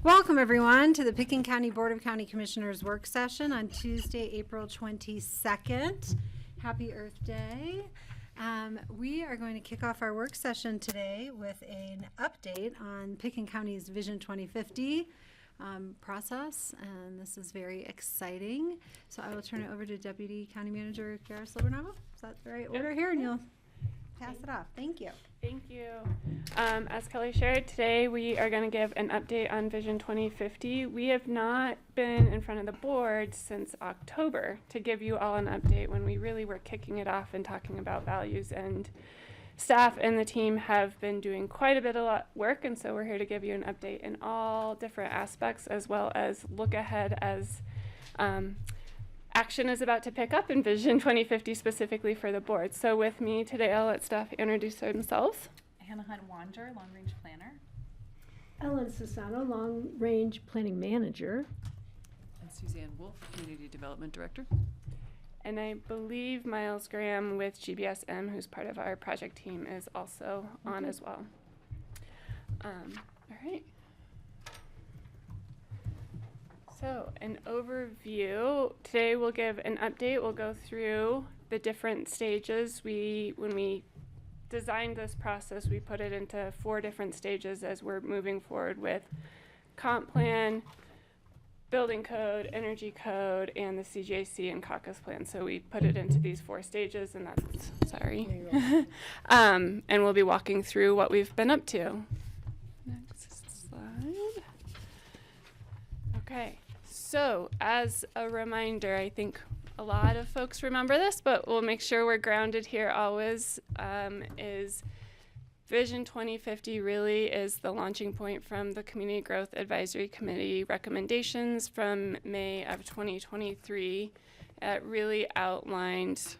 Welcome, everyone, to the Pickens County Board of County Commissioners work session on Tuesday, April 22nd. Happy Earth Day. We are going to kick off our work session today with an update on Pickens County's Vision 2050 process, and this is very exciting. So I will turn it over to Deputy County Manager Garris Libernovo. Is that the right order here? And you'll pass it off. Thank you. Thank you. As Kelly shared, today we are going to give an update on Vision 2050. We have not been in front of the board since October to give you all an update when we really were kicking it off and talking about values, and staff and the team have been doing quite a bit of work, and so we're here to give you an update in all different aspects, as well as look ahead as action is about to pick up in Vision 2050 specifically for the board. So with me today, I'll let staff introduce themselves. Hannah Hunt-Wanger, Long Range Planner. Ellen Sassano, Long Range Planning Manager. And Suzanne Wolf, Community Development Director. And I believe Miles Graham with GBSM, who's part of our project team, is also on as well. All right. So an overview. Today we'll give an update. We'll go through the different stages. When we designed this process, we put it into 4 different stages as we're moving forward with comp plan, building code, energy code, and the CJC and caucus plan. So we put it into these 4 stages, and that's, sorry. And we'll be walking through what we've been up to. Next slide. Okay. So as a reminder, I think a lot of folks remember this, but we'll make sure we're grounded here always, is Vision 2050 really is the launching point from the Community Growth Advisory Committee recommendations from May of 2023. It really outlined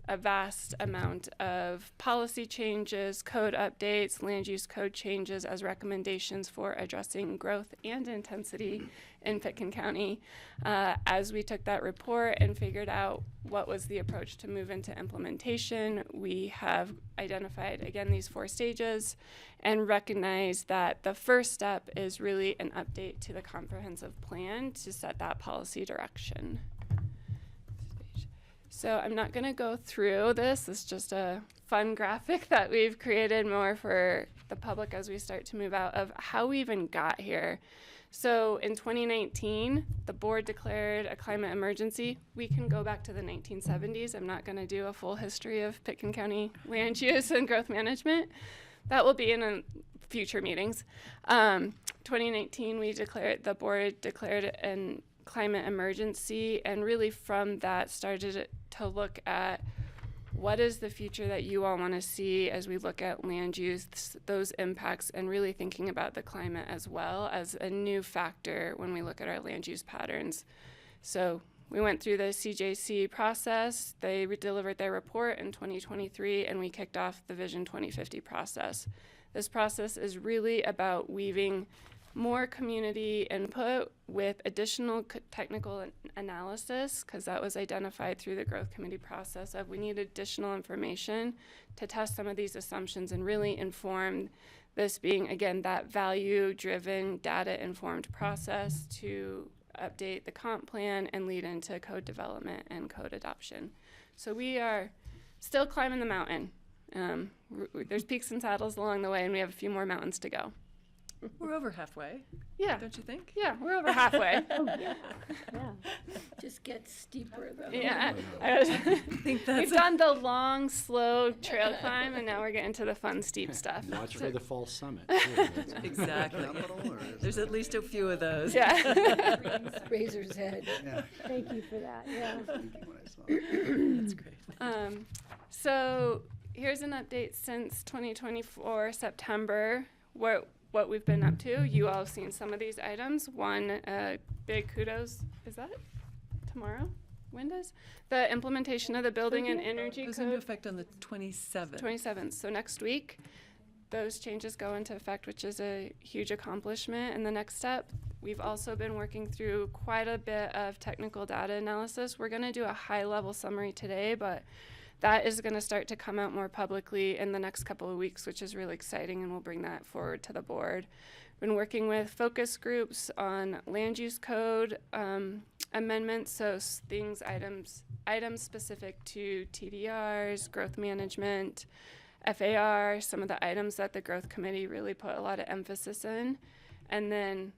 a vast amount of policy changes, code updates, land use code changes as recommendations for addressing growth and intensity in Pickens County. As we took that report and figured out what was the approach to move into implementation, we have identified, again, these 4 stages and recognized that the first step is really an update to the comprehensive plan to set that policy direction. So I'm not going to go through this. It's just a fun graphic that we've created more for the public as we start to move out of how we even got here. So in 2019, the board declared a climate emergency. We can go back to the 1970s. I'm not going to do a full history of Pickens County land use and growth management. That will be in future meetings. 2019, the board declared an climate emergency, and really from that started to look at what is the future that you all want to see as we look at land use, those impacts, and really thinking about the climate as well as a new factor when we look at our land use patterns. So we went through the CJC process. They delivered their report in 2023, and we kicked off the Vision 2050 process. This process is really about weaving more community input with additional technical analysis, because that was identified through the growth committee process of we need additional information to test some of these assumptions and really inform this being, again, that value-driven, data-informed process to update the comp plan and lead into code development and code adoption. So we are still climbing the mountain. There's peaks and saddles along the way, and we have a few more mountains to go. We're over halfway. Yeah. Don't you think? Yeah, we're over halfway. Oh, yeah. Just gets steeper, though. Yeah. I think that's We've done the long, slow trail climb, and now we're getting to the fun, steep stuff. Watch for the false summit. Too. exactly. There's at least a few of those. Yeah. Razor's head. Yeah. Thank you for that. Yeah. That's great. So here's an update since 2024 September. What we've been up to. You all have seen some of these items. One, big kudos. Is that tomorrow? When does? The implementation of the building and energy Goes into code. effect on the 27th. 27th. So next week, those changes go into effect, which is a huge accomplishment. And the next step, we've also been working through quite a bit of technical data analysis. We're going to do a high-level summary today, but that is going to start to come out more publicly in the next couple of weeks, which is really exciting, and we'll bring that forward to the board. been working with focus groups on land use code amendments, so items specific to TDRs, growth management, FAR, some of the items that the growth committee really put a lot of emphasis in. And then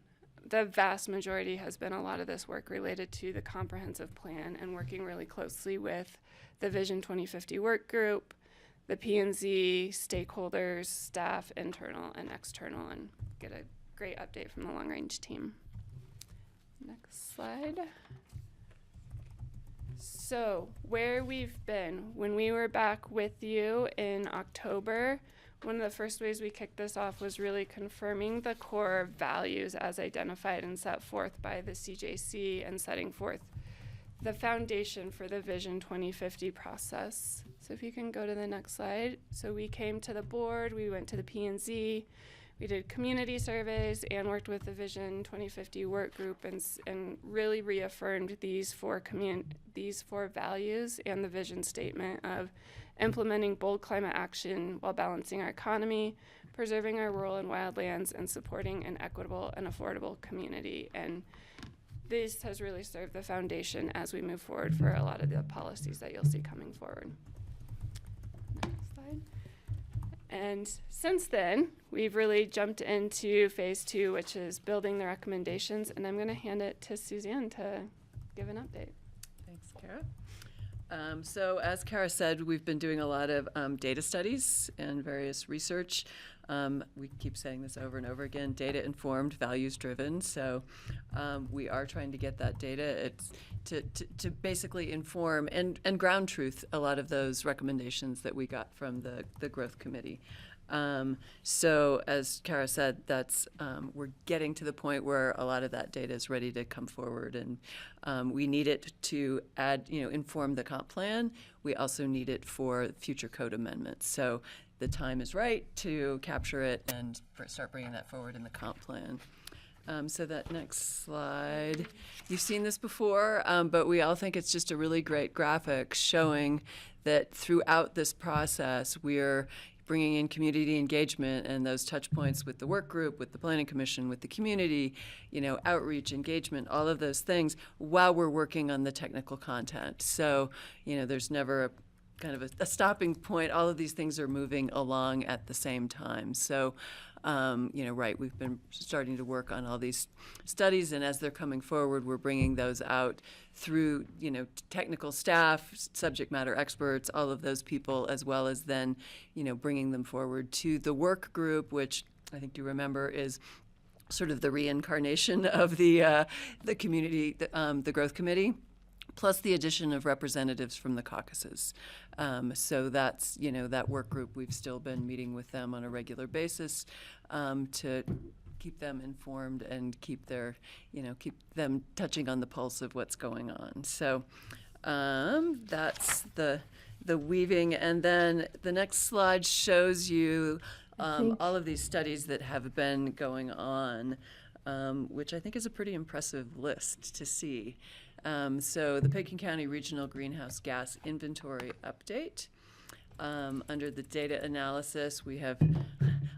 the vast majority has been a lot of this work related to the comprehensive plan and working really closely with the Vision 2050 work group, the P&Z, stakeholders, staff, internal and external, and get a great update from the long range team. Next slide. So where we've been, when we were back with you in October, one of the first ways we kicked this off was really confirming the core values as identified and set forth by the CJC and setting forth the foundation for the Vision 2050 process. So if you can go to the next slide. So we came to the board, we went to the P&Z, we did community surveys and worked with the Vision 2050 work group and really reaffirmed these four values and the vision statement of implementing bold climate action while balancing our economy, preserving our rural and wildlands, and supporting an equitable and affordable community. And this has really served the foundation as we move forward for a lot of the policies that you'll see coming forward. Next slide. And since then, we've really jumped into phase 2, which is building the recommendations. And I'm going to hand it to Suzanne to give an update. Thanks, Kara. So as Kara said, we've been doing a lot of data studies and various research. We keep saying this over and over again, data-informed, values-driven. So we are trying to get that data. It's to basically inform and ground truth a lot of those recommendations that we got from the Growth Committee. So as Kara said, that's we're getting to the point where a lot of that data is ready to come forward, and we need it to inform the comp plan. We also need it for future code amendments. So the time is right to capture it and start bringing that forward in the comp plan. So that next slide, you've seen this before, but we all think it's just a really great graphic showing that throughout this process, we're bringing in community engagement and those touch points with the work group, with the planning commission, with the community, outreach, engagement, all of those things while we're working on the technical content. So, there's never a stopping point. All of these things are moving along at the same time. So, we've been starting to work on all these studies, and as they're coming forward, we're bringing those out through, technical staff, subject matter experts, all of those people, as well as then, bringing them forward to the work group, which I think you remember is sort of the reincarnation of the community, the Growth Committee, plus the addition of representatives from the caucuses. So that's, that work group, we've still been meeting with them on a regular basis to keep them informed and keep them touching on the pulse of what's going on. So that's the weaving. And then the next slide shows you all of these studies that have been going on, which I think is a pretty impressive list to see. So the Pickens County Regional Greenhouse Gas Inventory Update. Under the data analysis, we have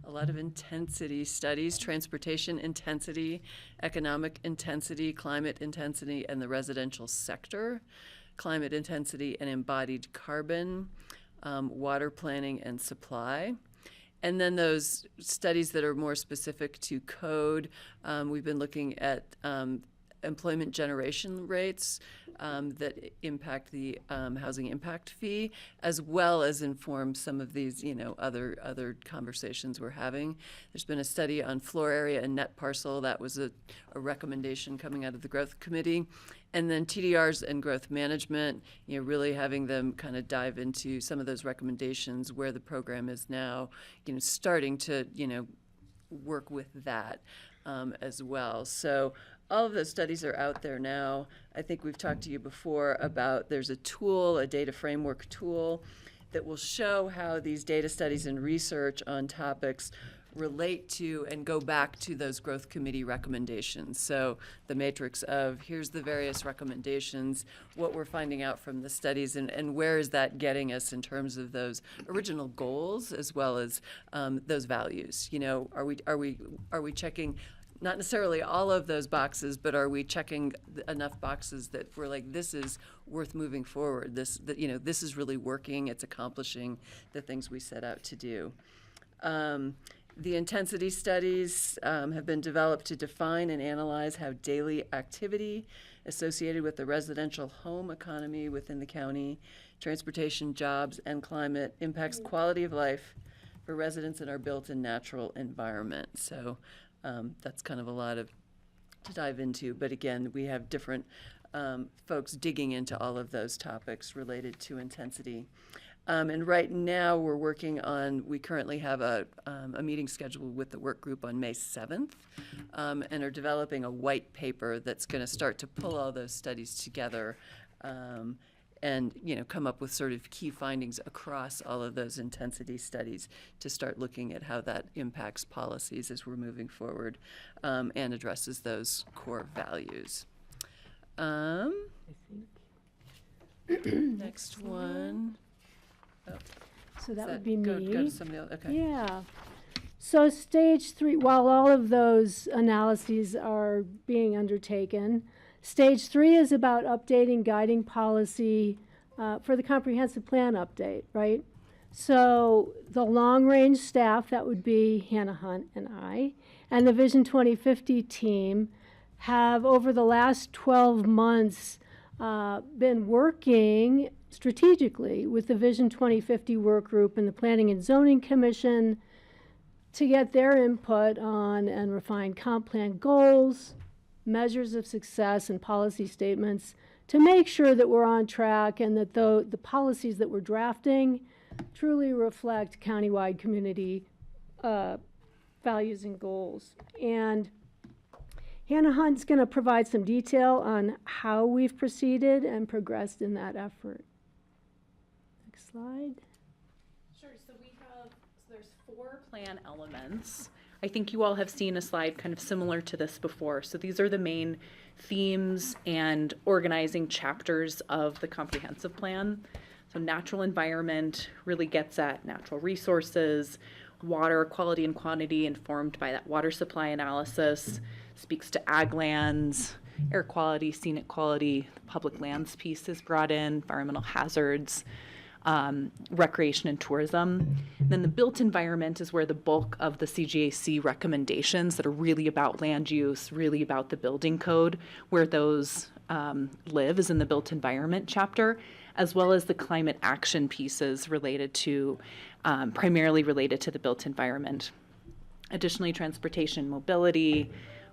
a lot of intensity studies: transportation intensity, economic intensity, climate intensity, and the residential sector, climate intensity and embodied carbon, water planning and supply. And then those studies that are more specific to code, we've been looking at employment generation rates that impact the housing impact fee, as well as inform some of these, other conversations we're having. There's been a study on floor area and net parcel. That was a recommendation coming out of the Growth Committee. And then TDRs and growth management, really having them kind of dive into some of those recommendations where the program is now, starting to, work with that as well. So all of those studies are out there now. I think we've talked to you before about there's a tool, a data framework tool, that will show how these data studies and research on topics relate to and go back to those growth committee recommendations. So the matrix of here's the various recommendations, what we're finding out from the studies, and where is that getting us in terms of those original goals as well as those values. You know, are we checking not necessarily all of those boxes, but are we checking enough boxes that we're like, this is worth moving forward? This is really working. It's accomplishing the things we set out to do. The intensity studies have been developed to define and analyze how daily activity associated with the residential home economy within the county, transportation, jobs, and climate impacts quality of life for residents in our built and natural environment. So that's kind of a lot to dive into. But again, we have different folks digging into all of those topics related to intensity. And right now we're working on, we currently have a meeting scheduled with the work group on May 7th and are developing a white paper that's going to start to pull all those studies together and come up with sort of key findings across all of those intensity studies to start looking at how that impacts policies as we're moving forward and addresses those core values. Next one. Oh, So that is would be go me. to somebody else? Okay. Yeah. So stage 3, while all of those analyses are being undertaken, stage 3 is about updating guiding policy for the comprehensive plan update, right? So the long-range staff, that would be Hannah Hunt and I, and the Vision 2050 team have over the last 12 months been working strategically with the Vision 2050 work group and the Planning and Zoning Commission to get their input on and refine comp plan goals, measures of success, and policy statements to make sure that we're on track and that the policies that we're drafting truly reflect countywide community values and goals. And Hannah Hunt's going to provide some detail on how we've proceeded and progressed in that effort. Next slide. Sure, so there's 4 plan elements. I think you all have seen a slide kind of similar to this before. So these are the main themes and organizing chapters of the comprehensive plan. So natural environment really gets at natural resources, water quality and quantity informed by that water supply analysis, speaks to ag lands, air quality, scenic quality, the public lands piece is brought in, environmental hazards, recreation and tourism. And then the built environment is where the bulk of the CGAC recommendations that are really about land use, really about the building code, where those live is in the built environment chapter, as well as the climate action pieces related to, primarily related to the built environment. Additionally, transportation, mobility,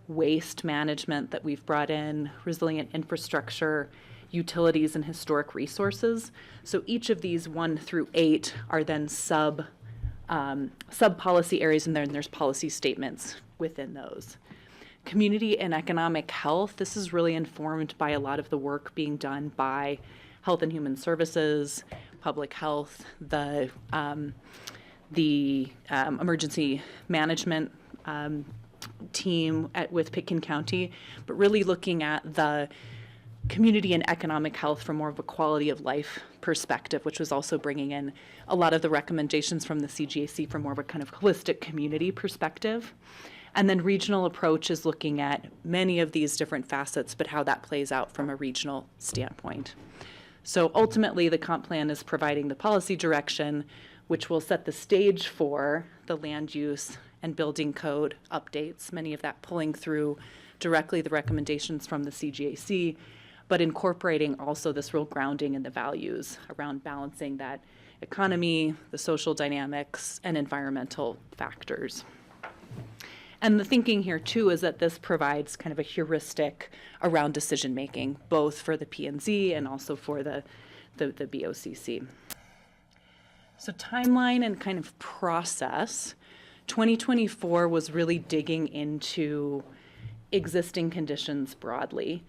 waste management that we've brought in, resilient infrastructure, utilities, and historic resources. So each of these 1 through 8 are then sub policy areas in there, and there's policy statements within those. Community and economic health, this is really informed by a lot of the work being done by Health and Human Services, Public Health, the emergency management team with Pitkin County, but really looking at the community and economic health from more of a quality of life perspective, which was also bringing in a lot of the recommendations from the CGAC from more of a kind of holistic community perspective. And then regional approach is looking at many of these different facets, but how that plays out from a regional standpoint. So ultimately, the comp plan is providing the policy direction, which will set the stage for the land use and building code updates, many of that pulling through directly the recommendations from the CGAC, but incorporating also this real grounding in the values around balancing that economy, the social dynamics, and environmental factors. And the thinking here too is that this provides kind of a heuristic around decision making, both for the P&Z and also for the BoCC. So timeline and kind of process. 2024 was really digging into existing conditions broadly.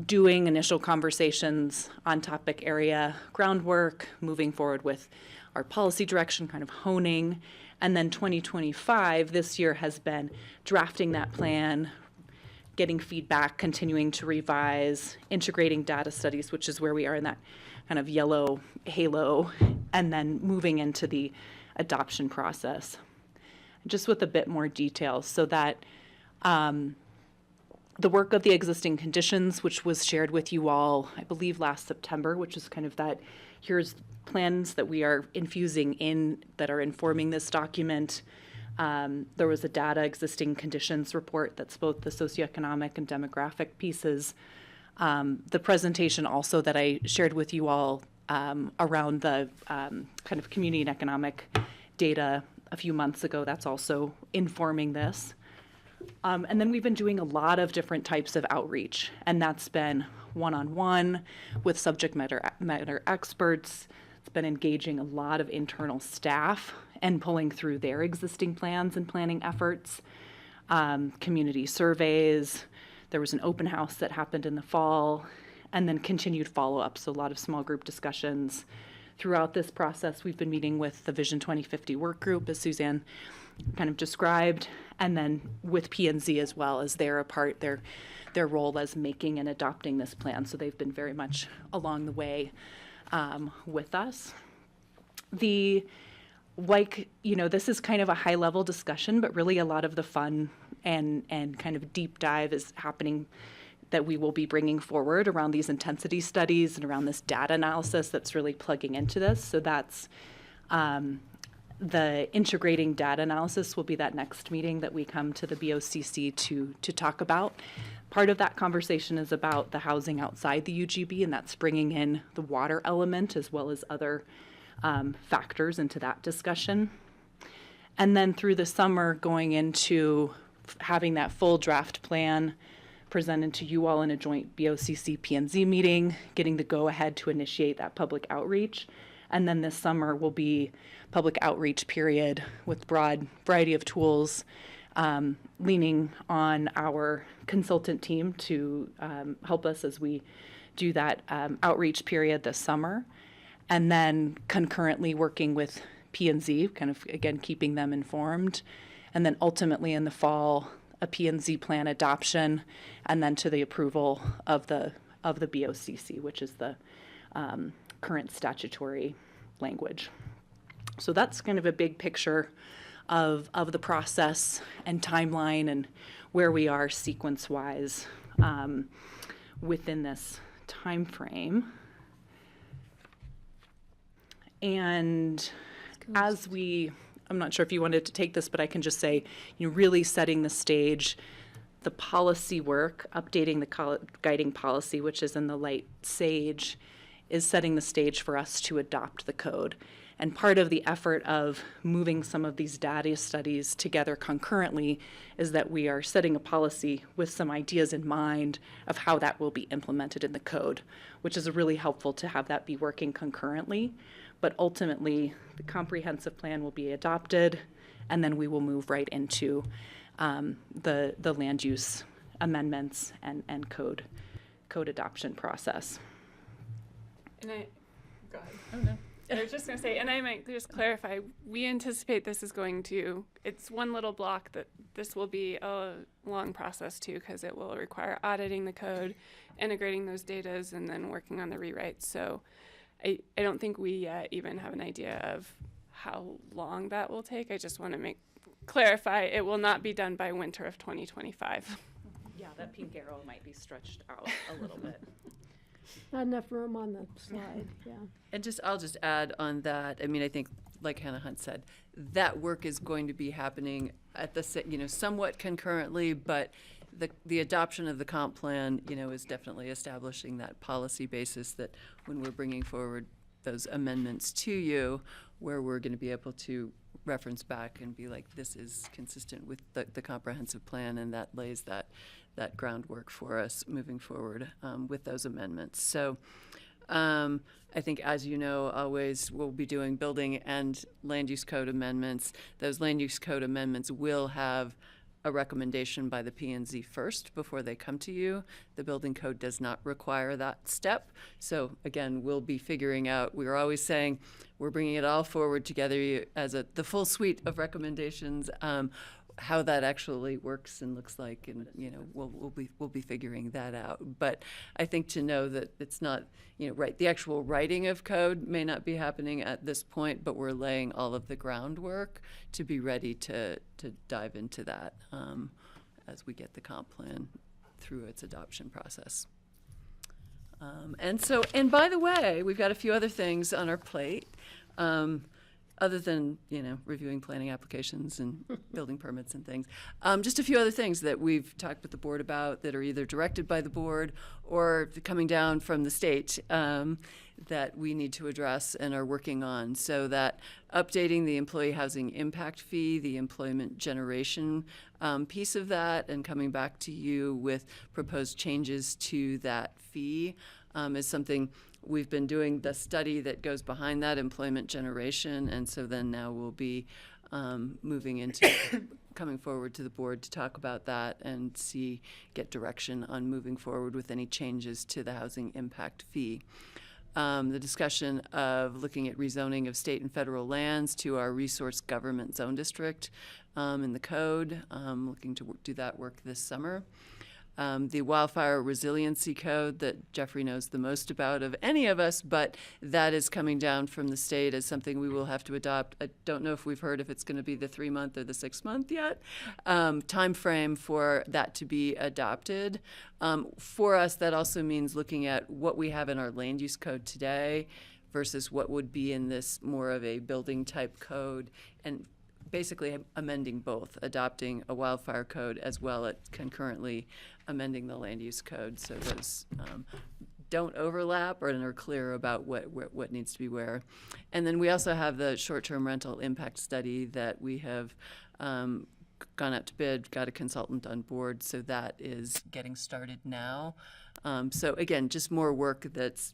doing initial conversations on topic area groundwork, moving forward with our policy direction, kind of honing. And then 2025, this year, has been drafting that plan, getting feedback, continuing to revise, integrating data studies, which is where we are in that kind of yellow halo, and then moving into the adoption process. Just with a bit more detail, so that the work of the existing conditions, which was shared with you all, I believe, last September, which is kind of that, here's plans that we are infusing in that are informing this document. There was a data existing conditions report that's both the socioeconomic and demographic pieces. The presentation also that I shared with you all around the kind of community and economic data a few months ago, that's also informing this. And then we've been doing a lot of different types of outreach, and that's been one-on-one with subject matter experts. It's been engaging a lot of internal staff and pulling through their existing plans and planning efforts, community surveys. There was an open house that happened in the fall, and then continued follow-up, so a lot of small group discussions. Throughout this process, we've been meeting with the Vision 2050 work group, as Suzanne kind of described, and then with P&Z as well, as they're a part, their role as making and adopting this plan. So they've been very much along the way with us. This is kind of a high-level discussion, but really a lot of the fun and kind of deep dive is happening that we will be bringing forward around these intensity studies and around this data analysis that's really plugging into this. So that's the integrating data analysis will be that next meeting that we come to the BoCC to talk about. Part of that conversation is about the housing outside the UGB, and that's bringing in the water element as well as other factors into that discussion. And then through the summer, going into having that full draft plan presented to you all in a joint BoCC P&Z meeting, getting the go-ahead to initiate that public outreach. And then this summer will be public outreach period with broad variety of tools, leaning on our consultant team to help us as we do that outreach period this summer. And then concurrently working with P&Z, kind of, again, keeping them informed. And then ultimately in the fall, a P&Z plan adoption, and then to the approval of the BoCC, which is the current statutory language. So that's kind of a big picture of the process and timeline and where we are sequence-wise within this time frame. And as I'm not sure if you wanted to take this, but I can just say, really setting the stage, the policy work, updating the guiding policy, which is in the light sage, is setting the stage for us to adopt the code. And part of the effort of moving some of these data studies together concurrently is that we are setting a policy with some ideas in mind of how that will be implemented in the code, which is really helpful to have that be working concurrently. But ultimately, the comprehensive plan will be adopted, and then we will move right into the land use amendments and code adoption process. And go ahead. Oh, no. I was just going to say, and I might just clarify, we anticipate this is it's one little block that this will be a long process too, because it will require auditing the code, integrating those datas, and then working on the rewrites. So I don't think we yet even have an idea of how long that will take. I just want to clarify, it will not be done by winter of 2025. Yeah, that pink arrow might be stretched out a little bit. Not enough room on the slide, yeah. And I'll just add on that. I mean, I think, like Hannah Hunt said, that work is going to be happening at somewhat concurrently, but the adoption of the comp plan, is definitely establishing that policy basis that when we're bringing forward those amendments to you, where we're going to be able to reference back and be like, this is consistent with the comprehensive plan, and that lays that groundwork for us moving forward with those amendments. So I think, as you know, always we'll be doing building and land use code amendments. Those land use code amendments will have a recommendation by the P&Z first before they come to you. The building code does not require that step. So again, we'll be figuring out, we're always saying we're bringing it all forward together as the full suite of recommendations. How that actually works and looks like, and we'll be figuring that out. But I think to know that it's not, right, the actual writing of code may not be happening at this point, but we're laying all of the groundwork to be ready to dive into that as we get the comp plan through its adoption process. And by the way, we've got a few other things on our plate. Other than, reviewing planning applications and building permits and things. Just a few other things that we've talked with the board about that are either directed by the board or coming down from the state that we need to address and are working on. So that updating the employee housing impact fee, the employment generation piece of that, and coming back to you with proposed changes to that fee is something. We've been doing the study that goes behind that employment generation, and so then now we'll be moving into coming forward to the board to talk about that and get direction on moving forward with any changes to the housing impact fee. The discussion of looking at rezoning of state and federal lands to our resource government zone district in the code, looking to do that work this summer. The wildfire resiliency code that Jeffrey knows the most about of any of us, but that is coming down from the state as something we will have to adopt. I don't know if we've heard if it's going to be the 3-month or the 6-month yet time frame for that to be adopted. For us, that also means looking at what we have in our land use code today versus what would be in this more of a building type code, and basically amending both, adopting a wildfire code as well as concurrently amending the land use code, so those don't overlap or are clear about what needs to be where. And then we also have the short-term rental impact study that we have gone out to bid, got a consultant on board, so that is getting started now. So again, just more work that's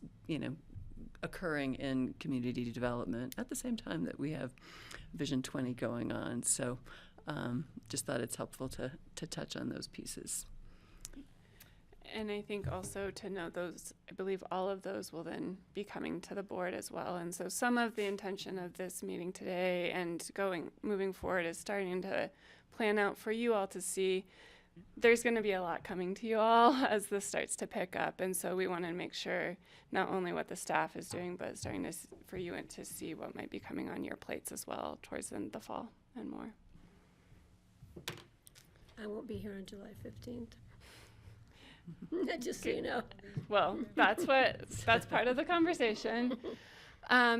occurring in community development at the same time that we have Vision 20 going on. So just thought it's helpful to touch on those pieces. And I think also to note I believe all of those will then be coming to the board as well. And so some of the intention of this meeting today and moving forward is starting to plan out for you all to see there's going to be a lot coming to you all as this starts to pick up. And so we want to make sure not only what the staff is doing, but starting for you to see what might be coming on your plates as well towards the fall and more. I won't be here on July 15th. Just so you know. Well, that's part of the conversation.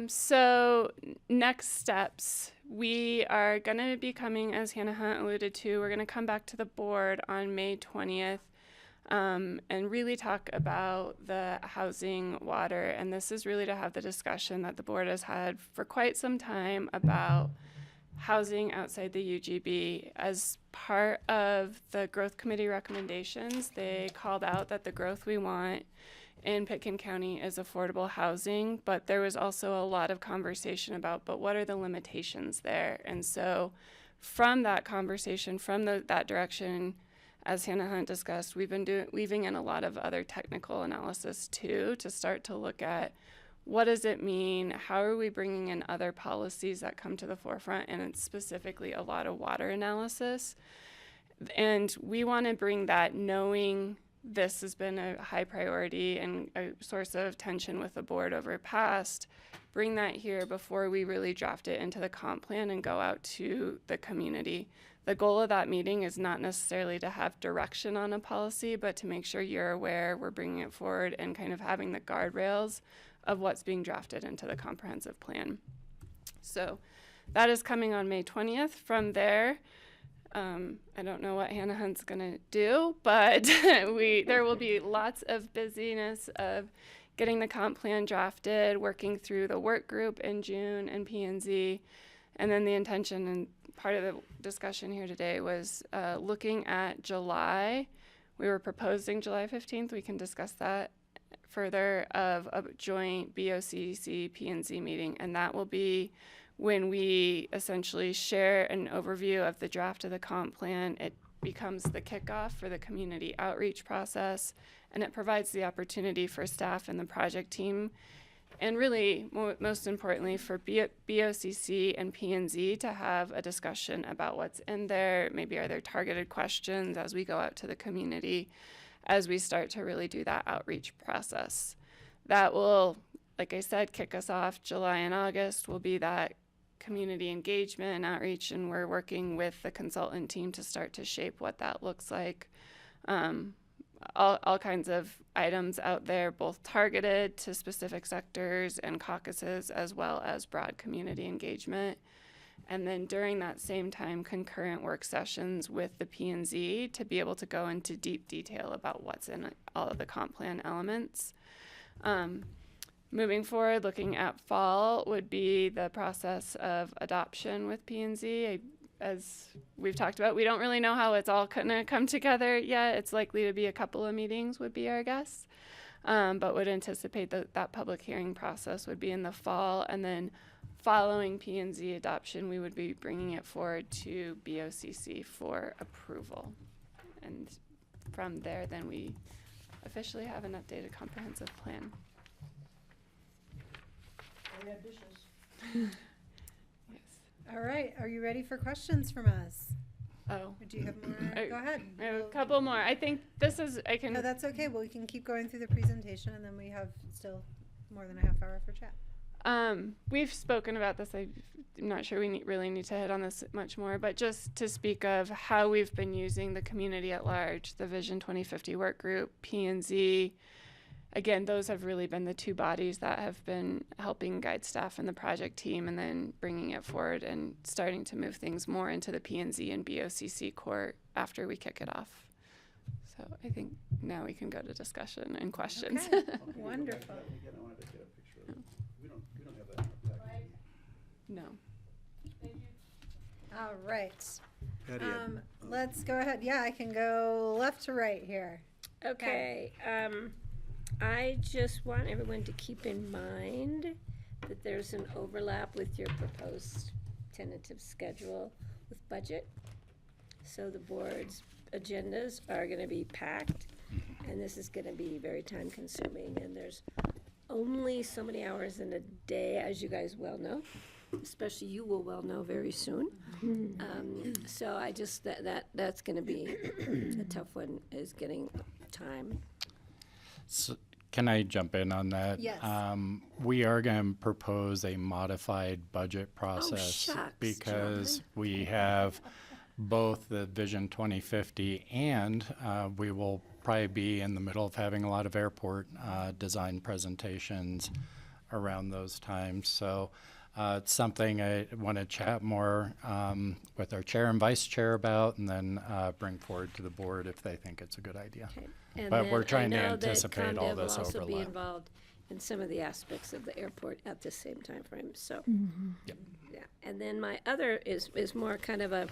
So next steps, we are going to be coming, as Hannah Hunt alluded to, we're going to come back to the board on May 20th and really talk about the housing, water, and this is really to have the discussion that the board has had for quite some time about housing outside the UGB. As part of the growth committee recommendations, they called out that the growth we want in Pitkin County is affordable housing, but there was also a lot of conversation about, but what are the limitations there? And so from that conversation, from that direction, as Hannah Hunt discussed, we've been weaving in a lot of other technical analysis too, to start to look at what does it mean? How are we bringing in other policies that come to the forefront? And it's specifically a lot of water analysis. And we want to bring that, knowing this has been a high priority and a source of tension with the board over past, bring that here before we really draft it into the comp plan and go out to the community. The goal of that meeting is not necessarily to have direction on a policy, but to make sure you're aware we're bringing it forward and kind of having the guardrails of what's being drafted into the comprehensive plan. So that is coming on May 20th. From there, I don't know what Hannah Hunt's gonna do, but there will be lots of busyness of getting the comp plan drafted, working through the work group in June and P&Z, and then the intention and part of the discussion here today was looking at July. We were proposing July 15th. We can discuss that further, of a joint BoCC P&Z meeting, and that will be when we essentially share an overview of the draft of the comp plan. It becomes the kickoff for the community outreach process, and it provides the opportunity for staff and the project team, and really, most importantly, for BoCC and P&Z to have a discussion about what's in there. Maybe are there targeted questions as we go out to the community, as we start to really do that outreach process. That will, like I said, kick us off. July and August will be that community engagement and outreach, and we're working with the consultant team to start to shape what that looks like. All kinds of items out there, both targeted to specific sectors and caucuses, as well as broad community engagement. And then during that same time, concurrent work sessions with the P&Z to be able to go into deep detail about what's in all of the comp plan elements. Moving forward, looking at fall would be the process of adoption with P&Z. As we've talked about, we don't really know how it's all going to come together yet. It's likely to be a couple of meetings would be our guess, but would anticipate that public hearing process would be in the fall. And then following P&Z adoption, we would be bringing it forward to BoCC for approval. And from there, then we officially have an updated comprehensive plan. Very ambitious. Yes. All right, are you ready for questions from us? Oh. Or do you have more? Go ahead. I have a couple more. I think this is, I can. No, that's okay. Well, we can keep going through the presentation, and then we have still more than a half hour for chat. We've spoken about this. I'm not sure we really need to hit on this much more, but just to speak of how we've been using the community at large, the Vision 2050 work group, P&Z. Again, those have really been the two bodies that have been helping guide staff and the project team, and then bringing it forward and starting to move things more into the P&Z and BoCC court after we kick it off. So I think now we can go to discussion and questions. Okay. Wonderful. No. All right. Let's go ahead. Yeah, I can go left to right here. Okay, I just want everyone to keep in mind that there's an overlap with your proposed tentative schedule with budget. So the board's agendas are gonna be packed, and this is gonna be very time consuming, and there's only so many hours in a day, as you guys well know, especially you will well know very soon. So I just, that's gonna be a tough one, is getting time. So can I jump in on that? Yes. We are going to propose a modified budget process shucks, because John. we have both the Vision 2050 and we will probably be in the middle of having a lot of airport design presentations around those times. So it's something I want to chat more with our chair and vice chair about, and then bring forward to the board if they think it's a good idea. Okay. And But then we're trying to I know that anticipate all ComDev this will also be overlap. involved in some of the aspects of the airport at the same time frame, so. Yep. Yeah, and then my other is more kind of a,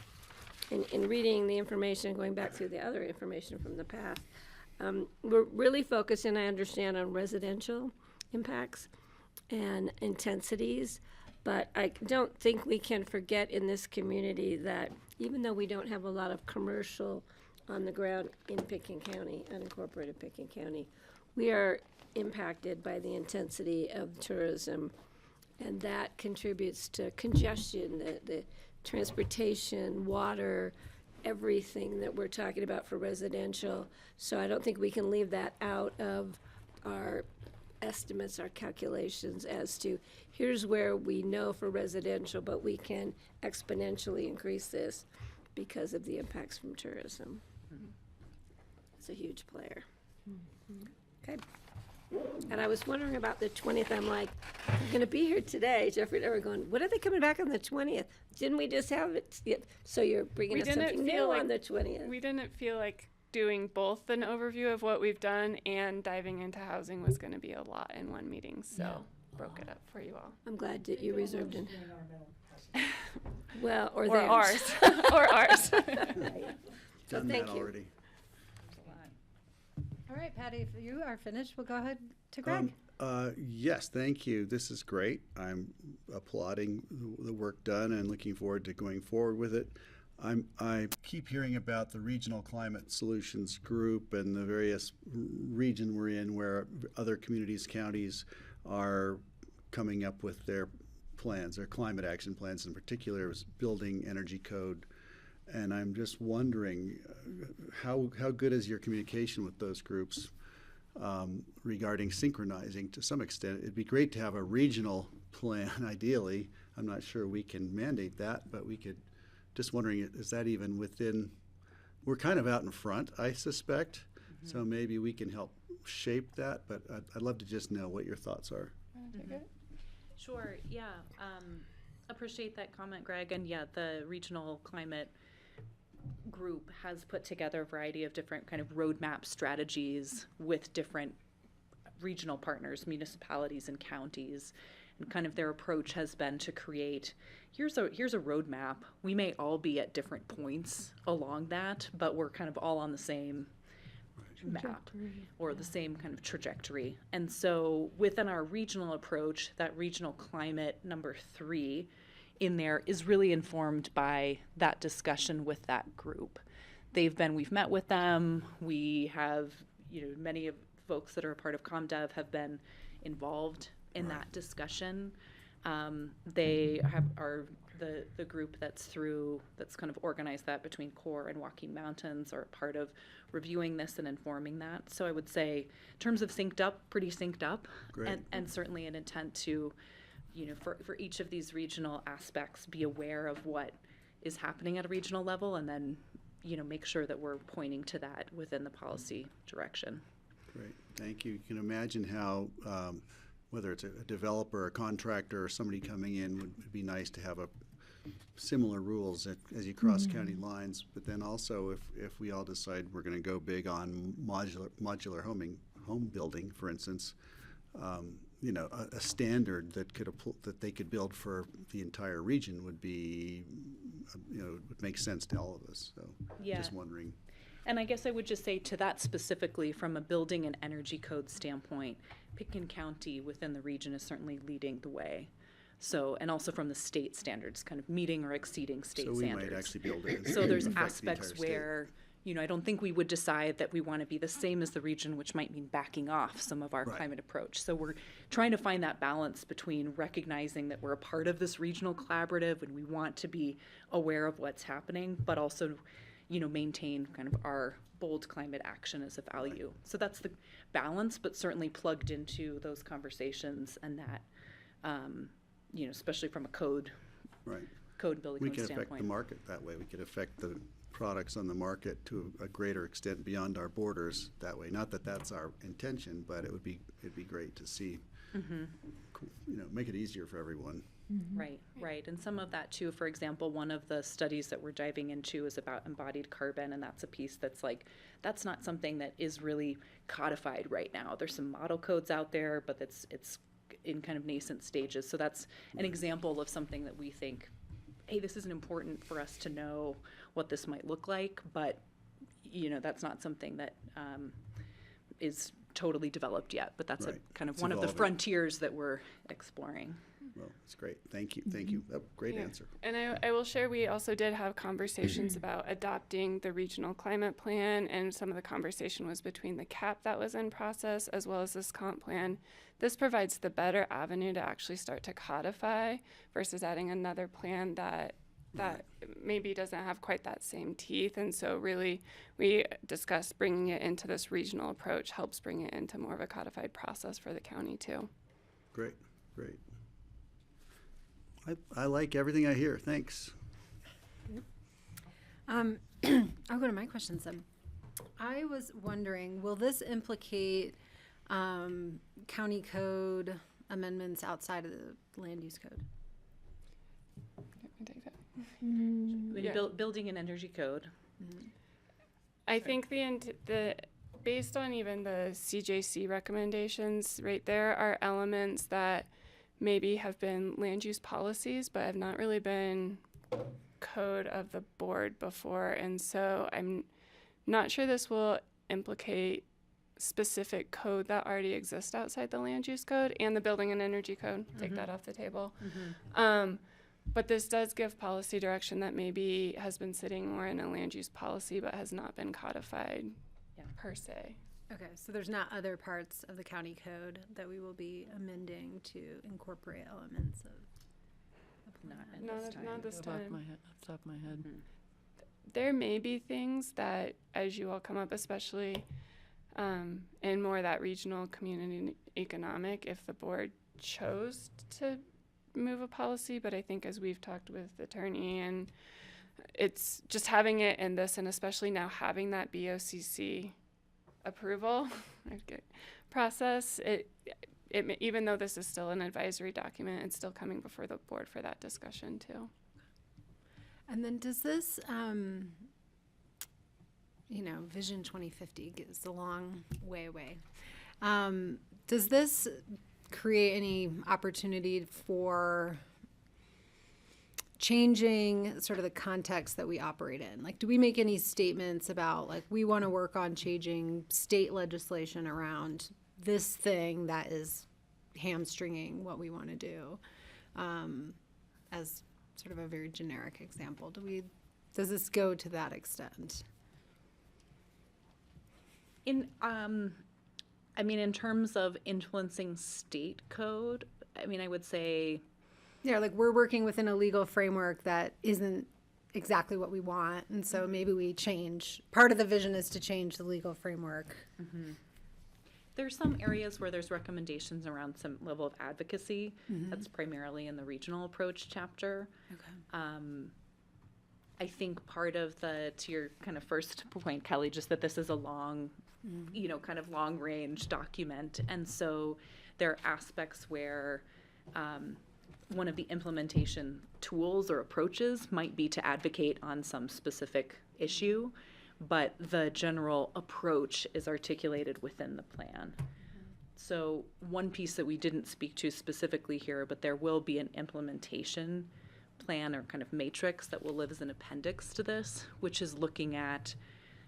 in reading the information, going back through the other information from the past, we're really focusing, I understand, on residential impacts and intensities, but I don't think we can forget in this community that even though we don't have a lot of commercial on the ground in Pickens County, unincorporated Pickens County, we are impacted by the intensity of tourism, and that contributes to congestion, the transportation, water, everything that we're talking about for residential. So I don't think we can leave that out of our estimates, our calculations as to here's where we know for residential, but we can exponentially increase this because of the impacts from tourism. It's a huge player. Okay. And I was wondering about the 20th. I'm like, I'm going to be here today. Jeffrey and I were going, what are they coming back on the 20th? Didn't we just have it? Yeah. So you're bringing us something new on the 20th. We didn't feel like doing both an overview of what we've done and diving into housing was going to be a lot in one meeting, so broke it up for you all. I'm glad that you reserved it. Well, or Or theirs. ours. Or ours. So Done thank that you. already. All right, Patty, if you are finished, we'll go ahead to Greg. Yes, thank you. This is great. I'm applauding the work done and looking forward to going forward with it. I keep hearing about the Regional Climate Solutions Group and the various region we're in where other communities, counties are coming up with their plans, their climate action plans. In particular, is building energy code. And I'm just wondering how good is your communication with those groups regarding synchronizing to some extent? It'd be great to have a regional plan, ideally. I'm not sure we can mandate that, but we could. Just wondering, is that even within, we're kind of out in front, I suspect, so maybe we can help shape that, but I'd love to just know what your thoughts are. Sure, yeah. Appreciate that comment, Greg. And yeah, the Regional Climate Group has put together a variety of different kind of roadmap strategies with different regional partners, municipalities and counties. And kind of their approach has been to create, here's a roadmap. We may all be at different points along that, but we're kind of all on the same map or the same kind of trajectory. And so within our regional approach, that regional climate number 3 in there is really informed by that discussion with that group. We've met with them. We have, many of folks that are a part of ComDev have been involved in that discussion. They are the group that's kind of organized that between CORE and Walking Mountains, are part of reviewing this and informing that. So I would say, in terms of synced up, pretty synced up, and certainly an intent to, for each of these regional aspects, be aware of what is happening at a regional level, and then, make sure that we're pointing to that within the policy direction. Great, thank you. You can imagine how whether it's a developer, a contractor, or somebody coming in, would be nice to have similar rules as you cross county lines. But then also, if we all decide we're going to go big on modular home building, for instance, a standard that they could build for the entire region would be, would make sense to all of us. So, just wondering. And I guess I would just say to that specifically, from a building and energy code standpoint, Pitkin County within the region is certainly leading the way. So, and also from the state standards, kind of meeting or exceeding state standards. So we might actually be able to So there's affect aspects the entire where, I don't think we would decide that we want to be the same as the region, which might mean backing off some of our climate approach. So we're trying to find that balance between recognizing that we're a part of this regional collaborative and we want to be aware of what's happening, but also maintain kind of our bold climate action as a value. So that's the balance, but certainly plugged into those conversations and that, especially from a code building standpoint. We could affect the market that way. We could affect the products on the market to a greater extent beyond our borders that way. Not that that's our intention, but it'd be great to see, make it easier for everyone. Right. And some of that too, for example, one of the studies that we're diving into is about embodied carbon, and that's a piece that's not something that is really codified right now. There's some model codes out there, but it's in kind of nascent stages. So that's an example of something that we think, hey, this isn't important for us to know what this might look like, but that's not something that is totally developed yet, but that's It's one of the evolving. frontiers that we're exploring. Well, it's great. Thank you. Great answer. And I will share, we also did have conversations about adopting the regional climate plan, and some of the conversation was between the CAP that was in process as well as this comp plan. This provides the better avenue to actually start to codify versus adding another plan that maybe doesn't have quite that same teeth. And so really we discussed bringing it into this regional approach helps bring it into more of a codified process for the county too. Great. I like everything I hear. Thanks. I'll go to my questions then. I was wondering, will this implicate county code amendments outside of the land use code? I take that. Building an energy code. I think the based on even the CJC recommendations, right, there are elements that maybe have been land use policies, but have not really been code of the board before. And so I'm not sure this will implicate specific code that already exists outside the land use code and the building and energy code. Take that off the table. But this does give policy direction that maybe has been sitting more in a land use policy but has not been codified per se. Okay, so there's not other parts of the county code that we will be amending to incorporate elements of the plan? Not this Off the top of time. my head, off the top of my head. There may be things that, as you all come up, especially in more that regional community and economic, if the board chose to move a policy, but I think as we've talked with the attorney, and it's just having it in this, and especially now having that BoCC approval process, even though this is still an advisory document, it's still coming before the board for that discussion too. And then does this, Vision 2050 is a long way away. Does this create any opportunity for changing sort of the context that we operate in? Like, do we make any statements about, like, we want to work on changing state legislation around this thing that is hamstringing what we want to do? As sort of a very generic example, does this go to that extent? In terms of influencing state code, I would say, Yeah, like we're working within a legal framework that isn't exactly what we want, and so maybe we change. Part of the vision is to change the legal framework. there's some areas where there's recommendations around some level of advocacy. That's primarily in the regional approach chapter. Okay. I think part of to your kind of first point, Kelly, just that this is a long, kind of long range document. And so there are aspects where one of the implementation tools or approaches might be to advocate on some specific issue, but the general approach is articulated within the plan. So one piece that we didn't speak to specifically here, but there will be an implementation plan or kind of matrix that will live as an appendix to this, which is looking at,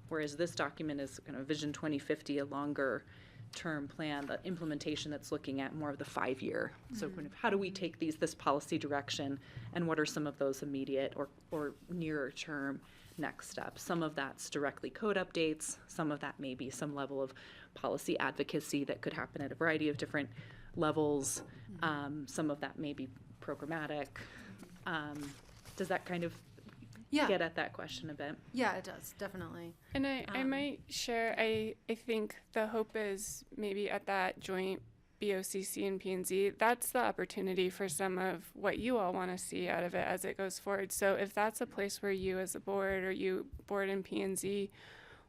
whereas this document is kind of Vision 2050, a longer term plan, the implementation that's looking at more of the 5-year. So kind of how do we take this policy direction, and what are some of those immediate or nearer term next steps? Some of that's directly code updates, some of that may be some level of policy advocacy that could happen at a variety of different levels. Some of that may be programmatic. Does that kind of get at that question a bit? Yeah, it does, definitely. And I might share, I think the hope is maybe at that joint BoCC and P&Z, that's the opportunity for some of what you all want to see out of it as it goes forward. So if that's a place where you as a board or you board and P&Z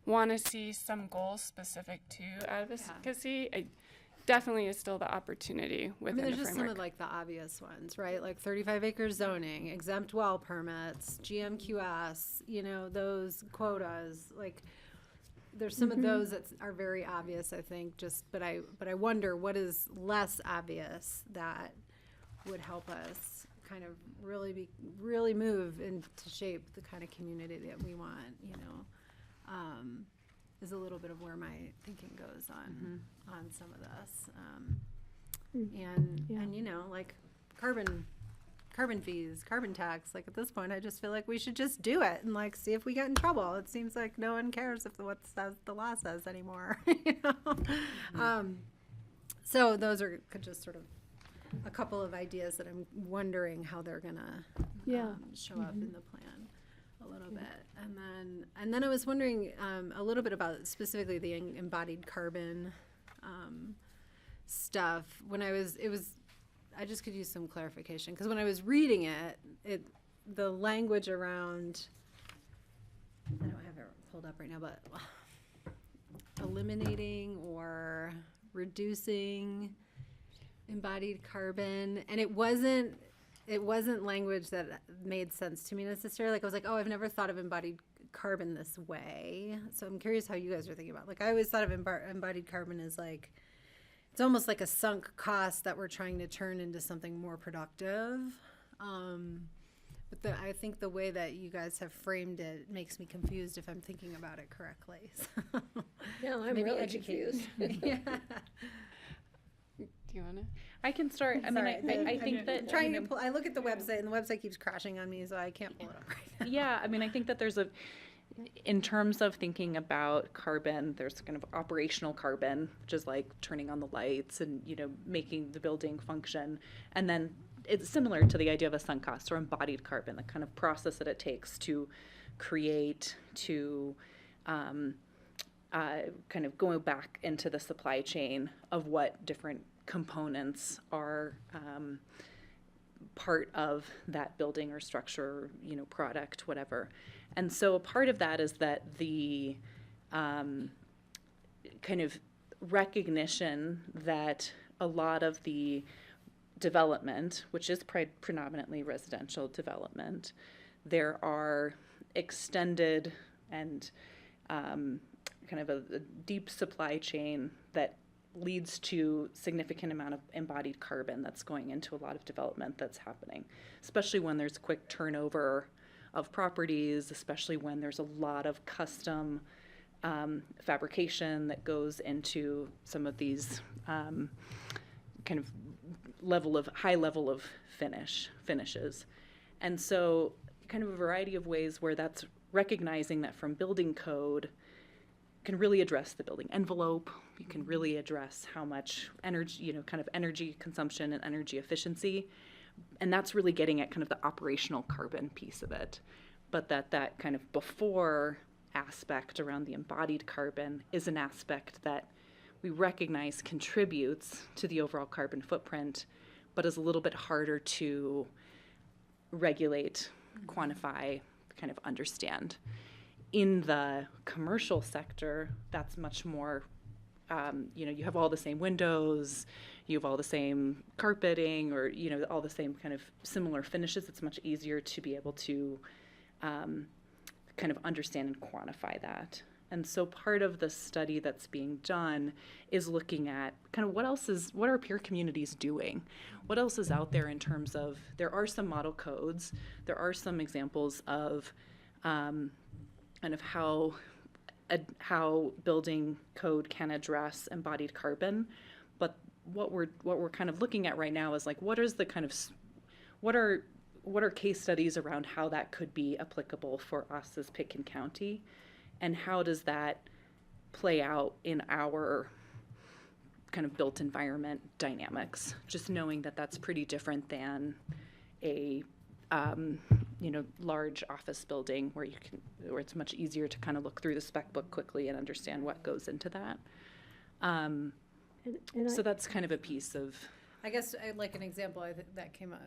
want to see some goals specific to advocacy, it definitely is still the opportunity within there's the just framework. some of like the obvious ones, right? Like 35 acre zoning, exempt well permits, GMQS, those quotas, like there's some of those that are very obvious, I think, but I wonder what is less obvious that would help us kind of really move into shape the kind of community that we want, is a little bit of where my thinking goes on some of this. And like carbon fees, carbon tax, like at this point, I just feel like we should just do it and like see if we get in trouble. It seems like no one cares if what the law says anymore, So those are just sort of a couple of ideas that I'm wondering how they're gonna show up in the plan a little bit. And then I was wondering a little bit about specifically the embodied carbon stuff. I just could use some clarification, because when I was reading it, the language around, I don't have it pulled up right now, but eliminating or reducing embodied carbon, and it wasn't language that made sense to me necessarily. Like I was like, oh, I've never thought of embodied carbon this way. So I'm curious how you guys are thinking about it. Like I always thought of embodied carbon as like, it's almost like a sunk cost that we're trying to turn into something more productive. But I think the way that you guys have framed it makes me confused if I'm thinking about it correctly. So No, I'm maybe really educate confused. Yeah. you want to? I can start. I mean, I think that Trying you to know, pull, I look at the website and the website keeps crashing on me, so I can't pull it up right now. yeah, I mean, I think that in terms of thinking about carbon, there's kind of operational carbon, which is like turning on the lights and, making the building function. And then it's similar to the idea of a sunk cost or embodied carbon, the kind of process that it takes to create, to kind of going back into the supply chain of what different components are part of that building or structure, product, whatever. And so a part of that is that the kind of recognition that a lot of the development, which is predominantly residential development, there are extended and kind of a deep supply chain that leads to significant amount of embodied carbon that's going into a lot of development that's happening, especially when there's quick turnover of properties, especially when there's a lot of custom fabrication that goes into some of these kind of high level of finishes. And so kind of a variety of ways where that's recognizing that from building code can really address the building envelope. You can really address how much energy, kind of energy consumption and energy efficiency. And that's really getting at kind of the operational carbon piece of it. But that kind of before aspect around the embodied carbon is an aspect that we recognize contributes to the overall carbon footprint, but is a little bit harder to regulate, quantify, kind of understand. In the commercial sector, that's much more, you have all the same windows, you have all the same carpeting, or, all the same kind of similar finishes. It's much easier to be able to kind of understand and quantify that. And so part of the study that's being done is looking at kind of what are peer communities doing? What else is out there in terms of, there are some model codes, there are some examples of kind of how building code can address embodied carbon, but what we're kind of looking at right now is like, what are case studies around how that could be applicable for us as Pitkin County, and how does that play out in our kind of built environment dynamics? Just knowing that that's pretty different than a large office building where it's much easier to kind of look through the spec book quickly and understand what goes into that. So that's kind of a piece of. I guess like an example that come up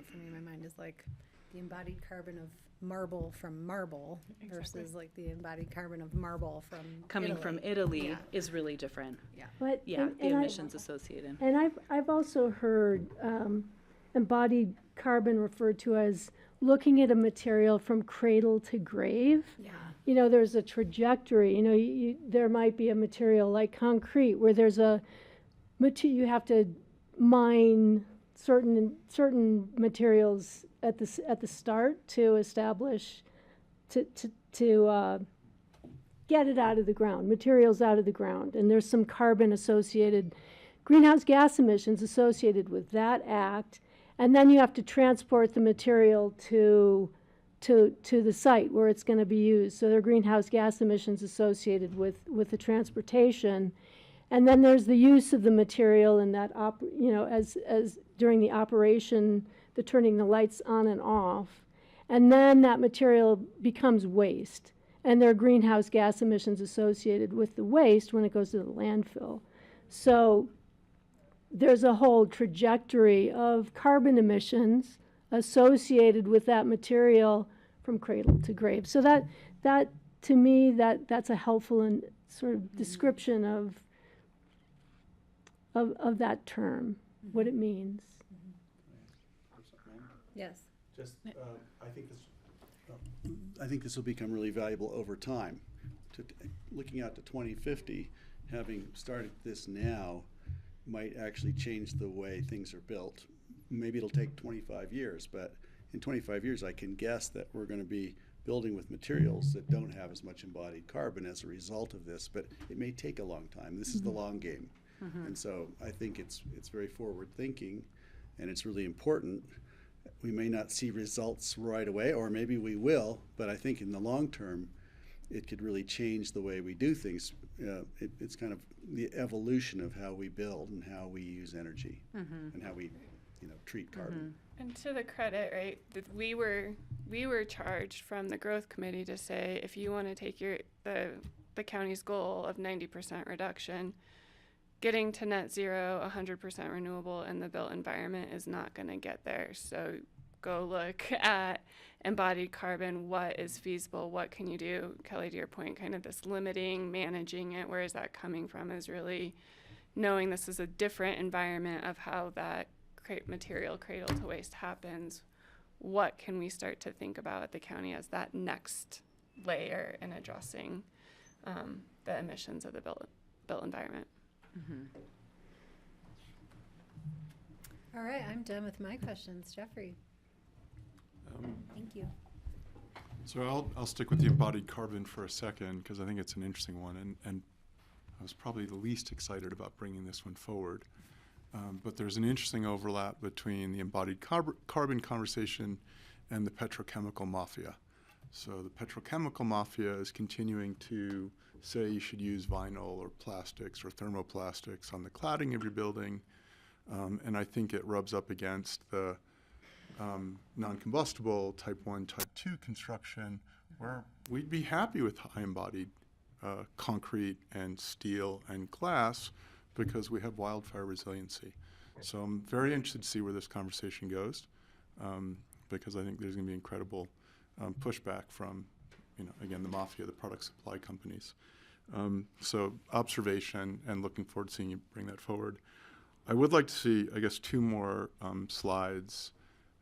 for me in my mind is like the embodied carbon of marble from marble versus like the embodied carbon of marble from coming Italy. from Italy Yeah. is really different. Yeah. But, Yeah, and the emissions associated. And I've also heard embodied carbon referred to as looking at a material from cradle to grave. Yeah. There's a trajectory. There might be a material like concrete where there's you have to mine certain materials at the start to establish to get it out of the ground, materials out of the ground, and there's some carbon associated, greenhouse gas emissions associated with that act, and then you have to transport the material to the site where it's going to be used. So there are greenhouse gas emissions associated with the transportation. And then there's the use of the material in that, as during the operation, the turning the lights on and off. And then that material becomes waste. And there are greenhouse gas emissions associated with the waste when it goes to the landfill. So there's a whole trajectory of carbon emissions associated with that material from cradle to grave. So that to me, that's a helpful and sort of description of that term, what it means. Yes. Just, I think this will become really valuable over time. Looking out to 2050, having started this now, might actually change the way things are built. Maybe it'll take 25 years, but in 25 years, I can guess that we're going to be building with materials that don't have as much embodied carbon as a result of this, but it may take a long time. This is the long game. And so I think it's very forward thinking, and it's really important. We may not see results right away, or maybe we will, but I think in the long term, it could really change the way we do things. It's kind of the evolution of how we build and how we use energy and how we, treat carbon. And to the credit, right, that we were charged from the growth committee to say, if you want to take the county's goal of 90% reduction, getting to net zero, 100% renewable in the built environment is not going to get there. So go look at embodied carbon. What is feasible? What can you do? Kelly, to your point, kind of this limiting, managing it. Where is that coming from? Is really knowing this is a different environment of how that material cradle to waste happens. What can we start to think about at the county as that next layer in addressing the emissions of the built environment? All right, I'm done with my questions. Jeffrey. Thank you. So I'll stick with the embodied carbon for a second, because I think it's an interesting one, and I was probably the least excited about bringing this one forward. But there's an interesting overlap between the embodied carbon conversation and the petrochemical mafia. So the petrochemical mafia is continuing to say you should use vinyl or plastics or thermoplastics on the cladding of your building, and I think it rubs up against the non-combustible type 1, type 2 construction, where we'd be happy with high-embodied concrete and steel and glass because we have wildfire resiliency. So I'm very interested to see where this conversation goes, because I think there's going to be incredible pushback from, again, the mafia, the product supply companies. So observation, and looking forward to seeing you bring that forward. I would like to see, I guess, 2 more slides.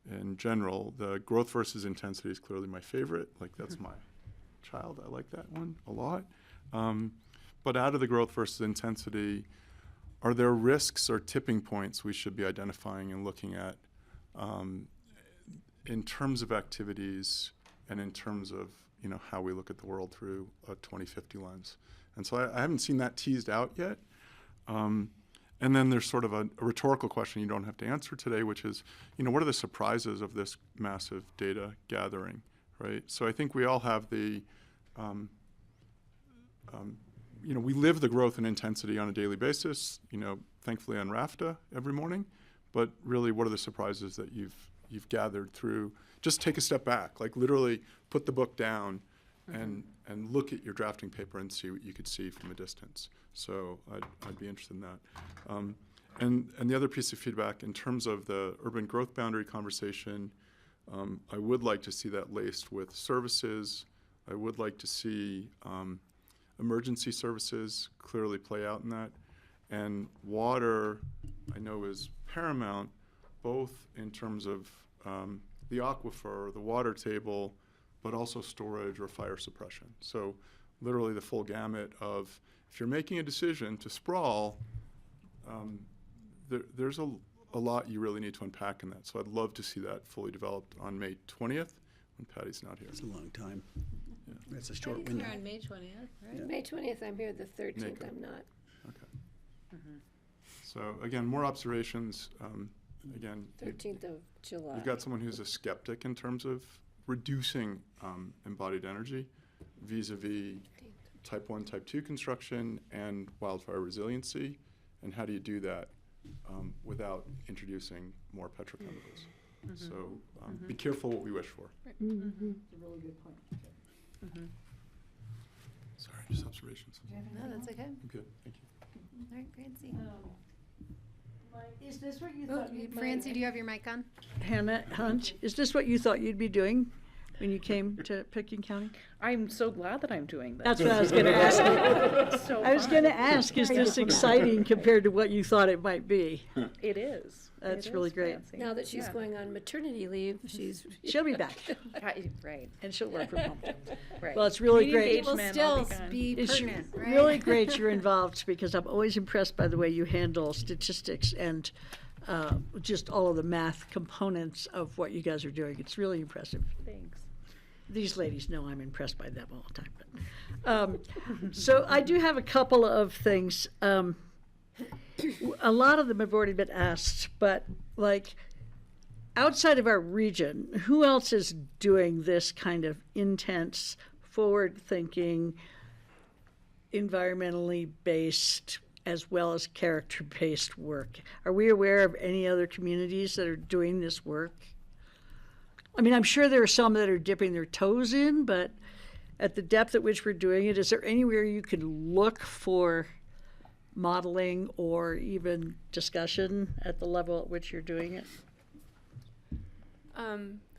In general, the growth versus intensity is clearly my favorite. Like, that's my child. I like that one a lot. But out of the growth versus intensity, are there risks or tipping points we should be identifying and looking at in terms of activities and in terms of how we look at the world through a 2050 lens? And so I haven't seen that teased out yet. And then there's sort of a rhetorical question you don't have to answer today, which is, what are the surprises of this massive data gathering, right? So I think we all have the, we live the growth and intensity on a daily basis, thankfully on RAFTA every morning, but really what are the surprises that you've gathered through? Just take a step back, like literally put the book down and look at your drafting paper and see what you could see from a distance. So I'd be interested in that. And the other piece of feedback in terms of the urban growth boundary conversation, I would like to see that laced with services. I would like to see emergency services clearly play out in that. And water, I know, is paramount, both in terms of the aquifer, the water table, but also storage or fire suppression. So literally the full gamut of, if you're making a decision to sprawl, there's a lot you really need to unpack in that. So I'd love to see that fully developed on May 20th when Patty's not here. It's a long time. Yeah. That's a short Patty's window. here on May 20th, right? Yeah. May 20th, I'm here. The 13th, Nico. I'm not. Okay. So again, more observations. Again, 13th of July. you've got someone who's a skeptic in terms of reducing embodied energy vis-a-vis type 1, type 2 construction and wildfire resiliency, and how do you do that without introducing more petrochemicals? So be careful what we wish for. Sorry, just observations. No, that's okay. I'm good, thank you. All right, Francie. Is this what you Oh, thought you'd Francie, do you have your mic on? Hannah Hunt, is this what you thought you'd be doing when you came to Picayune County? I'm so glad that I'm doing that. That's what I was gonna ask you. So I was fun. gonna ask, is this exciting compared to what you thought it might be? It is. That's It really is great. fancy. Now that she's Yeah. going on maternity leave, she's. She'll be back, Right, and she'll work from home. right. Well, it's really Community great. It will engagement, I'll still gone. be It's pertinent, right? really great you're involved, because I'm always impressed by the way you handle statistics and just all of the math components of what you guys are doing. It's really impressive. Thanks. These ladies know I'm impressed by them all the time. But, so I do have a couple of things. a lot of them have already been asked, but like outside of our region, who else is doing this kind of intense, forward-thinking, environmentally based as well as character-based work? Are we aware of any other communities that are doing this work? I mean, I'm sure there are some that are dipping their toes in, but at the depth at which we're doing it, is there anywhere you can look for modeling or even discussion at the level at which you're doing it?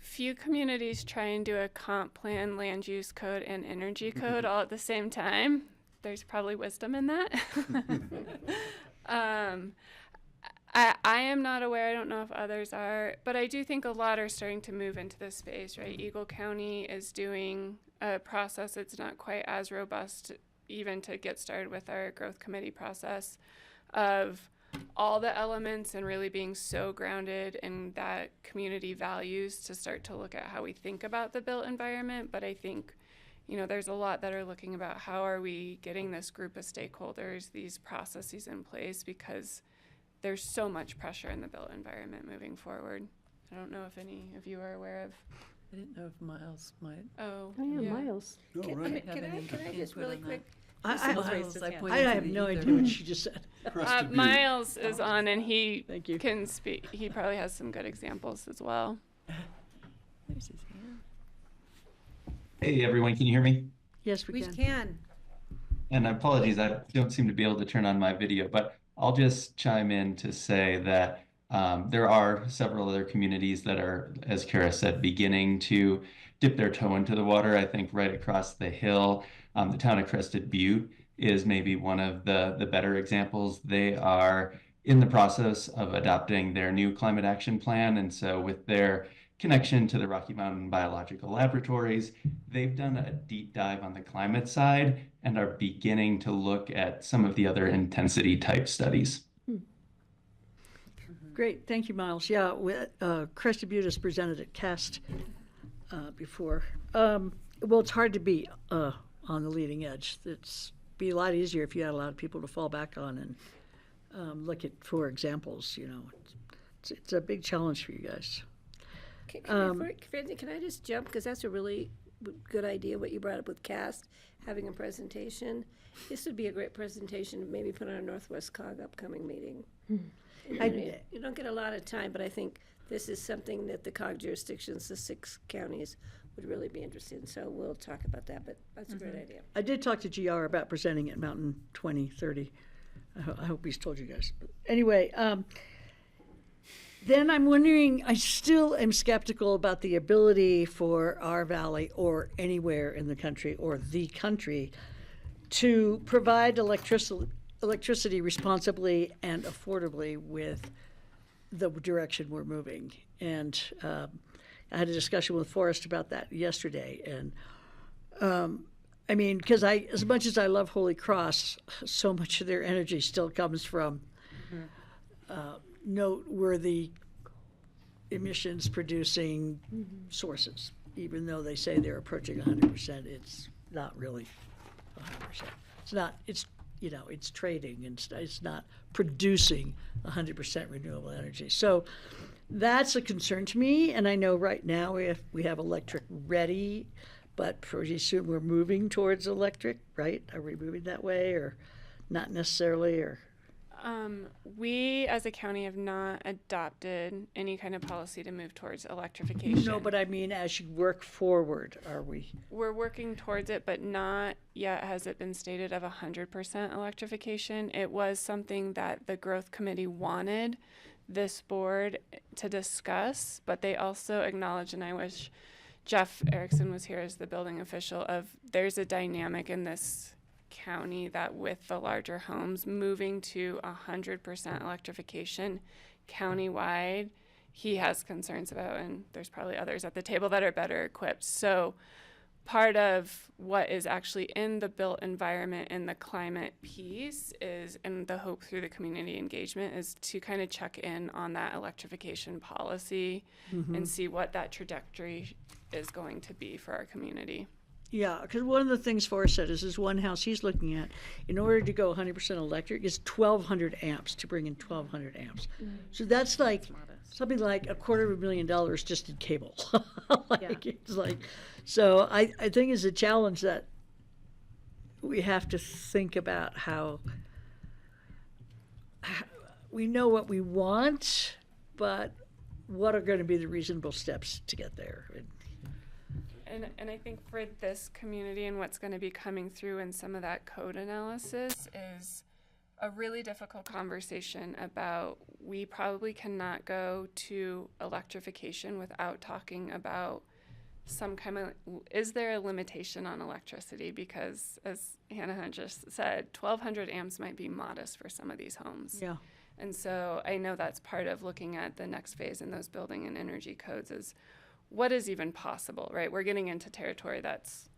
Few communities try and do a comp plan, land use code, and energy code all at the same time. There's probably wisdom in that. I am not aware, I don't know if others are, but I do think a lot are starting to move into this space, right? Eagle County is doing a process that's not quite as robust even to get started with our growth committee process of all the elements and really being so grounded in that community values to start to look at how we think about the built environment. But I think, there's a lot that are looking about how are we getting this group of stakeholders, these processes in place, because there's so much pressure in the built environment moving forward. I don't know if any of you are aware of. I didn't know if Miles might. Oh, Yeah, Miles. Oh, right. Can I just really quick? Miles, I pointed I to have the no ether. idea what she just said. Crested Butte. Miles is on, and he Thank you. can speak. He probably has some good examples as well. There's his hand. Hey everyone, can you hear me? Yes, we We can. can. And apologies, I don't seem to be able to turn on my video, but I'll just chime in to say that there are several other communities that are, as Kara said, beginning to dip their toe into the water. I think right across the hill, the town of Crested Butte is maybe one of the better examples. They are in the process of adopting their new climate action plan. And so with their connection to the Rocky Mountain Biological Laboratories, they've done a deep dive on the climate side and are beginning to look at some of the other intensity type studies. Great, thank you, Miles. Yeah, Crested Butte has presented at CAST before. Well, it's hard to be on the leading edge. It's be a lot easier if you had a lot of people to fall back on and look at for examples. It's a big challenge for you guys. Francie, can I just jump, because that's a really good idea, what you brought up with CAST, having a presentation. This would be a great presentation to maybe put on a Northwest COG upcoming meeting. You don't get a lot of time, but I think this is something that the COG jurisdictions, the 6 counties, would really be interested in. So we'll talk about that, but that's a great idea. I did talk to GR about presenting at Mountain 2030. I hope he's told you guys. But anyway, then I'm wondering, I still am skeptical about the ability for our valley or anywhere in the country or the country to provide electricity responsibly and affordably with the direction we're moving. And I had a discussion with Forrest about that yesterday. And I mean, because as much as I love Holy Cross, so much of their energy still comes from noteworthy emissions producing sources. Even though they say they're approaching 100%, it's not really 100%. It's not, it's trading and it's not producing 100% renewable energy. So that's a concern to me. And I know right now we have electric ready, but pretty soon we're moving towards electric, right? Are we moving that way or not necessarily? Or We as a county have not adopted any kind of policy to move towards electrification. no, but I mean, as you work forward, are we? We're working towards it, but not yet has it been stated of 100% electrification. It was something that the growth committee wanted this board to discuss, but they also acknowledge, and I wish Jeff Erickson was here as the building official, of there's a dynamic in this county that with the larger homes moving to 100% electrification countywide, he has concerns about, and there's probably others at the table that are better equipped. So part of what is actually in the built environment and the climate piece is, and the hope through the community engagement, is to kind of check in on that electrification policy and see what that trajectory is going to be for our community. Yeah, because one of the things Forrest said is this one house he's looking at, in order to go 100% electric, is 1,200 amps to bring in 1,200 amps. So that's like something like $250,000 just in cable. It's like, so I think it's a challenge that we have to think about how we know what we want, but what are going to be the reasonable steps to get there? And I think for this community and what's going to be coming through in some of that code analysis is a really difficult conversation about we probably cannot go to electrification without talking about some kind of, is there a limitation on electricity? Because as Hannah just said, 1,200 amps might be modest for some of these homes. Yeah. And so I know that's part of looking at the next phase in those building and energy codes is what is even possible, right? We're getting into territory that's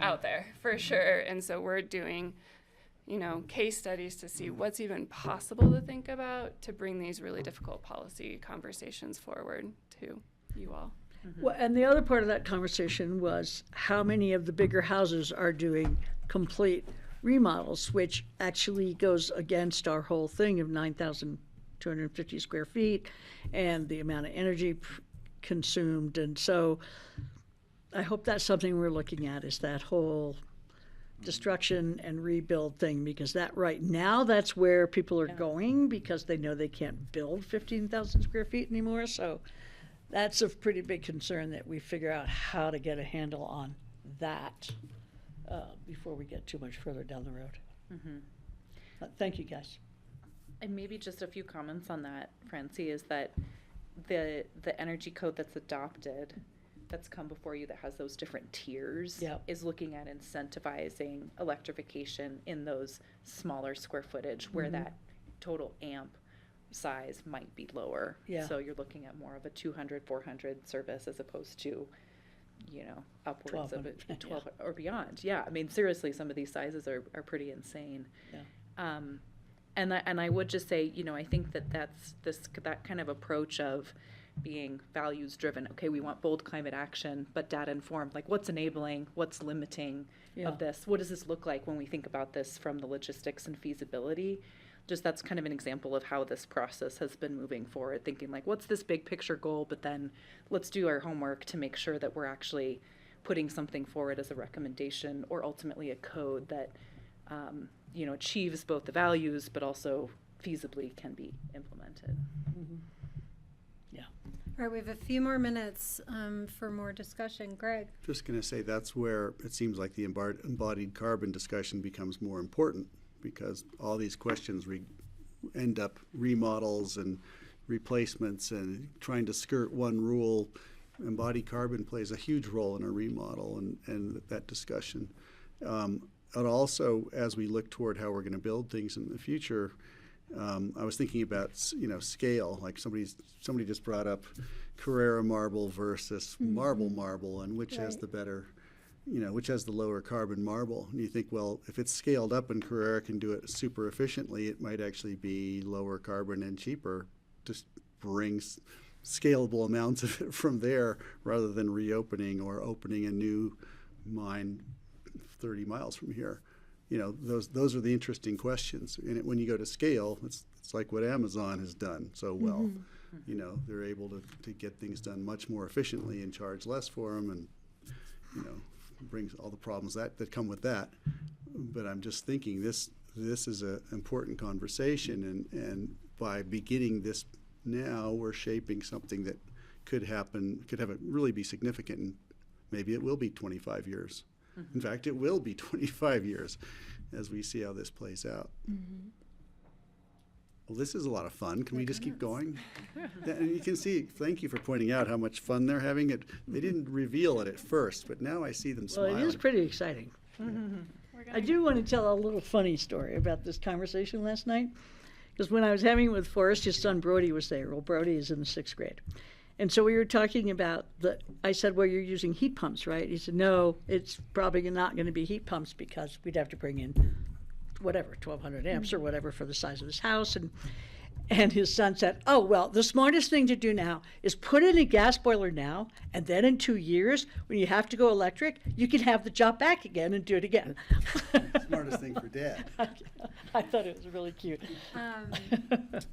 out there for sure. And so we're doing, case studies to see what's even possible to think about to bring these really difficult policy conversations forward to you all. Well, and the other part of that conversation was how many of the bigger houses are doing complete remodels, which actually goes against our whole thing of 9,250 square feet and the amount of energy consumed. And so I hope that's something we're looking at, is that whole destruction and rebuild thing, because that right now, that's where people are going because they know they can't build 15,000 square feet anymore. So that's a pretty big concern that we figure out how to get a handle on that before we get too much further down the road. Thank you, guys. And maybe just a few comments on that, Francie, is that the energy code that's adopted, that's come before you, that has those different tiers, is looking at incentivizing electrification in those smaller square footage where that total amp size might be lower. So you're looking at more of a 200, 400 service as opposed to, upwards of 12 or beyond. Yeah, I mean, seriously, some of these sizes are pretty insane. And I would just say, I think that kind of approach of being values driven. Okay, we want bold climate action, but data informed. Like, what's enabling, what's limiting of this? What does this look like when we think about this from the logistics and feasibility? Just that's kind of an example of how this process has been moving forward, thinking like, what's this big picture goal, but then let's do our homework to make sure that we're actually putting something forward as a recommendation or ultimately a code that achieves both the values but also feasibly can be implemented. All right, we have a few more minutes for more discussion. Greg? Just going to say that's where it seems like the embodied carbon discussion becomes more important, because all these questions end up remodels and replacements and trying to skirt one rule. Embodied carbon plays a huge role in a remodel and that discussion. And also, as we look toward how we're going to build things in the future, I was thinking about scale. Like somebody just brought up Carrara marble versus marble, and which has the better, which has the lower carbon marble. And you think, well, if it's scaled up and Carrara can do it super efficiently, it might actually be lower carbon and cheaper. Just brings scalable amounts of it from there rather than reopening or opening a new mine 30 miles from here. Those are the interesting questions. And when you go to scale, it's like what Amazon has done so well. They're able to get things done much more efficiently and charge less for them, and brings all the problems that come with that. But I'm just thinking this is an important conversation, and by beginning this now, we're shaping something that could really be significant, and maybe it will be 25 years. In fact, it will be 25 years as we see how this plays out. Well, this is a lot of fun. Can we just keep going? And you can see, thank you for pointing out how much fun they're having. They didn't reveal it at first, but now I see them smiling. Well, it is pretty exciting. I do want to tell a little funny story about this conversation last night, because when I was having it with Forrest, his son Brody was there. Well, Brody is in the 6th grade. And so we were talking about I said, well, you're using heat pumps, right? He said, no, it's probably not going to be heat pumps because we'd have to bring in 1,200 amps or whatever for the size of this house. And his son said, oh, well, the smartest thing to do now is put in a gas boiler now, and then in 2 years, when you have to go electric, you can have the job back again and do it again. Smartest thing for Dad. I thought it was really cute.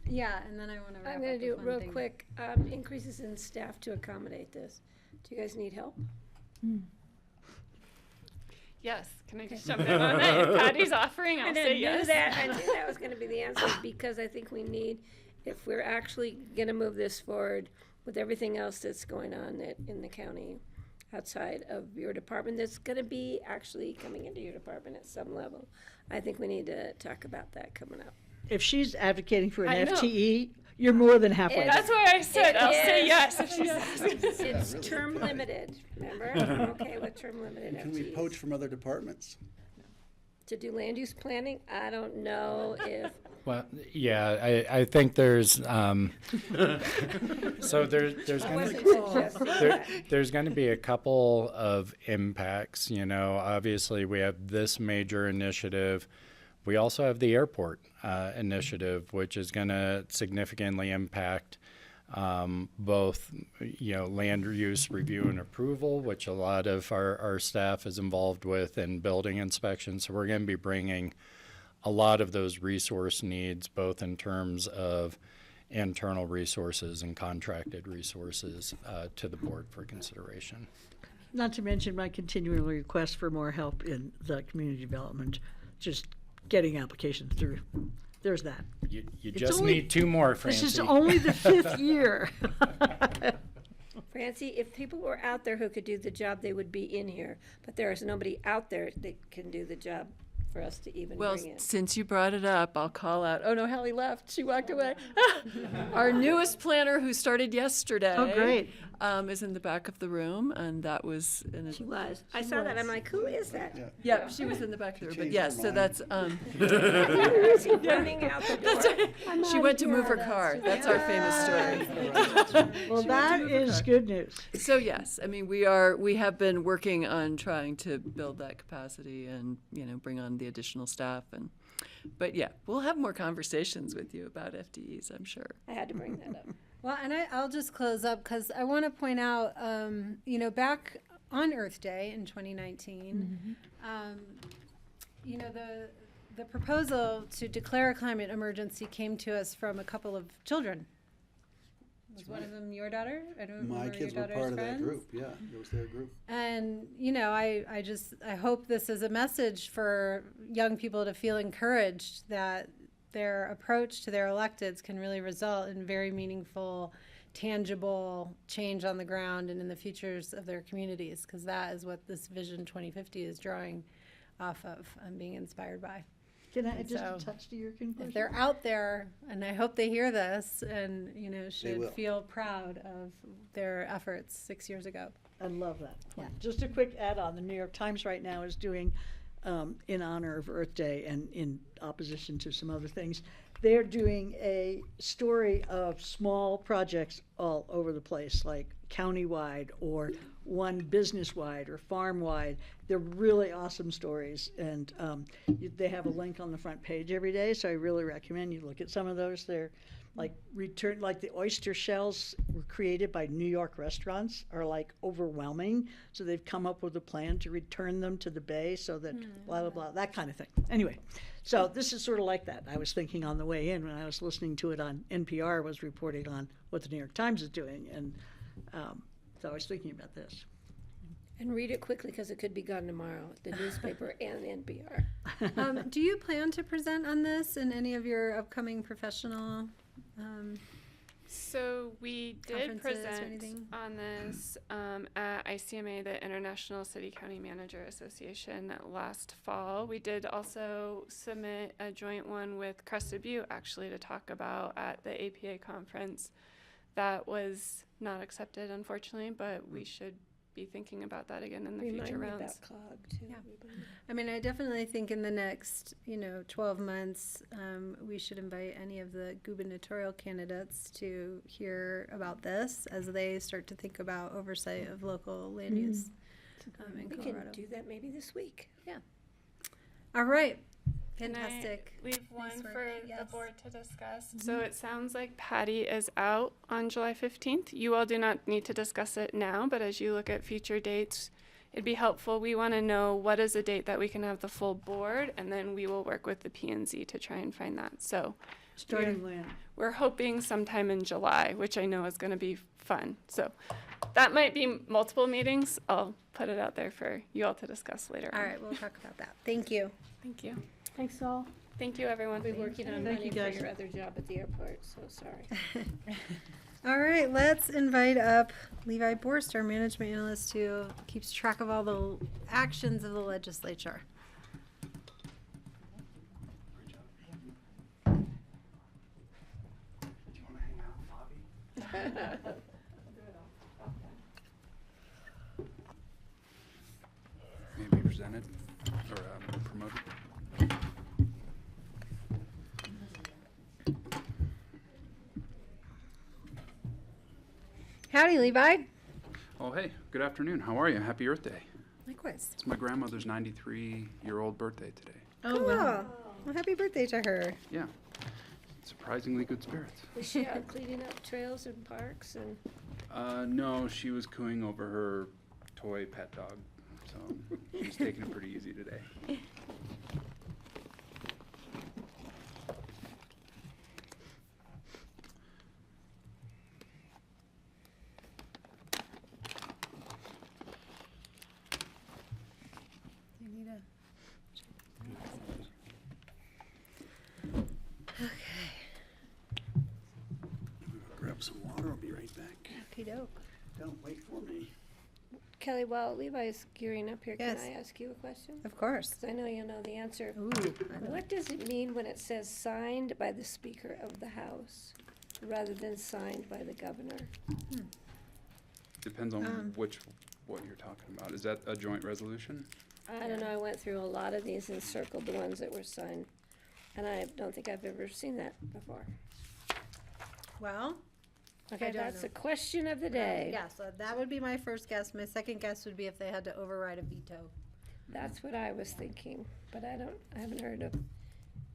Yeah, and then I want to wrap I'm up gonna do with it one real thing. quick. Increases in staff to accommodate this. Do you guys need help? Yes, can I just jump in on that? If Patty's offering, I'll say yes. I knew that was gonna be the answer, because I think we need, if we're actually gonna move this forward with everything else that's going on in the county outside of your department, that's gonna be actually coming into your department at some level, I think we need to talk about that coming up. If she's advocating for I an know. FTE, you're more than halfway there. That's why I said I'll say is. yes if she's asking. It's really term good. limited, remember? I'm okay with term limited Can we FTEs. poach from other departments? To do land use planning, I don't know if, Well, yeah, I think there's, so there's I gonna, wasn't suggesting that. there's gonna be a couple of impacts, you know, obviously we have this major initiative. We also have the airport initiative, which is gonna significantly impact both, you know, land use review and approval, which a lot of our staff is involved with, in building inspections. So we're gonna be bringing a lot of those resource needs, both in terms of internal resources and contracted resources, to the board for consideration. Not to mention my continual request for more help in the community development, just getting applications through. There's that. You It's just only- need 2 more, This Francie. is only the 5th year. Francie, if people were out there who could do the job, they would be in here, but there is nobody out there that can do the job for us to even Well, bring in. since you brought it up, I'll call out, oh no, Hallie left, she walked away. Our newest planner, who started yesterday. Oh, great. Is in the back of the room, and that was in a. She was. I saw that. I'm like, who is that? Yep, she was in the back of the room, but changed yes, her so mind. that's, She's running out the door. she went to move her car, that's our famous story. Well, that is good news. So yes, I mean, we have been working on trying to build that capacity and, you know, bring on the additional staff, and, but yeah, we'll have more conversations with you about FTEs, I'm sure. I had to bring that up. Well, and I'll just close up because I want to point out, you know, back on Earth Day in 2019, you know, the proposal to declare a climate emergency came to us from a couple of children. Was one of them your daughter? I don't My remember kids your were daughter's part of that friends. group, yeah, it was their group. And, you know, I hope this is a message for young people to feel encouraged that their approach to their electeds can really result in very meaningful, tangible change on the ground and in the futures of their communities, because that is what this Vision 2050 is drawing off of and being inspired by. Can I And just so, touch to your conclusion? If they're out there, and I hope they hear this and, you know, will. should feel proud of their efforts 6 years ago. I love that point. Just a quick add-on, the New York Times right now is doing, in honor of Earth Day and in opposition to some other things, they're doing a story of small projects all over the place, like countywide or one business-wide or farm-wide. They're really awesome stories, and they have a link on the front page every day, so I really recommend you look at some of those. They're like the oyster shells were created by New York restaurants are like overwhelming, so they've come up with a plan to return them to the bay so that blah blah blah, that kind of thing. Anyway, so this is sort of like that. I was thinking on the way in when I was listening to it on NPR was reporting on what the New York Times is doing, and so I was thinking about this. And read it quickly because it could be gone tomorrow, the newspaper and NPR. Do you plan to present on this in any of your upcoming professional? So we did Conferences or present anything? on this at ICMA, the International City County Manager Association, last fall. We did also submit a joint one with Crested Butte, actually, to talk about at the APA conference. That was not accepted, unfortunately, but we should be thinking about that again in the Remind future me rounds. about COG too. Yeah. I mean, I definitely think in the next, 12 months, we should invite any of the gubernatorial candidates to hear about this as they start to think about oversight of local land use in We Colorado. can do that maybe this week. All right. Fantastic. Can I leave one Nice work. for the Yes. board to discuss? So it sounds like Patty is out on July 15th. You all do not need to discuss it now, but as you look at future dates, it'd be helpful. We want to know what is a date that we can have the full board, and then we will work with the P&Z to try and find that. So Starting when? we're hoping sometime in July, which I know is going to be fun. So that might be multiple meetings. I'll put it out there for you all to discuss later All on. right, we'll talk about that. Thank you. Thank you. Thanks, all. Thank you, everyone. We're working on Thank you, money for guys. your other job at the airport, so sorry. All right, let's invite up Levi Borst, our management analyst, who keeps track of all the actions of the legislature. Maybe presented or promoted. Howdy, Levi. Oh, hey, good afternoon. How are you? Happy Earth Day. Likewise. It's my grandmother's 93-year-old birthday today. Oh, wow. Well, happy birthday to her. Yeah, surprisingly good spirits. Was she out cleaning up trails and parks and? No, she was cooing over her toy pet dog, so she's taking it pretty easy today. You need a... Grab some water, I'll be right back. Okey doke. Don't wait for me. Kelly, while Levi's gearing up here, Yes. can I ask you a question? Of course. 'Cause I know you know the answer. Ooh, I know. What does it mean when it says signed by the Speaker of the House rather than signed by the governor? Depends on what you're talking about. Is that a joint resolution? I don't know, I went through a lot of these and circled the ones that were signed, and I don't think I've ever seen that before. Well, Okay, don't that's know. the question of the day. yeah, so that would be my first guess. My second guess would be if they had to override a veto. That's what I was thinking, but I haven't heard of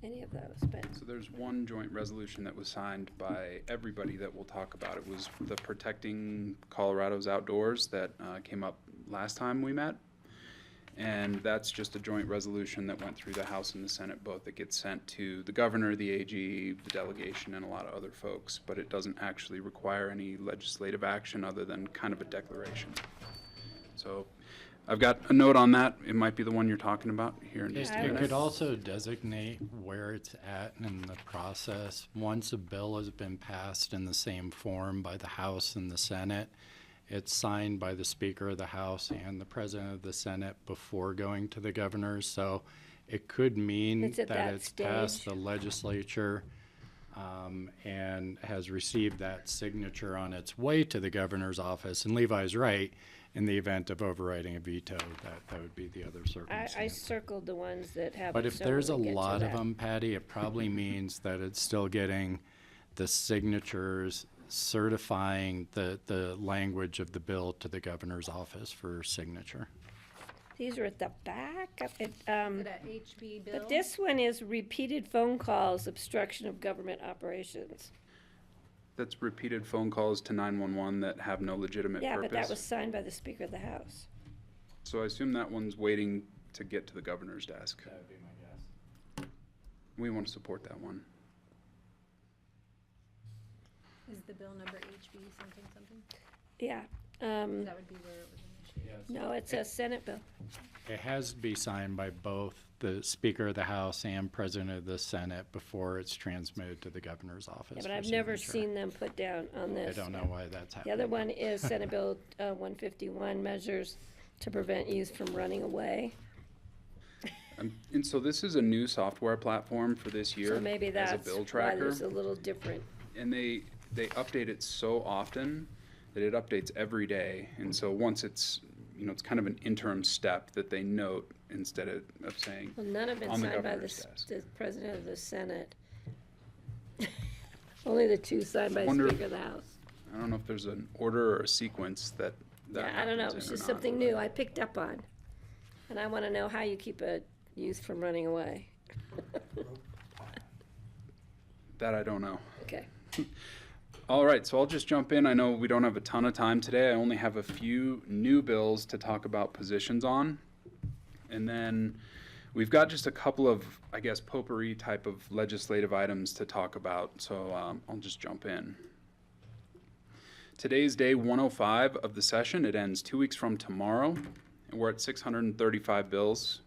any of those, but. So there's one joint resolution that was signed by everybody that we'll talk about. It was the Protecting Colorado's Outdoors that came up last time we met. And that's just a joint resolution that went through the House and the Senate both. That gets sent to the governor, the AG, the delegation, and a lot of other folks. But it doesn't actually require any legislative action other than kind of a declaration. So I've got a note on that. It might be the one you're talking about here in just a It minute. could also designate where it's at in the process. Once a bill has been passed in the same form by the House and the Senate, it's signed by the Speaker of the House and the President of the Senate before going to the governor. So it could mean It's at that that it's passed stage. the legislature and has received that signature on its way to the governor's office. And Levi's right. In the event of overriding a veto, that would be the other circumstance. I circled the ones that have. But it, if so there's a when we get to lot of that. them, Patty, it probably means that it's still getting the signatures certifying the language of the bill to the governor's office for signature. These are at the back. That HB bill? But this one is repeated phone calls, obstruction of government operations. That's repeated phone calls to 911 that have no legitimate Yeah, purpose. but that was signed by the Speaker of the House. So I assume that one's waiting to get to the governor's desk. That would be my guess. We want to support that one. Is the bill number HB something? Yeah. That would be where it was initiated. No, it's a Senate bill. It has to be signed by both the Speaker of the House and President of the Senate before it's transmitted to the governor's office. Yeah, but for I've never signature. seen them put down on I this. don't know why that's The happening. other one is Senate Bill 151, measures to prevent youth from running away. And so this is a new software platform for this year So maybe as a that's bill why tracker. there's a little different. And they update it so often that it updates every day. And so once it's, it's kind of an interim step that they note instead of saying, Well, none have been on the signed by the, governor's desk. the President of the Senate. Only the two signed by the Wonder- Speaker of the House. I don't know if there's an order or a sequence that Yeah, I don't know, happens it's in or just not. something new I picked up on. And I want to know how you keep a youth from running away. That I don't know. Okay. All right, so I'll just jump in. I know we don't have a ton of time today. I only have a few new bills to talk about positions on. And then we've got just a couple of, I guess, potpourri type of legislative items to talk about. So I'll just jump in. Today's day 105 of the session. It ends 2 weeks from tomorrow. And we're at 635 bills.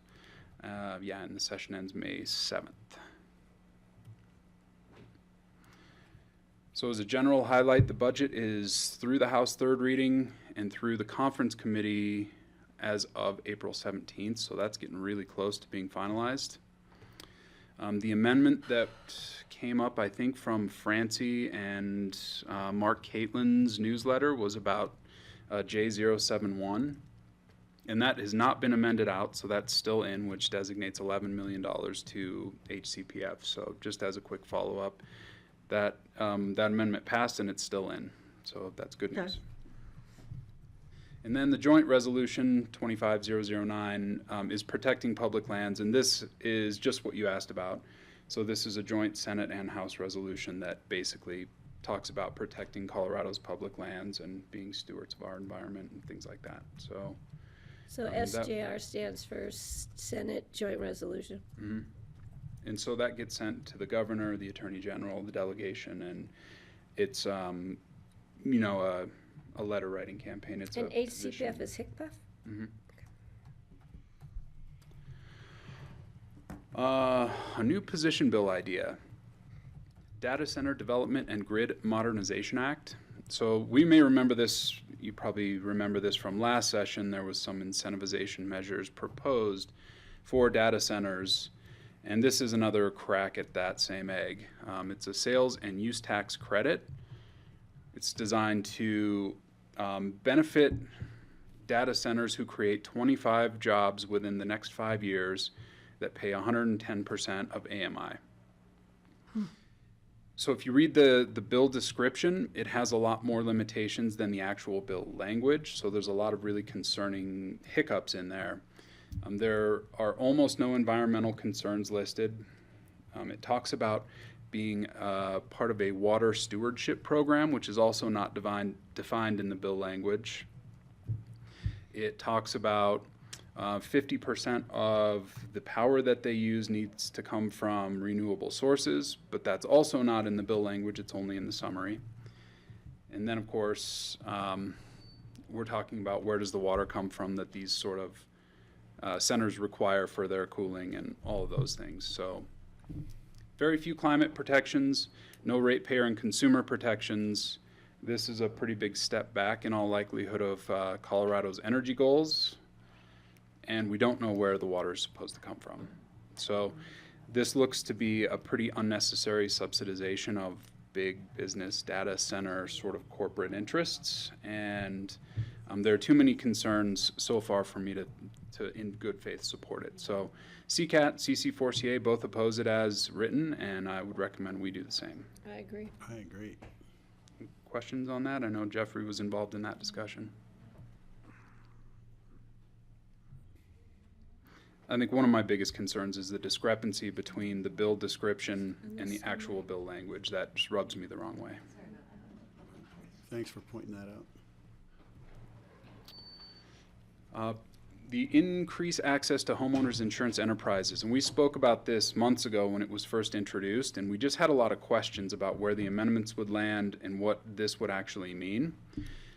And the session ends May 7th. So as a general highlight, the budget is through the House third reading and through the conference committee as of April 17th. So that's getting really close to being finalized. The amendment that came up, I think, from Francie and Mark Caitlin's newsletter was about J071. And that has not been amended out, so that's still in, which designates $11 million to HCPF. So just as a quick follow-up, that amendment passed and it's still in. So that's good news. And then the joint resolution 25009 is protecting public lands, and this is just what you asked about. So this is a joint Senate and House resolution that basically talks about protecting Colorado's public lands and being stewards of our environment and things like that. So SJR stands for Senate Joint Resolution. Mm-hmm. And so that gets sent to the governor, the attorney general, the delegation, and it's a letter writing campaign. It's and a HCPF position. is HICPF? Mm-hmm. A new position bill idea. Data Center Development and Grid Modernization Act. So we may remember this, you probably remember this from last session. There was some incentivization measures proposed for data centers. And this is another crack at that same egg. It's a sales and use tax credit. It's designed to benefit data centers who create 25 jobs within the next 5 years that pay 110% of AMI. So if you read the bill description, it has a lot more limitations than the actual bill language. So there's a lot of really concerning hiccups in there. There are almost no environmental concerns listed. It talks about being part of a water stewardship program, which is also not defined in the bill language. It talks about 50% of the power that they use needs to come from renewable sources, but that's also not in the bill language, it's only in the summary. And then, of course, we're talking about where does the water come from that these sort of centers require for their cooling and all of those things. So very few climate protections, no ratepayer and consumer protections. This is a pretty big step back in all likelihood of Colorado's energy goals, and we don't know where the water is supposed to come from. So this looks to be a pretty unnecessary subsidization of big business data center sort of corporate interests, and there are too many concerns so far for me to in good faith support it. So CCAT, CC4CA both oppose it as written, and I would recommend we do the same. I agree. I agree. Questions on that? I know Jeffrey was involved in that discussion. I think one of my biggest concerns is the discrepancy between the bill description and the actual bill language. That just rubs me the wrong way. Thanks for pointing that out. The increased access to homeowners insurance enterprises. And we spoke about this months ago when it was first introduced, and we just had a lot of questions about where the amendments would land and what this would actually mean.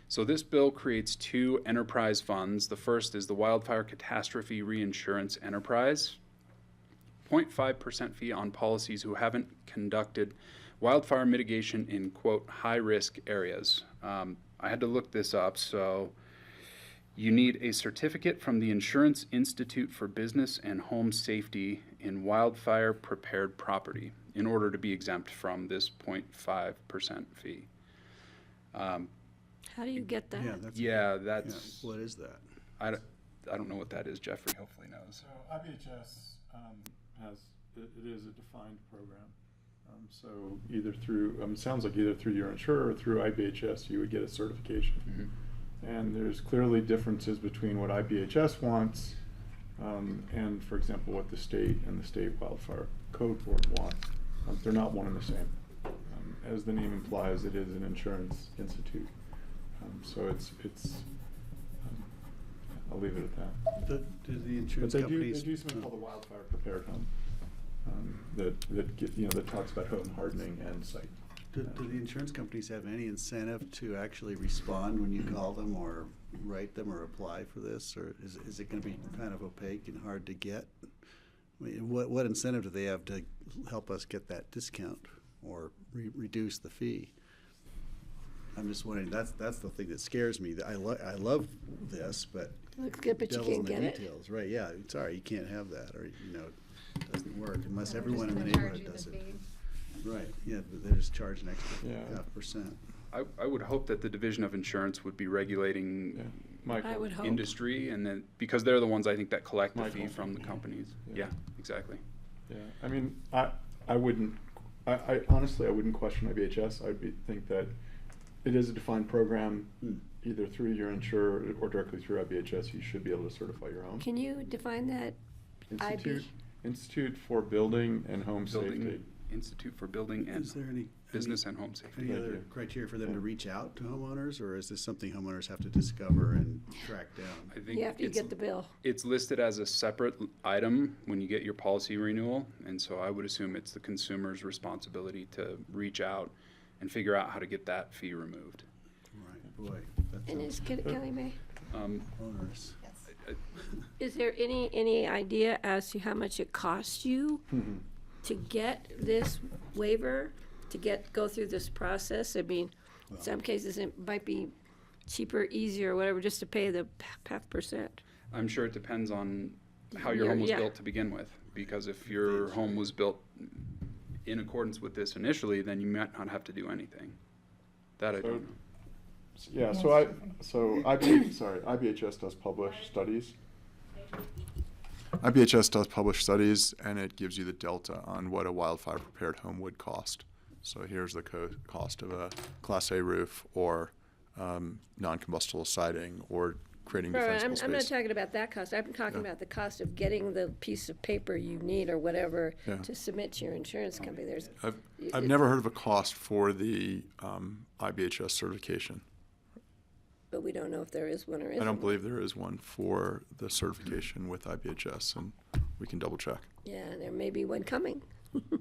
So this bill creates two enterprise funds. The first is the Wildfire Catastrophe Reinsurance Enterprise, 0.5% fee on policies who haven't conducted wildfire mitigation in, quote, high-risk areas. I had to look this up, so you need a certificate from the Insurance Institute for Business and Home Safety in wildfire prepared property in order to be exempt from this 0.5% fee. How do you get that? That's what is that? I don't know what that is. Jeffrey hopefully knows. So IBHS it is a defined program. So either through, sounds like either through your insurer or through IBHS, you would get a certification. Mm-hmm. And there's clearly differences between what IBHS wants and, for example, what the state and the state wildfire code board want. They're not one and the same. As the name implies, it is an insurance institute. So it's I'll leave it at that. Do the insurance But companies? they do something called the wildfire prepared home, that talks about home hardening and site. Do the insurance companies have any incentive to actually respond when you call them or write them or apply for this? Or is it going to be kind of opaque and hard to get? I mean, what incentive do they have to help us get that discount or reduce the fee? I'm just wondering, that's the thing that scares me. I love this, but Looks good, but you devil's can't in get the it. details. Right, yeah, sorry, you can't have that, or, it doesn't work unless everyone in the neighborhood does it. Right, yeah, but they just charge an extra Yeah. 0.5%. I would hope that the Division of Insurance would be regulating Yeah. Michael. I would hope. industry, and then, because they're the ones I think that collect the fee Michael. from the companies. Yeah. Yeah, exactly. Yeah, I mean, I honestly, I wouldn't question IBHS. Think that it is a defined program, either through your insurer or directly through IBHS. You should be able to certify your home. Can you define that? Institute for Building and Home Safety. Building Institute for Building and Is there any Business and Home Safety. Any Right, other yeah. criteria for them to reach out to homeowners, or is this something homeowners have to discover and track down? I think You have to it's- get the bill. It's listed as a separate item when you get your policy renewal, and so I would assume it's the consumer's responsibility to reach out and figure out how to get that fee removed. Right, boy, that And sounds is, Kelly May, onerous. is there any idea as to how much it costs you to get this waiver, to go through this process? I mean, in some cases, it might be cheaper, easier, whatever, just to pay the 0.5%. I'm sure it depends on how your home was Yeah. built to begin with, because if your home was built in accordance with this initially, then you might not have to do anything. That I don't know. Yeah, IBHS does publish studies. IBHS does publish studies, and it gives you the delta on what a wildfire prepared home would cost. So here's the cost of a Class A roof, or non-combustible siding, or creating Right, defensible I'm not space. talking about that cost. I'm talking about the cost of getting the piece of paper you need or whatever Yeah. to submit to your insurance company. There's, I've never heard of a cost for the IBHS certification. but we don't know if there is one or isn't. I don't believe there is one for the certification with IBHS, and we can double check. Yeah, there may be one coming. Business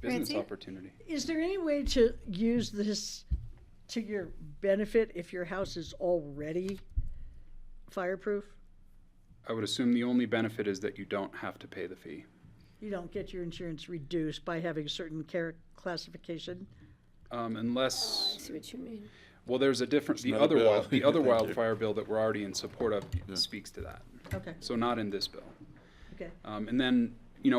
Francie? opportunity. Is there any way to use this to your benefit if your house is already fireproof? I would assume the only benefit is that you don't have to pay the fee. You don't get your insurance reduced by having a certain classification? I Unless, see what you mean. well, there's a different, the another other bill. the other Thank you. wildfire bill that we're already in support of speaks to that. Okay, So not in this bill. okay. And then,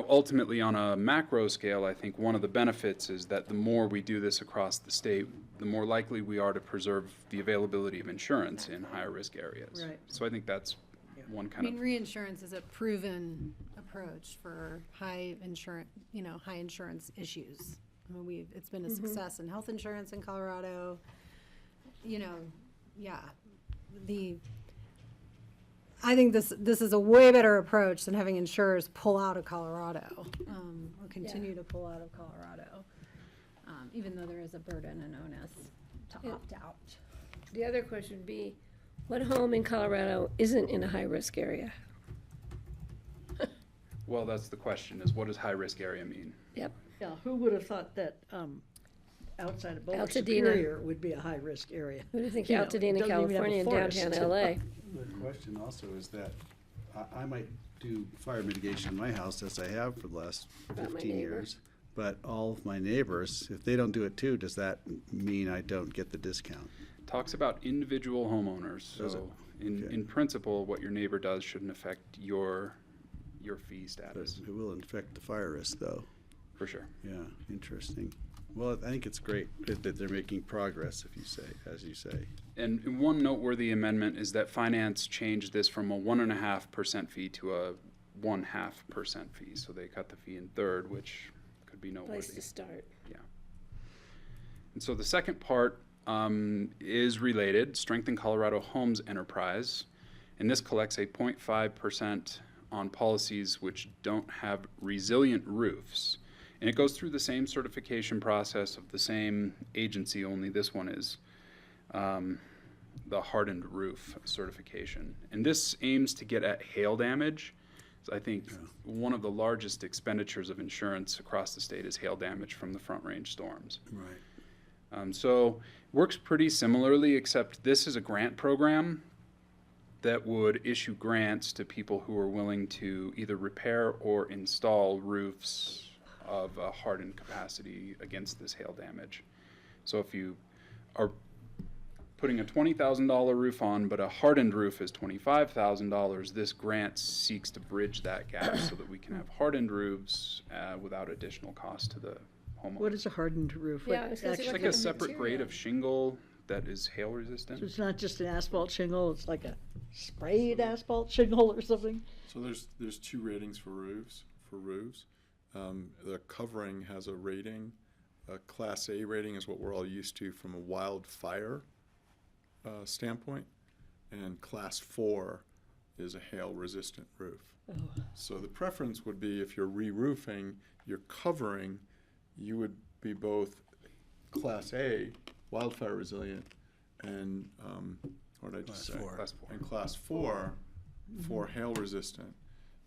ultimately on a macro scale, I think one of the benefits is that the more we do this across the state, the more likely we are to preserve the availability of insurance in higher risk areas. Right. So I think that's one I kind mean, of, reinsurance is a proven approach for high insurance issues. I mean, it's been a success in health insurance in Colorado. I think this is a way better approach than having insurers pull out of Colorado, or continue to pull out of Colorado, even though there is a burden and onus to opt out. The other question would be, what home in Colorado isn't in a high-risk area? well, that's the question, is what does high risk area mean? Yep. Yeah, who would have thought that outside of Boulder Altadena. Superior would be a high-risk area? Who do you think You know, Altadena, doesn't even have a California, and forest. downtown LA? The question also is that I might do fire mitigation in my house, as I have for the last About my 15 neighbor. years. But all of my neighbors, if they don't do it too, does that mean I don't get the discount? Talks about individual homeowners, Does it? so in, Okay. in principle, what your neighbor does shouldn't affect your fee But status, it will affect the fire risk, though. for sure. Yeah, interesting. Well, I think it's great that they're making progress, as you say. And one noteworthy amendment is that finance changed this from a 1.5% fee to a 0.5% fee. So they cut the fee in third, which could be Place noteworthy. to start. And so the second part is related, Strengthen Colorado Homes Enterprise. And this collects a 0.5% on policies which don't have resilient roofs. And it goes through the same certification process of the same agency, only this one is the hardened roof certification. And this aims to get at hail damage. So I think one of the largest expenditures of insurance across the state is hail damage from the Front Range storms. Right. So works pretty similarly, except this is a grant program that would issue grants to people who are willing to either repair or install roofs of a hardened capacity against this hail damage. So if you are putting a $20,000 roof on, but a hardened roof is $25,000, this grant seeks to bridge that gap so that we can have hardened roofs without additional cost to the homeowner. What is a hardened roof? Yeah, What I was gonna say, actually- It's what like a kind of separate grade material? of shingle that is hail resistant. So it's not just an asphalt shingle, it's like a sprayed asphalt shingle or something? So there's two ratings for roofs. The covering has a rating. A Class A rating is what we're all used to from a wildfire standpoint, and Class 4 is a hail-resistant roof. So the preference would be if you're re-roofing, your covering, you would be both Class A, wildfire resilient, and what did I just say? Class 4. And Class 4 for hail resistant.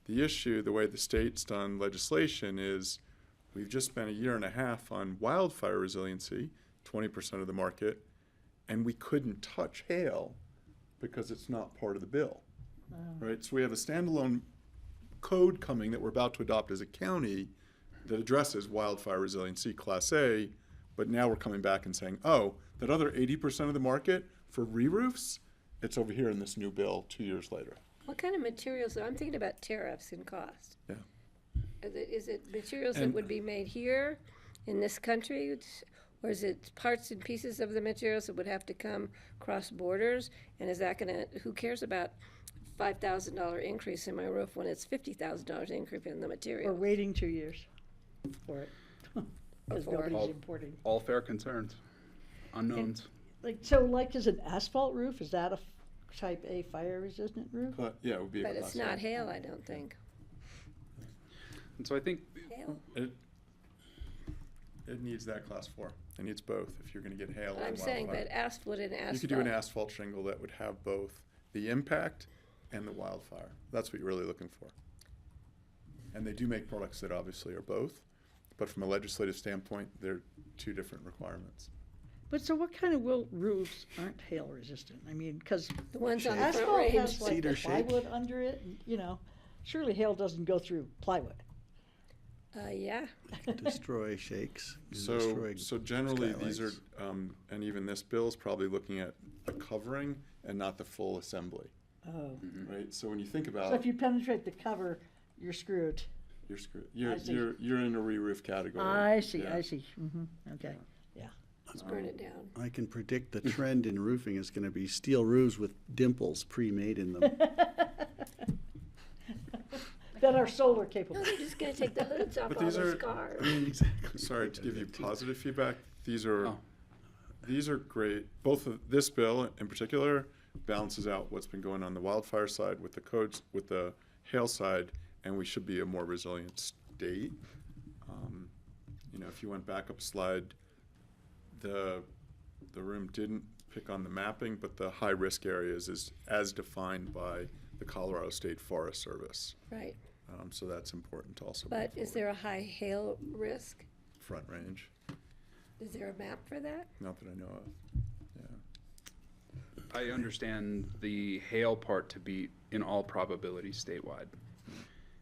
The issue, the way the state's done legislation is we've just spent a year and a half on wildfire resiliency, 20% of the market, and we couldn't touch hail because it's not part of the bill. Right? So we have a standalone code coming that we're about to adopt as a county that addresses wildfire resiliency, Class A, but now we're coming back and saying, oh, that other 80% of the market for re-roofs, it's over here in this new bill 2 years later. What kind of materials, I'm thinking about tariffs and cost. Yeah. Is it materials that And- would be made here in this country? Or is it parts and pieces of the materials that would have to come cross borders? And is that gonna, who cares about $5,000 increase in my roof when it's $50,000 increase in the We're material? waiting 2 years for it. Because For- nobody's All- importing. All fair concerns, unknowns. Like is an asphalt roof, is that a type A fire resistant roof? But yeah, it would be a But Class it's A. not hail, I don't think. And so I think Hail? It needs that Class 4. It needs both if you're going to get hail I'm and saying, wildfire. but asphalt and asphalt. You could do an asphalt shingle that would have both the impact and the wildfire. That's what you're really looking for. And they do make products that obviously are both, but from a legislative standpoint, they're two different requirements. But so what kind of roofs aren't hail resistant? I mean, because The ones on the front asphalt range. has like Cedar the shake. plywood under it, and, surely hail doesn't go through plywood. Yeah, Destroy shakes. So, destroy so generally these are, skylights. and even this bill is probably looking at the covering and not the full assembly, Oh. right? So when you think So about, if you penetrate the cover, you're screwed. you're screwed. I see. You're in a re-roof category. I see, Yeah. I see. Okay, yeah. let's burn it down. I can predict the trend in roofing is going to be steel roofs with dimples pre-made in them. That are solar capable. No, they're just gonna take the hoods off But all these those are- cars. Exactly. Sorry to give you positive feedback. These are Oh. these are great. Both of this bill in particular balances out what's been going on the wildfire side with the codes, with the hail side, and we should be a more resilient state. If you went back up a slide, the room didn't pick on the mapping, but the high risk areas is as defined by the Colorado State Forest Service. Right, So that's important to also. bring but is forward. there a high hail risk? Front Range? Is there a map for that? Not that I know of. Yeah. I understand the hail part to be in all probability statewide.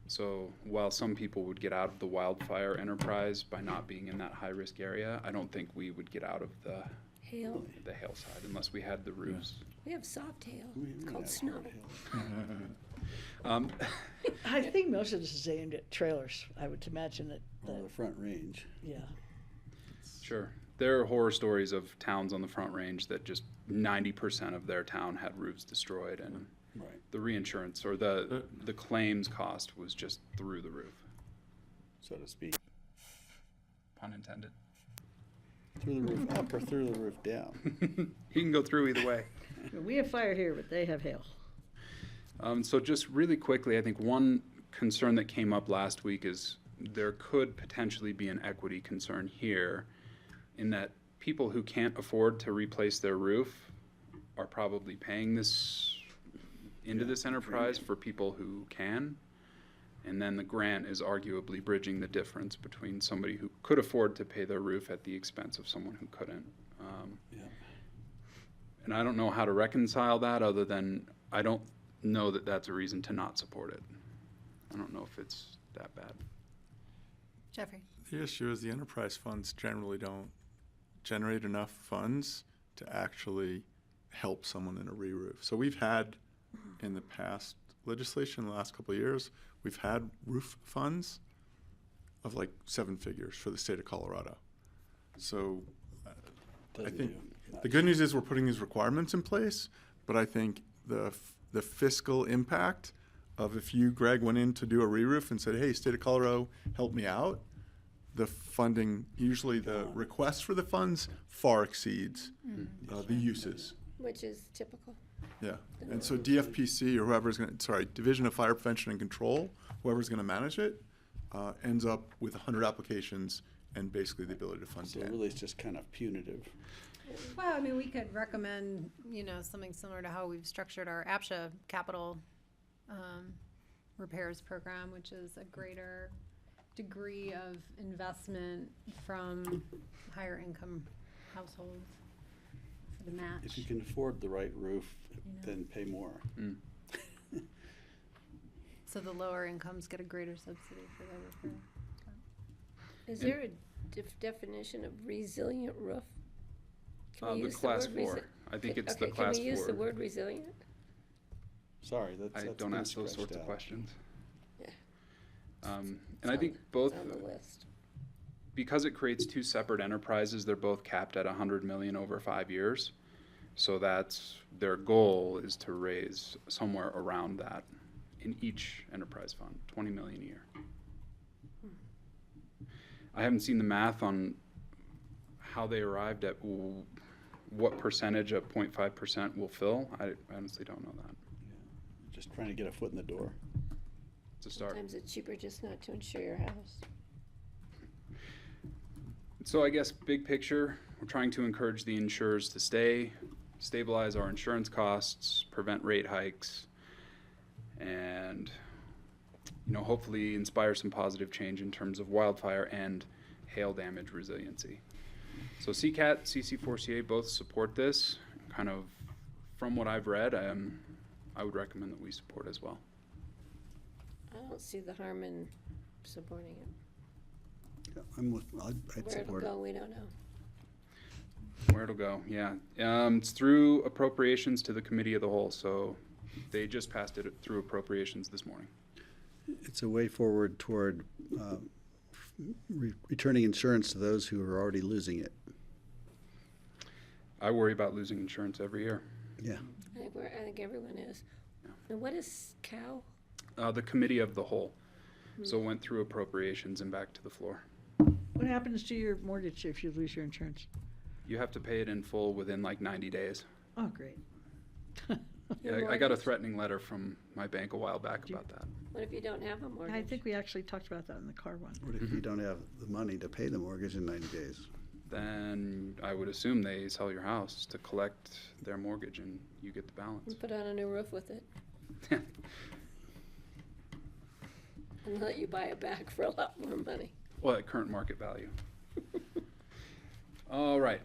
So while some people would get out of the wildfire enterprise by not being in that high-risk area, I don't think we would get out of the Hail? hail side unless we had the roofs. We have soft hail, We it's have called hard snow. I think most of this is aimed at trailers. I would imagine that, On the Front Range. yeah. Sure. There are horror stories of towns on the Front Range that just 90% of their town had roofs destroyed, and Right. the reinsurance or the claims cost was just through the roof. So to speak. Pun intended. Through the roof up or through the roof down. You can go through either way. We have fire here, but they have hail. So just really quickly, I think one concern that came up last week is there could potentially be an equity concern here in that people who can't afford to replace their roof are probably paying this into this enterprise for people who can. And then the grant is arguably bridging the difference between somebody who could afford to pay their roof at the expense of someone who couldn't. And I don't know how to reconcile that other than I don't know that that's a reason to not support it. I don't know if it's that bad. Jeffrey? The issue is the enterprise funds generally don't generate enough funds to actually help someone in a re-roof. So we've had in the past legislation in the last couple of years, we've had roof funds of like 7 figures for the state of Colorado. So I think the good news is we're putting these requirements in place, but I think the fiscal impact of if you, Greg, went in to do a re-roof and said, hey, state of Colorado, help me out, the funding, usually the request for the funds far exceeds the uses. Which is typical. Yeah, and so DFPC or whoever's going to, Division of Fire Prevention and Control, whoever's going to manage it, ends up with 100 applications and basically the ability to fund So 10. really it's just kind of punitive. Well, I mean, we could recommend, something similar to how we've structured our APSHA capital repairs program, which is a greater degree of investment from higher income households for the match. If you can afford the right roof, then pay more. So the lower incomes get a greater subsidy for their repair. Is there a definition of resilient roof? Can we The use class word 4. I think it's the class 4. Can we use the word resilient? Sorry, that's I that's don't been ask those sorts scratched of out. questions. Yeah. And I think both, On the list. because it creates 2 separate enterprises, they're both capped at 100 million over 5 years. So that's their goal, is to raise somewhere around that in each enterprise fund, 20 million a year. I haven't seen the math on how they arrived at what percentage of 0.5% will fill. I honestly don't know that. Just trying to get a foot in the door. It's a start. Sometimes it's cheaper just not to insure your house. So I guess big picture, we're trying to encourage the insurers to stabilize our insurance costs, prevent rate hikes, and hopefully inspire some positive change in terms of wildfire and hail damage resiliency. So CCAT, CC4CA both support this. Kind of from what I've read, I would recommend that we support as well. I don't see the harm in supporting it. Yeah, I'd Where it'll support it. go, we don't know. Where it'll go, yeah. It's through appropriations to the committee of the whole, so they just passed it through appropriations this morning. It's a way forward toward returning insurance to those who are already losing it. I worry about losing insurance every year. Yeah. I think everyone is. And what is COW? The committee of the whole. So it went through appropriations and back to the floor. What happens to your mortgage if you lose your insurance? You have to pay it in full within like 90 days. Oh, great. Yeah, I got a threatening letter from my bank a while back about that. What if you don't have a mortgage? I think we actually talked about that in the car one. What if you don't have the money to pay the mortgage in 90 days? Then I would assume they sell your house to collect their mortgage and you get the balance. And put on a new roof with it and let you buy it back for a lot more money. Well, at current market value. All right.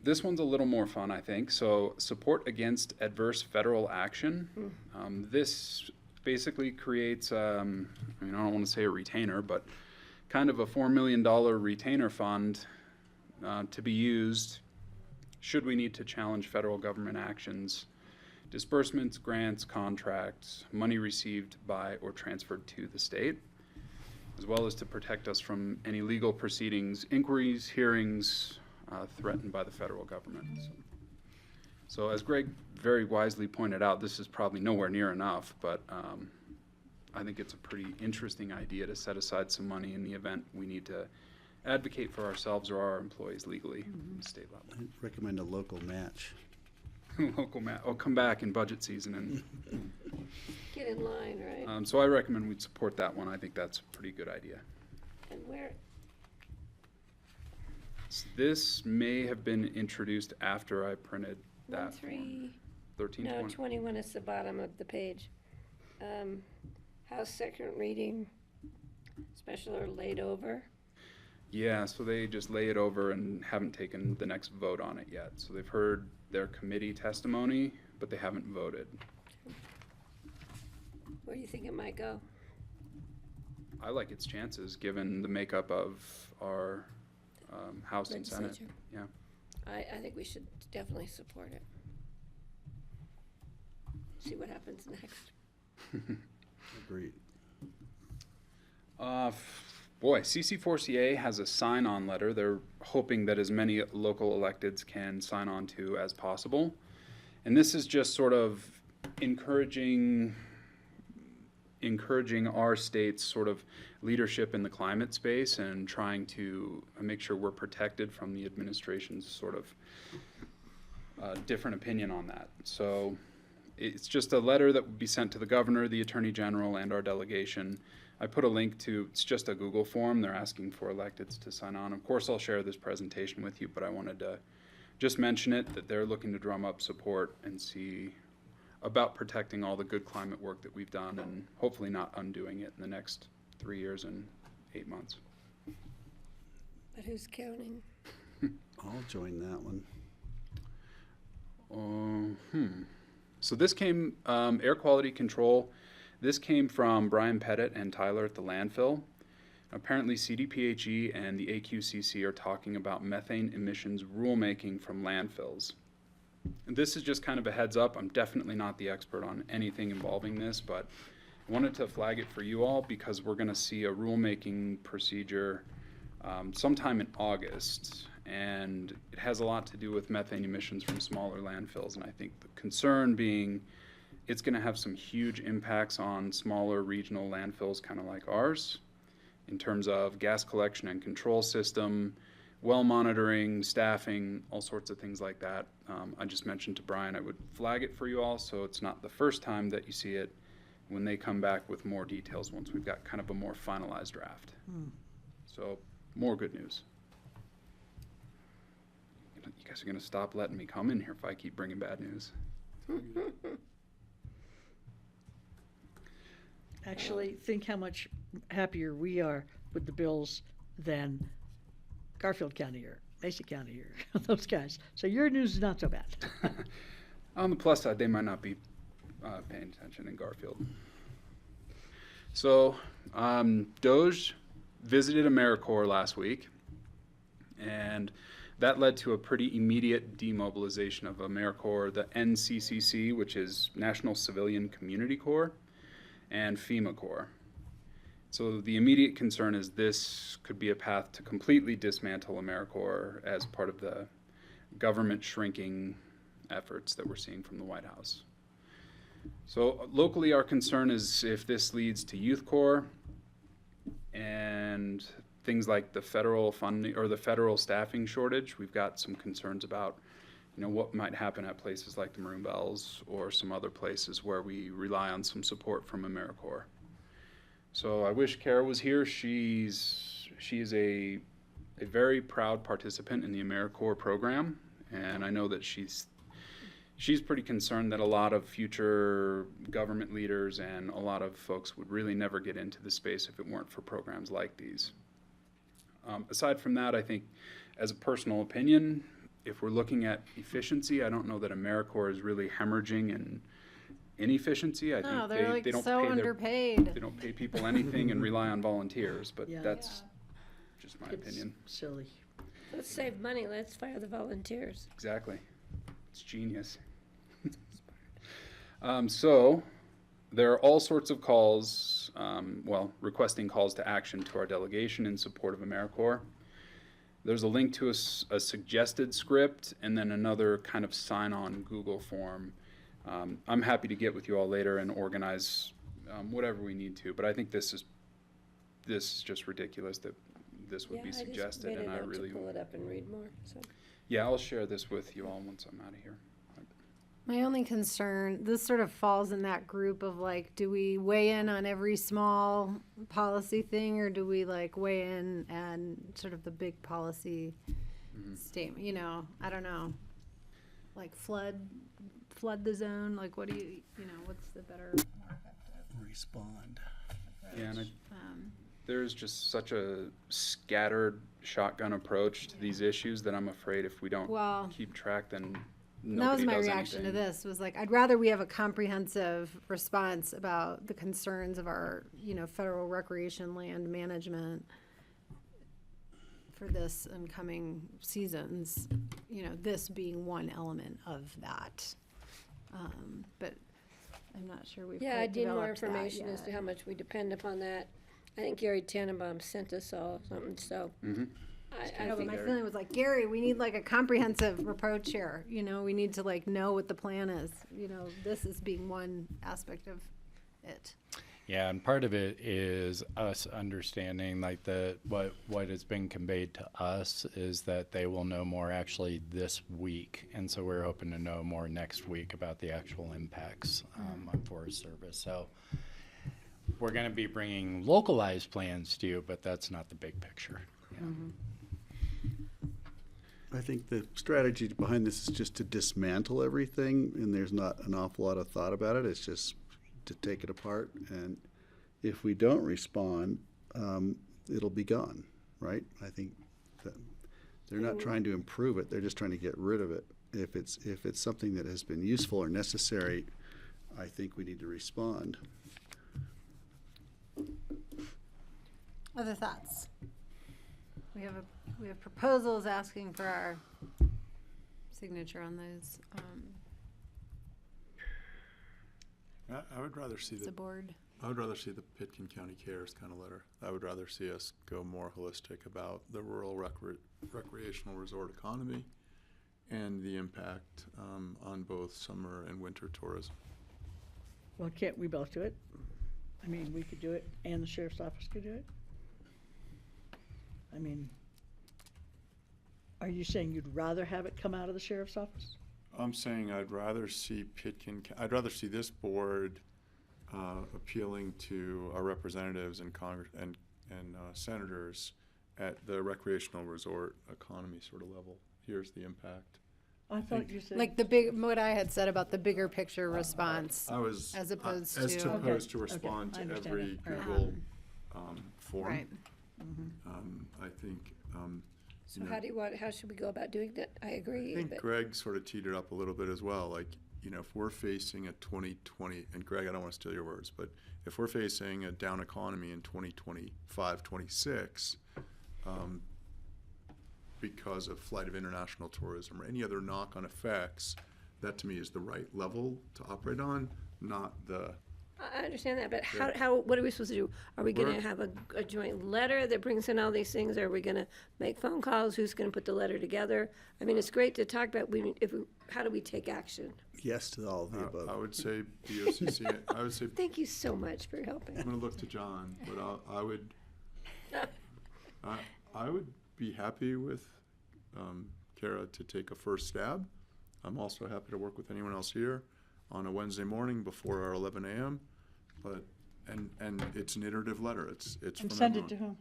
This one's a little more fun, I think. So, support against adverse federal action. This basically creates, I don't want to say a retainer, but kind of a $4 million retainer fund to be used should we need to challenge federal government actions, disbursements, grants, contracts, money received by or transferred to the state, as well as to protect us from any legal proceedings, inquiries, hearings, threatened by the federal government. So as Greg very wisely pointed out, this is probably nowhere near enough, but I think it's a pretty interesting idea to set aside some money in the event we need to advocate for ourselves or our employees legally at the state level. I'd recommend a local match. Local come back in budget season and Get in line, right? So I recommend we support that one. I think that's a pretty good idea. And where, This may have been introduced after I printed that form. 13, 13, no, 20. 21 is the bottom of the page. House second reading, special or laid over? Yeah, so they just lay it over and haven't taken the next vote on it yet. So they've heard their committee testimony, but they haven't voted. Where do you think it might go? I like its chances, given the makeup of our House and Senate. Legislature. Yeah. I think we should definitely support it. See what happens next. Agreed. Boy, CC4CA has a sign-on letter. They're hoping that as many local electeds can sign on to as possible. And this is just sort of encouraging our state's sort of leadership in the climate space and trying to make sure we're protected from the administration's sort of different opinion on that. So it's just a letter that would be sent to the governor, the attorney general, and our delegation. I put a link to, it's just a Google form. They're asking for electeds to sign on. Of course, I'll share this presentation with you, but I wanted to just mention it, that they're looking to drum up support and see about protecting all the good climate work that we've done and hopefully not undoing it in the next 3 years and 8 months. But who's counting? I'll join that one. So this came, air quality control, this came from Brian Pettit and Tyler at the landfill. Apparently CDPHE and the AQCC are talking about methane emissions rulemaking from landfills. And this is just kind of a heads up. I'm definitely not the expert on anything involving this, but I wanted to flag it for you all because we're going to see a rulemaking procedure sometime in August. And it has a lot to do with methane emissions from smaller landfills. And I think the concern being it's going to have some huge impacts on smaller regional landfills, kind of like ours, in terms of gas collection and control system, well monitoring, staffing, all sorts of things like that. I just mentioned to Brian I would flag it for you all so it's not the first time that you see it when they come back with more details once we've got kind of a more finalized draft. So more good news. You guys are going to stop letting me come in here if I keep bringing bad news. Actually, think how much happier we are with the bills than Garfield County or Mason County or those guys. So your news is not so bad. On the plus side, they might not be paying attention in Garfield. So DOJ visited AmeriCorps last week, and that led to a pretty immediate demobilization of AmeriCorps, the NCCC, which is National Civilian Community Corps, and FEMA Corps. So the immediate concern is this could be a path to completely dismantle AmeriCorps as part of the government shrinking efforts that we're seeing from the White House. So locally, our concern is if this leads to Youth Corps and things like the federal funding or the federal staffing shortage, we've got some concerns about, you know, what might happen at places like the Maroon Bells or some other places where we rely on some support from AmeriCorps. So I wish Kara was here. She is a very proud participant in the AmeriCorps program, and I know that she's pretty concerned that a lot of future government leaders and a lot of folks would really never get into the space if it weren't for programs like these. Aside from that, I think as a personal opinion, if we're looking at efficiency, I don't know that AmeriCorps is really hemorrhaging in inefficiency. I think they're like they don't so pay underpaid. they don't pay people anything and rely on volunteers, but Yeah. that's just my It's opinion. silly. Let's save money, let's fire the volunteers. Exactly. It's genius. So there are all sorts of calls, requesting calls to action to our delegation in support of AmeriCorps. There's a link to a suggested script and then another kind of sign-on Google form. I'm happy to get with you all later and organize whatever we need to, but I think this is just ridiculous that this would be suggested, and I really pull it up and read more. So yeah, I'll share this with you all once I'm out of here. My only concern, this sort of falls in that group of like, do we weigh in on every small policy thing, or do we like weigh in and sort of the big policy statement, you know, I don't know. Like flood the zone, like what do you know, what's the better, more effective Respond. Yeah, and um, there's just such a scattered shotgun approach to these issues that I'm afraid if we don't Well, keep track, then And that was nobody my does reaction to anything. this, was like, I'd rather we have a comprehensive response about the concerns of our, you know, federal recreation land management for this and coming seasons, you know, this being one element of that. But I'm not sure we've Yeah, I quite need more developed that information as yet. to how much we depend upon that. I think Gary Tannenbaum sent us all something, so. I No, but my think, feeling was like, Gary, we need like a comprehensive approach here, you know, we need to like know what the plan is, you know, this is being one aspect of it. Yeah, and part of it is us understanding like what has been conveyed to us is that they will know more actually this week, and so we're hoping to know more next week about the actual impacts on Forest Service. So we're going to be bringing localized plans to you, but that's not the big picture. Yeah. I think the strategy behind this is just to dismantle everything, and there's not an awful lot of thought about it. It's just to take it apart, and if we don't respond, it'll be gone, right? I think that they're not trying to improve it; they're just trying to get rid of it. If it's something that has been useful or necessary, I think we need to respond. Other thoughts? We have proposals asking for our signature on those, I would rather see the board. I would rather see the Pitkin County Cares kind of letter. I would rather see us go more holistic about the rural recreational resort economy and the impact on both summer and winter tourism. Well, can't we both do it? I mean, we could do it and the sheriff's office could do it? I mean, are you saying you'd rather have it come out of the sheriff's office? I'm saying I'd rather see I'd rather see this board appealing to our representatives and Congress and senators at the recreational resort economy sort of level. Here's the impact. I thought you said. Like what I had said about the bigger picture response, as opposed to. to Okay, respond I to understand every that. All right. Google form. Right. I think. so how should we go about doing that? I agree, I think but Greg sort of teed it up a little bit as well. Like, you know, if we're facing a 2020, and Greg, I don't want to steal your words, but if we're facing a down economy in 2025, 26, because of flight of international tourism or any other knock-on effects, that to me is the right level to operate on, not the. I understand that, but what are we supposed to do? Are we gonna have a joint letter that brings in all these things? Are we gonna make phone calls? Who's gonna put the letter together? I mean, it's great to talk about, how do we take action? Yes to all of the above. I would say BoCC. I would say. Thank you so much for helping. I'm going to look to John, but I would be happy with Kara to take a first stab. I'm also happy to work with anyone else here on a Wednesday morning before our 11 a.m. But and it's an iterative letter. It's And from send it everyone. to whom?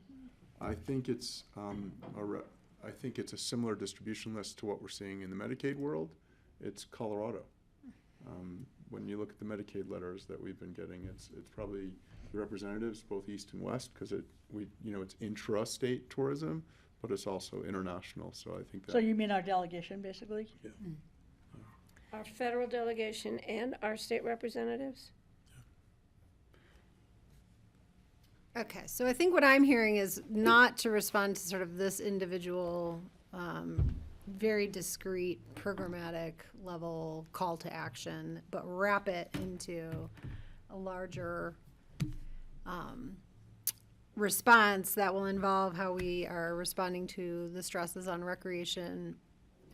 I think it's I think it's a similar distribution list to what we're seeing in the Medicaid world. It's Colorado. When you look at the Medicaid letters that we've been getting, it's probably the representatives, both east and west, because it's intra-state tourism, but it's also international. So I think that. So you mean our delegation, basically? Yeah. Our federal delegation and our state representatives? Okay, so I think what I'm hearing is not to respond to sort of this individual, very discrete, programmatic level call to action, but wrap it into a larger response that will involve how we are responding to the stresses on recreation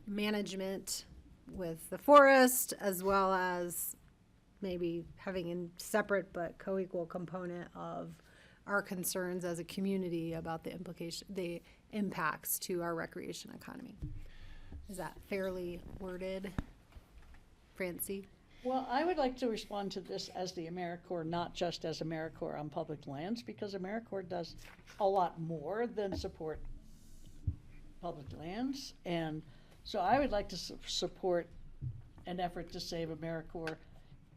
management with the forest, as well as maybe having a separate but co-equal component of our concerns as a community about the impacts to our recreation economy. Is that fairly worded? Francie? Well, I would like to respond to this as the AmeriCorps, not just as AmeriCorps on public lands, because AmeriCorps does a lot more than support public lands. And so I would like to support an effort to save AmeriCorps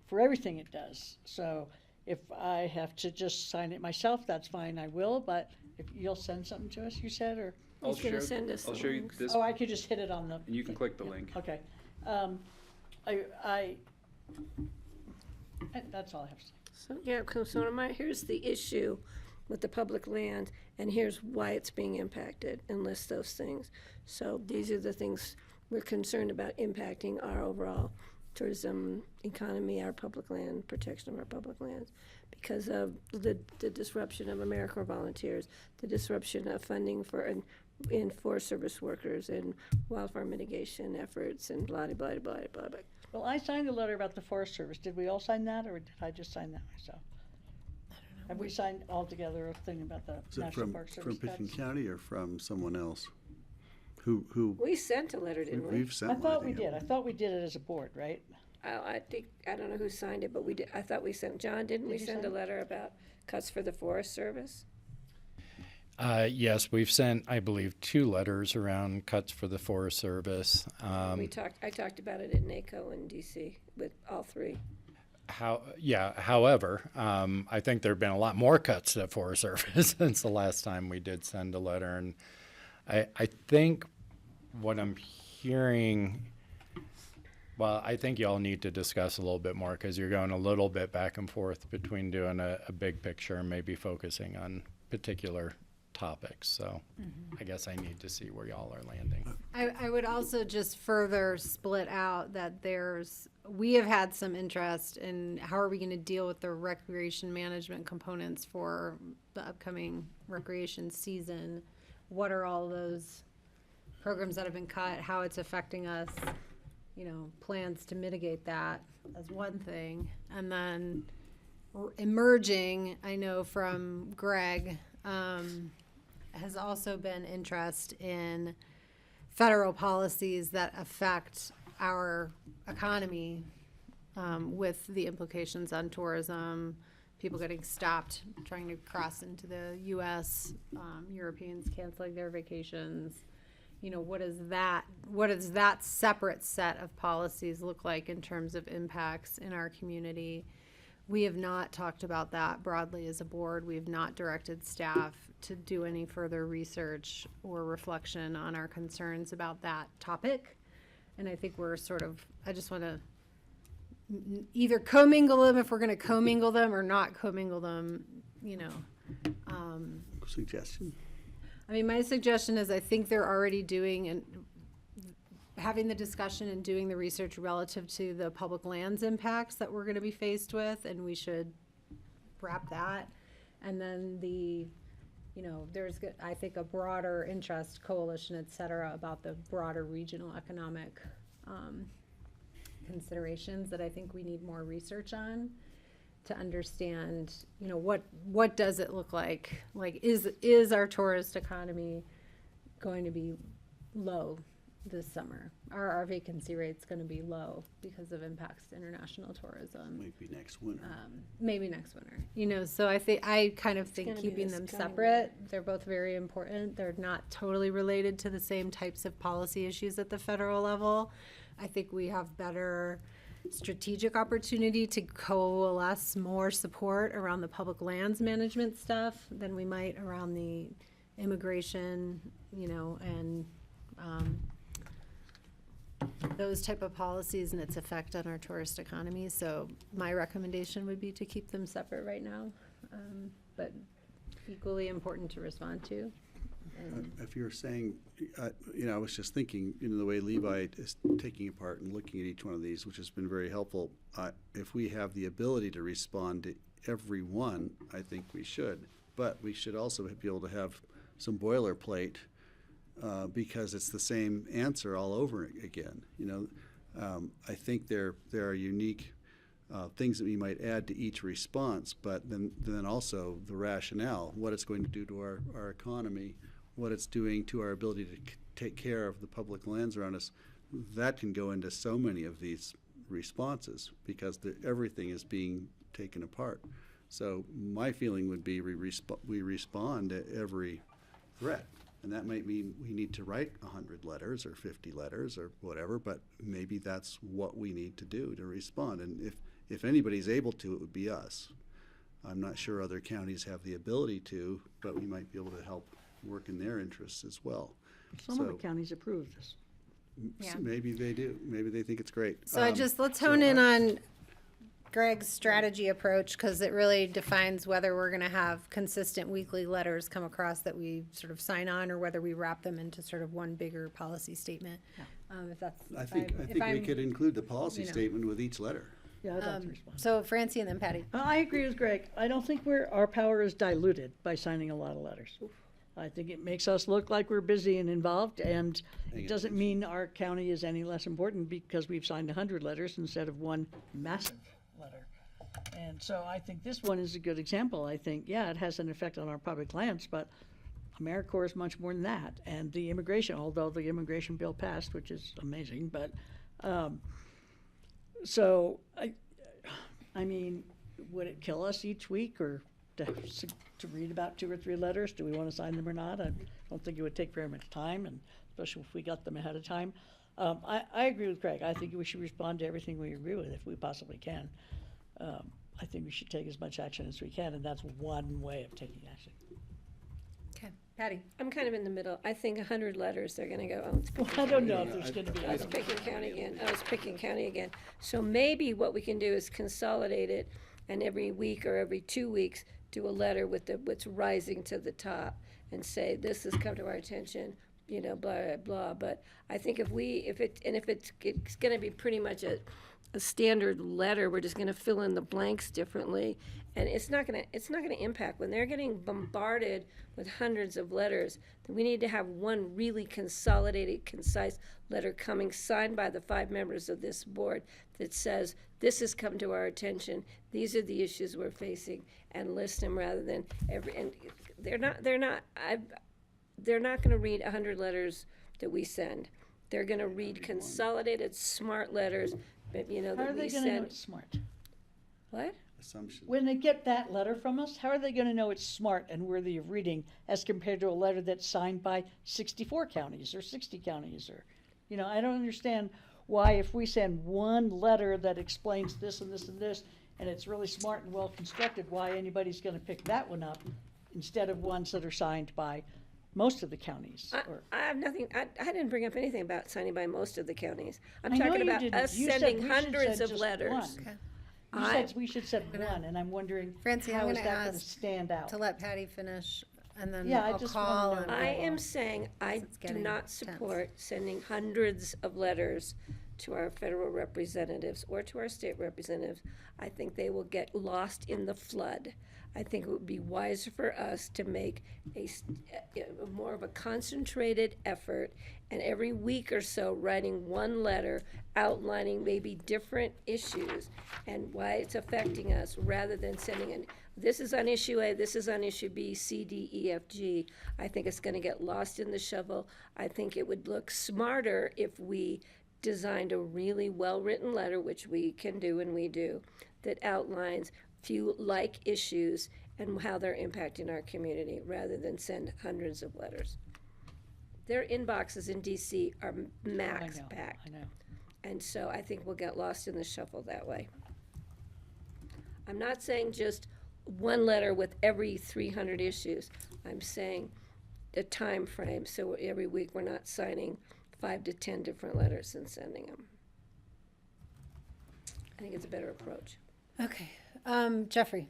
for everything it does. So if I have to just sign it myself, that's fine, I will, but if you'll send something to us, you said, or? I'll He's gonna share, send us I'll the show you links. this, Oh, I could just hit it on the. and you can click the yeah, link. Okay. That's all I have to say. So, yeah, so here's the issue with the public land, and here's why it's being impacted, and list those things. So these are the things we're concerned about impacting our overall tourism economy, our public land, protection of our public lands, because of the disruption of AmeriCorps volunteers, the disruption of funding in Forest Service workers and wildfire mitigation efforts and blah, blah, blah, blah, blah, blah. Well, I signed a letter about the Forest Service. Did we all sign that, or did I just sign that myself? Have we signed all together a thing about the Is it National from, Park Service? from Pitkin cuts? County or from someone else? Who, We sent a letter, didn't we? we've sent I one, thought we think. did. I thought we did it as a board, right? I think, I don't know who signed it, but we did, I thought we sent, John, didn't we you send a send it? letter about cuts for the Forest Service? Yes, we've sent, I believe, 2 letters around cuts for the Forest Service. I talked about it at NACO in DC with all 3. However, I think there have been a lot more cuts to the Forest Service since the last time we did send a letter. And I think what I'm hearing, well, I think y'all need to discuss a little bit more because you're going a little bit back and forth between doing a big picture and maybe focusing on particular topics. So I guess I need to see where y'all are landing. I would also just further split out that we have had some interest in how are we going to deal with the recreation management components for the upcoming recreation season. What are all those programs that have been cut, how it's affecting us, plans to mitigate that as one thing. And then emerging, I know from Greg, has also been interest in federal policies that affect our economy, with the implications on tourism, people getting stopped trying to cross into the U.S., Europeans canceling their vacations. What does that separate set of policies look like in terms of impacts in our community? We have not talked about that broadly as a board. We have not directed staff to do any further research or reflection on our concerns about that topic. And I think I just want to either commingle them if we're going to commingle them or not commingle them, Suggestion? I mean, my suggestion is I think they're already doing and having the discussion and doing the research relative to the public lands impacts that we're going to be faced with, and we should wrap that. And then there's, I think, a broader interest coalition, et cetera, about the broader regional economic considerations that I think we need more research on to understand, what does it look like? Like, is our tourist economy going to be low this summer? Are our vacancy rates going to be low because of impacts to international tourism? Maybe next winter. Maybe next winter. So I kind of think gonna be keeping this them coming separate. They're both very important. They're not totally related to the same types of policy issues at the federal level. I think we have better strategic opportunity to coalesce more support around the public lands management stuff than we might around the immigration, and those type of policies and its effect on our tourist economy. So my recommendation would be to keep them separate right now, but equally important to respond to. If you're saying, I was just thinking, the way Levi is taking apart and looking at each one of these, which has been very helpful. If we have the ability to respond to every one, I think we should. But we should also be able to have some boilerplate, because it's the same answer all over again. I think there are unique things that we might add to each response, but then also the rationale, what it's going to do to our economy, what it's doing to our ability to take care of the public lands around us. That can go into so many of these responses because everything is being taken apart. So my feeling would be we respond to every threat. And that might mean we need to write 100 letters or 50 letters or whatever, but maybe that's what we need to do to respond. And if anybody's able to, it would be us. I'm not sure other counties have the ability to, but we might be able to help work in their interests as well. Some of the counties approve this. Yeah. Maybe they do. Maybe they think it's great. So let's hone in on Greg's strategy approach, because it really defines whether we're going to have consistent weekly letters come across that we sort of sign on, or whether we wrap them into sort of one bigger policy statement. If that's, I think we could include the policy statement with each letter. Yeah, I'd like to respond. So Francie and then Patty. I agree with Greg. I don't think our power is diluted by signing a lot of letters. I think it makes us look like we're busy and involved, and it doesn't mean our county is any less important because we've signed 100 letters instead of one massive letter. And so I think this one is a good example. I think, yeah, it has an effect on our public lands, but AmeriCorps is much more than that. And the immigration, although the immigration bill passed, which is amazing, but so I mean, would it kill us each week or to read about 2 or 3 letters? Do we want to sign them or not? I don't think it would take very much time, and especially if we got them ahead of time. I agree with Craig. I think we should respond to everything we agree with if we possibly can. I think we should take as much action as we can, and that's one way of taking action. Okay, Patty. I'm kind of in the middle. I think 100 letters, they're gonna go, oh, it's Well, I don't know if there's going to be. I was picking county again. I was picking county again. So maybe what we can do is consolidate it, and every week or every 2 weeks, do a letter with what's rising to the top and say, this has come to our attention, you know, blah, blah, blah. But I think if it's going to be pretty much a standard letter, we're just going to fill in the blanks differently. And it's not going to impact. When they're getting bombarded with hundreds of letters, then we need to have one really consolidated, concise letter coming, signed by the 5 members of this board, that says, this has come to our attention, these are the issues we're facing, and list them rather than and they're not going to read 100 letters that we send. They're going to read consolidated, smart letters, but, you know, How that are they we going to know send. it's smart? What? Assumption. When they get that letter from us, how are they going to know it's smart and worthy of reading as compared to a letter that's signed by 64 counties or 60 counties? Or, you know, I don't understand why, if we send one letter that explains this and this and this, and it's really smart and well constructed, why anybody's going to pick that one up instead of ones that are signed by most of the counties. I have nothing, I didn't bring up anything about signing by most of the counties. I'm I know talking you about didn't. us You said sending we should hundreds send of just letters. one. You said we should send one, and I'm wondering Francie, I'm how is gonna that going to ask stand out? to let Patty finish, and then Yeah, I I'll just call. wanna know. and I we'll- am saying I It's do getting not tense. support sending hundreds of letters to our federal representatives or to our state representatives. I think they will get lost in the flood. I think it would be wiser for us to make a more of a concentrated effort, and every week or so writing one letter outlining maybe different issues and why it's affecting us, rather than sending this is on issue A, this is on issue B, C, D, E, F, G. I think it's going to get lost in the shovel. I think it would look smarter if we designed a really well-written letter, which we can do and we do, that outlines few like issues and how they're impacting our community, rather than send hundreds of letters. Their inboxes in DC are max packed. I know. And so I think we'll get lost in the shuffle that way. I'm not saying just one letter with every 300 issues. I'm saying a time frame, so every week we're not signing 5 to 10 different letters and sending them. I think it's a better approach. Okay, Jeffrey.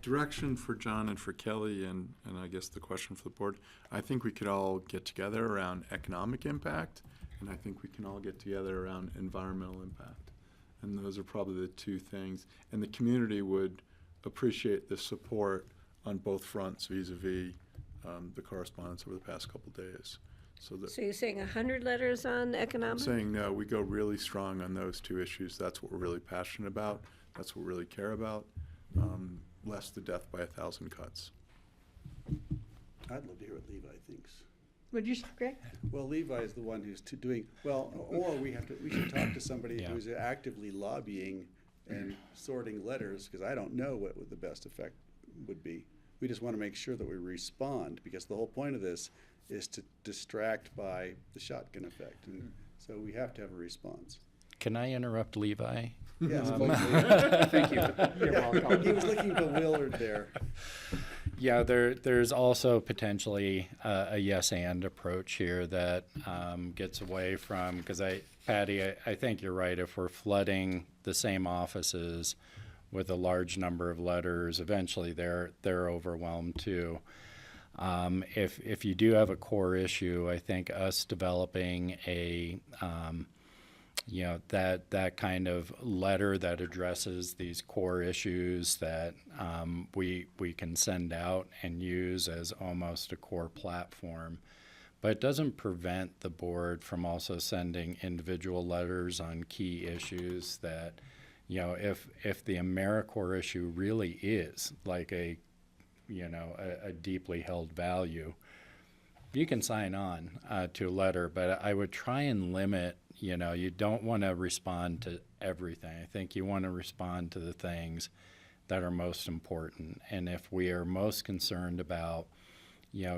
Direction for John and for Kelly, and I guess the question for the board, I think we could all get together around economic impact, and I think we can all get together around environmental impact. And those are probably the 2 things. And the community would appreciate the support on both fronts vis-a-vis the correspondence over the past couple days. So you're saying 100 letters on economic? I'm saying no, we go really strong on those 2 issues. That's what we're really passionate about. That's what we really care about. Less the death by 1,000 cuts. I'd love to hear what Levi thinks. Would you, Greg? Well, Levi is the one who's doing, well, or we should talk to somebody Yeah. who's actively lobbying and sorting letters, because I don't know what would the best effect would be. We just want to make sure that we respond, because the whole point of this is to distract by the shotgun effect. And so we have to have a response. Can I interrupt Levi? Yes, Thank you. You're welcome. He was looking bewildered there. Yeah, there's also potentially a yes and approach here that gets away from, because Patty, I think you're right. If we're flooding the same offices with a large number of letters, eventually they're overwhelmed too. If you do have a core issue, I think us developing a that kind of letter that addresses these core issues that we can send out and use as almost a core platform. But it doesn't prevent the board from also sending individual letters on key issues that, if the AmeriCorps issue really is like a deeply held value, you can sign on to a letter, but I would try and limit, you don't want to respond to everything. I think you want to respond to the things that are most important. And if we are most concerned about,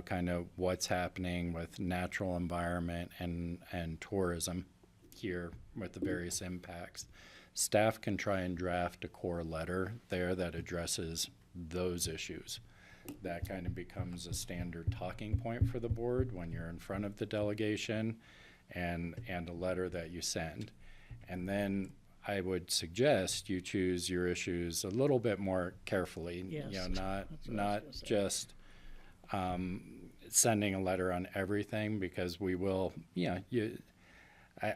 kind of what's happening with natural environment and tourism here with the various impacts, staff can try and draft a core letter there that addresses those issues. That kind of becomes a standard talking point for the board when you're in front of the delegation and a letter that you send. And then I would suggest you choose your issues a little bit more carefully. Yes. Not just sending a letter on everything, because we will,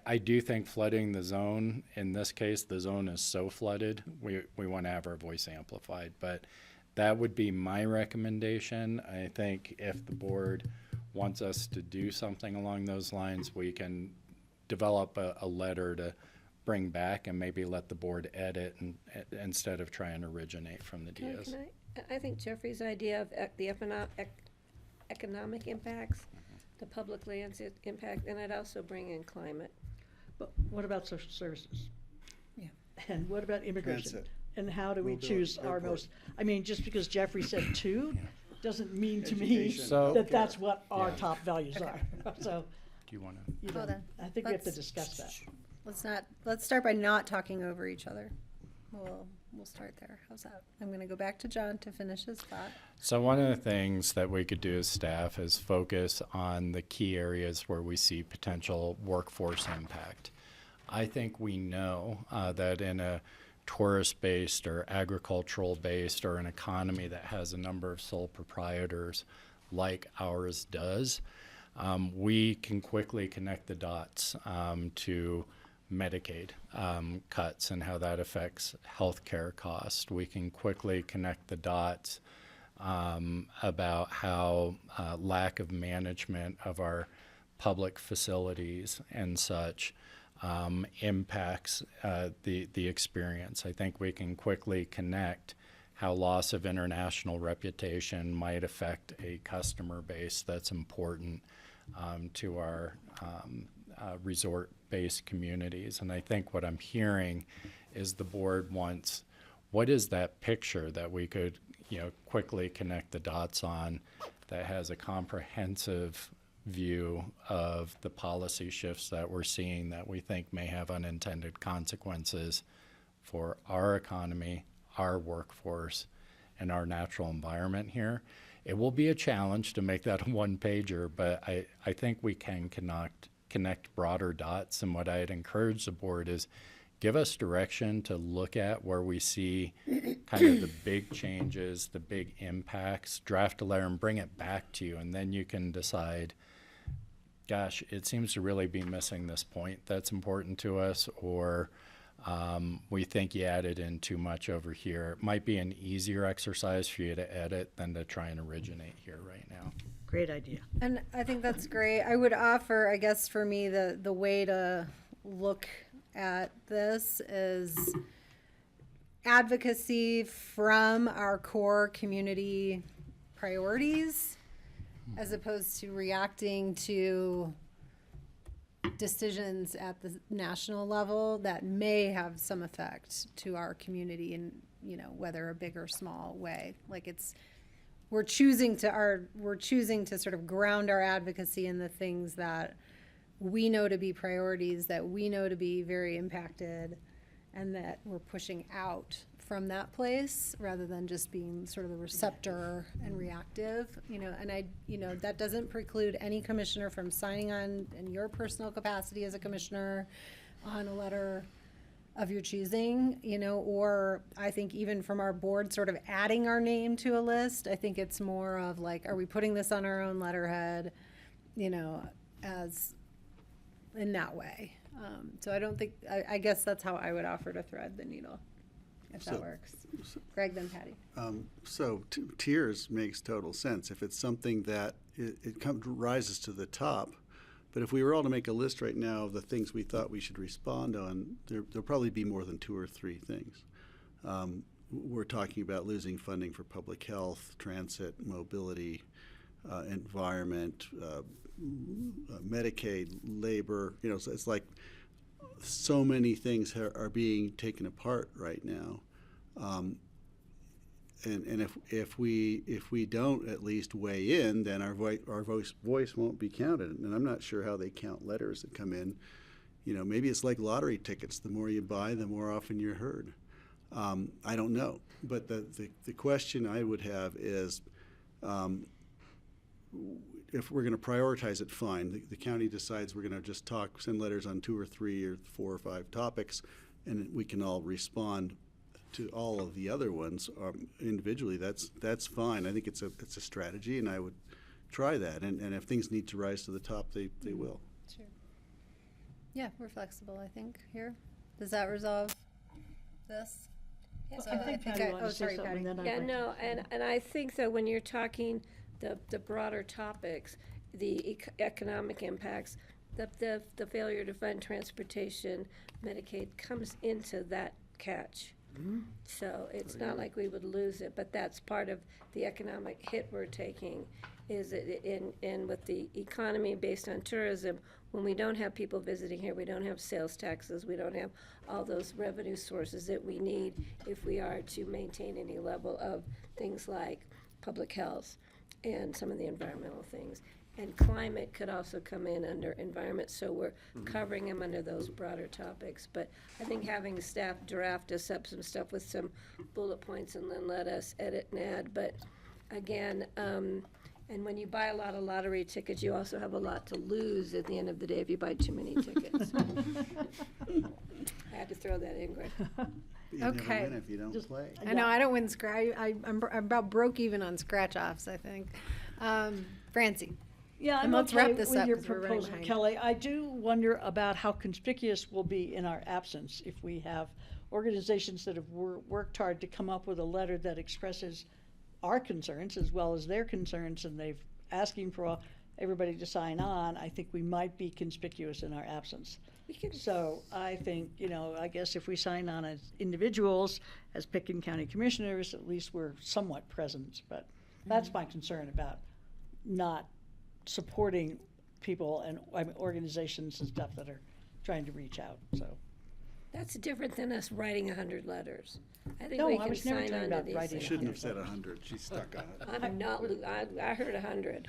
I do think flooding the zone, in this case, the zone is so flooded, we want to have our voice amplified. But that would be my recommendation. I think if the board wants us to do something along those lines, we can develop a letter to bring back and maybe let the board edit instead of trying to originate from the DS. I think Jeffrey's idea of the economic impacts, the public lands impact, and I'd also bring in climate. But what about social services? Yeah. And what about immigration? Transit. And how do we We'll do choose it. our Airport. most, just because Jeffrey said two, doesn't mean to me Education, So- that that's what our Yeah. top values are. So, Do you want to? Hold on. I think we have to Let's- discuss that. Let's start by not talking over each other. We'll start there. How's that? I'm going to go back to John to finish his thought. So one of the things that we could do as staff is focus on the key areas where we see potential workforce impact. I think we know that in a tourist-based or agricultural-based or an economy that has a number of sole proprietors like ours does, we can quickly connect the dots to Medicaid cuts and how that affects healthcare costs. We can quickly connect the dots about how lack of management of our public facilities and such impacts the experience. I think we can quickly connect how loss of international reputation might affect a customer base that's important to our resort-based communities. And I think what I'm hearing is the board wants, what is that picture that we could, quickly connect the dots on that has a comprehensive view of the policy shifts that we're seeing that we think may have unintended consequences for our economy, our workforce, and our natural environment here. It will be a challenge to make that a one-pager, but I think we can connect broader dots. And what I'd encourage the board is give us direction to look at where we see kind of the big changes, the big impacts, draft a letter and bring it back to you. And then you can decide, gosh, it seems to really be missing this point that's important to us, or we think you added in too much over here. It might be an easier exercise for you to edit than to try and originate here right now. Great idea. And I think that's great. I would offer, I guess for me, the way to look at this is advocacy from our core community priorities as opposed to reacting to decisions at the national level that may have some effect to our community in, you know, whether a big or small way. Like we're choosing to sort of ground our advocacy in the things that we know to be priorities, that we know to be very impacted, and that we're pushing out from that place rather than just being sort of the receptor and reactive, you know. And that doesn't preclude any commissioner from signing on in your personal capacity as a commissioner on a letter of your choosing, you know, or I think even from our board sort of adding our name to a list. I think it's more of like, are we putting this on our own letterhead, you know, as in that way. So I don't think, I guess that's how I would offer to thread the needle, if that works. Greg, then Patty. Tiers makes total sense. If it's something that rises to the top, but if we were all to make a list right now of the things we thought we should respond on, there'll probably be more than 2 or 3 things. We're talking about losing funding for public health, transit, mobility, environment, Medicaid, labor. You know, so it's like so many things are being taken apart right now. And if we don't at least weigh in, then our voice won't be counted. And I'm not sure how they count letters that come in. You know, maybe it's like lottery tickets. The more you buy, the more often you're heard. I don't know. But the question I would have is, if we're going to prioritize it, fine. The county decides we're going to just send letters on 2 or 3 or 4 or 5 topics, and we can all respond to all of the other ones individually. That's fine. I think it's a strategy, and I would try that. And if things need to rise to the top, they will. Sure. Yeah, we're flexible, I think, here. Does that resolve this? Yes, So I I think Patty wanted to say something, then I'd Yeah, like to- no, and I think that when you're talking the broader topics, the economic impacts, the failure to fund transportation, Medicaid comes into that catch. So it's not like we would lose it, but that's part of the economic hit we're taking, is in with the economy based on tourism. When we don't have people visiting here, we don't have sales taxes, we don't have all those revenue sources that we need if we are to maintain any level of things like public health and some of the environmental things. And climate could also come in under environment, so we're covering them under those broader topics. But I think having staff draft us up some stuff with some bullet points and then let us edit and add. But again, and when you buy a lot of lottery tickets, you also have a lot to lose at the end of the day if you buy too many tickets. I had to throw that in, Greg. You Okay. never win if you don't play. I know, I don't win I'm about broke even on scratch-offs, I think. Francie. Yeah, And I'm let's okay wrap this with up your 'cause we're running proposal, behind. Kelly. I do wonder about how conspicuous we'll be in our absence if we have organizations that have worked hard to come up with a letter that expresses our concerns as well as their concerns, and they've asking for everybody to sign on. I think we might be conspicuous in our absence. So I think, I guess if we sign on as individuals, as Pickens County Commissioners, at least we're somewhat present. But that's my concern about not supporting people and organizations and stuff that are trying to reach out. So That's different than us writing 100 letters. I think No, we I can was never sign talking on to about these writing things. Shouldn't have said 100. She's stuck on it. I'm not, I heard 100.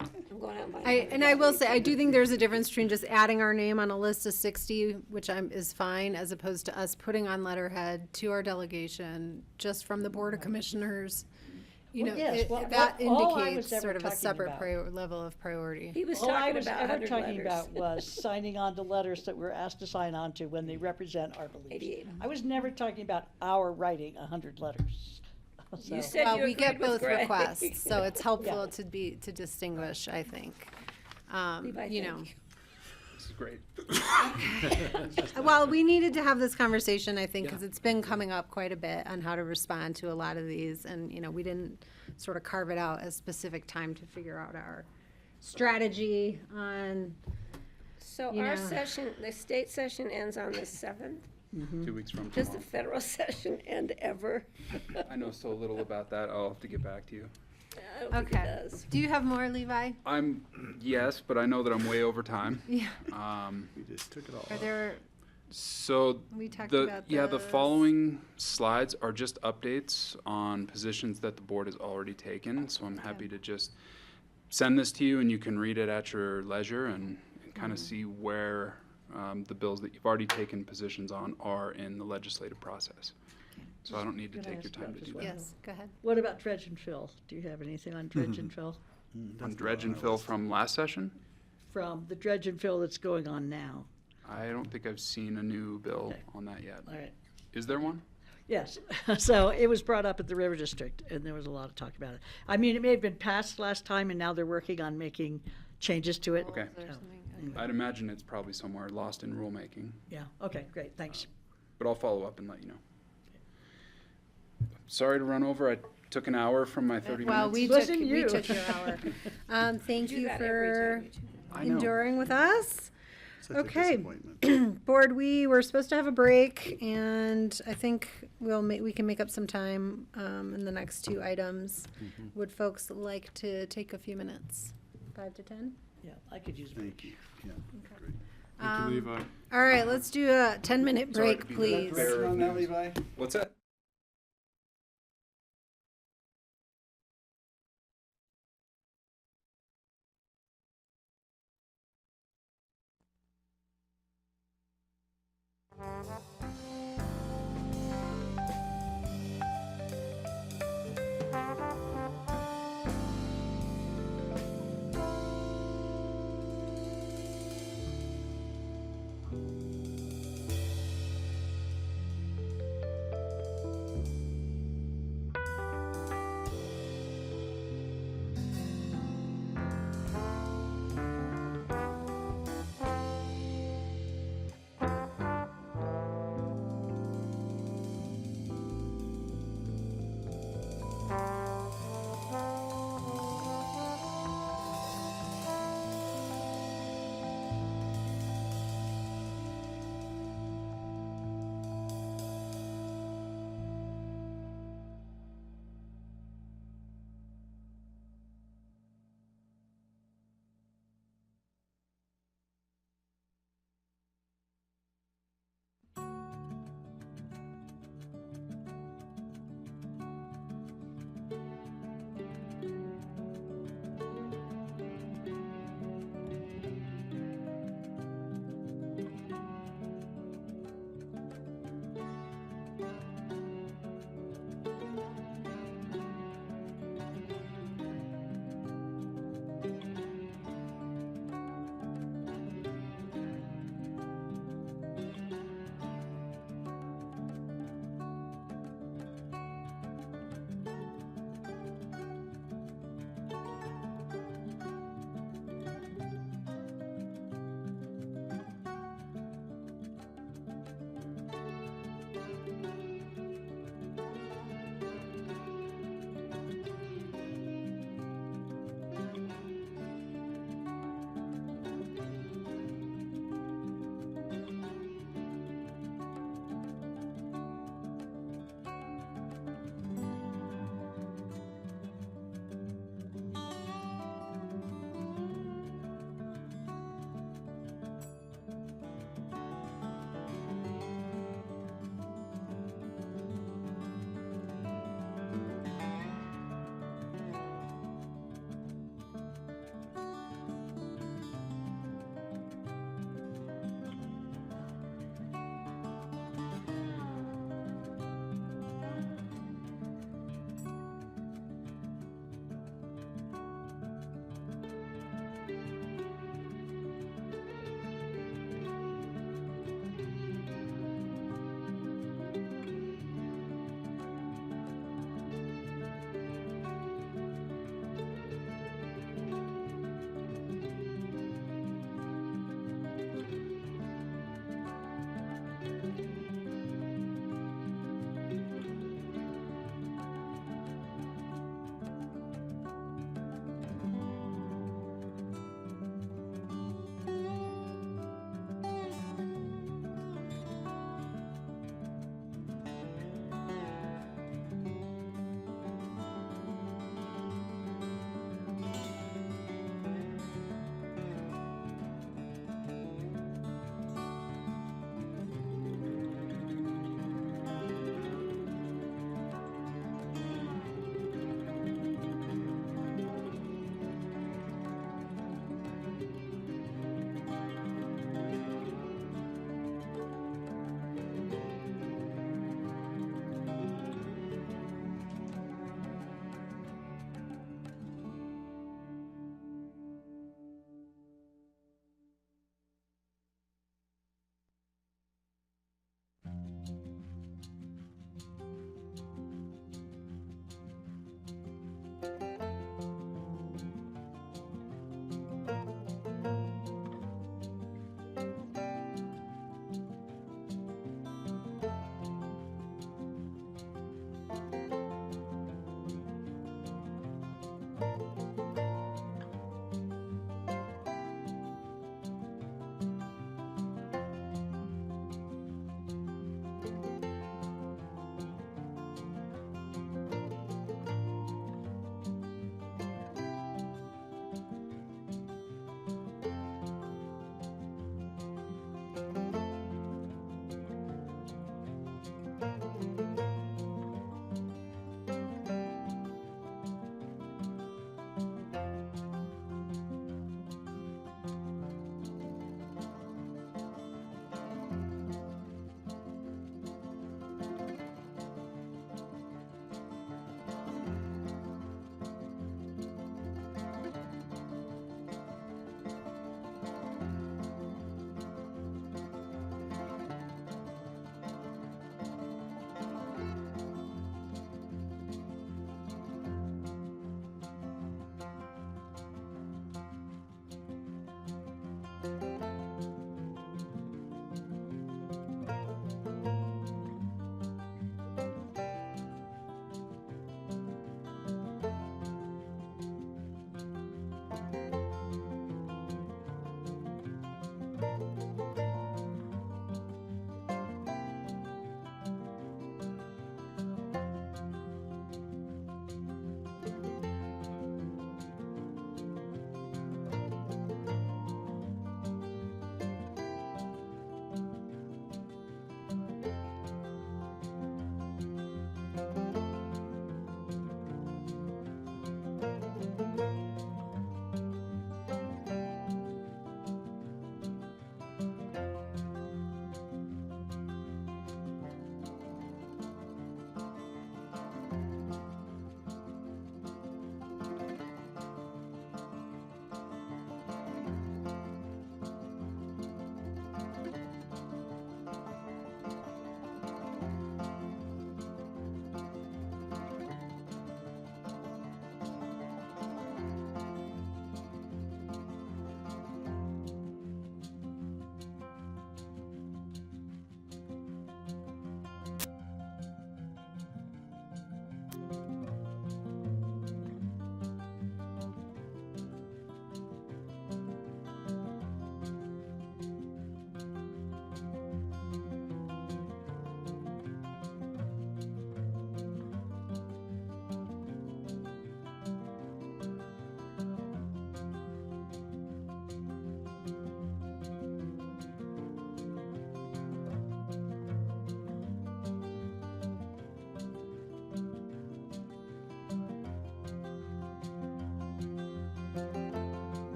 I'm going out and buying. I will say, I do think there's a difference between just adding our name on a list of 60, which is fine, as opposed to us putting on letterhead to our delegation, just from the Board of Commissioners. Well, yes, That all I was indicates ever sort of a talking separate about- level of priority. He was all I talking was about ever 100 talking letters. about was signing on to letters that we're asked to sign on to when they represent our beliefs. 88. I was never talking about our writing 100 letters. So- You said Well, you we get agreed with both Greg. requests, so it's helpful to distinguish, I think. Levi, You thank know. This is great. Well, we needed to have this conversation, I think, because it's been coming up quite a bit on how to respond to a lot of these. And, we didn't sort of carve it out a specific time to figure out our strategy on, So you our know. session, the state session ends on the 7th. 2 weeks from Does the tomorrow. federal session end ever? I know so little about that. I'll have to get back to you. I don't think it Okay. does. Do you have more, Levi? Yes, but I know that I'm way over time. Yeah. We just took it all Are off. there, So we talked the about the this. following slides are just updates on positions that the board has already taken. So I'm happy to just send this to you, and you can read it at your leisure and kind of see where the bills that you've already taken positions on are in the legislative process. So I don't need to Can I take your ask time about to this do one? that. Yes, go ahead. What about dredge and fill? Do you have anything on dredge and fill? On dredge and fill from last session, From the dredge and fill that's going on now? I don't think I've seen a new bill Okay. on that yet. All right. Is there one? Yes, so it was brought up at the River District, and there was a lot of talk about it. I mean, it may have been passed last time, and now they're working on making changes to it. Okay. So, I'd imagine it's probably somewhere lost in rulemaking, yeah, okay, great, thanks. but I'll follow up and let you know. Sorry to run over. I took an hour from my 30 Well, minutes. we took, Wasn't we you. took your hour. Thank Do you that every for time you choose. I know. enduring with us. Such Okay. a disappointment. Board, we were supposed to have a break, and I think we can make up some time in the next two items. Would folks like to take a few minutes? 5 to 10? Yeah, I could use a break. Thank you. Yeah, great. Thank you, Levi. All right, let's do a 10-minute Sorry break, to be please. bearer of On that, news. Levi? What's that?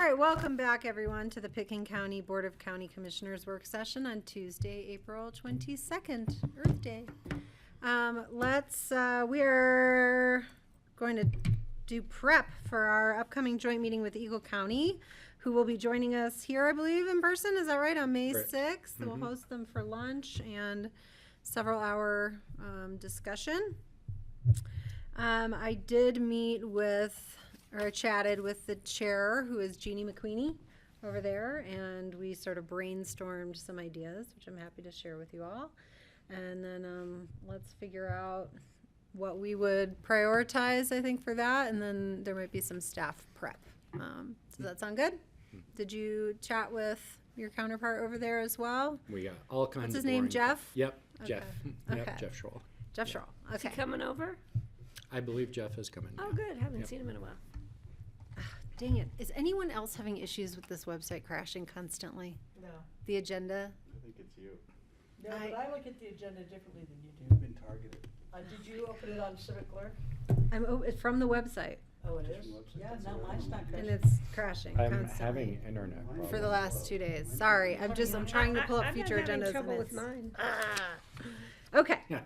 right, welcome back, everyone, to the Pickens County Board of County Commissioners work session on Tuesday, April 22nd, Earth Day. We are going to do prep for our upcoming joint meeting with Eagle County, who will be joining us here, I believe, in person. Is that right? On May 6th. We'll host them for lunch and several hour discussion. I did chatted with the chair, who is Jeannie McQueenie over there, and we sort of brainstormed some ideas, which I'm happy to share with you all. And then let's figure out what we would prioritize, I think, for that, and then there might be some staff prep. Does that sound good? Did you chat with your counterpart over there as well? We got all kinds What's of his name, boring- Jeff? Yep, Okay. Jeff. Yep, Okay. Jeff Schroll. Jeff Schroll. Is he Okay. coming over? I believe Jeff is coming. Oh, yeah. good. Haven't Yep. seen him in a while. Dang it. Is anyone else having issues with this website crashing constantly? No, The agenda? I think it's you. no, I- but I look at the agenda differently than you do. You've been targeted. Did you open it on Civic Clerk? It's from the website, Oh, it is? Yeah, no, mine's not and crashing. it's crashing I'm constantly. having internet problems. For the last 2 days. Sorry, I'm trying to pull up future agendas. I'm and trouble with it's- mine. Okay. Yeah.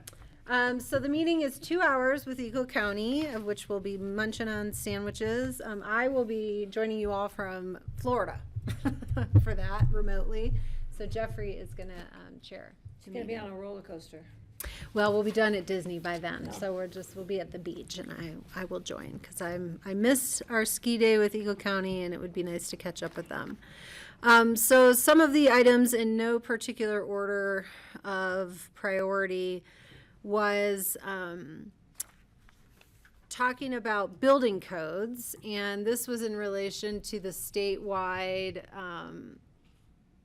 So the meeting is 2 hours with Eagle County, of which we'll be munching on sandwiches. I will be joining you all from Florida for that remotely. So Jeffrey is going to chair. He's gonna be on a roller coaster. Well, we'll be done at Disney by then, so we'll be at the beach, and I will join because I missed our ski day with Eagle County, and it would be nice to catch up with them. So some of the items in no particular order of priority was talking about building codes, and this was in relation to the statewide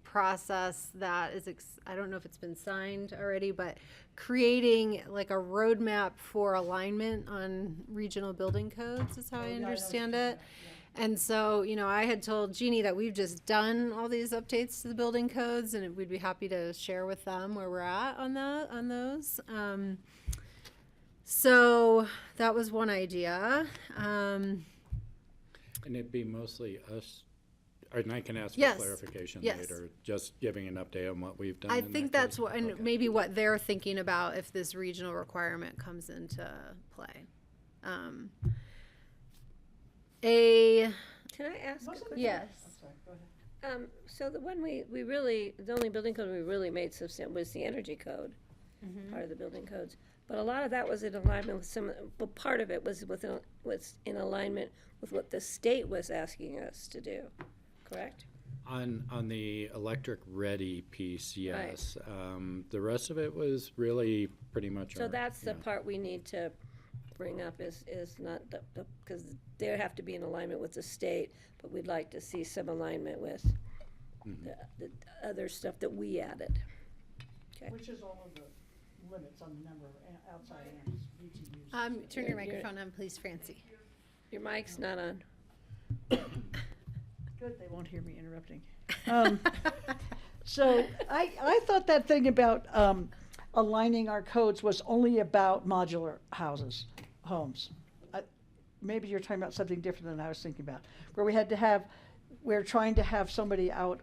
process that is, I don't know if it's been signed already, but creating like a roadmap for alignment on regional building codes is how I understand it. And so, I had told Jeannie that we've just done all these updates to the building codes, and we'd be happy to share with them where we're at on those. So that was one idea. And it'd be mostly us, and I can ask for Yes. clarification Yes. later, just giving an update on what we've done. I in think that that's case. what, and Okay. maybe what they're thinking about if this regional requirement comes into play. Can I ask a question? Yes. I'm sorry, go ahead. So the one the only building code we really made substantial was the energy code, part of the building codes. But a lot of that was in alignment with but part of it was in alignment with what the state was asking us to do, correct? On the electric ready piece, yes. The rest of it was really pretty much. So our- that's the yeah. part we need to bring up is not because they have to be in alignment with the state, but we'd like to see some alignment with the other stuff that we added. Okay. Which is all of the limits on the number of outside amps, BTUs. Turn your microphone on, please, Francie. Your mic's not on. Good, they won't hear me interrupting. So I thought that thing about aligning our codes was only about modular homes. Maybe you're talking about something different than I was thinking about, where we're trying to have somebody out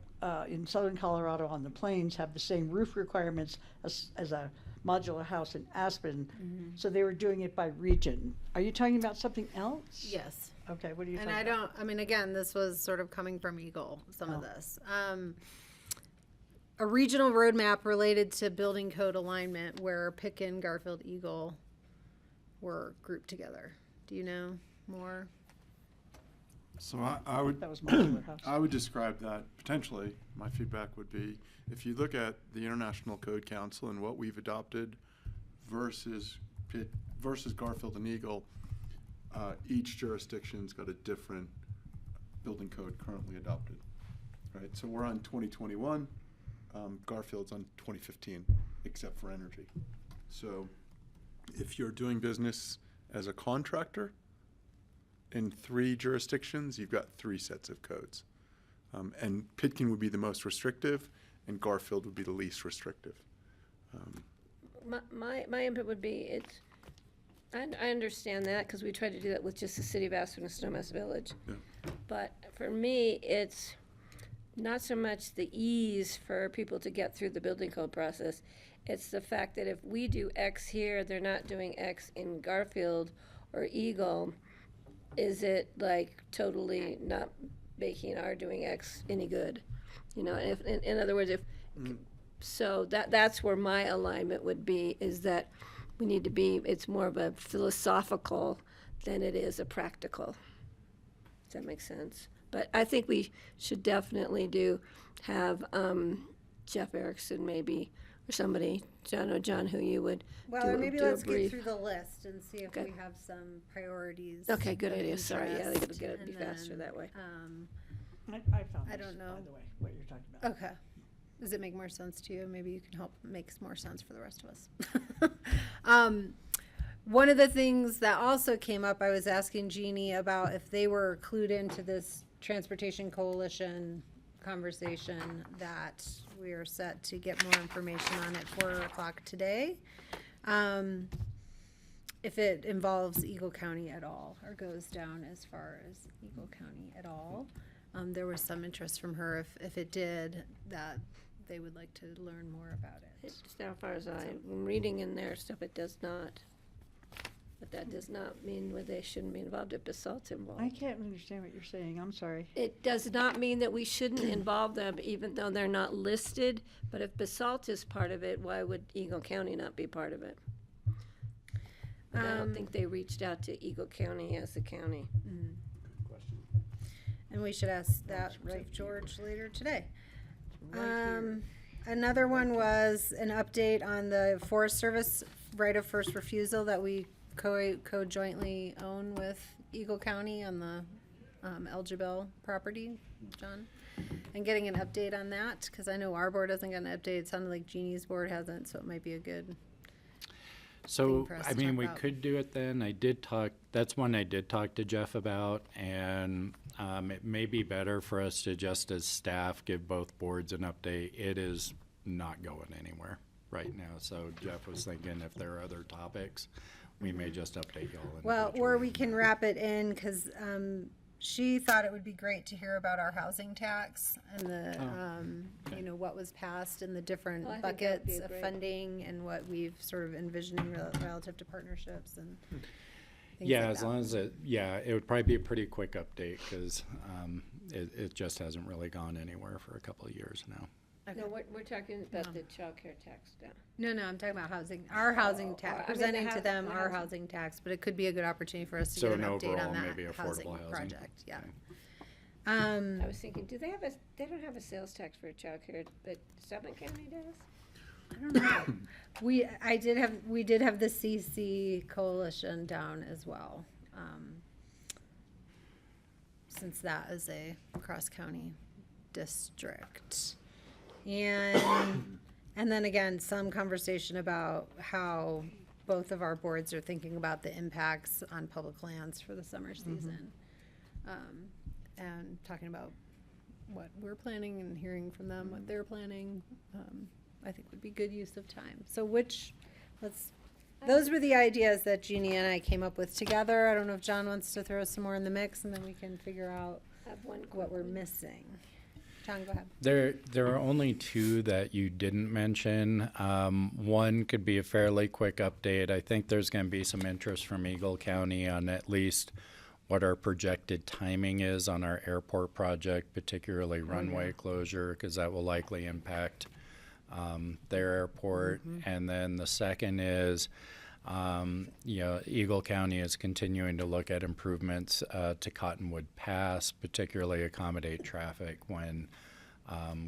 in southern Colorado on the plains have the same roof requirements as a modular house in Aspen, so they were doing it by region. Are you talking about something else? Yes. Okay, what are you And talking about? again, this was sort of coming from Eagle, some of Oh. this. A regional roadmap related to building code alignment where Pickens, Garfield, Eagle were grouped together. Do you know more? So I would That was modular house. I would describe that potentially. My feedback would be if you look at the International Code Council and what we've adopted versus Garfield and Eagle, each jurisdiction's got a different building code currently adopted. Right. So we're on 2021. Garfield's on 2015, except for energy. So if you're doing business as a contractor in 3 jurisdictions, you've got 3 sets of codes. And Pitkin would be the most restrictive, and Garfield would be the least restrictive. My input would be I understand that because we tried to do that with just the city of Aspen and Snowmass Village. Yeah. But for me, it's not so much the ease for people to get through the building code process. It's the fact that if we do X here, they're not doing X in Garfield or Eagle. Is it like totally not making our doing X any good? You know, if, in other words, if, so that's where my alignment would be, is that we need to be, it's more of a philosophical than it is a practical. Does that make sense? But I think we should definitely have Jeff Erickson maybe, or somebody, John, who you would Well, do, or maybe do a let's get brief. through the list and see if Okay. we have some priorities. Okay, good of idea. Sorry, yeah, I think interest, it'll be and faster then, that way. I found I this, don't know. by the way, what you're talking about. Okay. Does it make more sense to you? Maybe you can help make more sense for the rest of us. One of the things that also came up, I was asking Jeannie about if they were clued into this Transportation Coalition conversation that we are set to get more information on at 4:00 today. If it involves Eagle County at all, or goes down as far as Eagle County at all. There was some interest from her, if it did, that they would like to learn more about it. As far as I'm reading in their stuff, it does not. But that does not mean that they shouldn't be involved if basalt's involved. I can't understand what you're saying, I'm sorry. It does not mean that we shouldn't involve them, even though they're not listed. But if basalt is part of it, why would Eagle County not be part of it? But I don't think they reached out to Eagle County as a county. And we should ask that of George later today. Another one was an update on the Forest Service right of first refusal that we co-jointly own with Eagle County on the Elgibel property, John. And getting an update on that, because I know our board hasn't gotten an update. It sounded like Jeannie's board hasn't, so it might be a good So, for us I to mean, talk we about. could do it then. That's one I did talk to Jeff about, and it may be better for us to just as staff give both boards an update. It is not going anywhere right now, so Jeff was thinking if there are other topics, we may just update y'all. Well, or we individually. can wrap it in, because she thought it would be great to hear about our housing tax and the, you know, what was passed and the different Oh, I think that would be buckets of great. funding and what we've sort of envisioning relative to partnerships and things Yeah, like as that. long as it would probably be a pretty quick update, because it just hasn't really gone anywhere for a couple of years now. Okay. No, we're talking about the childcare tax now. No, I'm talking about housing, our housing tax, I mean, the presenting to hou- them the our housing. housing tax, but it could be a good opportunity for us to So get an an update overall, on maybe that affordable housing housing. project, yeah. Okay. I was thinking, do they have they don't have a sales tax for childcare, but Summit County does? I don't know. We did have the CC coalition down as well, since that is a cross-county district. And then again, some conversation about how both of our boards are thinking about the impacts on public lands for the summer season. And talking about what we're planning and hearing from them what they're planning, I think would be good use of time. So those were the ideas that Jeannie and I came up with together. I don't know if John wants to throw some more in the mix, and then we can figure out I have one what we're quick one. missing. John, go ahead. There are only two that you didn't mention. One could be a fairly quick update. I think there's going to be some interest from Eagle County on at least what our projected timing is on our airport project, particularly runway closure, because that will likely impact their airport. And then the second is, Eagle County is continuing to look at improvements to Cottonwood Pass, particularly accommodate traffic when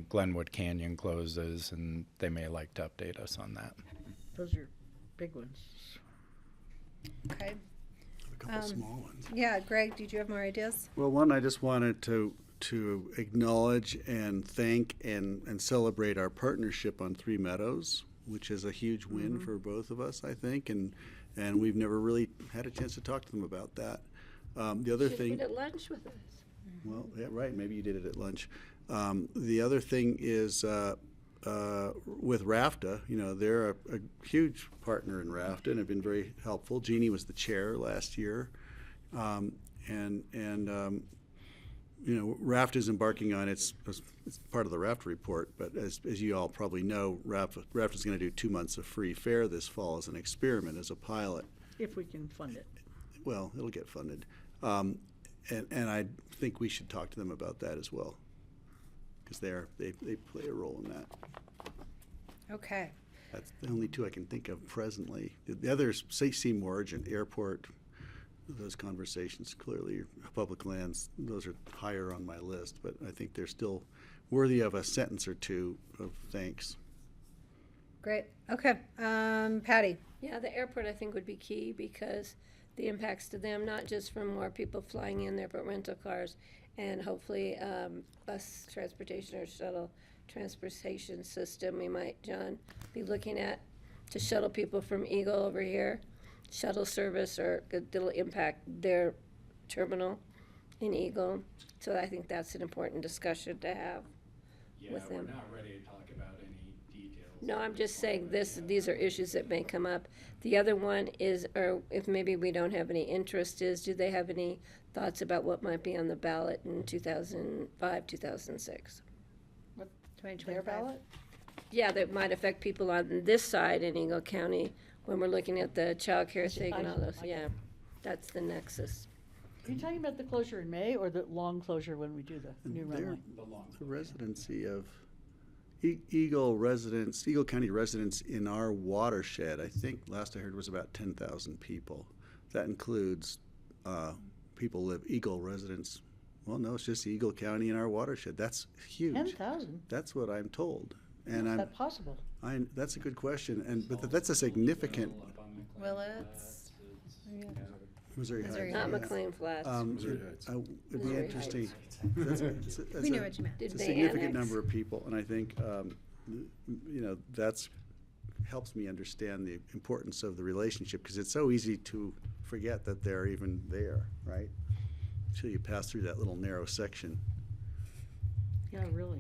Glenwood Canyon closes, and they may like to update us on that. Those are big ones. Okay. A couple small ones. Yeah, Greg, did you have more ideas? Well, one, I just wanted to acknowledge and thank and celebrate our partnership on Three Meadows, which is a huge win for both of us, I think, and we've never really had a chance to talk to them about that. The other Should thing, eat at lunch with us. well, yeah, right, maybe you did it at lunch. The other thing is with RAFTA, they're a huge partner in RAFTA and have been very helpful. Jeannie was the chair last year, and RAFT is embarking on it's part of the RAFT report, but as you all probably know, RAFT is going to do 2 months of free fare this fall as an experiment, as a pilot. If we can fund it. Well, it'll get funded. And I think we should talk to them about that as well, because they play a role in that. Okay. That's the only two I can think of presently. The others seem more urgent. Airport, those conversations, clearly, public lands, those are higher on my list, but I think they're still worthy of a sentence or two of thanks. Great. Okay. Patty. Yeah, the airport I think would be key because the impacts to them, not just from more people flying in there, but rental cars and hopefully bus transportation or shuttle transportation system we might, John, be looking at to shuttle people from Eagle over here. Shuttle service or it'll impact their terminal in Eagle. So I think that's an important discussion to have with them. We're not ready to talk about any details. No, I'm just saying these are issues that may come up. The other one is, or if maybe we don't have any interest, is do they have any thoughts about what might be on the ballot in 2005, 2006? What, 2025 ballot? Yeah, that might affect people on this side in Eagle County when we're looking at the child care thing and all those. Yeah, that's the nexus. Are you talking about the closure in May or the long closure when we do the new runway? The residency of Eagle County residents in our watershed, I think last I heard was about 10,000 people. That includes Eagle residents. Well, no, it's just Eagle County in our watershed. That's huge. 10,000? That's what I'm told. And Is that possible? that's a good question, but that's a significant. Willits. Missouri Heights. Not McLean Flats. It'd be interesting. That's We knew what you meant. It's a Did they significant annex? number of people, and I think that's helps me understand the importance of the relationship, because it's so easy to forget that they're even there, right? Until you pass through that little narrow section. Yeah, really.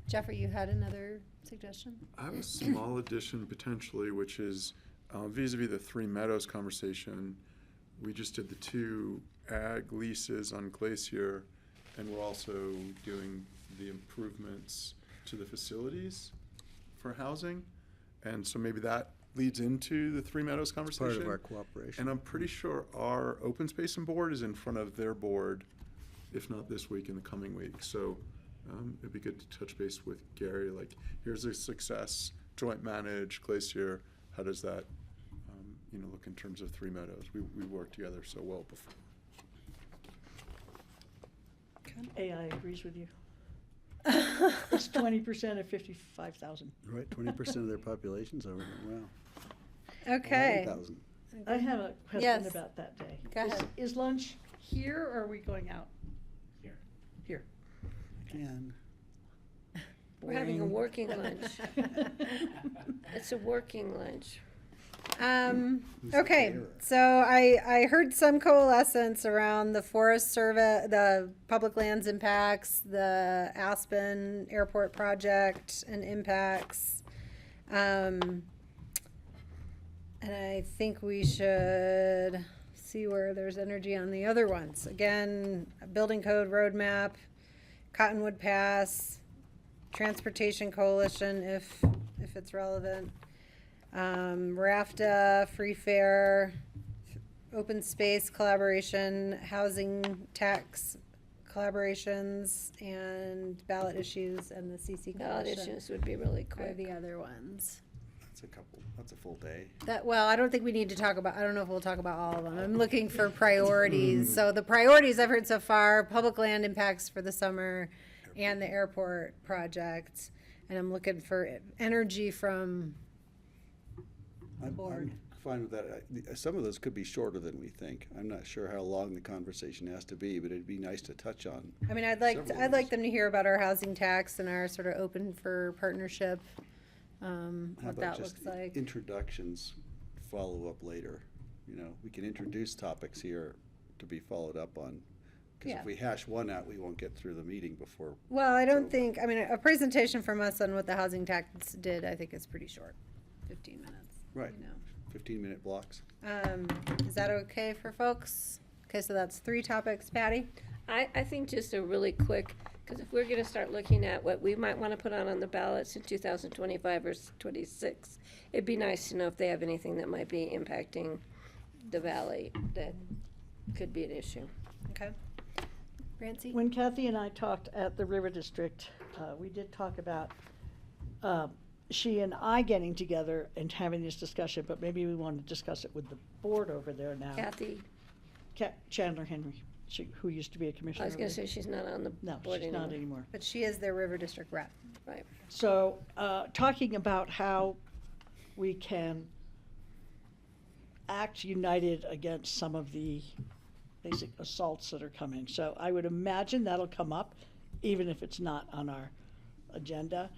Jeffrey, you had another suggestion? I have a small addition potentially, which is vis-a-vis the Three Meadows conversation. We just did the 2 ag leases on Glacier, and we're also doing the improvements to the facilities for housing. And so maybe that leads into the Three Meadows conversation. Part of our cooperation. And I'm pretty sure our open space and board is in front of their board, if not this week, in the coming week. So it'd be good to touch base with Gary, like, here's a success, joint manage, Glacier, how does that, look in terms of Three Meadows? We worked together so well before. AI agrees with you. It's 20% of 55,000. Right, 20% of their population's over there. Wow. Okay. 11,000. I have a question Yes. about that day. Go ahead. Is lunch here or are we going out? Here. Here. And We're having a Boring. working lunch. It's a working lunch. Okay, so I heard some coalescence around the Forest Service, the public lands impacts, the Aspen Airport project and impacts. And I think we should see where there's energy on the other ones. Again, building code roadmap, Cottonwood Pass, Transportation Coalition, if it's relevant. RAFTA, free fare, open space collaboration, housing tax collaborations, and ballot issues, and the CC Ballot coalition issues would be really are quick. the other ones. that's a full day. Well, I don't think we need to talk about, I don't know if we'll talk about all of them. I'm looking for priorities. So the priorities I've heard so far, public land impacts for the summer and the airport project. And I'm looking for energy from I'm fine with that. Some of those could be shorter than we think. I'm not sure how long the conversation has to be, but it'd be nice to touch on. I mean, I'd several of like these. them to hear about our housing tax and our sort of open for partnership, How what about that just looks like. introductions, follow up later? We can introduce topics here to be followed up on. Because Yeah. if we hash one out, we won't get through the meeting before. Well, I don't so- think, I mean, a presentation from us on what the housing tax did, I think is pretty short, 15 minutes. Right. 15-minute blocks. Is that okay for folks? Okay, so that's 3 topics. Patty? I think just a really quick, because if we're gonna start looking at what we might wanna put on the ballots in 2025 or 26, it'd be nice to know if they have anything that might be impacting the valley that could be an issue. Okay. Francie? When Kathy and I talked at the River District, we did talk about she and I getting together and having this discussion, but maybe we want to discuss it with the board over there now. Kathy, Chandler Henry, who used to be a commissioner. I was gonna over there. say she's not on the No, board she's anymore. not anymore. But she is their River District rep. Right. So, talking about how we can act united against some of the basic assaults that are coming. So I would imagine that'll come up, even if it's not on our agenda.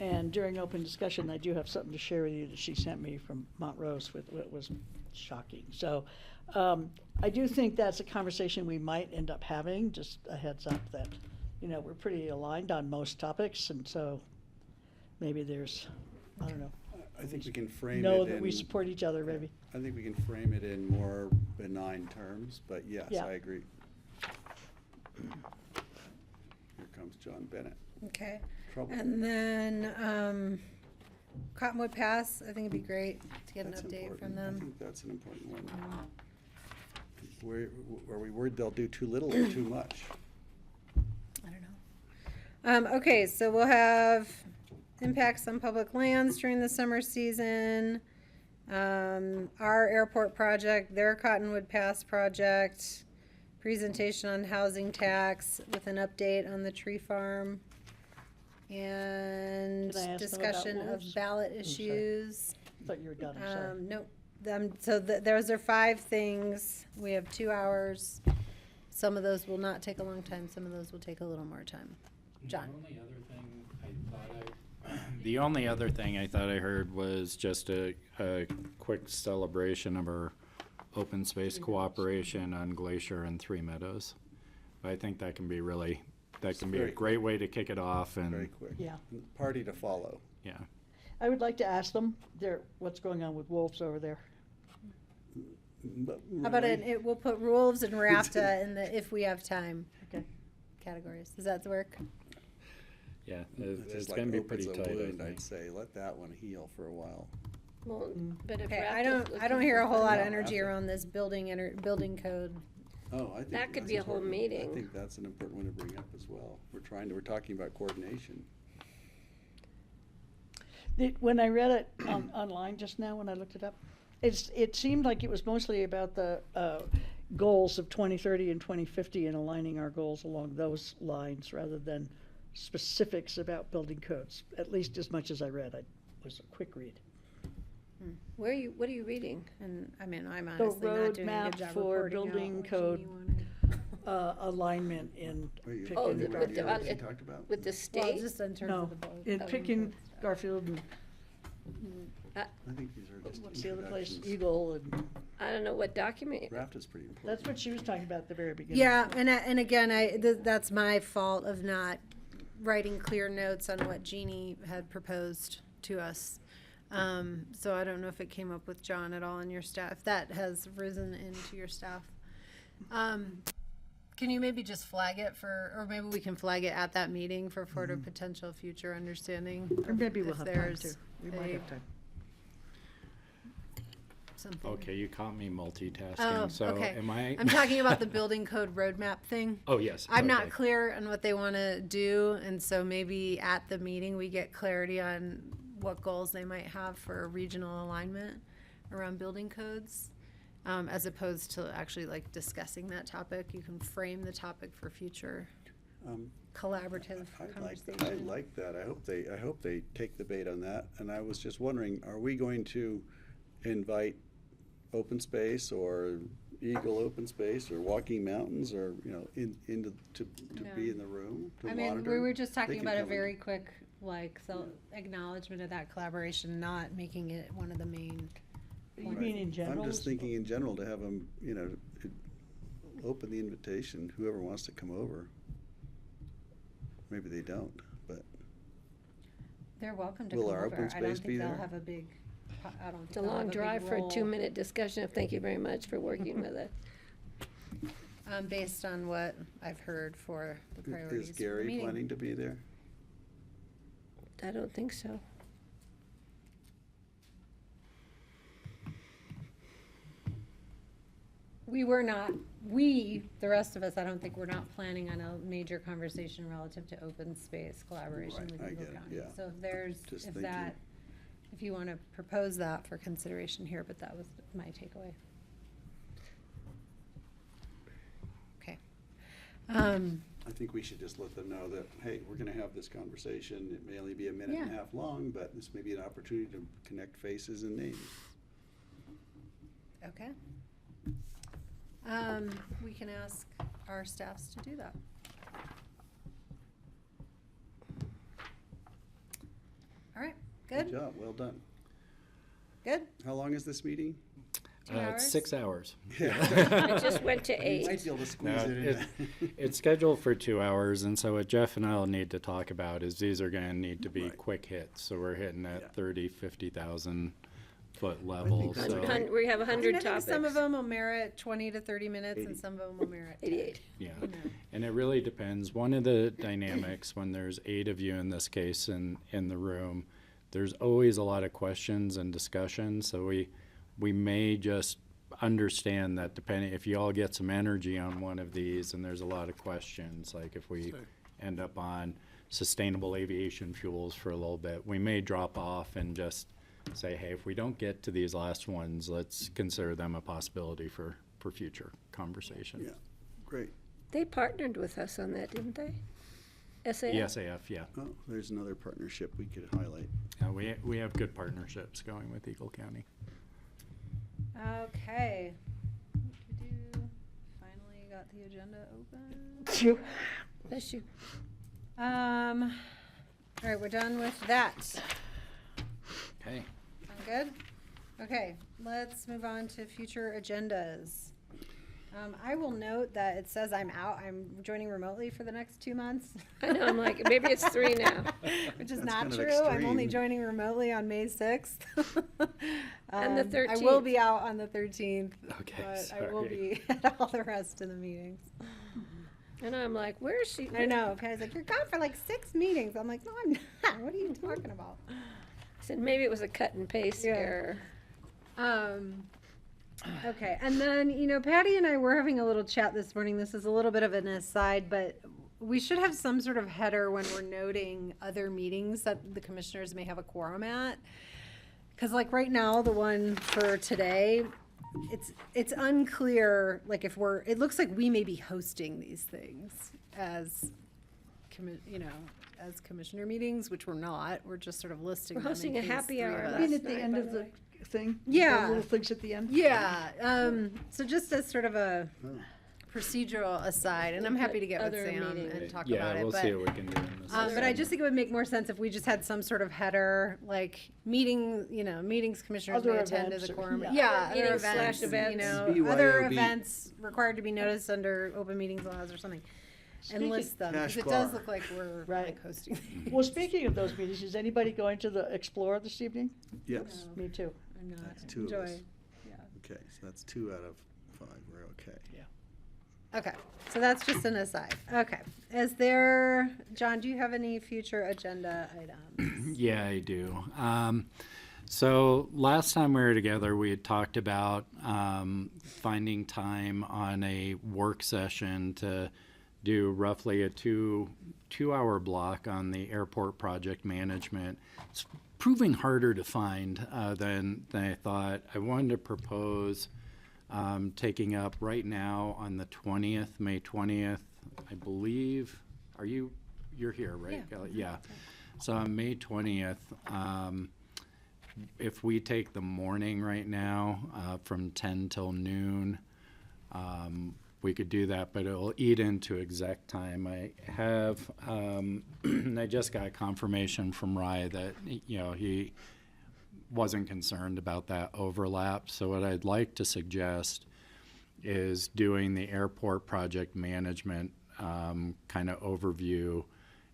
And during open discussion, I do have something to share with you that she sent me from Montrose, with what was shocking. So I do think that's a conversation we might end up having, just a heads up that, you know, we're pretty aligned on most topics, and so maybe there's, I don't know, I think we can frame know it that we in, support each other, maybe. I think we can frame it in more benign terms, but yes, Yeah. I agree. Here comes John Bennett. Okay. Trouble. And then Cottonwood Pass, I think it'd be great to get an That's update from important. I them. think that's an important one. Are we worried they'll do too little or too much? I don't know. Okay, so we'll have impacts on public lands during the summer season. Our airport project, their Cottonwood Pass project, presentation on housing tax with an update on the tree farm, and Can I ask them about discussion of wolves? ballot sorry. issues. Thought you were done, I'm sorry. Nope. Those are 5 things. We have 2 hours. Some of those will not take a long time. Some of those will take a little more time. John? The only other thing I thought I heard was just a quick celebration of our open space cooperation on Glacier and Three Meadows. I think that can be really, that can be a Very great way to kick it off, Very and, quick. Yeah. Party to follow. yeah. I would like to ask them what's going on with wolves over there. How about we'll put wolves and RAFTA in the if we have time Okay. categories. Does that work? Yeah, This it's just gonna be opens pretty a tight, I wound, think. I'd say. Let that one heal for a while. Well, but if Okay, we're I active don't looking hear a for whole lot of funding- energy around this building code. Oh, I think. That could that's be a whole important. meeting. I think that's an important one to bring up as well. We're talking about coordination. When I read it online just now, when I looked it up, it seemed like it was mostly about the goals of 2030 and 2050 and aligning our goals along those lines rather than specifics about building codes, at least as much as I read. It was a quick read. What are you reading? And I mean, I'm honestly not doing a roadmap good job for reporting out building what code. Jeannie wanted. Alignment in Are you- picking Oh, are you with talking the- about what you it- talked about? With the Well, state? just in terms No, of the bullet. in picking Garfield and I think these are just what's the other place, introductions. Eagle, and I don't know what document. Draft is pretty important. that's what she was talking about at the very beginning. Yeah, and again, that's my fault of not writing clear notes on what Jeannie had proposed to us. So I don't know if it came up with John at all in your staff, if that has risen into your staff. Can you maybe just flag it or maybe we can flag it at that meeting for potential future understanding? Or maybe we'll if have time there's to. We might have time. something. Okay, you caught me multitasking, Oh, so okay. am I? I'm talking about the building code roadmap thing. Oh, yes. I'm not okay. clear on what they want to do, and so maybe at the meeting we get clarity on what goals they might have for regional alignment around building codes, as opposed to actually like discussing that topic. You can frame the topic for future collaborative conversation. I like that. I hope they take the bait on that. And I was just wondering, are we going to invite open space or Eagle Open Space or Walking Mountains or, to be in the room to I mean, monitor? we were just They talking can about a come in. very quick, acknowledgement of that collaboration, not making it one of the main. You mean in general? I'm just thinking in general to have them, open the invitation, whoever wants to come over. Maybe they don't, but They're welcome to Will come our over. open I don't space be think they'll there? have a big, I don't think It's a they'll have long big drive for a role. 2-minute discussion. Thank you very much for working with it. based on what I've heard for the priorities Is for the Gary meeting. planning to be there? I don't think so. The rest of us, I don't think we're not planning on a major conversation relative to open space collaboration Right, with I Eagle get it, County. yeah. So Just if thinking. you want to propose that for consideration here, but that was my takeaway. Okay. I think we should just let them know that, hey, we're gonna have this conversation. It may only be a minute and a Yeah. half long, but this may be an opportunity to connect faces and names. Okay. We can ask our staffs to do that. All right, Good good, job, well done. good. How long is this meeting? 2 hours? It's 6 hours. I just went to You 8. might be able to squeeze No, it in. it's scheduled for 2 hours, and so what Jeff and I will need to talk about is these are gonna need to be Right. quick hits, so we're hitting Yeah. at 30, 50,000 foot level, that's so, great. We have 100 I think topics. some of them will merit 20 to 30 minutes, 80. and some of them will merit 10. 88. yeah. You know. And it really depends. One of the dynamics, when there's 8 of you in this case in the room, there's always a lot of questions and discussion, so we may just understand that depending, if you all get some energy on one of these and there's a lot of questions, like if we end up on sustainable aviation fuels for a little bit, we may drop off and just say, hey, if we don't get to these last ones, let's consider them a possibility for future conversation. Yeah, great. They partnered with us on that, didn't they? SAF? The SAF, yeah. Oh, there's another partnership we could highlight. We have good partnerships going with Eagle County. Okay. Finally got the agenda open. Bless you. All right, we're done with that. Okay. Sound good? Okay, let's move on to future agendas. I will note that it says I'm joining remotely for the next 2 months. I know, I'm like, maybe it's 3 now. Which is That's not kind of true. I'm only extreme. joining remotely on May 6th. And the I will 13th. be out on the 13th. Okay, But I will sorry. be at all the rest of the meetings. And I'm like, where is she? I know. Patty's like, you're gone for like 6 meetings. I'm like, no, I'm not. What are you talking about? I said, maybe it was a cut and paste Yeah. error. Okay, and then, Patty and I were having a little chat this morning. This is a little bit of an aside, but we should have some sort of header when we're noting other meetings that the commissioners may have a quorum at. Because like right now, the one for today, it's unclear, like it looks like we may be hosting these things as, as commissioner meetings, which we're not. We're just sort of listing We're them in hosting a case happy 3 of hour us- I mean, last at the night, end by of the the way. thing? Yeah. The little things at the end? Yeah, so just as sort of a Oh. procedural aside, and I'm happy to get with Other Sam meetings. and talk Yeah, about it, we'll but, see what we can do in this. but I just think it would make more sense if we just had some sort of header, like meetings commissioners Other may attend as events a or- quorum. yeah. Yeah, other Meetings slash events, events. other BYOB. events required to be noticed under open meetings laws or something. And Speaking- list them, because Cash it does bar. look like we're Right. like hosting. Well, speaking of those meetings, is anybody going to the Explorer this evening? Yes, Me too. I'm not, That's 2 of us. enjoy. Okay, so that's 2 out of 5, we're okay. Okay, so that's just an aside. Okay, John, do you have any future agenda items? Yeah, I do. So last time we were together, we had talked about finding time on a work session to do roughly a two-hour block on the airport project management. It's proving harder to find than I thought. I wanted to propose taking up right now on the 20th, May 20th, I believe. You're here, right, Yeah. Kelly? Yeah. So on May 20th, if we take the morning right now from 10 till noon, we could do that, but it'll eat into exec time. I have, I just got confirmation from Rye that, he wasn't concerned about that overlap. So what I'd like to suggest is doing the airport project management kind of overview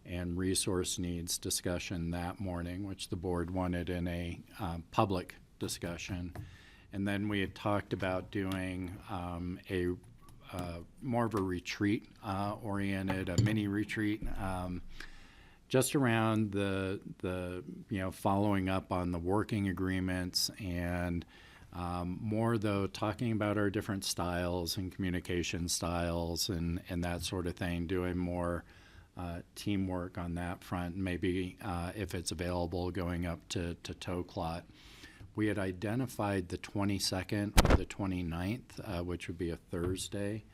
and resource needs discussion that morning, which the board wanted in a public discussion. And then we had talked about doing more of a retreat oriented, a mini retreat, just around the following up on the working agreements, and more though talking about our different styles and communication styles and that sort of thing, doing more teamwork on that front, maybe if it's available, going up to Toclot. We had identified the 22nd or the 29th, which would be a Thursday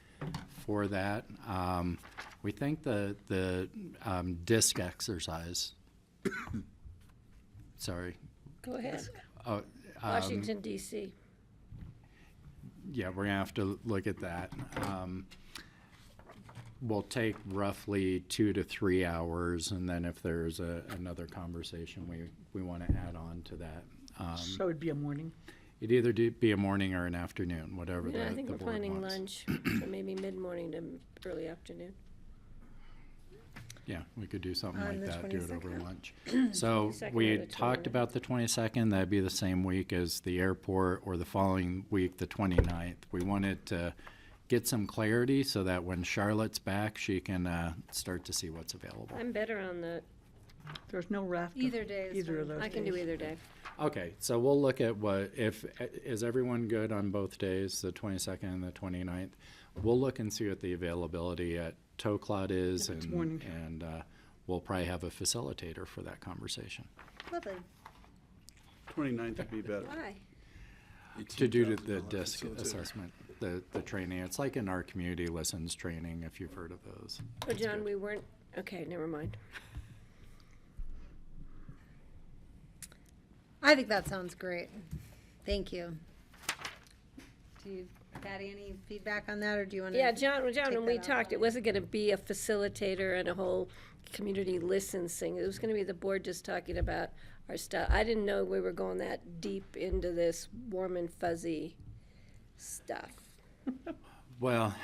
for that. We think the disc exercise, sorry. Go ahead. Oh, Washington DC. yeah, we're gonna have to look at that. We'll take roughly 2 to 3 hours, and then if there's another conversation we want to add on to that. So it'd be a morning? It'd either be a morning or an afternoon, whatever Yeah, I the think we're board planning wants. lunch, so maybe mid-morning to early afternoon. Yeah, we could do something On like the that, do it over 22nd? lunch. So 22nd we or the had talked 29th. about the 22nd, that'd be the same week as the airport, or the following week, the 29th. We wanted to get some clarity so that when Charlotte's back, she can start to see what's available. I'm better on the, There's no raft? Either day is Either of fine. those I can do days? either day. Okay, so we'll look at is everyone good on both days, the 22nd and the 29th? We'll look and see what the availability at Toclot is, If it's morning. and we'll probably have a facilitator for that conversation. Lovely. 29th would be better. Why? To do the DISC assessment, the training. It's like in our community listens training, if you've heard of those. Oh, John, we weren't, okay, never mind. I think that sounds great. Thank you. Do you, Patty, any feedback on that, or do you want to? Yeah, John, when we that talked, offline? it wasn't gonna be a facilitator and a whole community listens thing. It was gonna be the board just talking about our stuff. I didn't know we were going that deep into this warm and fuzzy stuff. Well,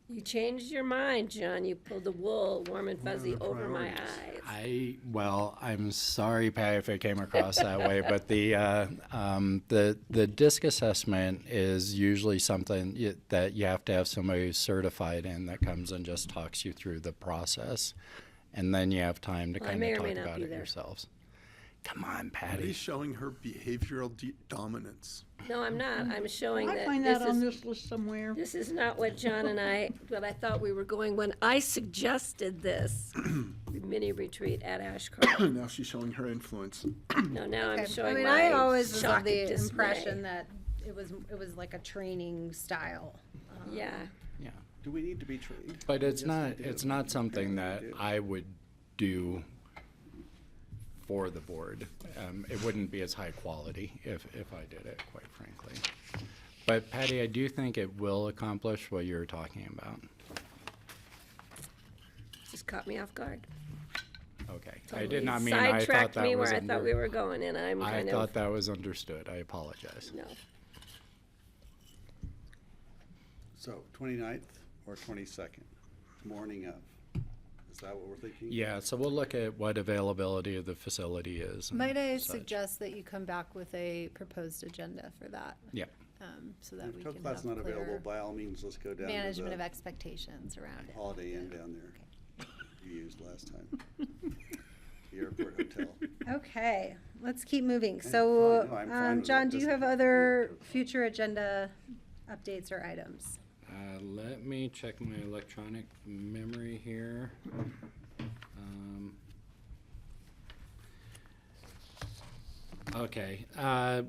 You changed your mind, John. You pulled the wool, warm and fuzzy, over my eyes. I'm sorry, Patty, if it came across that way, but the DISC assessment is usually something that you have to have somebody who's certified in, that comes and just talks you through the process, and then you have time to Well, I kind may of or may talk not about be it there. yourselves. Come on, He's Patty. showing her behavioral dominance. No, I'm not. I'm showing I that find this that on is, this list somewhere. this is not what John and I, what I thought we were going when I suggested this mini retreat at Ashcroft. Now she's showing her influence. No, now I'm Okay. showing I mean, my I always was shock of the and dismay. impression that it was like a training style. Yeah. Yeah, Do we need to be trained? but it's Yes, not we do. it's not something that do. I would do for the board. It wouldn't be as high quality if I did it, quite frankly. But Patty, I do think it will accomplish what you're talking about. Just caught me off guard. Okay, I Totally did not mean I thought sidetracked that me was where I thought we were going, and I'm I kind thought of, that was understood. I apologize. no. So 29th or 22nd, morning of. Is that what we're thinking? Yeah, so we'll look at what availability of the facility is. and Might I such. suggest that you come back with a proposed agenda for that, Yeah, so that we If can Toclot's have not available, clear by all means, let's go down to management of the expectations around it. Holiday Inn down there you used last time. The airport hotel. Okay, let's keep moving. fine. So, No, I'm fine with John, it. do you Just- have other future agenda updates or items? let me check my electronic memory here. Okay,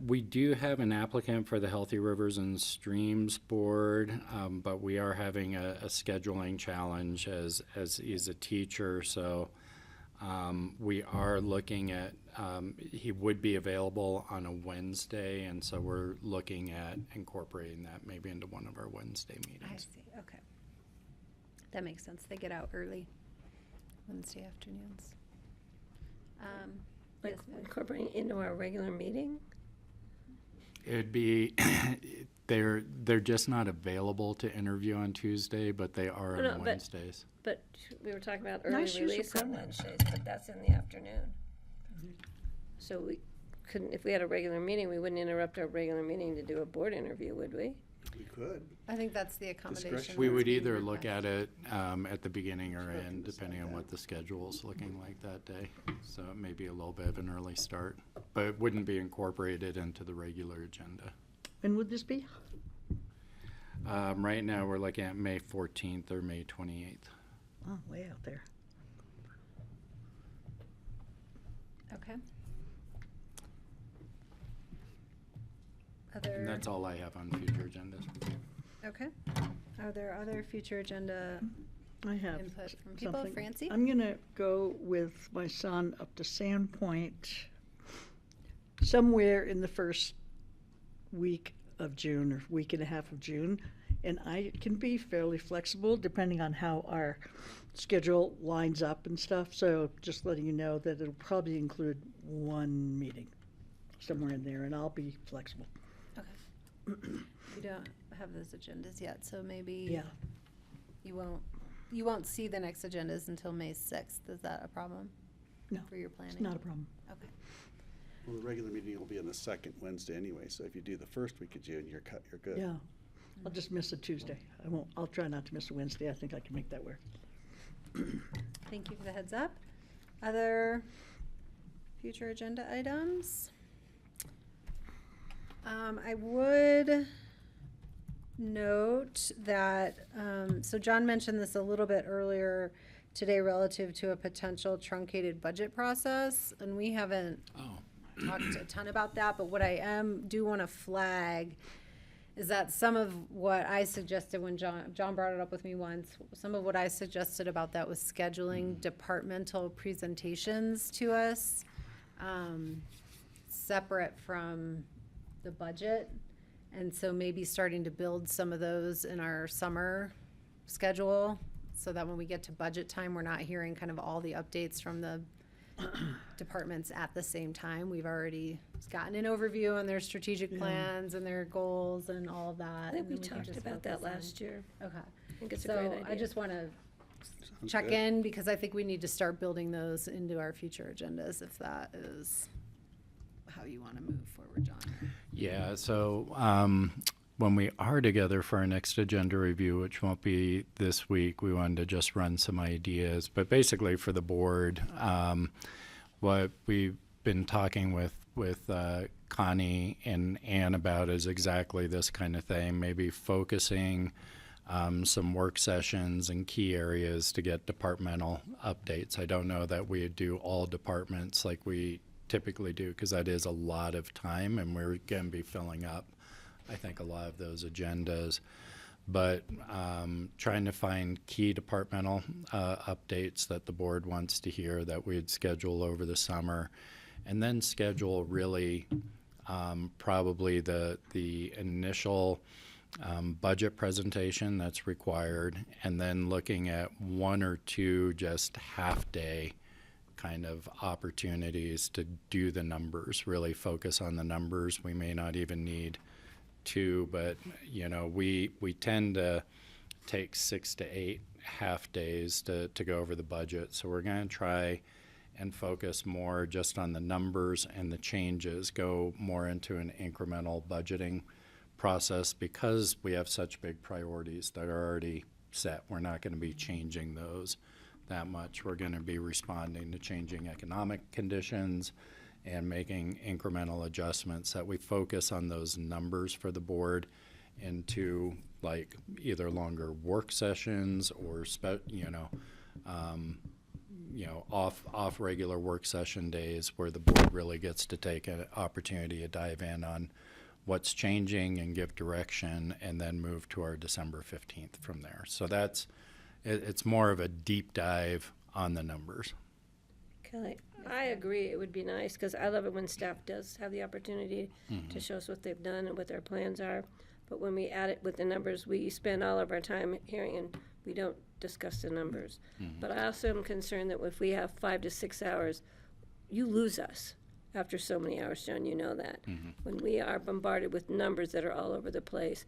we do have an applicant for the Healthy Rivers and Streams Board, but we are having a scheduling challenge as he's a teacher, so we are looking at, he would be available on a Wednesday, and so we're looking at incorporating that maybe into one of our Wednesday I meetings. see, okay. That makes sense. They get out early Wednesday afternoons. Like Yes, ma'am. incorporating into our regular meeting? It'd be, they're just not available to interview on Tuesday, but they are Oh, no, on but- Wednesdays. But we were talking about early Nice use of release on pronouns. Wednesdays, but that's in the afternoon. So we couldn't, if we had a regular meeting, we wouldn't interrupt our regular meeting to do a board interview, would we? We could. I think that's the accommodation. We that's would being either look requested. at it at the beginning or end, depending on what the schedule's looking like that day. So it may be a little bit of an early start, but it wouldn't be incorporated into the regular agenda. When would this be? Right now, we're looking at May 14th or May 28th. Oh, way out there. Okay. And Other, that's all I have on future agendas. okay. Are there other future agenda I have input from people? something. Francie? I'm gonna go with my son up to Sandpoint somewhere in the first week of June or week and a half of June. And I can be fairly flexible depending on how our schedule lines up and stuff. So just letting you know that it'll probably include one meeting somewhere in there, and I'll be flexible. We don't have those agendas yet, so maybe Yeah. you won't see the next agendas until May 6th. Is that a problem? No, For your planning? It's not a problem. Okay. Well, the regular meeting will be on the second Wednesday anyway, so if you do the first week of June, you're good. Yeah. I'll just miss a Tuesday. I'll try not to miss a Wednesday. I think I can make that work. Thank you for the heads up. Other future agenda items? I would note that, so John mentioned this a little bit earlier today relative to a potential truncated budget process, and we haven't talked a ton about that, but what I do want to flag is that some of what I suggested when John brought it up with me once, some of what I suggested about that was scheduling departmental presentations to us, separate from the budget. And so maybe starting to build some of those in our summer schedule so that when we get to budget time, we're not hearing kind of all the updates from the departments at the same time. We've already gotten an overview on their strategic plans and their goals and all of that. I think we and then can talked just about that focus on- last year. Okay. I think it's a So great idea. I just want to Sounds check good. in because I think we need to start building those into our future agendas if that is how you want to move forward, John. Yeah, so when we are together for our next agenda review, which won't be this week, we wanted to just run some ideas. But basically for the board, what we've been talking with Connie and Ann about is exactly this kind of thing, maybe focusing some work sessions in key areas to get departmental updates. I don't know that we'd do all departments like we typically do, because that is a lot of time, and we're going to be filling up, I think, a lot of those agendas. But trying to find key departmental updates that the board wants to hear that we'd schedule over the summer, and then schedule really probably the initial budget presentation that's required, and then looking at one or two just half-day kind of opportunities to do the numbers, really focus on the numbers. We may not even need two, but you know, we tend to take 6 to 8 half days to go over the budget. So we're going to try and focus more just on the numbers and the changes, go more into an incremental budgeting process because we have such big priorities that are already set. We're not going to be changing those that much. We're going to be responding to changing economic conditions and making incremental adjustments, that we focus on those numbers for the board into like either longer work sessions or off regular work session days where the board really gets to take an opportunity to dive in on what's changing and give direction, and then move to our December 15th from there. So it's more of a deep dive on the numbers. Kelly, I agree, it would be nice, because I love it when staff does have the opportunity to show us what they've done and what their plans are. But when we add it with the numbers, we spend all of our time hearing and we don't discuss the numbers. But I also am concerned that if we have 5 to 6 hours, you lose us after so many hours, John, you know that. When we are bombarded with numbers that are all over the place,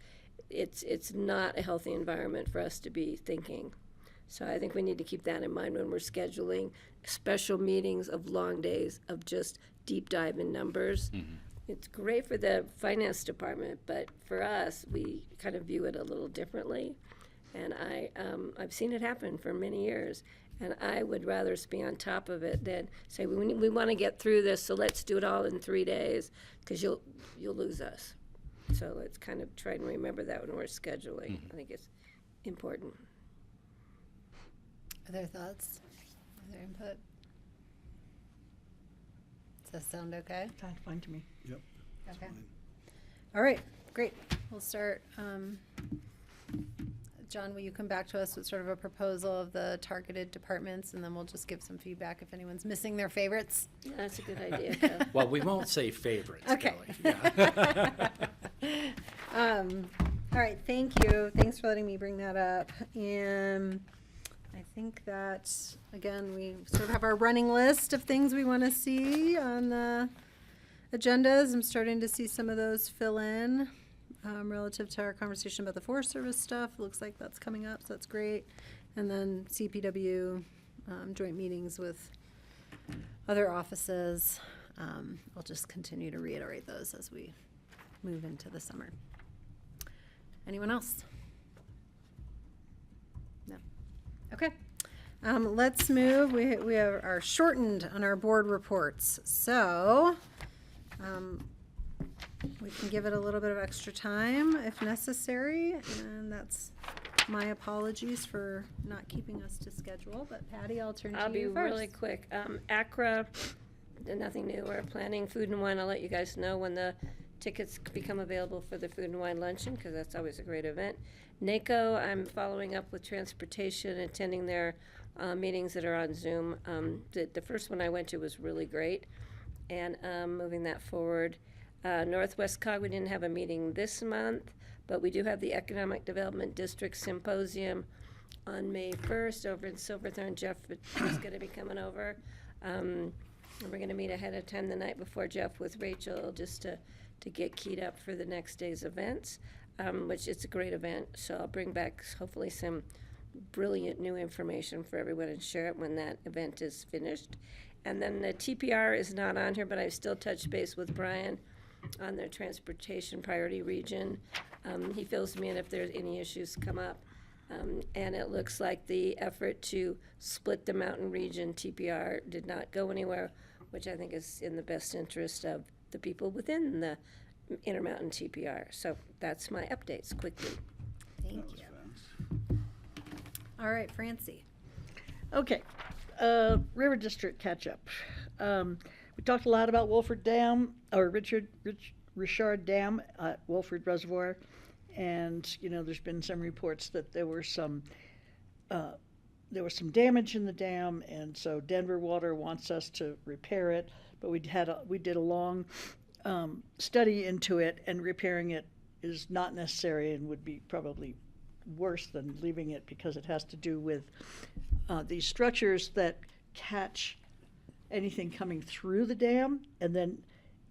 it's not a healthy environment for us to be thinking. So I think we need to keep that in mind when we're scheduling special meetings of long days of just deep dive in numbers. it's great for the finance department, but for us, we kind of view it a little differently. And I've seen it happen for many years, and I would rather us be on top of it than say, we want to get through this, so let's do it all in 3 days, because you'll lose us. So let's kind of try and remember that when we're scheduling. I think it's important. Other thoughts? Other input? Does that sound okay? Sounds fine to me. Yep. That's Okay. fine. All right, great. We'll start. John, will you come back to us with sort of a proposal of the targeted departments, and then we'll just give some feedback if anyone's missing their favorites? Yeah, that's a good idea, Kel. Well, we won't say favorites, Okay. Kelly. Yeah. All right, thank you. Thanks for letting me bring that up. And I think that, again, we sort of have our running list of things we want to see on the agendas. I'm starting to see some of those fill in relative to our conversation about the Forest Service stuff. Looks like that's coming up, so that's great. And then CPW joint meetings with other offices. I'll just continue to reiterate those as we move into the summer. Anyone else? No. Okay. Let's move. We are shortened on our board reports, so we can give it a little bit of extra time if necessary, and that's my apologies for not keeping us to schedule. But Patty, I'll turn to I'll be you first. really quick. ACRA, nothing new. We're planning Food and Wine. I'll let you guys know when the tickets become available for the Food and Wine Luncheon, because that's always a great event. NACO, I'm following up with transportation, attending their meetings that are on Zoom. The first one I went to was really great, and moving that forward. Northwest COG, we didn't have a meeting this month, but we do have the Economic Development District Symposium on May 1st over in Silverthorne. Jeff is going to be coming over. And we're going to meet ahead of time the night before, Jeff, with Rachel, just to get keyed up for the next day's events, which is a great event. So I'll bring back hopefully some brilliant new information for everyone and share it when that event is finished. And then the TPR is not on here, but I've still touched base with Brian on their transportation priority region. He fills me in if there's any issues come up. And it looks like the effort to split the mountain region TPR did not go anywhere, which I think is in the best interest of the people within the Intermountain TPR. So that's my updates quickly. Thank That was you. fast. All right, Francie. Okay, River District catch-up. We talked a lot about Wolford Dam, or Richard Dam at Wolford Reservoir. And, you know, there's been some reports that there was some damage in the dam, and so Denver Water wants us to repair it. But we did a long study into it, and repairing it is not necessary and would be probably worse than leaving it, because it has to do with these structures that catch anything coming through the dam, and then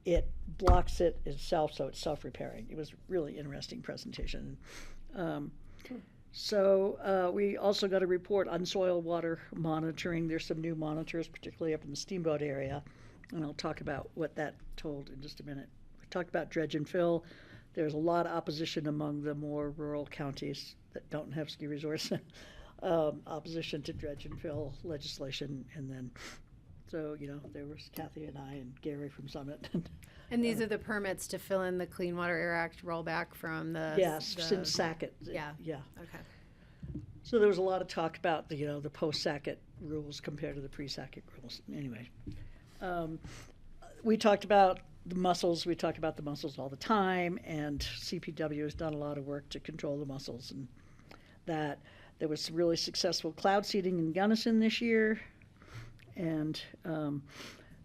it blocks it itself, so it's self-repairing. It was a really interesting presentation. So we also got a report on soil water monitoring. There's some new monitors, particularly up in the Steamboat area, and I'll talk about what that told in just a minute. We talked about dredge and fill. There's a lot of opposition among the more rural counties that don't have ski resorts, opposition to dredge and fill legislation, and then so, you know, there was Kathy and I and Gary from Summit. And these are the permits to fill in the Clean Water Air Act rollback from the... Yes, since Sackett. Yeah. Yeah. Okay. So there was a lot of talk about the, you know, the post-Sackett rules compared to the pre-Sackett rules. Anyway, we talked about the mussels. We talk about the mussels all the time, and CPW has done a lot of work to control the mussels, and that there was some really successful cloud seeding in Gunnison this year. And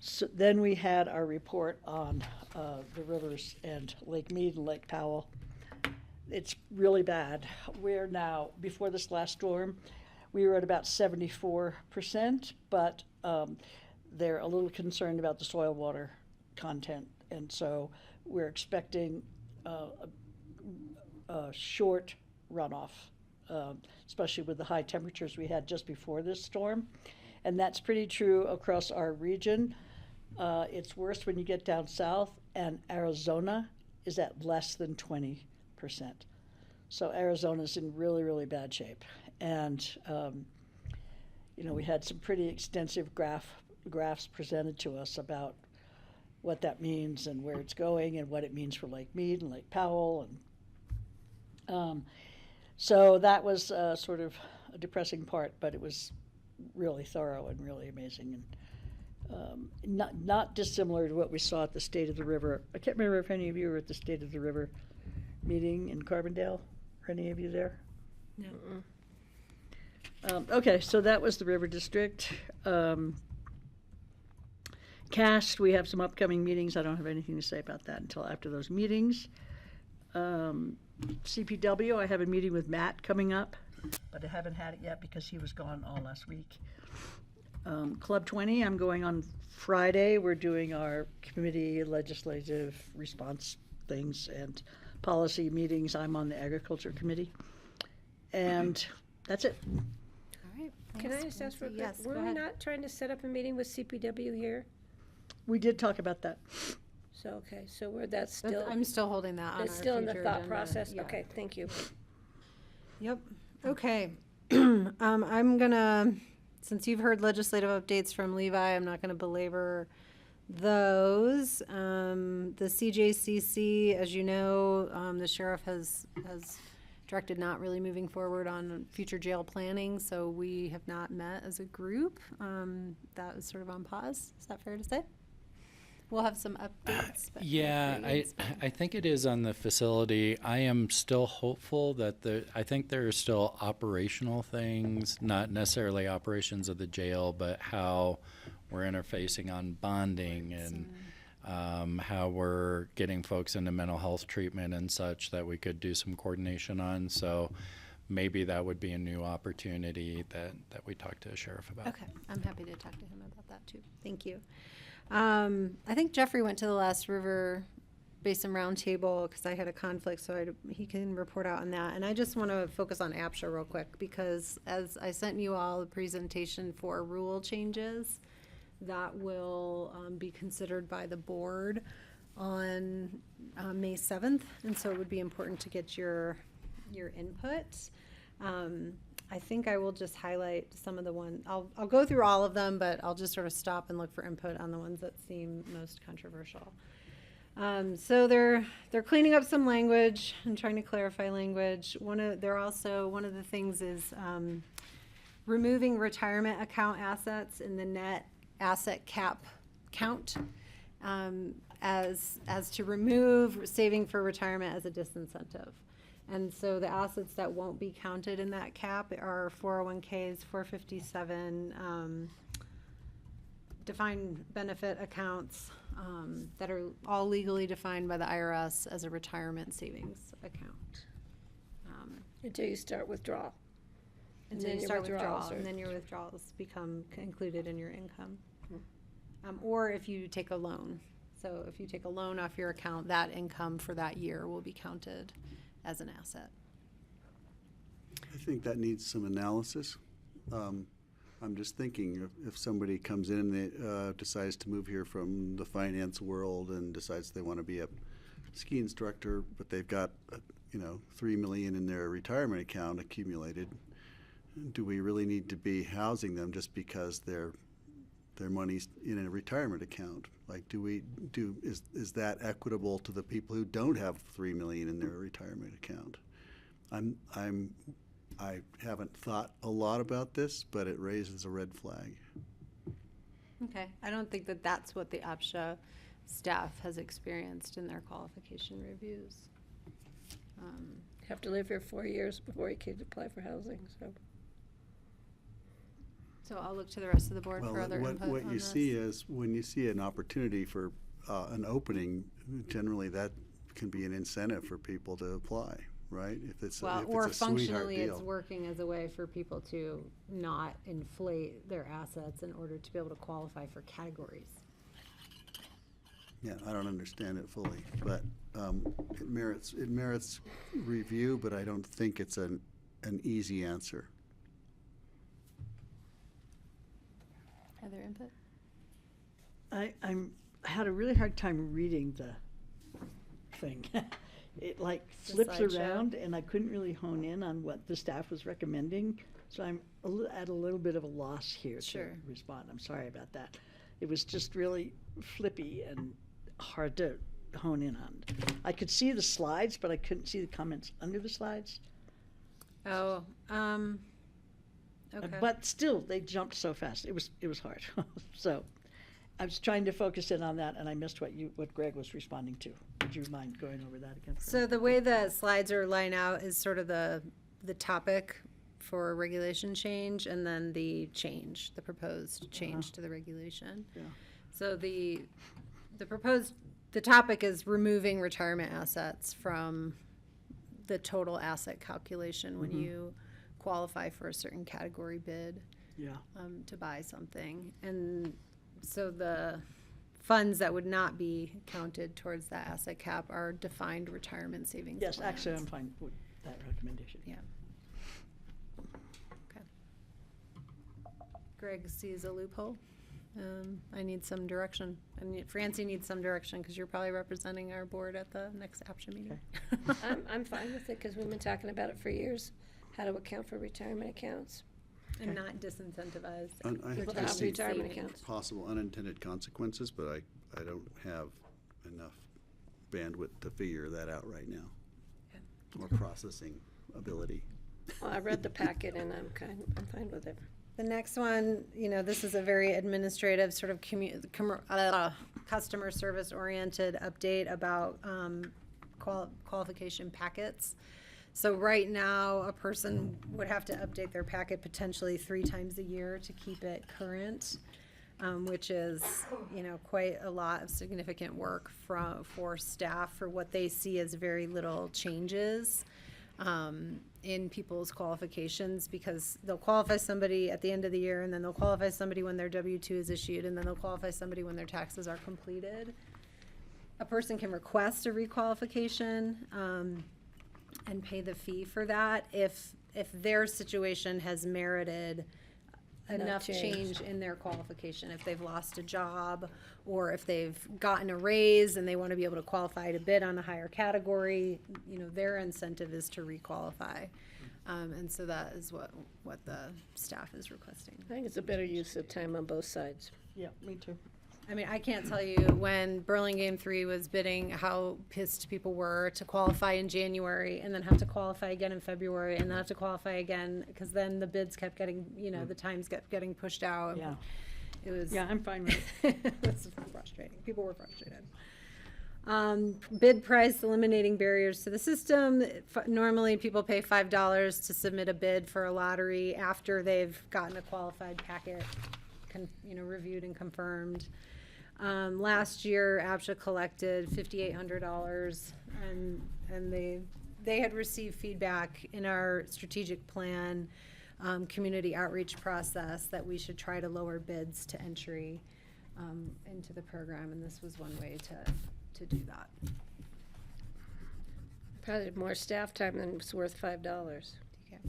so then we had our report on the rivers and Lake Mead and Lake Powell. It's really bad. We're now, before this last storm, we were at about 74%, but they're a little concerned about the soil water content. And so we're expecting a short runoff, especially with the high temperatures we had just before this storm. And that's pretty true across our region. It's worse when you get down south, and Arizona is at less than 20%. So Arizona's in really, really bad shape. And, we had some pretty extensive graphs presented to us about what that means and where it's going and what it means for Lake Mead and Lake Powell. And so that was sort of a depressing part, but it was really thorough and really amazing. And not dissimilar to what we saw at the State of the River. I can't remember if any of you were at the State of the River meeting in Carbondale. Are any of you there? No. Okay, so that was the River District. CAST, we have some upcoming meetings. I don't have anything to say about that until after those meetings. CPW, I have a meeting with Matt coming up, but I haven't had it yet because he was gone all last week. Club 20, I'm going on Friday. We're doing our committee legislative response things and policy meetings. I'm on the Agriculture Committee. And that's it. All right. Can I thanks, just ask for a Nancy. quick, Yes, were go we ahead. not trying to set up a meeting with CPW here? We did talk about that. So, okay, so that's still, I'm still holding that on it's our still in the future thought agenda. process? Yeah. Okay, thank you. Yep. Okay. I'm gonna, since you've heard legislative updates from Levi, I'm not gonna belabor those. The CJCC, as you know, the sheriff has directed not really moving forward on future jail planning, so we have not met as a group. That was sort of on pause. Is that fair to say? We'll have some updates. but Yeah, I think it is on the facility. I am still hopeful that I think there are still operational things, not necessarily operations of the jail, but how we're interfacing on bonding and how we're getting folks into mental health treatment and such that we could do some coordination on. So maybe that would be a new opportunity that we talk to the sheriff about. Okay, I'm happy to talk to him about that too. Thank you. I think Jeffrey went to the last River Basin Roundtable because I had a conflict, so he can report out on that. And I just want to focus on APSHA real quick because as I sent you all a presentation for rule changes that will be considered by the board on May 7th, and so it would be important to get your input. I think I will just highlight some of the ones. I'll go through all of them, but I'll just sort of stop and look for input on the ones that seem most controversial. So they're cleaning up some language and trying to clarify language. One of the things is removing retirement account assets in the net asset cap count as to remove saving for retirement as a disincentive. And so the assets that won't be counted in that cap are 401ks, 457 defined benefit accounts that are all legally defined by the IRS as a retirement savings account. Until you start withdrawal. Until then you your start withdrawals withdrawal, are- and then your withdrawals become included in your income. Or if you take a loan. So if you take a loan off your account, that income for that year will be counted as an asset. I think that needs some analysis. I'm just thinking if somebody comes in and they, decides to move here from the finance world and decides they want to be a ski instructor, but they've got, $3 million in their retirement account accumulated, do we really need to be housing them just because their money's in a retirement account? Like, is that equitable to the people who don't have $3 million in their retirement account? I haven't thought a lot about this, but it raises a red flag. Okay, I don't think that that's what the APSHA staff has experienced in their qualification reviews. Have to live here 4 years before you can apply for housing, so. So I'll look to the rest of the board for Well, other input what on you this. see is, when you see an opportunity for an opening, generally that can be an incentive for people to apply, right? If it's Well, a or sweetheart functionally, it's deal. working as a way for people to not inflate their assets in order to be able to qualify for categories. Yeah, I don't understand it fully, but it merits review, but I don't think it's an easy answer. Other input? I had a really hard time reading thing. It like The flips slideshow? around, and I couldn't really hone in on what the staff was recommending. So I'm at a little bit of a loss here Sure. to respond. I'm sorry about that. It was just really flippy and hard to hone in on. I could see the slides, but I couldn't see the comments under the slides. Oh, okay. But still, they jumped so fast. It was hard. So I was trying to focus in on that, and I missed what Greg was responding to. Would you mind going over that again? So the way the slides are lined out is sort of the topic for regulation change, and then the proposed change to the regulation. Yeah. So the topic is removing retirement assets from the total asset calculation when you qualify for a certain category bid. Yeah. To buy something. And so the funds that would not be counted towards that asset cap are defined retirement savings Yes, plans. actually, I'm fine with that recommendation. Yeah. Okay. Greg sees a loophole. I need some direction. Francie needs some direction because you're probably representing our board at the next APSHA meeting. I'm fine with it because we've been talking about it for years, how to account for retirement accounts. And not disincentivize. I People I have see retirement accounts. possible unintended consequences, but I don't have enough bandwidth to figure that out right now. Or processing ability. Well, I read the packet and I'm fine with it. The next one, this is a very administrative sort of customer service oriented update about qualification packets. So right now, a person would have to update their packet potentially 3 times a year to keep it current, which is, quite a lot of significant work for staff for what they see as very little changes in people's qualifications, because they'll qualify somebody at the end of the year, and then they'll qualify somebody when their W-2 is issued, and then they'll qualify somebody when their taxes are completed. A person can request a requalification and pay the fee for that if their situation has merited enough change in their qualification. If they've lost a job, or if they've gotten a raise and they want to be able to qualify to bid on a higher category, their incentive is to requalify. And so that is what the staff is requesting. I think it's a better use of time on both sides. Yeah, me too. I mean, I can't tell you when Burlingame 3 was bidding how pissed people were to qualify in January and then have to qualify again in February and then have to qualify again, because then the bids kept getting, the times kept getting pushed out. Yeah. It was. Yeah, I'm fine with it. It was frustrating. People were frustrated. Bid price, eliminating barriers to the system. Normally, people pay $5 to submit a bid for a lottery after they've gotten a qualified packet, reviewed and confirmed. Last year, APSHA collected $5,800, and they had received feedback in our strategic plan, community outreach process, that we should try to lower bids to entry into the program, and this was one way to do that. Probably more staff time than it's worth $5. Okay.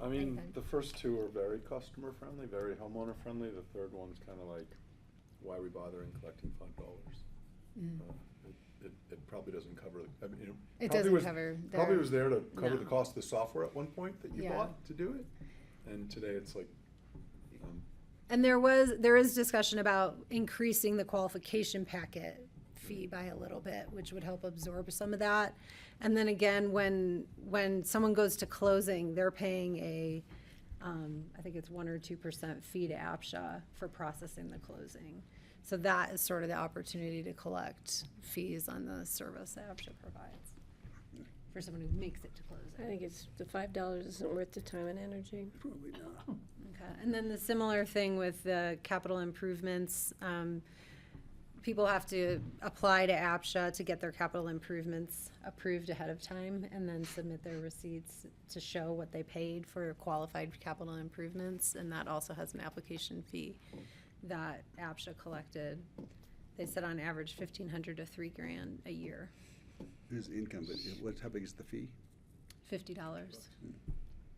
I mean, Okay. the first 2 are very customer friendly, very homeowner friendly. The third one's kind of like, why are we bothering collecting $5? It probably doesn't cover. I mean, It probably doesn't was, cover Probably their- was there to cover no. the cost of the software at one point that you Yeah. bought to do it, and today it's like. And there is discussion about increasing the qualification packet fee by a little bit, which would help absorb some of that. And then again, when someone goes to closing, they're paying a, I think it's 1 or 2% fee to APSHA for processing the closing. So that is sort of the opportunity to collect fees on the service that APSHA provides for someone who makes it to closing. I think it's, the $5 isn't worth the time and energy. Probably not. Okay, and then the similar thing with the capital improvements, people have to apply to APSHA to get their capital improvements approved ahead of time, and then submit their receipts to show what they paid for qualified capital improvements, and that also has an application fee that APSHA collected. They said on average $1,500 to $3,000 a year, Is income, but how big is the fee? $50.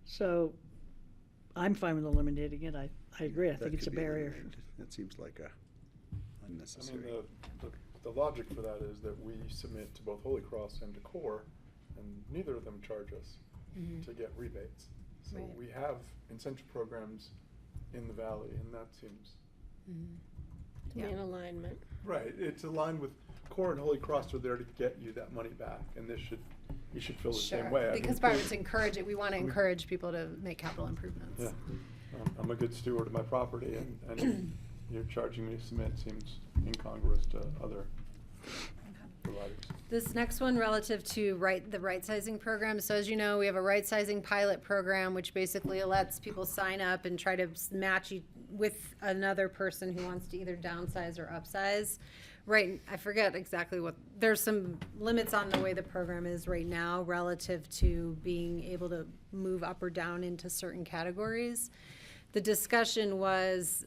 So I'm fine with eliminating it. I agree. I think That it's a could be barrier. eliminated. That seems like a I unnecessary. mean, the the logic for that is that we submit to both Holy Cross and to CORE, and neither of them charge us to get rebates. So Right. we have incentive programs in the valley, and that seems To be in alignment. right. It's aligned with CORE and Holy Cross are there to get you that money back, and you should feel the same way. I Because mean, part of it's encourage it, we want to encourage people to make capital improvements. yeah, I'm a good steward of my property, and you're charging me to submit seems incongruous to other providers. This next one relative to the right sizing program. So as you know, we have a right sizing pilot program, which basically lets people sign up and try to match with another person who wants to either downsize or upsize. Right, I forget exactly there's some limits on the way the program is right now relative to being able to move up or down into certain categories. The discussion was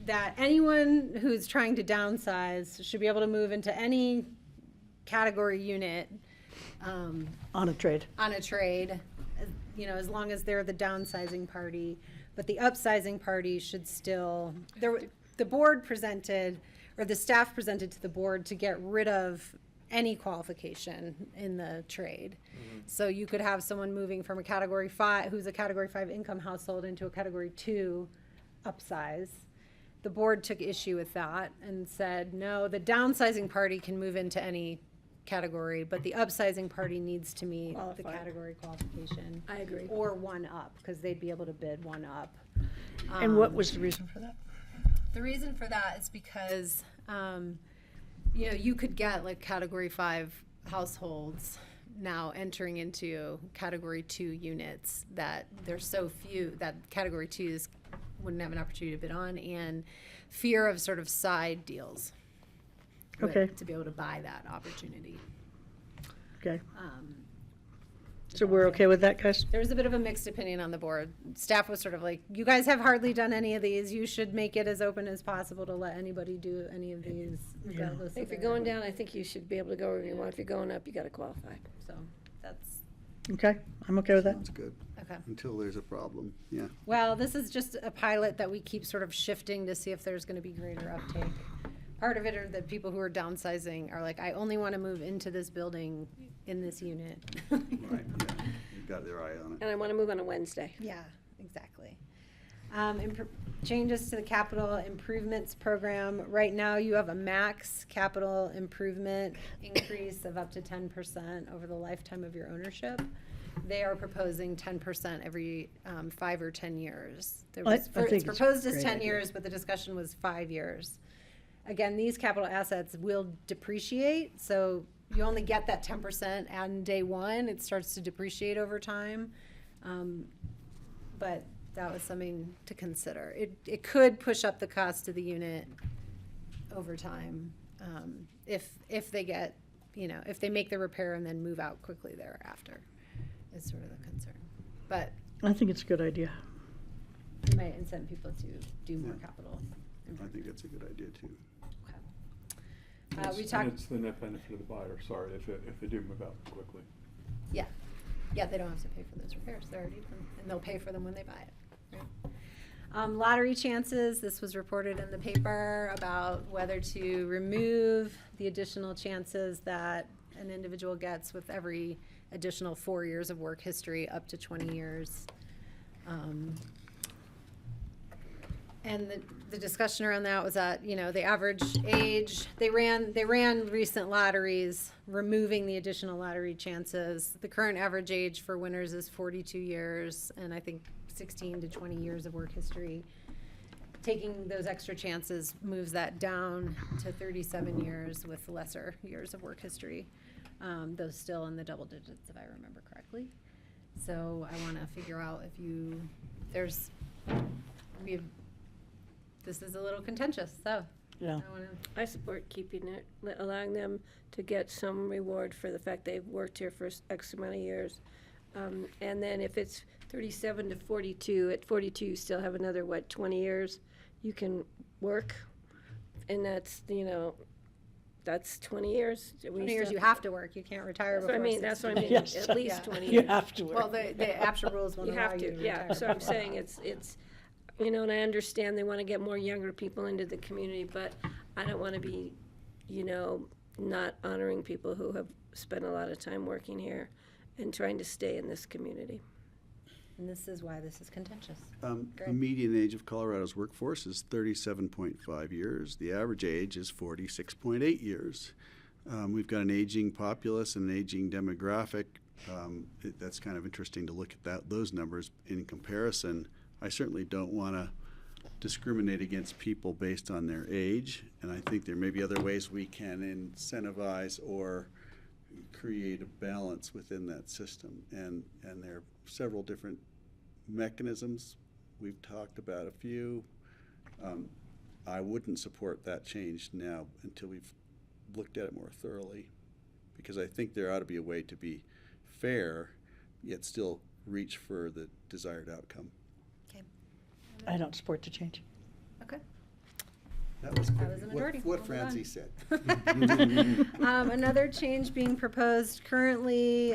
that anyone who's trying to downsize should be able to move into any category unit On a trade. as long as they're the downsizing party. But the upsizing party should still, the board presented, or the staff presented to the board to get rid of any qualification in the trade. So you could have someone moving from a category 5, who's a category 5 income household, into a category 2 upsize. The board took issue with that and said, no, the downsizing party can move into any category, but the upsizing party needs to meet the Qualify. category qualification. I agree. Or one up, because they'd be able to bid one up. And what was the reason for that? The reason for that is because, you could get like category 5 households now entering into category 2 units that there's so few that category 2s wouldn't have an opportunity to bid on, and fear of sort of side deals. Okay. To be able to buy that opportunity. Okay. So we're okay with that, guys? There was a bit of a mixed opinion on the board. Staff was sort of like, you guys have hardly done any of these. You should make it as open as possible to let anybody do any of these. Regardless If of you're their- going down, I think you should be able to go wherever you want. If you're going up, you gotta qualify. So that's, Okay, I'm okay with that. Sounds good, okay. until there's a problem, yeah. Well, this is just a pilot that we keep sort of shifting to see if there's gonna be greater uptake. Part of it are the people who are downsizing are like, I only wanna move into this building in this unit. Right, yeah, you've got their eye on it. And I wanna move on a Wednesday. Yeah, exactly. Changes to the capital improvements program. Right now, you have a max capital improvement increase of up to 10% over the lifetime of your ownership. They are proposing 10% every 5 or 10 years. It's proposed as 10 years, but the discussion was 5 years. Again, these capital assets will depreciate, so you only get that 10% on day one. It starts to depreciate over time. But that was something to consider. It could push up the cost of the unit over time, if they get, if they make the repair and then move out quickly thereafter, is sort of the concern. But I think it's a good idea. it might incent people to do more capital. I think that's a good idea too. We And talked, it's the net benefit of the buyer, sorry, if they do move out quickly. yeah, they don't have to pay for those repairs, they're already done, and they'll pay for them when they buy it. Lottery chances, this was reported in the paper about whether to remove the additional chances that an individual gets with every additional 4 years of work history, up to 20 years. And the discussion around that was that, the average age, they ran recent lotteries, removing the additional lottery chances. The current average age for winners is 42 years, and I think 16 to 20 years of work history. Taking those extra chances moves that down to 37 years with lesser years of work history, though still in the double digits, if I remember correctly. So I want to figure out this is a little contentious, so. Yeah. I support keeping it, allowing them to get some reward for the fact they've worked here for X amount of years. And then if it's 37 to 42, at 42 you still have another, 20 years you can work. And that's, that's 20 years. 20 years you have to work, you can't retire That's what I before mean, that's what I 60. mean, Yes. at least Yeah. 20 You years. have to work. Well, the APSHA rules won't You allow have you to, to yeah, retire. so I'm saying it's, and I understand they wanna get more younger people into the community, but I don't wanna be, you know, not honoring people who have spent a lot of time working here and trying to stay in this community. And this is why this is contentious. The Great. median age of Colorado's workforce is 37.5 years. The average age is 46.8 years. We've got an aging populace and an aging demographic. That's kind of interesting to look at those numbers in comparison. I certainly don't want to discriminate against people based on their age, and I think there may be other ways we can incentivize or create a balance within that system. And there are several different mechanisms. We've talked about a few. I wouldn't support that change now until we've looked at it more thoroughly, because I think there ought to be a way to be fair, yet still reach for the desired outcome. Okay. I don't support the change. Okay. That was That was a majority. what Well Francie done. said. Another change being proposed currently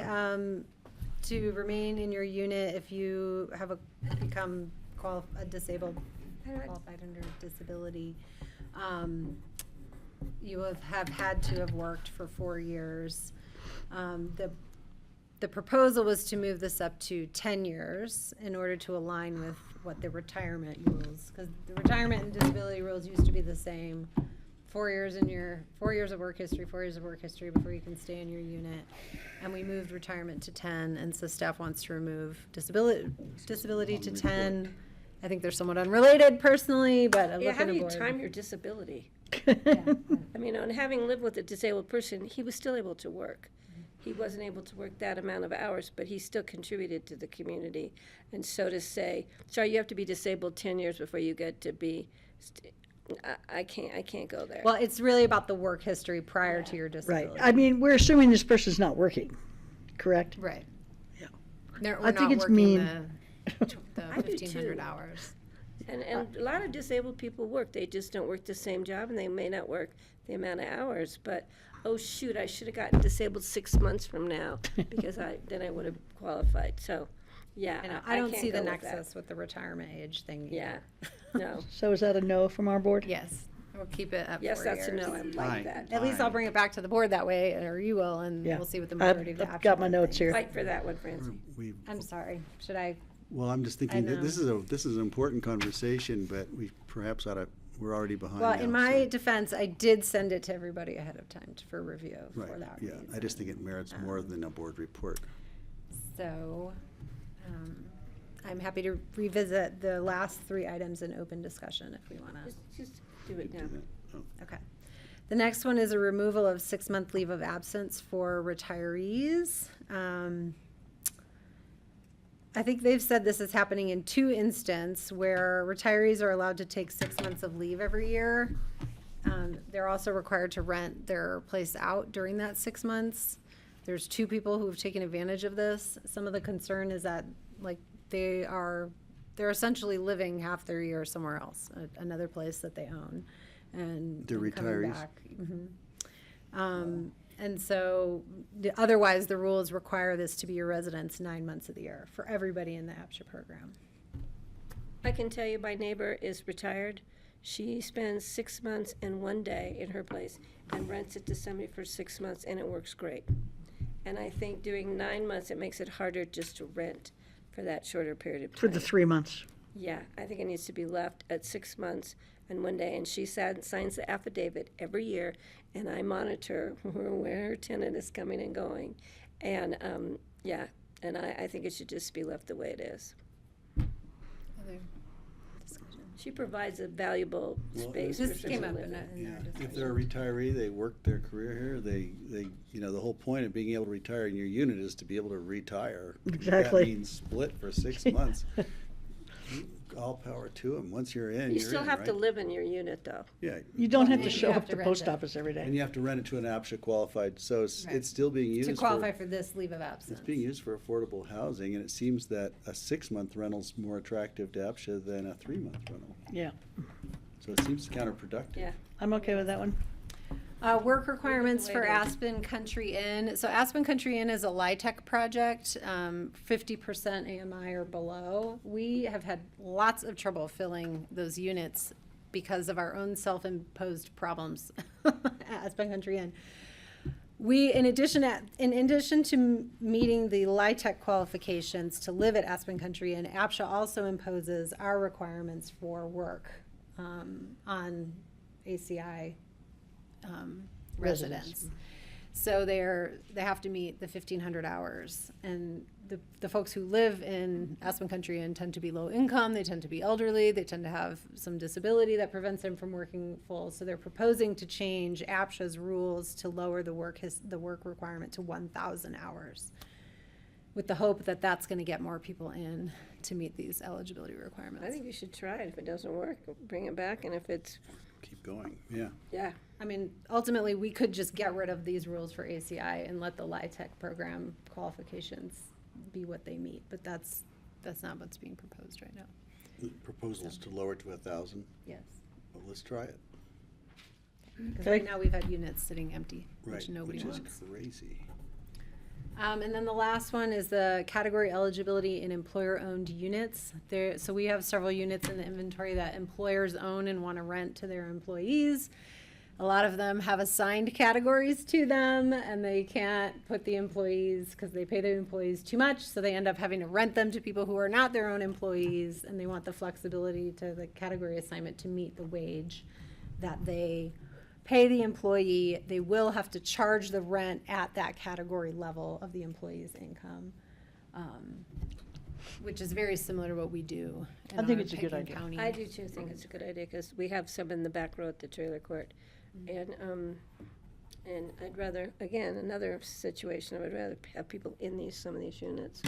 to remain in your unit if you have become a disabled, qualified under disability. You have had to have worked for 4 years. The proposal was to move this up to 10 years in order to align with what the retirement rules, because the retirement and disability rules used to be the same. 4 years of work history, 4 years of work history before you can stay in your unit. And we moved retirement to 10, and so staff wants to remove disability to 10. I think they're somewhat unrelated personally, but Yeah, how do you board. time your disability? Yeah. I mean, on having lived with a disabled person, he was still able to work. He wasn't able to work that amount of hours, but he still contributed to the community. And so to say, sorry, you have to be disabled 10 years before you get to be, I can't go there. Well, it's really about the work history prior to your Right. disability. I mean, we're assuming this person's not working, correct? Right. Yeah. We're I think not it's working mean. the I do 1,500 too. hours. And a lot of disabled people work. They just don't work the same job, and they may not work the amount of hours. But, oh, shoot, I should have gotten disabled 6 months from now because then I would have qualified. So, yeah, And I don't can't see the go with that. nexus with the retirement age thing. Yeah, either. no. So is that a no from our board? Yes, we'll keep it at 4 Yes, that's a years. no. I Aye. like that. At least I'll bring it back to the board that way, or you will, and Yeah. we'll see what the majority of the I've action got my board notes thinks. here. Fight for that one, Francie. I'm sorry, should I? Well, I'm just thinking that know. this is an important conversation, but we perhaps we're already behind Well, now, in my so- defense, I did send it to everybody ahead of time for review for Right, that yeah, reason. I just think it merits more than a board report. So, I'm happy to revisit the last 3 items in open discussion if we want to. Just do it now. Okay. The next one is a removal of 6-month leave of absence for retirees. I think they've said this is happening in 2 instances where retirees are allowed to take 6 months of leave every year. They're also required to rent their place out during that 6 months. There's 2 people who have taken advantage of this. Some of the concern is that, like, they're essentially living half their year somewhere else, another place that they own, and They're and coming retirees. back. And so, otherwise, the rules require this to be your residence 9 months of the year for everybody in the APSHA program. I can tell you my neighbor is retired. She spends 6 months and 1 day in her place and rents it to somebody for 6 months, and it works great. And I think doing 9 months, it makes it harder just to rent for that shorter period of time. For the 3 months. Yeah, I think it needs to be left at 6 months and 1 day. And she signs the affidavit every year, and I monitor where her tenant is coming and going. And, yeah, and I think it should just be left the way it is. She provides a valuable Well, space for This came someone up to in live in. our If discussion. they're a retiree, they worked their career here, they, the whole point of being able to retire in your unit is to be able to retire. Exactly. That means split for 6 months. All power to them. Once you're in, You you're still in, have to right? live in your unit, though. Yeah, You don't have And to you show have up to to the rent post it. office every and day. you have to rent it to an APSHA qualified, so it's Right. still being used To for. qualify for this leave of absence. It's being used for affordable housing, and it seems that a 6-month rental's more attractive to APSHA than a 3-month rental. Yeah, So it seems counterproductive. Yeah. I'm okay with that one. Work requirements way for it is. Aspen Country Inn. So Aspen Country Inn is a LIHTC project, 50% AMI or below. We have had lots of trouble filling those units because of our own self-imposed problems at Aspen Country Inn. We, in addition to meeting the LIHTC qualifications to live at Aspen Country Inn, APSHA also imposes our requirements for work on ACI residents. So they have to meet the 1,500 hours, and the folks who live in Aspen Country Inn tend to be low income, they tend to be elderly, they tend to have some disability that prevents them from working full. So they're proposing to change APSHA's rules to lower the work requirement to 1,000 hours, with the hope that that's going to get more people in to meet these eligibility requirements. I think you should try it. If it doesn't work, bring it back, and if it's, Keep going, yeah. yeah. I mean, ultimately, we could just get rid of these rules for ACI and let the LIHTC program qualifications be what they meet, but that's not what's being proposed right now. The proposals to lower it to 1,000. Yes. Well, let's try it. Because right now we've had units sitting empty, Right, which nobody which wants. is crazy. And then the last one is the category eligibility in employer-owned units. So we have several units in the inventory that employers own and want to rent to their employees. A lot of them have assigned categories to them, and they can't put the employees, because they pay their employees too much, so they end up having to rent them to people who are not their own employees, and they want the flexibility to the category assignment to meet the wage that they pay the employee. They will have to charge the rent at that category level of the employee's income, which is very similar to what we do in I think our it's a good Pickens idea. County. I do too think it's a good idea, because we have some in the back row at the trailer court. And I'd rather, again, another situation, I would rather have people in some of these units.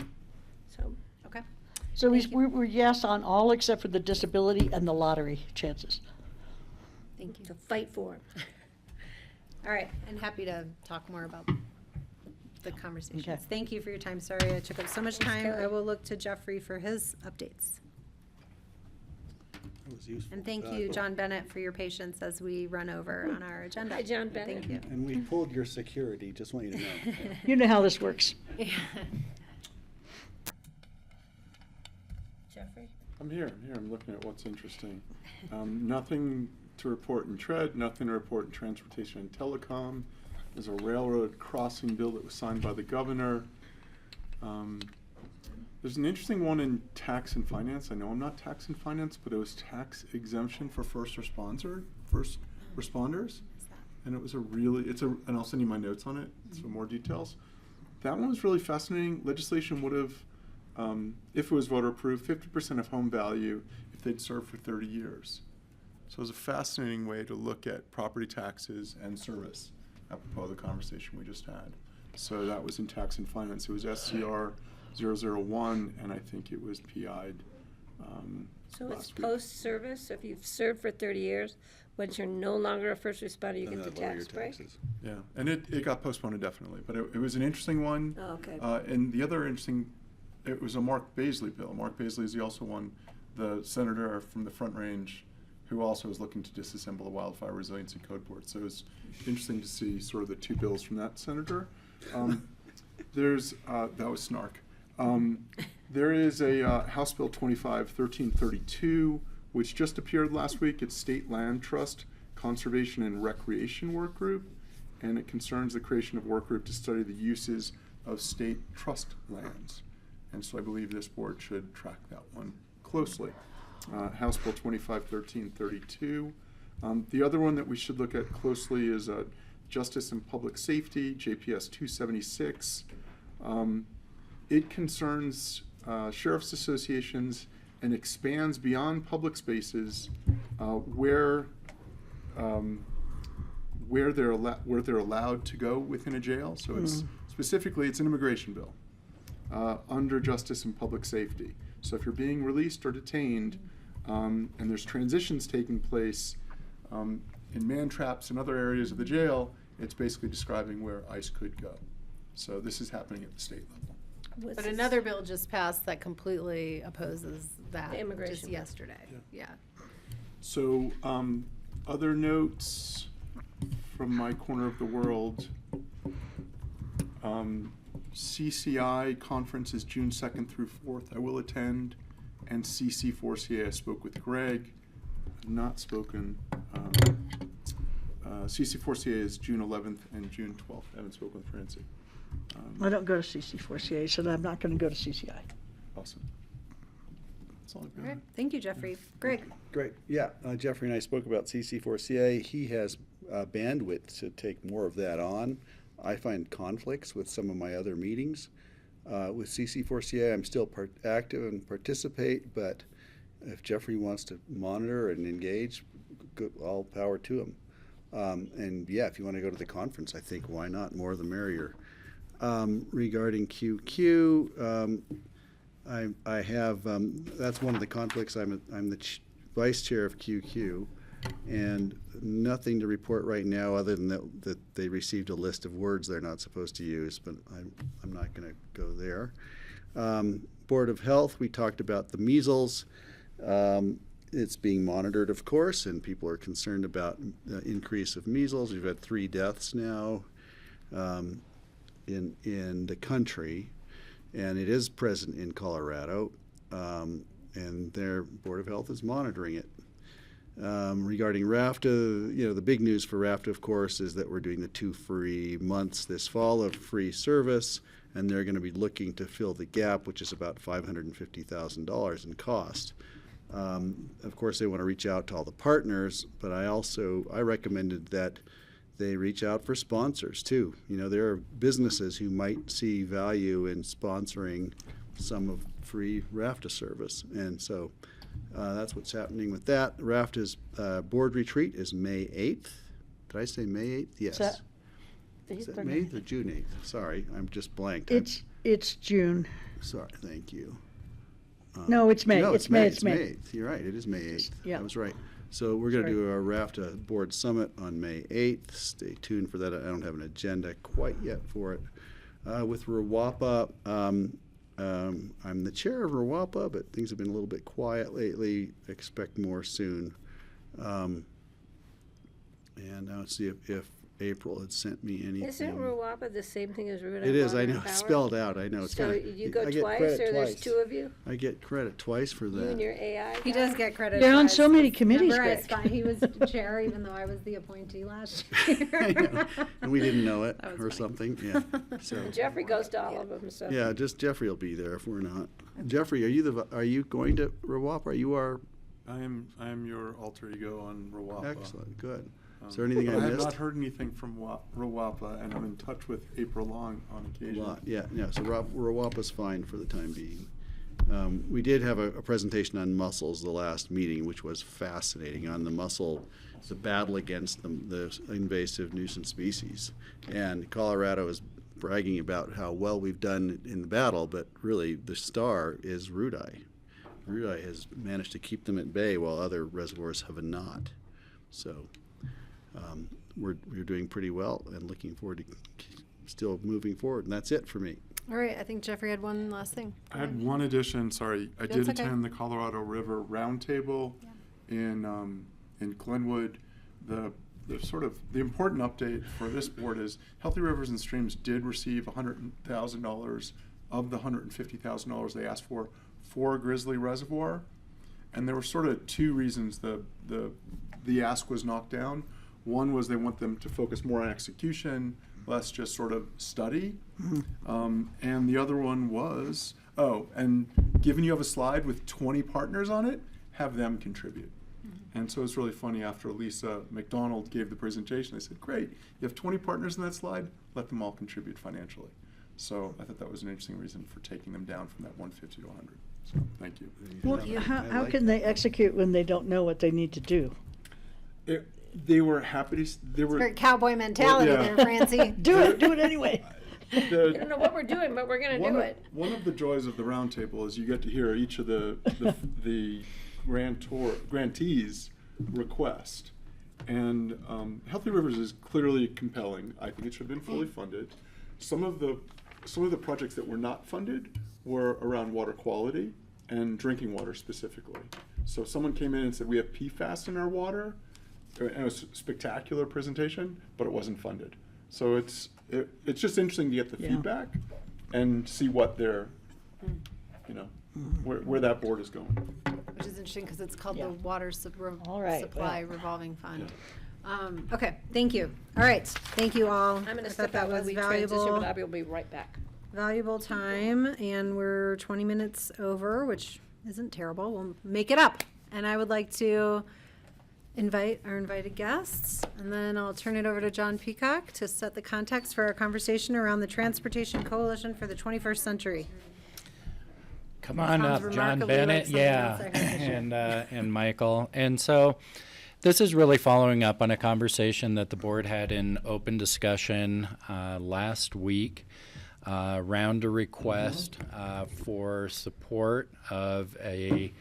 So, Okay. So Thank you. we're yes on all except for the disability and the lottery chances. Thank you. to fight for 'em. All right, and happy to talk more about the conversations. Okay. Thank you for your time. Sorry I took up so much time. I will look to Jeffrey for his updates. That was useful. And thank you, John Bennett, for your patience as we run over on our agenda. Hi, John Bennett. Thank you. And we pulled your security, just want you to know. You know how this works. Jeffrey? I'm here, I'm looking at what's interesting. Nothing to report in TRED, nothing to report in Transportation and Telecom. There's a railroad crossing bill that was signed by the governor. There's an interesting one in tax and finance. I know I'm not tax and finance, but it was tax exemption for first responders. And it was and I'll send you my notes on it, for more details. That one was really fascinating. Legislation would have, if it was voter approved, 50% of home value if they'd served for 30 years. So it was a fascinating way to look at property taxes and service, apropos of the conversation we just had. So that was in tax and finance. It was SCR 001, and I think it was PI'd So it's last week. post-service, if you've served for 30 years, once you're no longer a first responder, you And get the then lower your tax break? taxes. Yeah, and it got postponed indefinitely, but it was an interesting one. Oh, okay. And the other interesting, it was a Mark Baisley bill. Mark Baisley is also the senator from the Front Range, who also is looking to disassemble the Wildfire Resiliency Code Board. So it was interesting to see sort of the two bills from that senator. That was snark. There is a House Bill 1332, which just appeared last week. It's State Land Trust Conservation and Recreation Work Group, and it concerns the creation of a work group to study the uses of state trust lands. And so I believe this board should track that one closely. House Bill 251332. The other one that we should look at closely is Justice and Public Safety, JPS 276. It concerns sheriff's associations and expands beyond public spaces where they're allowed to go within a jail. So it's specifically it's an immigration bill under Justice and Public Safety. So if you're being released or detained, and there's transitions taking place in man traps and other areas of the jail, it's basically describing where ICE could go. So this is happening at the state level. But another bill just passed that completely opposes that. The immigration just bill. yesterday. Yeah. So other notes from my corner of the world. CCI conference is June 2nd through 4th. I will attend. And CC4CA, I spoke with Greg. not spoken. CC4CA is June 11th and June 12th. I haven't spoken with Francie. I don't go to CC4CA, so I'm not going to go to CCI. Awesome. That's all I've All got. right. Thank you, Jeffrey. Greg? Great. Yeah, Jeffrey and I spoke about CC4CA. He has bandwidth to take more of that on. I find conflicts with some of my other meetings. With CC4CA, I'm still active and participate, but if Jeffrey wants to monitor and engage, good, all power to him. And yeah, if you want to go to the conference, I think why not? More the merrier. Regarding QQ, I have that's one of the conflicts. I'm the vice chair of QQ, and nothing to report right now other than that they received a list of words they're not supposed to use. But I'm not going to go there. Board of Health, we talked about the measles. It's being monitored, of course, and people are concerned about the increase of measles. We've had 3 deaths now in the country, and it is present in Colorado, and their Board of Health is monitoring it. Regarding RAFTA, the big news for RAFTA, of course, is that we're doing the 2 free months this fall of free service, and they're going to be looking to fill the gap, which is about $550,000 in cost. Of course, they want to reach out to all the partners, but I recommended that they reach out for sponsors too. There are businesses who might see value in sponsoring some of free RAFTA service, and so that's what's happening with that. RAFTA's board retreat is May 8th. Did I say May 8th? Yes. Is that May 8th or June 8th? Sorry, I'm just blanked. It's June. Sorry, thank you. No, it's May. No, it's May. It's May 8th. You're right. It is May 8th. Yeah. I was right. So we're going to do our RAFTA board summit on May 8th. Stay tuned for that. I don't have an agenda quite yet for it. With RWAPA, I'm the chair of RWAPA, but things have been a little bit quiet lately. Expect more soon. And let's see if April had sent me anything. Isn't RWAPA the same thing as Rhode Island? It is. I Water know. and It's Power? spelled out. I know. It's So kinda, you go I get twice, credit or there's twice. 2 of you? I get credit twice for You that. and your AI He guy? does get credit. You're on twice. so many committees, Remember, Greg. he was chair, even though I was the appointee last year. I know. And we didn't know it That was or funny. something. Yeah. So. And Jeffrey goes to all of them, so. Yeah, just Jeffrey will be there if we're not. Jeffrey, are you going to RWAPA? Are you our? I am your alter ego on RWAPA. Excellent, good. Is there anything I have missed? not heard anything from RWAPA, and I'm in touch with April Long on occasion. Yeah, so RWAPA's fine for the time being. We did have a presentation on mussels the last meeting, which was fascinating, on the battle against the invasive nuisance species. And Colorado is bragging about how well we've done in the battle, but really the star is Rudi. Rudi has managed to keep them at bay while other reservoirs have not. So we're doing pretty well and looking forward to still moving forward. And that's it for me. All right, I think Jeffrey had one last thing. I had one addition, sorry. I That's did okay. attend the Colorado River Roundtable in Glenwood. The important update for this board is Healthy Rivers and Streams did receive $100,000 of the $150,000 they asked for Grizzly Reservoir. And there were sort of 2 reasons the ask was knocked down. One was they want them to focus more on execution, less just sort of study. And the other one was, and given you have a slide with 20 partners on it, have them contribute. And so it's really funny, after Lisa McDonald gave the presentation, they said, great, you have 20 partners in that slide, let them all contribute financially. So I thought that was an interesting reason for taking them down from that 150 to 100. So thank you. Well, Yeah, how like can they execute when they don't know what they need to do? They were happy to, they were. Great cowboy mentality Well, yeah. there, Francie. Do it anyway. I don't know what we're doing, but we're gonna do it. One of the joys of the roundtable is you get to hear each of the grantees request. And Healthy Rivers is clearly compelling. I think it should have been fully funded. Some of the projects that were not funded were around water quality and drinking water specifically. So someone came in and said, we have PFAS in our water. And it was a spectacular presentation, but it wasn't funded. So it's just interesting to get the feedback and see what they're, where that board is going. which is interesting because it's called Yeah. the Water All right, Supply Revolving Fund. Okay, thank you. All right, thank you all. I'm gonna I step thought that out while was we transition, but valuable, Abby will be right back. valuable time, and we're 20 minutes over, which isn't terrible. We'll make it up. And I would like to invite our invited guests, and then I'll turn it over to John Peacock to set the context for our conversation around the Transportation Coalition for the 21st Century. Come on Sounds up, John remarkably like Bennett. something Yeah, else I heard this year. and Michael. And so this is really following up on a conversation that the board had in open discussion last week around a request for support of a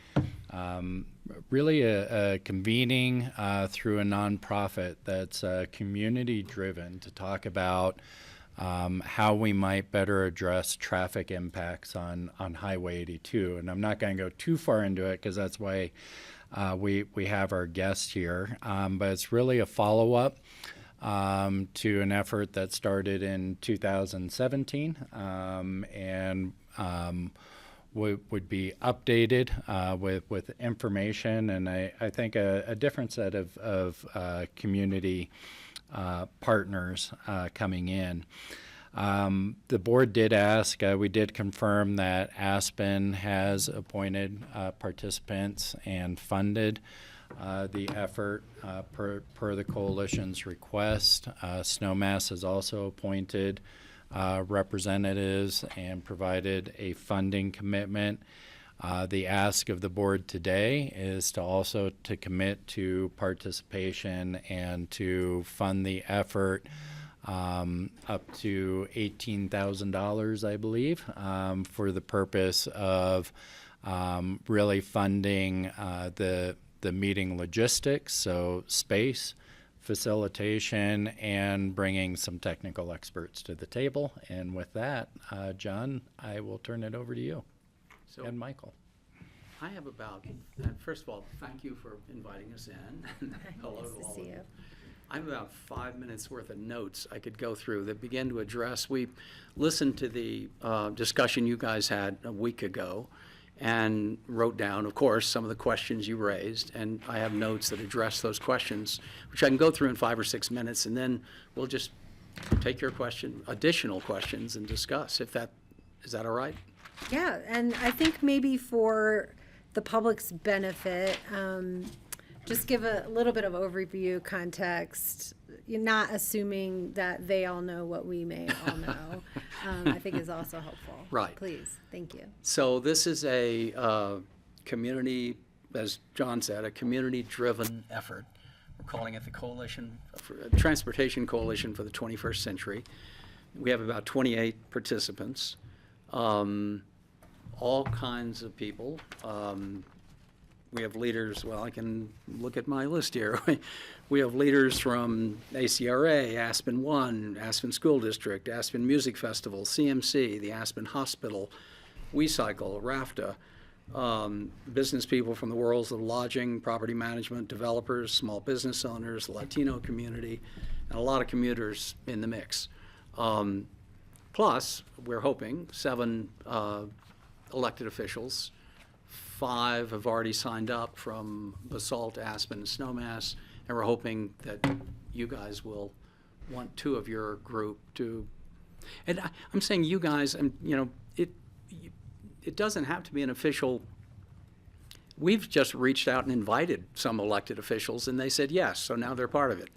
really a convening through a nonprofit that's community driven to talk about how we might better address traffic impacts on Highway 82. And I'm not going to go too far into it because that's why we have our guest here. But it's really a follow-up to an effort that started in 2017 and would be updated with information and I think a different set of community partners coming in. The board did ask, we did confirm that Aspen has appointed participants and funded the effort per the coalition's request. Snowmass has also appointed representatives and provided a funding commitment. The ask of the board today is to also to commit to participation and to fund the effort up to $18,000, I believe, for the purpose of really funding the meeting logistics, so space, facilitation, and bringing some technical experts to the table. And with that, John, I will turn it over to you. So And Michael. I have about, first of all, thank you for inviting us in. Hello Nice to to all see of you. I have about 5 minutes worth of notes I could go through that begin to address. We listened to the discussion you guys had a week ago and wrote down, of course, some of the questions you raised. And I have notes that address those questions, which I can go through in 5 or 6 minutes, and then we'll just take your additional questions and discuss. Is that all right? Yeah, and I think maybe for the public's benefit, just give a little bit of overview context. You're not assuming that they all know what we may all know. I think is also helpful. Right. Please, thank you. So this is a community, as John said, a community-driven effort. We're calling it the Transportation Coalition for the 21st Century. We have about 28 participants, all kinds of people. We have leaders, well, I can look at my list here. We have leaders from ACRA, Aspen One, Aspen School District, Aspen Music Festival, CMC, the Aspen Hospital, WeCycle, RAFTA, business people from the worlds of lodging, property management, developers, small business owners, the Latino community, and a lot of commuters in the mix. Plus, we're hoping 7 elected officials. 5 have already signed up from Basalt, Aspen, and Snowmass, and we're hoping that you guys will want 2 of your group to. And I'm saying you guys, and it doesn't have to be an official. We've just reached out and invited some elected officials, and they said yes, so now they're part of it.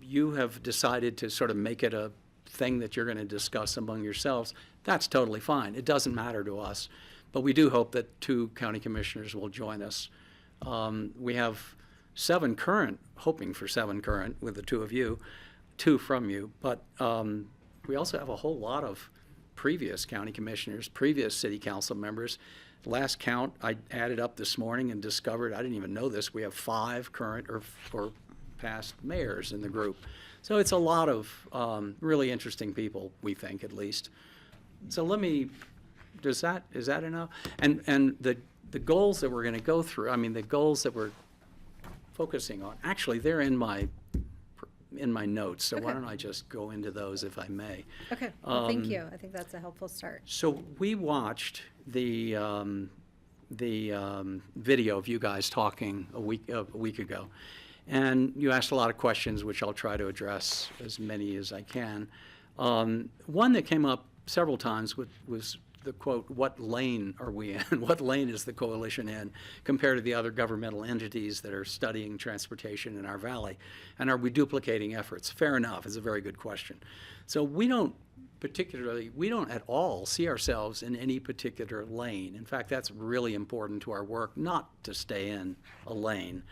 You have decided to sort of make it a thing that you're going to discuss among yourselves. That's totally fine. It doesn't matter to us. But we do hope that 2 county commissioners will join us. We have 7 current, hoping for 7 current with the 2 of you, 2 from you. But we also have a whole lot of previous county commissioners, previous city council members. Last count, I added up this morning and discovered, I didn't even know this, we have 5 current or past mayors in the group. So it's a lot of really interesting people, we think, at least. So is that enough? And the goals that we're going to go through, I mean, the goals that we're focusing on, actually, they're in my notes. So why don't I just go into those if I may? Okay, well, thank you. I think that's a helpful start. So we watched the video of you guys talking a week ago. And you asked a lot of questions, which I'll try to address as many as I can. One that came up several times was the quote, what lane are we in? What lane is the coalition in compared to the other governmental entities that are studying transportation in our valley? And are we duplicating efforts? Fair enough, it's a very good question. So we don't at all see ourselves in any particular lane. In fact, that's really important to our work, not to stay in a lane.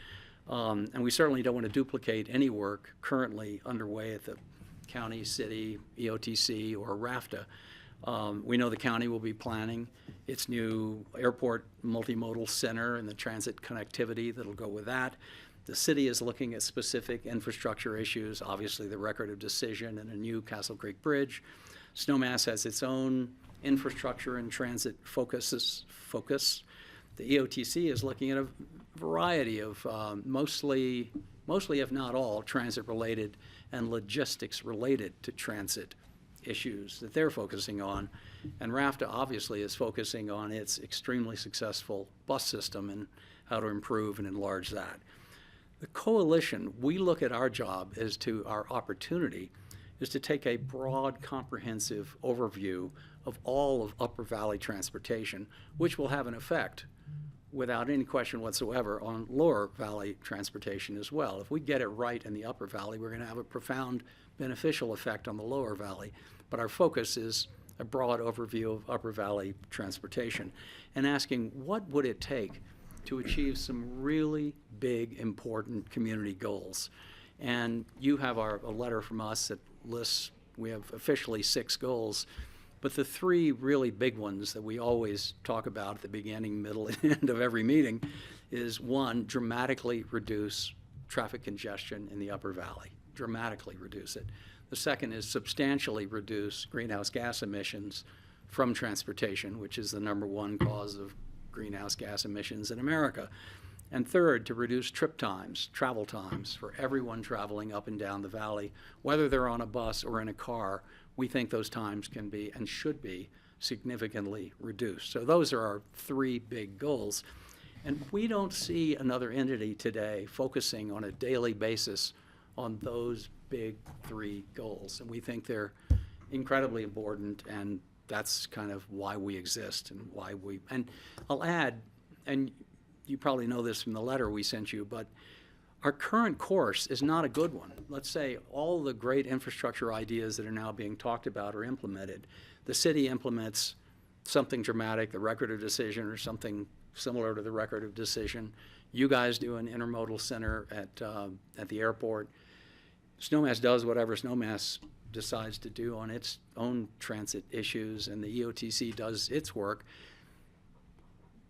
And we certainly don't want to duplicate any work currently underway at the county, city, EOTC, or RAFTA. We know the county will be planning its new airport multimodal center and the transit connectivity that'll go with that. The city is looking at specific infrastructure issues, obviously the record of decision and a new Castle Creek Bridge. Snowmass has its own infrastructure and transit focus. The EOTC is looking at a variety of mostly if not all, transit-related and logistics-related to transit issues that they're focusing on. And RAFTA obviously is focusing on its extremely successful bus system and how to improve and enlarge that. The coalition, we look at our job as to our opportunity is to take a broad, comprehensive overview of all of Upper Valley transportation, which will have an effect, without any question whatsoever, on Lower Valley transportation as well. If we get it right in the Upper Valley, we're going to have a profound beneficial effect on the Lower Valley. But our focus is a broad overview of Upper Valley transportation and asking what would it take to achieve some really big, important community goals. And you have a letter from us that lists, we have officially 6 goals, but the 3 really big ones that we always talk about at the beginning, middle, and end of every meeting is 1, dramatically reduce traffic congestion in the Upper Valley, dramatically reduce it. The second is substantially reduce greenhouse gas emissions from transportation, which is the #1 cause of greenhouse gas emissions in America. And third, to reduce trip times, travel times for everyone traveling up and down the valley, whether they're on a bus or in a car. We think those times can be and should be significantly reduced. So those are our 3 big goals. And we don't see another entity today focusing on a daily basis on those big 3 goals. And we think they're incredibly important, and that's kind of why we exist and why we, and I'll add, and you probably know this from the letter we sent you, but our current course is not a good one. Let's say all the great infrastructure ideas that are now being talked about are implemented. The city implements something dramatic, the record of decision, or something similar to the record of decision. You guys do an intermodal center at the airport. Snowmass does whatever Snowmass decides to do on its own transit issues, and the EOTC does its work.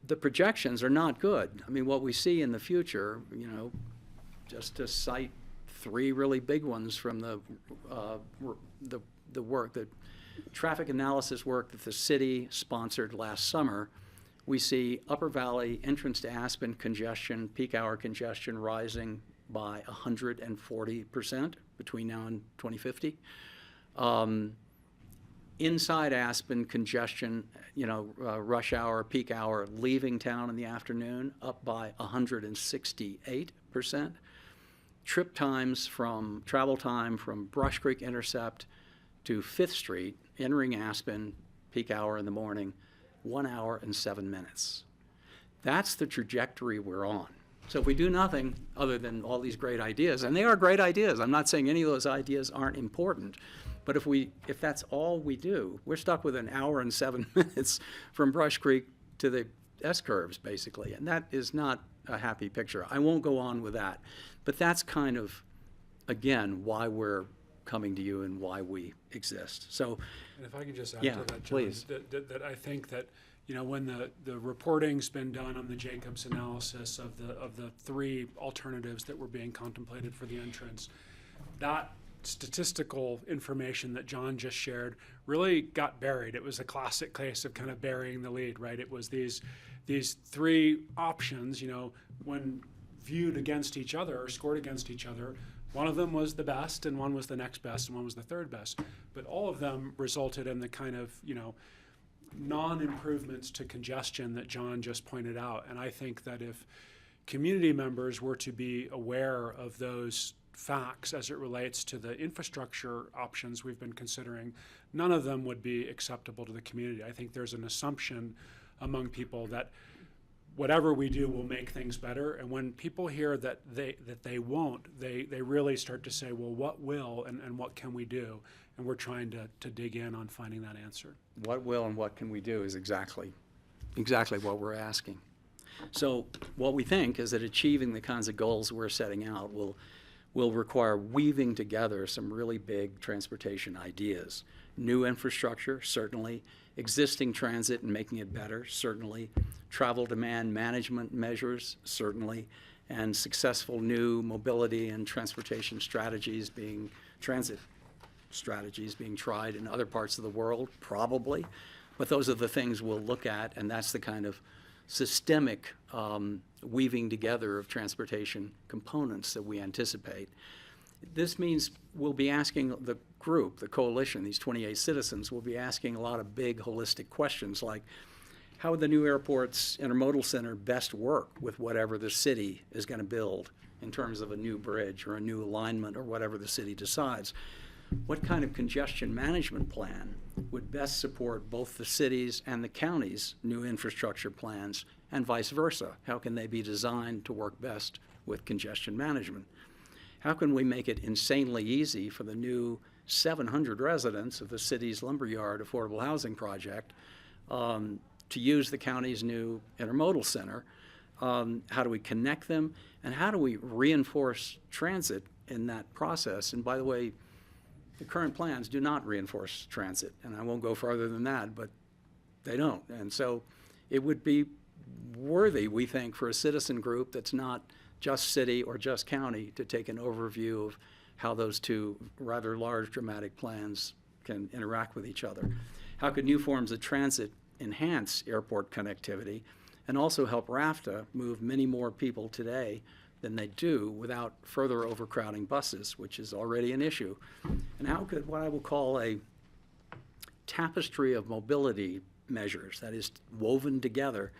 The projections are not good. I mean, what we see in the future, just to cite 3 really big ones from the work, the traffic analysis work that the city sponsored last summer, we see Upper Valley entrance to Aspen congestion, peak hour congestion rising by 140% between now and 2050. Inside Aspen congestion, rush hour, peak hour, leaving town in the afternoon, up by 168%. Travel time from Brush Creek Intercept to 5th Street, entering Aspen, peak hour in the morning, 1 hour and 7 minutes. That's the trajectory we're on. So if we do nothing other than all these great ideas, and they are great ideas, I'm not saying any of those ideas aren't important, but if that's all we do, we're stuck with 1 hour and 7 minutes from Brush Creek to the S-curves, basically, and that is not a happy picture. I won't go on with that, but that's kind of, again, why we're coming to you and why we exist. So, and if I could just add yeah, to that, John, please. that I think that when the reporting's been done on the Jacobs analysis of the 3 alternatives that were being contemplated for the entrance, that statistical information that John just shared really got buried. It was a classic case of kind of burying the lead, right? It was these 3 options, when viewed against each other or scored against each other, one of them was the best and one was the next best and one was the third best. But all of them resulted in the kind of, non-improvements to congestion that John just pointed out. And I think that if community members were to be aware of those facts as it relates to the infrastructure options we've been considering, none of them would be acceptable to the community. I think there's an assumption among people that whatever we do will make things better. And when people hear that they won't, they really start to say, well, what will and what can we do? And we're trying to dig in on finding that answer. What will and what can we do is exactly what we're asking. So what we think is that achieving the kinds of goals we're setting out will require weaving together some really big transportation ideas. New infrastructure, certainly. Existing transit and making it better, certainly. Travel demand management measures, certainly. And successful new mobility and transportation strategies transit strategies being tried in other parts of the world, probably. But those are the things we'll look at, and that's the kind of systemic weaving together of transportation components that we anticipate. This means we'll be asking the group, the coalition, these 28 citizens, will be asking a lot of big holistic questions like, how would the new airport's intermodal center best work with whatever the city is going to build in terms of a new bridge or a new alignment or whatever the city decides? What kind of congestion management plan would best support both the city's and the county's new infrastructure plans, and vice versa? How can they be designed to work best with congestion management? How can we make it insanely easy for the new 700 residents of the city's Lumberyard Affordable Housing Project to use the county's new intermodal center? How do we connect them? And how do we reinforce transit in that process? And by the way, the current plans do not reinforce transit, and I won't go farther than that, but they don't. And so it would be worthy, we think, for a citizen group that's not just city or just county to take an overview of how those two rather large dramatic plans can interact with each other. How could new forms of transit enhance airport connectivity and also help RAFTA move many more people today than they do without further overcrowding buses, which is already an issue? And how could what I will call a tapestry of mobility measures, that is woven together,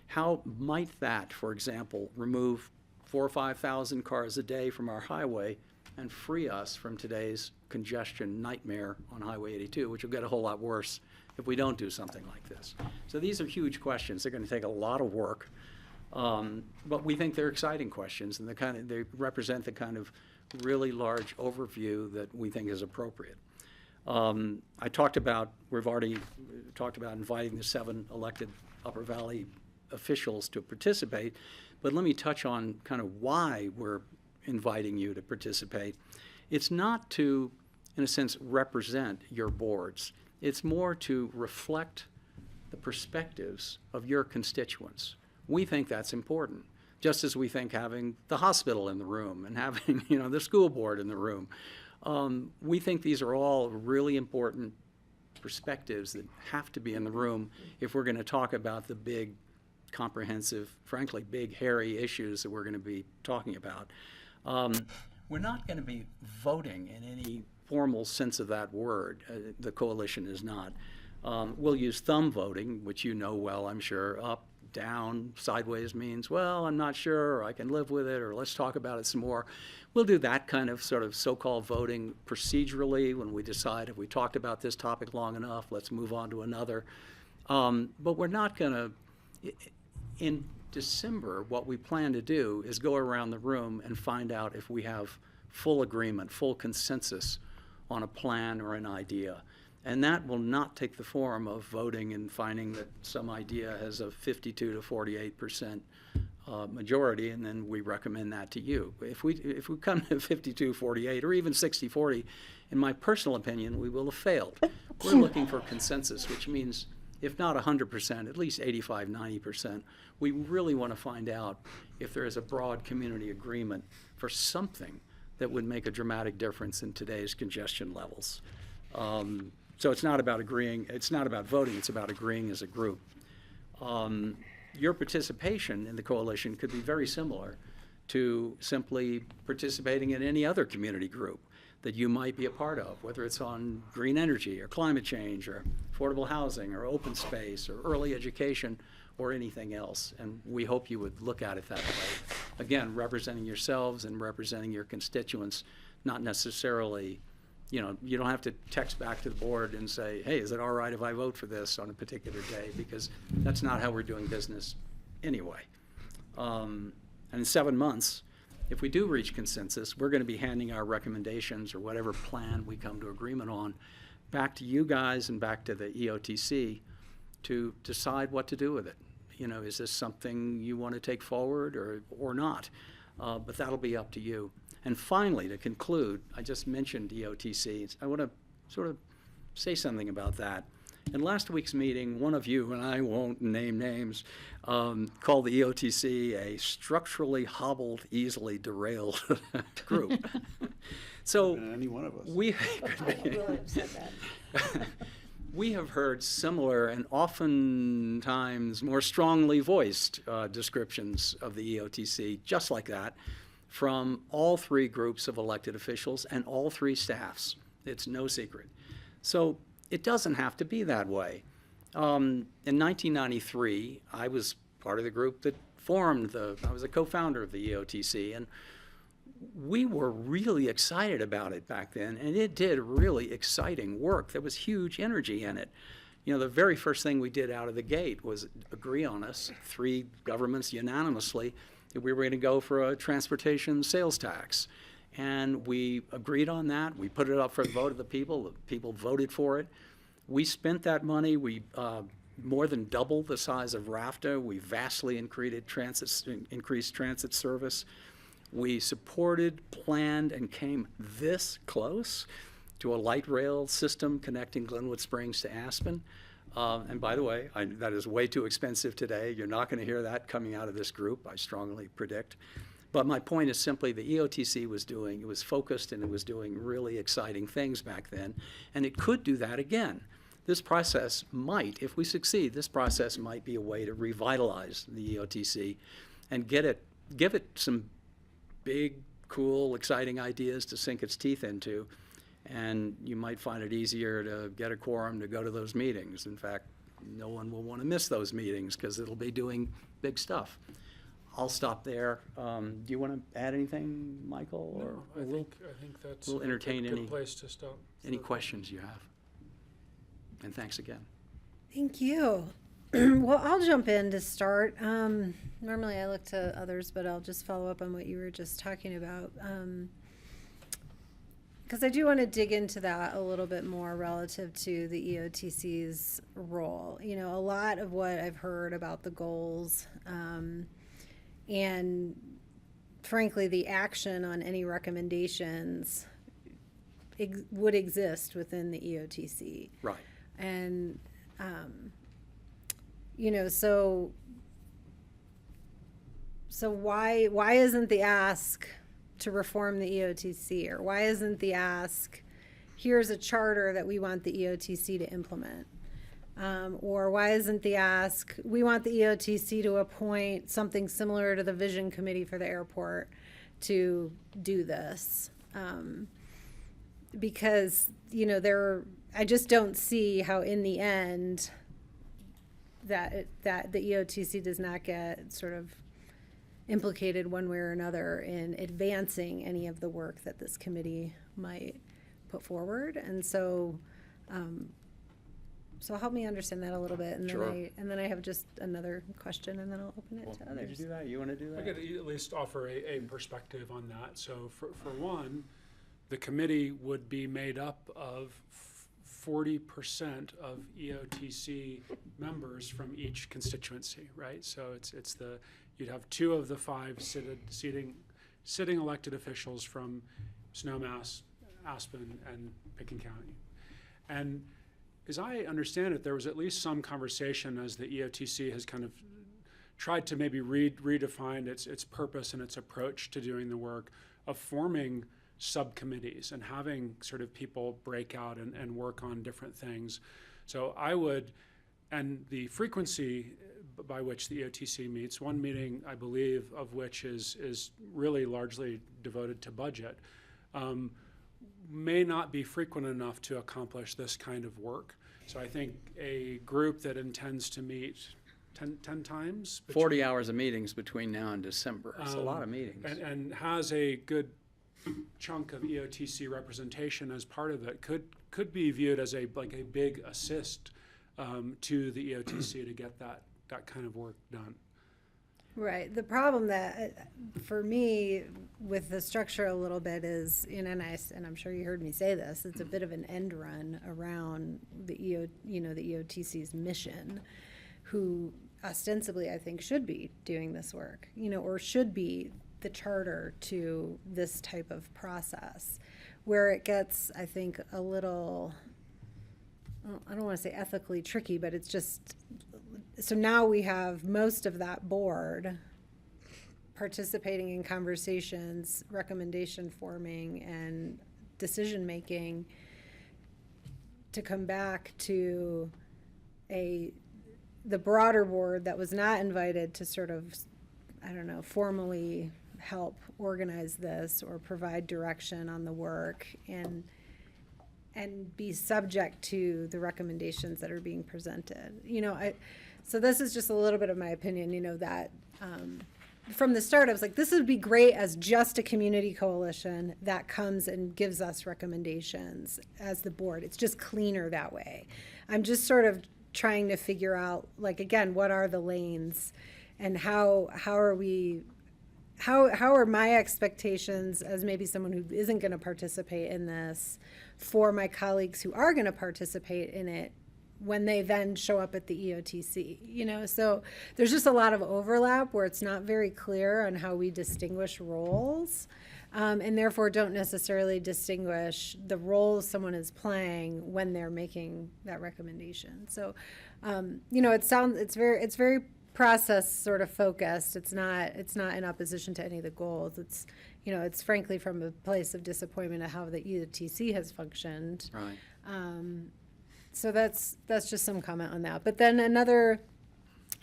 how might that, for example, remove 4,000 or 5,000 cars a day from our highway and free us from today's congestion nightmare on Highway 82, which will get a whole lot worse if we don't do something like this? So these are huge questions. They're going to take a lot of work. But we think they're exciting questions, and they represent the kind of really large overview that we think is appropriate. We've already talked about inviting the 7 elected Upper Valley officials to participate, but let me touch on kind of why we're inviting you to participate. It's not to, in a sense, represent your boards. It's more to reflect the perspectives of your constituents. We think that's important, just as we think having the hospital in the room and having, the school board in the room. We think these are all really important perspectives that have to be in the room if we're going to talk about the big, comprehensive, frankly, big, hairy issues that we're going to be talking about. We're not going to be voting in any formal sense of that word. The coalition is not. We'll use thumb voting, which you know well, I'm sure. Up, down, sideways means, well, I'm not sure, or I can live with it, or let's talk about it some more. We'll do that kind of sort of so-called voting procedurally when we decide if we talked about this topic long enough, let's move on to another. But we're not going to, in December, what we plan to do is go around the room and find out if we have full agreement, full consensus on a plan or an idea. And that will not take the form of voting and finding that some idea has a 52 to 48% majority, and then we recommend that to you. If we come to 52, 48, or even 60, 40, in my personal opinion, we will have failed. We're looking for consensus, which means if not 100%, at least 85, 90%. We really want to find out if there is a broad community agreement for something that would make a dramatic difference in today's congestion levels. So it's not about agreeing, it's not about voting, it's about agreeing as a group. Your participation in the coalition could be very similar to simply participating in any other community group. that you might be a part of, whether it's on green energy or climate change or affordable housing or open space or early education or anything else. And we hope you would look at it that way. Again, representing yourselves and representing your constituents, not necessarily, you know, you don't have to text back to the board and say, hey, is it all right if I vote for this on a particular day? Because that's not how we're doing business anyway. And in 7 months, if we do reach consensus, we're going to be handing our recommendations or whatever plan we come to agreement on back to you guys and back to the EOTC to decide what to do with it. You know, is this something you want to take forward or not? But that'll be up to you. And finally, to conclude, I just mentioned EOTC. I want to sort of say something about that. In last week's meeting, one of you, and I won't name names, called the EOTC a structurally hobbled, easily derailed group. So Any one of us. We have heard similar and oftentimes more strongly voiced descriptions of the EOTC, just like that, from all three groups of elected officials and all three staffs. It's no secret. So it doesn't have to be that way. In 1993, I was part of the group that I was a co-founder of the EOTC, and we were really excited about it back then, and it did really exciting work. There was huge energy in it. You know, the very first thing we did out of the gate was agree on us, three governments unanimously, that we were going to go for a transportation sales tax. And we agreed on that. We put it up for the vote of the people. The people voted for it. We spent that money. We more than doubled the size of RAFTA. We vastly increased transit service. We supported, planned, and came this close to a light rail system connecting Glenwood Springs to Aspen. And by the way, that is way too expensive today. You're not going to hear that coming out of this group, I strongly predict. But my point is simply the EOTC it was focused and it was doing really exciting things back then, and it could do that again. This process might, if we succeed, this process might be a way to revitalize the EOTC and give it some big, cool, exciting ideas to sink its teeth into. And you might find it easier to get a quorum to go to those meetings. In fact, no one will want to miss those meetings because it'll be doing big stuff. I'll stop there. Do you want to add anything, Michael? Or I think that's we'll entertain a good place to stop. any questions you have. And thanks again. Thank you. Well, I'll jump in to start. Normally I look to others, but I'll just follow up on what you were just talking about. Because I do want to dig into that a little bit more relative to the EOTC's role. You know, a lot of what I've heard about the goals and frankly the action on any recommendations would exist within the EOTC. Right. And, you know, so why isn't the ask to reform the EOTC, or why isn't the ask, here's a charter that we want the EOTC to implement? Or why isn't the ask, we want the EOTC to appoint something similar to the Vision Committee for the airport to do this? Because, you know, I just don't see how in the end that the EOTC does not get sort of implicated one way or another in advancing any of the work that this committee might put forward. And so help me understand that a little bit, and Sure. then I have just another question, and then I'll open it to others. Did you do that? You want to do that? I could at least offer a perspective on that. So for one, the committee would be made up of 40% of EOTC members from each constituency, right? So you'd have 2 of the 5 sitting elected officials from Snowmass, Aspen, and Picken County. And as I understand it, there was at least some conversation as the EOTC has kind of tried to maybe redefine its purpose and its approach to doing the work of forming subcommittees and having sort of people break out and work on different things. So and the frequency by which the EOTC meets, one meeting, I believe, of which is really largely devoted to budget, may not be frequent enough to accomplish this kind of work. So I think a group that intends to meet 10 times. 40 hours of meetings between now and December. It's a lot of meetings. And has a good chunk of EOTC representation as part of it could be viewed as a big assist to the EOTC to get that kind of work done. Right. The problem that, for me, with the structure a little bit is, and I'm sure you heard me say this, it's a bit of an end run around the EOTC's mission, who ostensibly I think should be doing this work, or should be the charter to this type of process, where it gets, I think, a little, I don't want to say ethically tricky, but it's just, so now we have most of that board participating in conversations, recommendation forming, and decision making to come back to the broader board that was not invited to sort of, I don't know, formally help organize this or provide direction on the work and be subject to the recommendations that are being presented. So this is just a little bit of my opinion, that from the start I was like, this would be great as just a community coalition that comes and gives us recommendations as the board. It's just cleaner that way. I'm just sort of trying to figure out, again, what are the lanes and how are my expectations as maybe someone who isn't going to participate in this for my colleagues who are going to participate in it when they then show up at the EOTC, so there's just a lot of overlap where it's not very clear on how we distinguish roles, and therefore don't necessarily distinguish the roles someone is playing when they're making that recommendation. So, it's very process sort of focused. It's not in opposition to any of the goals. It's frankly from a place of disappointment at how the EOTC has functioned. Right. So that's just some comment on that. But then another,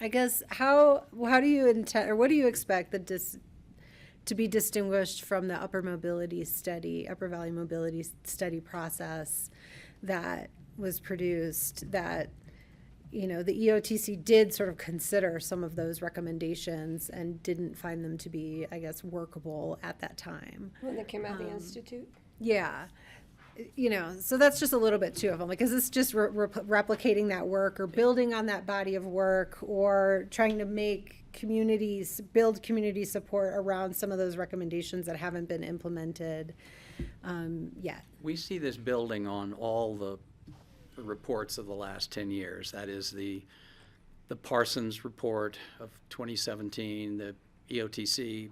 I guess, how do you intend, or what do you expect to be distinguished from the upper Valley mobility study process that was produced, that the EOTC did sort of consider some of those recommendations and didn't find them to be, I guess, workable at that time. When they came out of the Institute? Yeah. So that's just a little bit too of them. Is this just replicating that work or building on that body of work or trying to make build community support around some of those recommendations that haven't been implemented yet? We see this building on all the reports of the last 10 years. That is the Parsons report of 2017, the EOTC,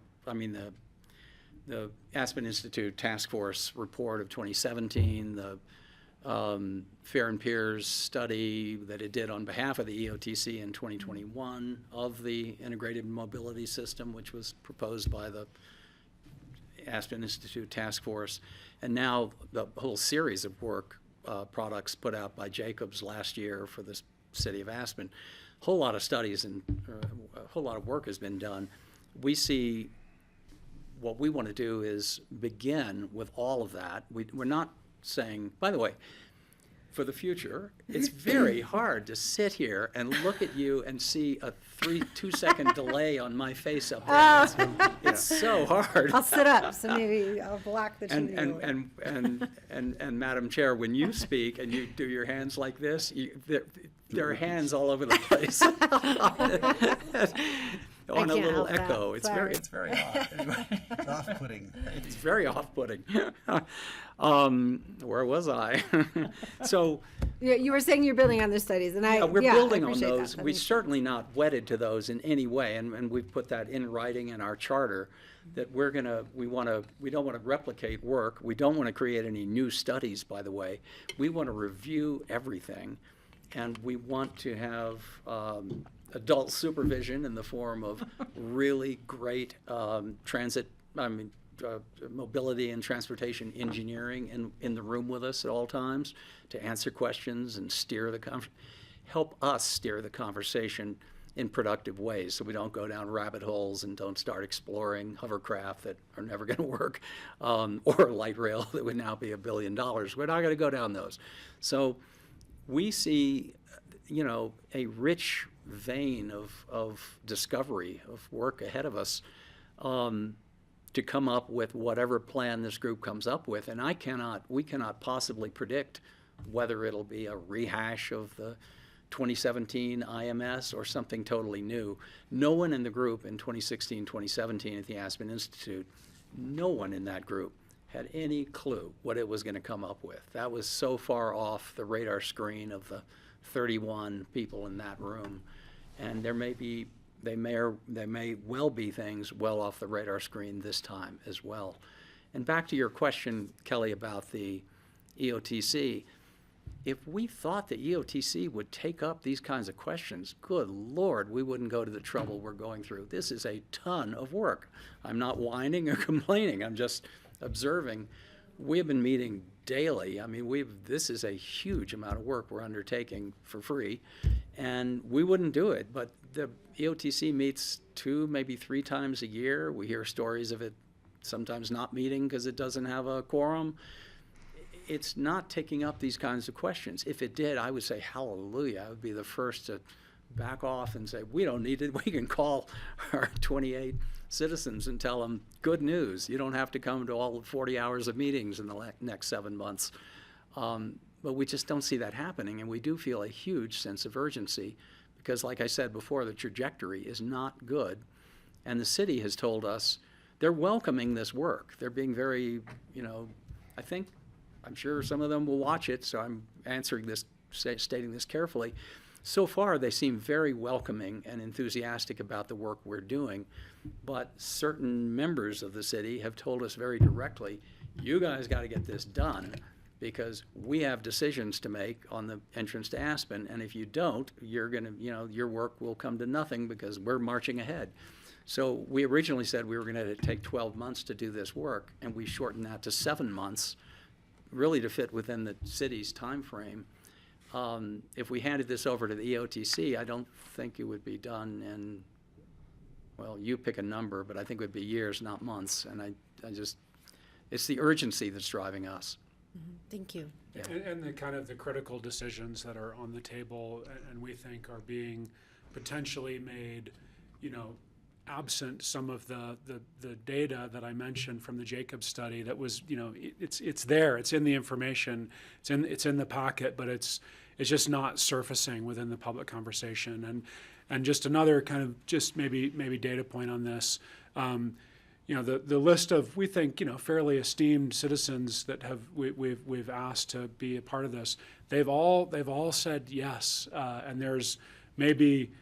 the Aspen Institute Task Force report of 2017, the Fair and Peers study that it did on behalf of the EOTC in 2021 of the integrated mobility system, which was proposed by the Aspen Institute Task Force, and now the whole series of work products put out by Jacobs last year for the city of Aspen. A whole lot of studies and a whole lot of work has been done. We see what we want to do is begin with all of that. We're not saying, by the way, for the future, it's very hard to sit here and look at you and see a 2-second delay on my face up there. It's so hard. I'll sit up, so maybe I'll block the TV. And Madam Chair, when you speak and you do your hands like this, there are hands all over the place. On a little echo. It's very off. It's off-putting. It's very off-putting. Where was I? So you were saying you're building on the studies, and we're building on those. We're certainly not wedded to those in any way, and we've put that in writing in our charter that we don't want to replicate work. We don't want to create any new studies, by the way. We want to review everything, and we want to have adult supervision in the form of really great mobility and transportation engineering in the room with us at all times to answer questions and help us steer the conversation in productive ways, so we don't go down rabbit holes and don't start exploring hovercraft that are never going to work, or light rail that would now be $1 billion. We're not going to go down those. So we see, a rich vein of discovery, of work ahead of us, to come up with whatever plan this group comes up with. And we cannot possibly predict whether it'll be a rehash of the 2017 IMS or something totally new. No one in the group in 2016, 2017 at the Aspen Institute, no one in that group had any clue what it was going to come up with. That was so far off the radar screen of the 31 people in that room. And they may well be things well off the radar screen this time as well. And back to your question, Kelly, about the EOTC, if we thought the EOTC would take up these kinds of questions, good Lord, we wouldn't go to the trouble we're going through. This is a ton of work. I'm not whining or complaining. I'm just observing. We have been meeting daily. I mean, this is a huge amount of work we're undertaking for free, and we wouldn't do it. But the EOTC meets 2, maybe 3 times a year. We hear stories of it sometimes not meeting because it doesn't have a quorum. It's not taking up these kinds of questions. If it did, I would say hallelujah. I would be the first to back off and say, we don't need it. We can call our 28 citizens and tell them, good news. You don't have to come to all 40 hours of meetings in the next 7 months. But we just don't see that happening. And we do feel a huge sense of urgency because, like I said before, the trajectory is not good. And the city has told us they're welcoming this work. They're being very, I'm sure some of them will watch it, so I'm stating this carefully. So far, they seem very welcoming and enthusiastic about the work we're doing, but certain members of the city have told us very directly, you guys got to get this done because we have decisions to make on the entrance to Aspen, and if you don't, you're going to, your work will come to nothing because we're marching ahead. So we originally said we were going to take 12 months to do this work, and we shortened that to 7 months, really to fit within the city's time frame. If we handed this over to the EOTC, I don't think it would be done in, well, you pick a number, but I think it would be years, not months. And it's the urgency that's driving us. Thank you. Yeah. And the kind of the critical decisions that are on the table and we think are being potentially made, absent some of the data that I mentioned from the Jacobs study that was, it's there, it's in the information, it's in the packet, but it's just not surfacing within the public conversation. And just another kind of just maybe data point on this, the list of, we think, fairly esteemed citizens that we've asked to be a part of this, they've all said yes, and there's maybe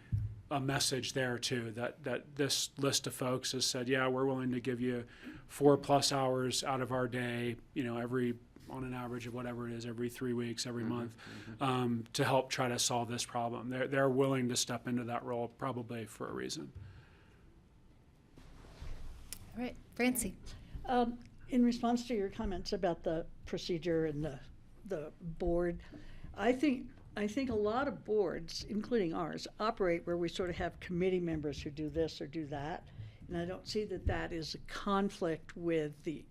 a message there too, that this list of folks has said, yeah, we're willing to give you 4+ hours out of our day, on an average of whatever it is, every 3 weeks, every month, to help try to solve this problem. They're willing to step into that role probably for a reason. All right, Francie. In response to your comments about the procedure and the board, I think a lot of boards, including ours, operate where we sort of have committee members who do this or do that. And I don't see that is a conflict with the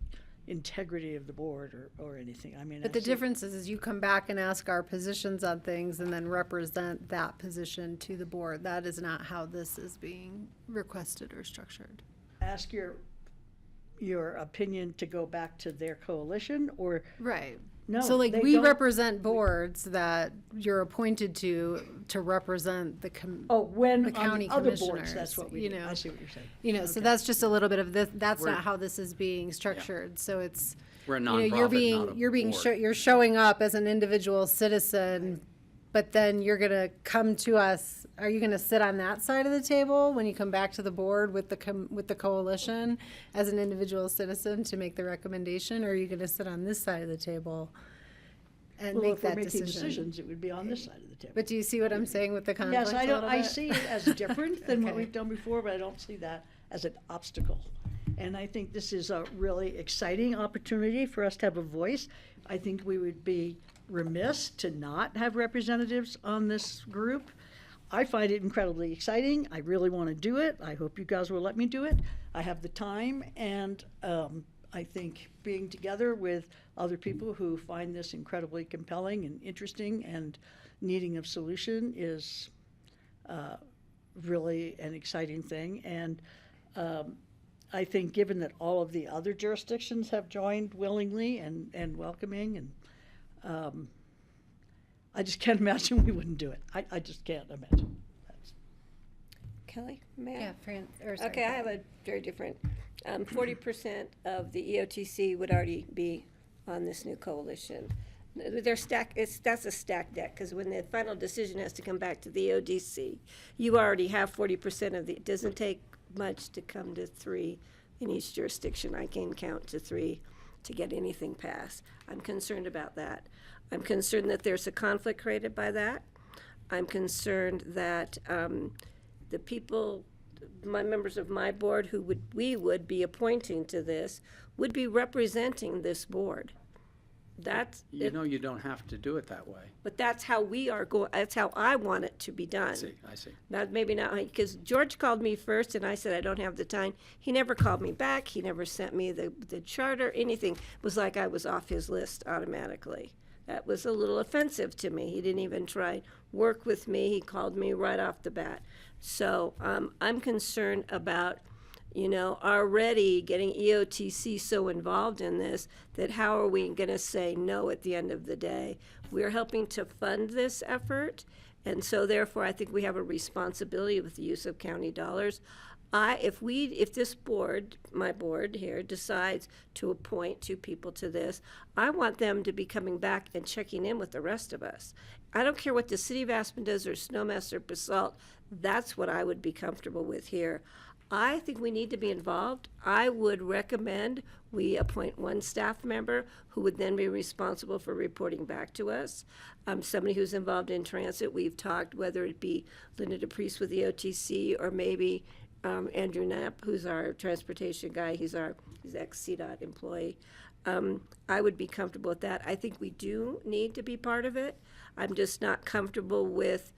integrity of the board or anything. I mean, But the difference is you come back and ask our positions on things and then represent that position to the board. That is not how this is being requested or structured. Ask your opinion to go back to their coalition or right. No, so like they we don't. represent boards that you're appointed to represent the when the county on the other commissioners. boards, that's what we do. I see what you're saying. So that's just a little bit of this. That's not how this is being structured. So it's We're a nonprofit, you're showing up as an individual citizen, but then you're gonna come to us. Are you gonna sit on that side of the table when you come back to the board with the coalition as an individual citizen to make the recommendation, or are you gonna sit on this side of the table and Well, make if we're that making decision? decisions, it would be on this side of the table. But do you see what I'm saying with the conflict? Yes, I see it as different than what we've done before, but I don't see that as an obstacle. And I think this is a really exciting opportunity for us to have a voice. I think we would be remiss to not have representatives on this group. I find it incredibly exciting. I really want to do it. I hope you guys will let me do it. I have the time, and I think being together with other people who find this incredibly compelling and interesting and needing of solution is really an exciting thing. And I think given that all of the other jurisdictions have joined willingly and welcoming, and I just can't imagine we wouldn't do it. I just can't imagine. Kelly, may I? Yeah, Fran, or sorry. Okay, I have a very different, 40% of the EOTC would already be on this new coalition. They're that's a stacked deck, because when the final decision has to come back to the ODC, you already have 40% of it doesn't take much to come to 3 in each jurisdiction. I can count to 3 to get anything passed. I'm concerned about that. I'm concerned that there's a conflict created by that. I'm concerned that the people, my members of my board we would be appointing to this would be representing this board. That's You know you don't have to do it that way. but that's how we are going. That's how I want it to be done. I see. Not maybe not because George called me first, and I said I don't have the time. He never called me back. He never sent me the charter. Anything. It was like I was off his list automatically. That was a little offensive to me. He didn't even try work with me. He called me right off the bat. So I'm concerned about, already getting EOTC so involved in this that how are we going to say no at the end of the day? We're helping to fund this effort, and so therefore I think we have a responsibility with the use of county dollars. If this board, my board here, decides to appoint 2 people to this, I want them to be coming back and checking in with the rest of us. I don't care what the city of Aspen does or Snowmass or Basalt. That's what I would be comfortable with here. I think we need to be involved. I would recommend we appoint 1 staff member who would then be responsible for reporting back to us. Somebody who's involved in transit. We've talked whether it be Linda DePriest with the OTC or maybe Andrew Knapp, who's our transportation guy. He's ex-CDOT employee. I would be comfortable with that. I think we do need to be part of it. I'm just not comfortable with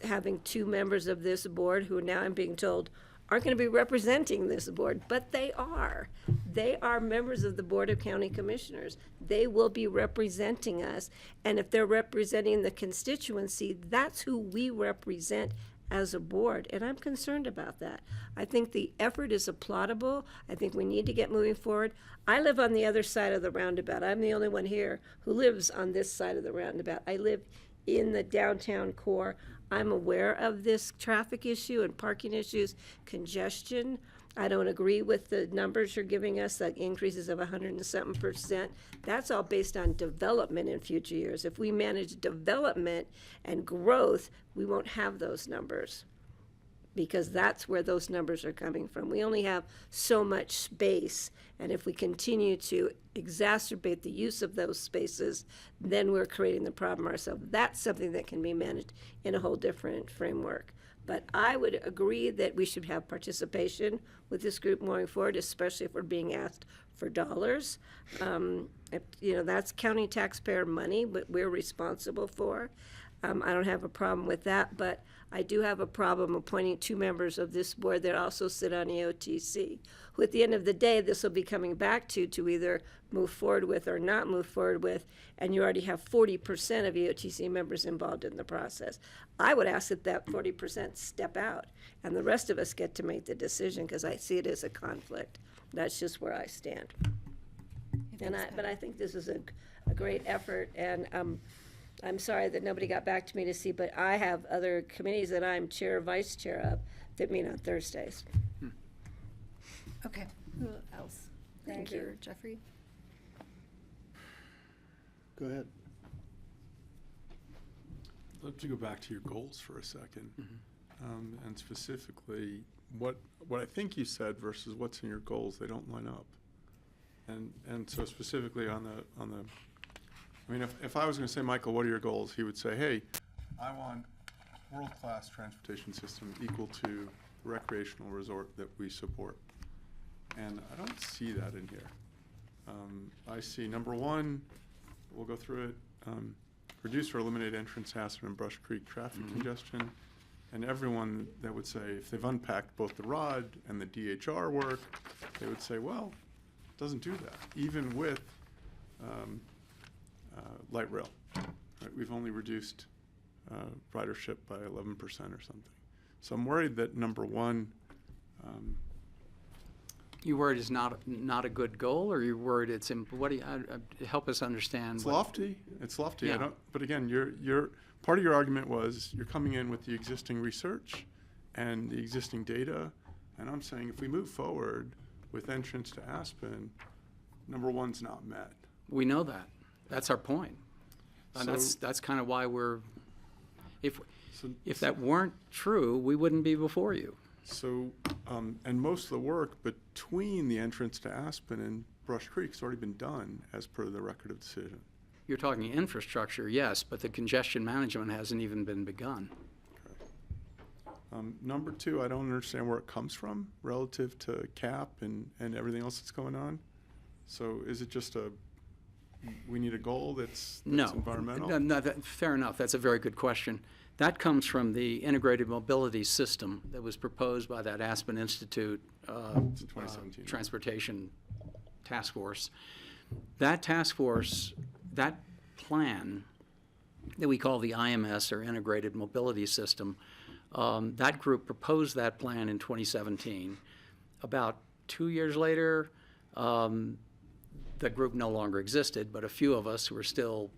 having 2 members of this board who now I'm being told aren't going to be representing this board, but they are. They are members of the Board of County Commissioners. They will be representing us, and if they're representing the constituency, that's who we represent as a board, and I'm concerned about that. I think the effort is applaudable. I think we need to get moving forward. I live on the other side of the roundabout. I'm the only one here who lives on this side of the roundabout. I live in the downtown core. I'm aware of this traffic issue and parking issues, congestion. I don't agree with the numbers you're giving us, like increases of 107%. That's all based on development in future years. If we manage development and growth, we won't have those numbers, because that's where those numbers are coming from. We only have so much space, and if we continue to exacerbate the use of those spaces, then we're creating the problem ourselves. That's something that can be managed in a whole different framework. But I would agree that we should have participation with this group moving forward, especially if we're being asked for dollars. That's county taxpayer money, but we're responsible for. I don't have a problem with that, but I do have a problem appointing 2 members of this board that also sit on EOTC, who at the end of the day, this will be coming back to either move forward with or not move forward with, and you already have 40% of EOTC members involved in the process. I would ask that 40% step out, and the rest of us get to make the decision, because I see it as a conflict. That's just where I stand. But I think this is a great effort, and I'm sorry that nobody got back to me to see, but I have other committees that I'm chair, vice chair of that meet on Thursdays. Okay, who else? Thank Greg you. or Jeffrey? Go ahead. I'd love to go back to your goals for a second, and specifically what I think you said versus what's in your goals. They don't line up, and so specifically on the. I mean, if I was going to say, Michael, what are your goals? He would say, hey, I want world-class transportation system equal to the recreational resort that we support. And I don't see that in here. I see, number 1, we'll go through it, reduce or eliminate entrance, Aspen and Brush Creek traffic congestion, And everyone that would say, if they've unpacked both the ROD and the DHR work, they would say, well, it doesn't do that, even with light rail. Right? We've only reduced ridership by 11% or something. So I'm worried that number one, You worried it's not a good goal, or you worried it's what do you help us understand? it's lofty. It's lofty. Yeah. But again, you're part of your argument was you're coming in with the existing research and the existing data, and I'm saying if we move forward with entrance to Aspen, number one's not met. We know that. That's our point. And So- that's kind of why we're. If So- that weren't true, we wouldn't be before you. So, and most of the work between the entrance to Aspen and Brush Creek has already been done as per the record of decision. You're talking infrastructure, yes, but the congestion management hasn't even been begun. Number two, I don't understand where it comes from relative to CAP and everything else that's going on. So is it just we need a goal that's No, environmental? no, fair enough. That's a very good question. That comes from the integrated mobility system that was proposed by that Aspen Institute 2017. Transportation Task Force. That task force, that plan that we call the IMS, or Integrated Mobility System, that group proposed that plan in 2017. About 2 years later, the group no longer existed, but a few of us who were still,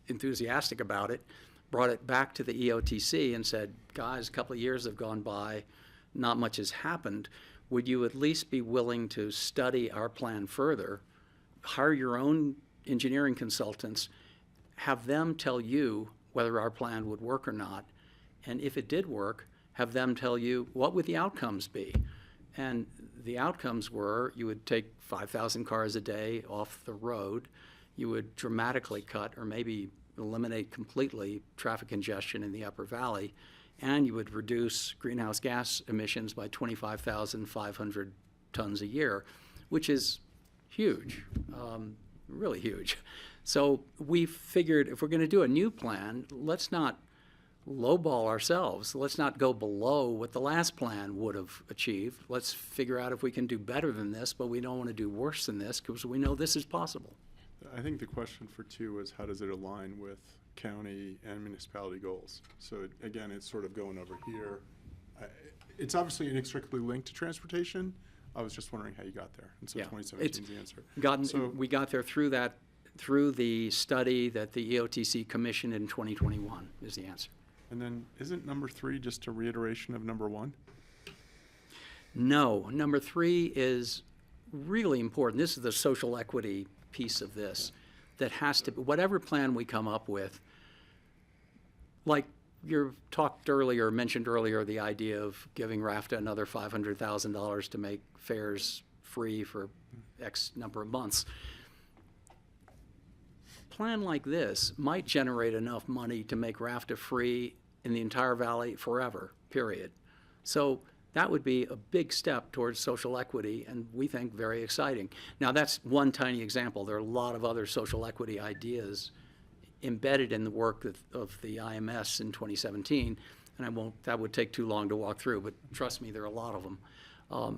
enthusiastic about it, brought it back to the EOTC and said, guys, a couple of years have gone by, not much has happened. Would you at least be willing to study our plan further, hire your own engineering consultants, have them tell you whether our plan would work or not, and if it did work, have them tell you what would the outcomes be? And the outcomes were you would take 5,000 cars a day off the road, you would dramatically cut or maybe eliminate completely traffic congestion in the Upper Valley, and you would reduce greenhouse gas emissions by 25,500 tons a year, which is huge, really huge. So we figured if we're going to do a new plan, let's not lowball ourselves. Let's not go below what the last plan would have achieved. Let's figure out if we can do better than this, but we don't want to do worse than this because we know this is possible. I think the question for two is how does it align with county and municipality goals? So again, it's sort of going over here. It's obviously inextricably linked to transportation. I was just wondering how you got there. And so Yeah, 2017 is the answer. We got there through the study that the EOTC commissioned in 2021 is the answer. And then isn't number three just a reiteration of number one? No, number three is really important. This is the social equity piece of this that has to, whatever plan we come up with, like you mentioned earlier, the idea of giving RAFTA another $500,000 to make fares free for X number of months. Plan like this might generate enough money to make RAFTA free in the entire valley forever, period. So that would be a big step towards social equity, and we think very exciting. Now, that's one tiny example. There are a lot of other social equity ideas embedded in the work of the IMS in 2017, and that would take too long to walk through, but trust me, there are a lot of them.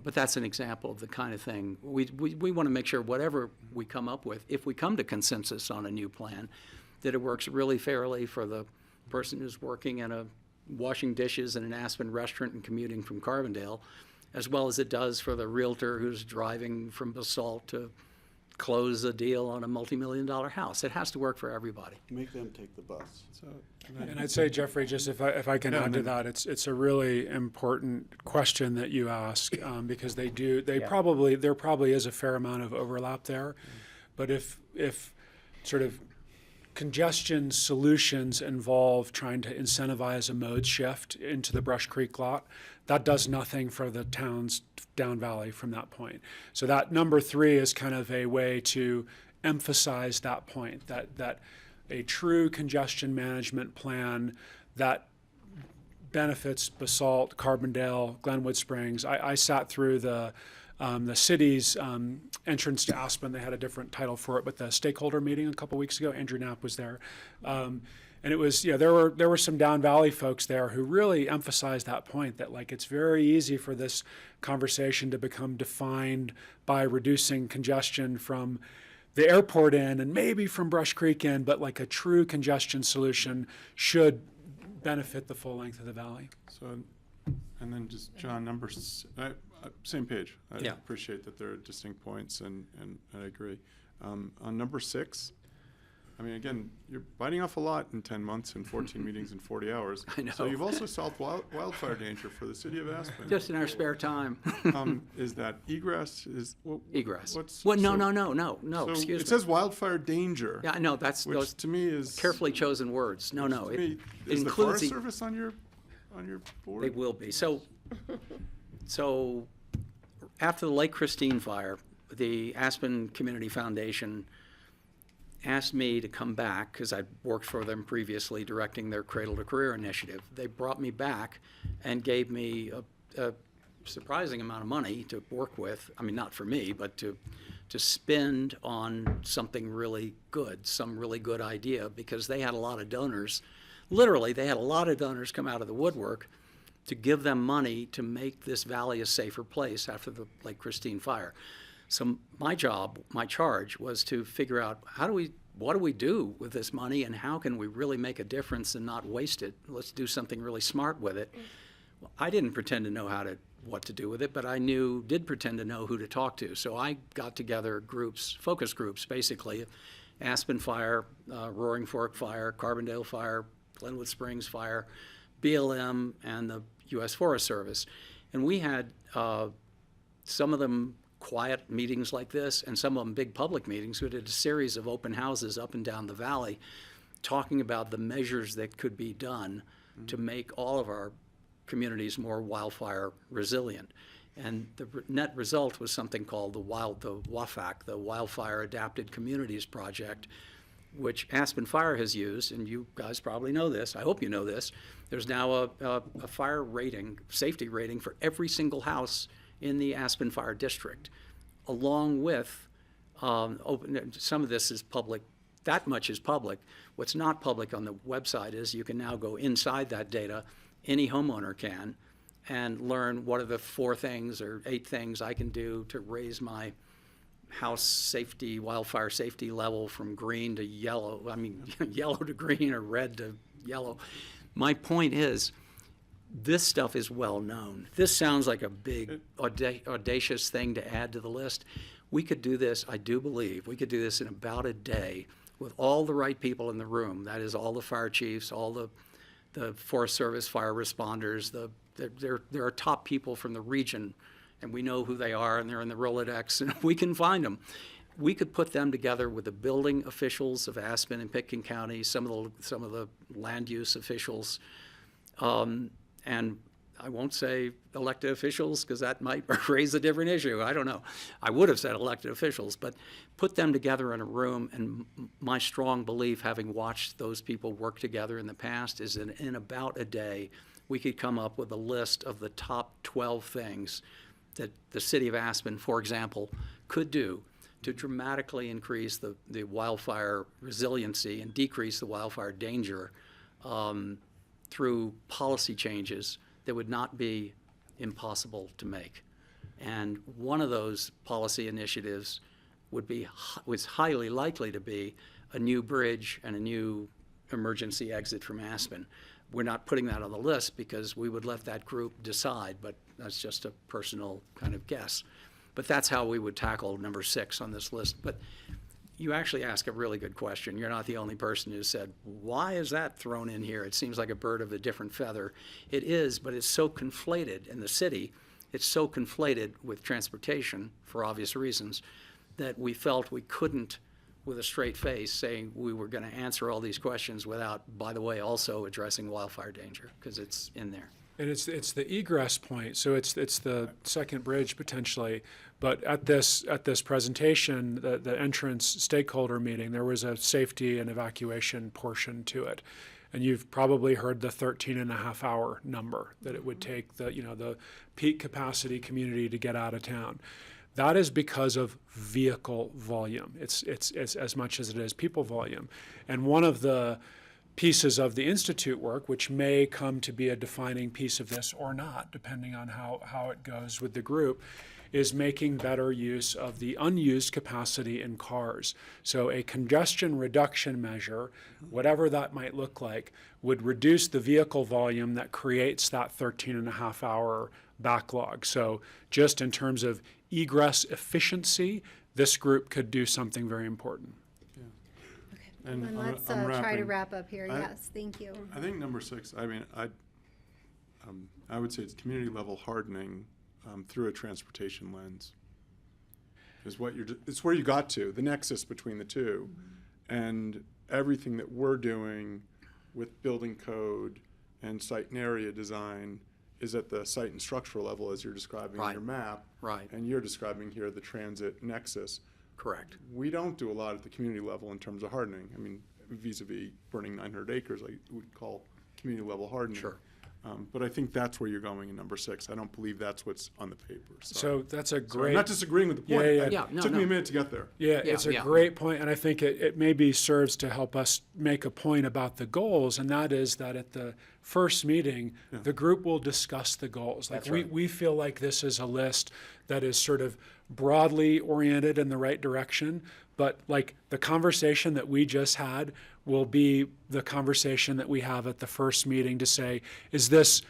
But that's an example of the kind of thing. We want to make sure whatever we come up with, if we come to consensus on a new plan, that it works really fairly for the person who's working in washing dishes in an Aspen restaurant and commuting from Carbondale, as well as it does for the realtor who's driving from Basalt to close a deal on a multi-million-dollar house. It has to work for everybody. Make them take the bus. So, And I'd say, Jeffrey, just if I can add to that, it's a really important question that you ask because there probably is a fair amount of overlap there, but if sort of congestion solutions involve trying to incentivize a mode shift into the Brush Creek lot, that does nothing for the towns down valley from that point. So that number three is kind of a way to emphasize that point, that a true congestion management plan that benefits Basalt, Carbondale, Glenwood Springs. I sat through the city's entrance to Aspen. They had a different title for it, but the stakeholder meeting a couple weeks ago, Andrew Knapp was there. And it was, there were some Down Valley folks there who really emphasized that point that like it's very easy for this conversation to become defined by reducing congestion from the airport in and maybe from Brush Creek in, but like a true congestion solution should benefit the full length of the valley. So, and then just John, same page. I Yeah. appreciate that there are distinct points, and I agree. On number 6, I mean, again, you're biting off a lot in 10 months and 14 meetings in 40 hours. I know. So you've also solved wildfire danger for the city of Aspen. Just in our spare time. Is that egress? Egress. What's, Well, so- no, so excuse it me. says wildfire danger. Yeah, I know, that's which those to me is carefully chosen words. No, to it me, is the includes Forest Service on your board? They will be. So after the Lake Christine fire, the Aspen Community Foundation asked me to come back because I'd worked for them previously directing their Cradle to Career initiative. They brought me back and gave me a surprising amount of money to work with. I mean, not for me, but to spend on something really good, some really good idea, because they had a lot of donors. Literally, they had a lot of donors come out of the woodwork to give them money to make this valley a safer place after the Lake Christine fire. So my charge was to figure out what do we do with this money and how can we really make a difference and not waste it? Let's do something really smart with it. Well, I didn't pretend to know what to do with it, but I did pretend to know who to talk to. So I got together groups, focus groups, basically, Aspen Fire, Roaring Fork Fire, Carbondale Fire, Glenwood Springs Fire, BLM, and the U.S. Forest Service. And we had some of them quiet meetings like this, and some of them big public meetings. We did a series of open houses up and down the valley talking about the measures that could be done to make all of our communities more wildfire resilient. And the net result was something called the WAFAC, the Wildfire Adapted Communities Project, which Aspen Fire has used, and you guys probably know this. I hope you know this. There's now a fire rating, safety rating for every single house in the Aspen Fire District, along with some of this is public. That much is public. What's not public on the website is you can now go inside that data, any homeowner can, and learn what are the 4 things or 8 things I can do to raise my house safety, wildfire safety level from green to yellow. I mean, yellow to green or red to yellow. My point is, this stuff is well known. This sounds like a big, audacious thing to add to the list. We could do this, I do believe, we could do this in about a day with all the right people in the room. That is, all the fire chiefs, all the Forest Service fire responders. There are top people from the region, and we know who they are, and they're in the Rolodex, and we can find them. We could put them together with the building officials of Aspen and Pitkin County, some of the land use officials, and I won't say elected officials because that might raise a different issue. I don't know. I would have said elected officials, but put them together in a room, and my strong belief, having watched those people work together in the past, is that in about a day, we could come up with a list of the top 12 things that the city of Aspen, for example, could do to dramatically increase the wildfire resiliency and decrease the wildfire danger through policy changes that would not be impossible to make. And one of those policy initiatives was highly likely to be a new bridge and a new emergency exit from Aspen. We're not putting that on the list because we would let that group decide, but that's just a personal kind of guess. But that's how we would tackle number 6 on this list. But you actually ask a really good question. You're not the only person who said, why is that thrown in here? It seems like a bird of a different feather. It is, but it's so conflated in the city. It's so conflated with transportation, for obvious reasons, that we felt we couldn't, with a straight face, saying we were going to answer all these questions without, by the way, also addressing wildfire danger, because it's in there. And it's the egress point, so it's the second bridge potentially. But at this presentation, the entrance stakeholder meeting, there was a safety and evacuation portion to it. And you've probably heard the 13.5-hour number that it would take the peak capacity community to get out of town. That is because of vehicle volume. It's as much as it is people volume. And one of the pieces of the Institute work, which may come to be a defining piece of this or not, depending on how it goes with the group, is making better use of the unused capacity in cars. So a congestion reduction measure, whatever that might look like, would reduce the vehicle volume that creates that 13.5-hour backlog. So just in terms of egress efficiency, this group could do something very important. And And let's I'm try to wrapping. wrap up here. I- Yes, thank you. I think number 6, I mean, I would say it's community level hardening through a transportation lens. Is what it's where you got to, the nexus between the two. And everything that we're doing with building code and site and area design is at the site and structural level, as you're describing in Right. your map. Right. And you're describing here the transit nexus. Correct. We don't do a lot at the community level in terms of hardening. I mean, vis-a-vis burning 900 acres, I would call community level hardening. Sure. But I think that's where you're going in number 6. I don't believe that's what's on the paper. So that's a So I'm great. not disagreeing with the point. Yeah. Yeah, no, It took me a no. minute to get there. Yeah, Yeah, it's a yeah. great point, and I think it maybe serves to help us make a point about the goals, and that is that at the first meeting, the group will discuss the goals. Like That's right. we feel like this is a list that is sort of broadly oriented in the right direction, but like the conversation that we just had will be the conversation that we have at the first meeting to say, is this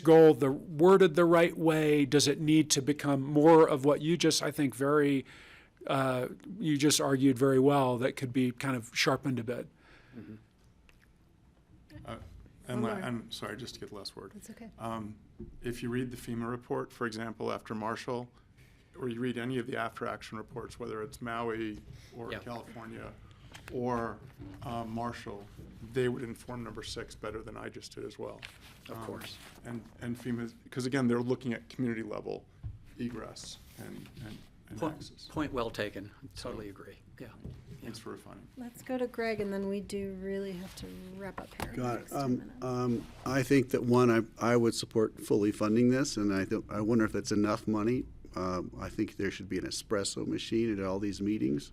goal worded the right way? Does it need to become more of what you just, I think, you just argued very well, that could be kind of sharpened a bit? And One more. I'm sorry, just to get the last word. That's okay. If you read the FEMA report, for example, after Marshall, or you read any of the after-action reports, whether it's Maui or Yeah. California or Marshall, they would inform number 6 better than I just did as well. Of course. And FEMA, because again, they're looking at community level egress and access. Point well taken. Totally agree. Yeah. Thanks for refining. Let's go to Greg, and then we do really have to wrap up here. in the Got next 10 minutes. I think that one, I would support fully funding this, and I wonder if it's enough money. I think there should be an espresso machine at all these meetings,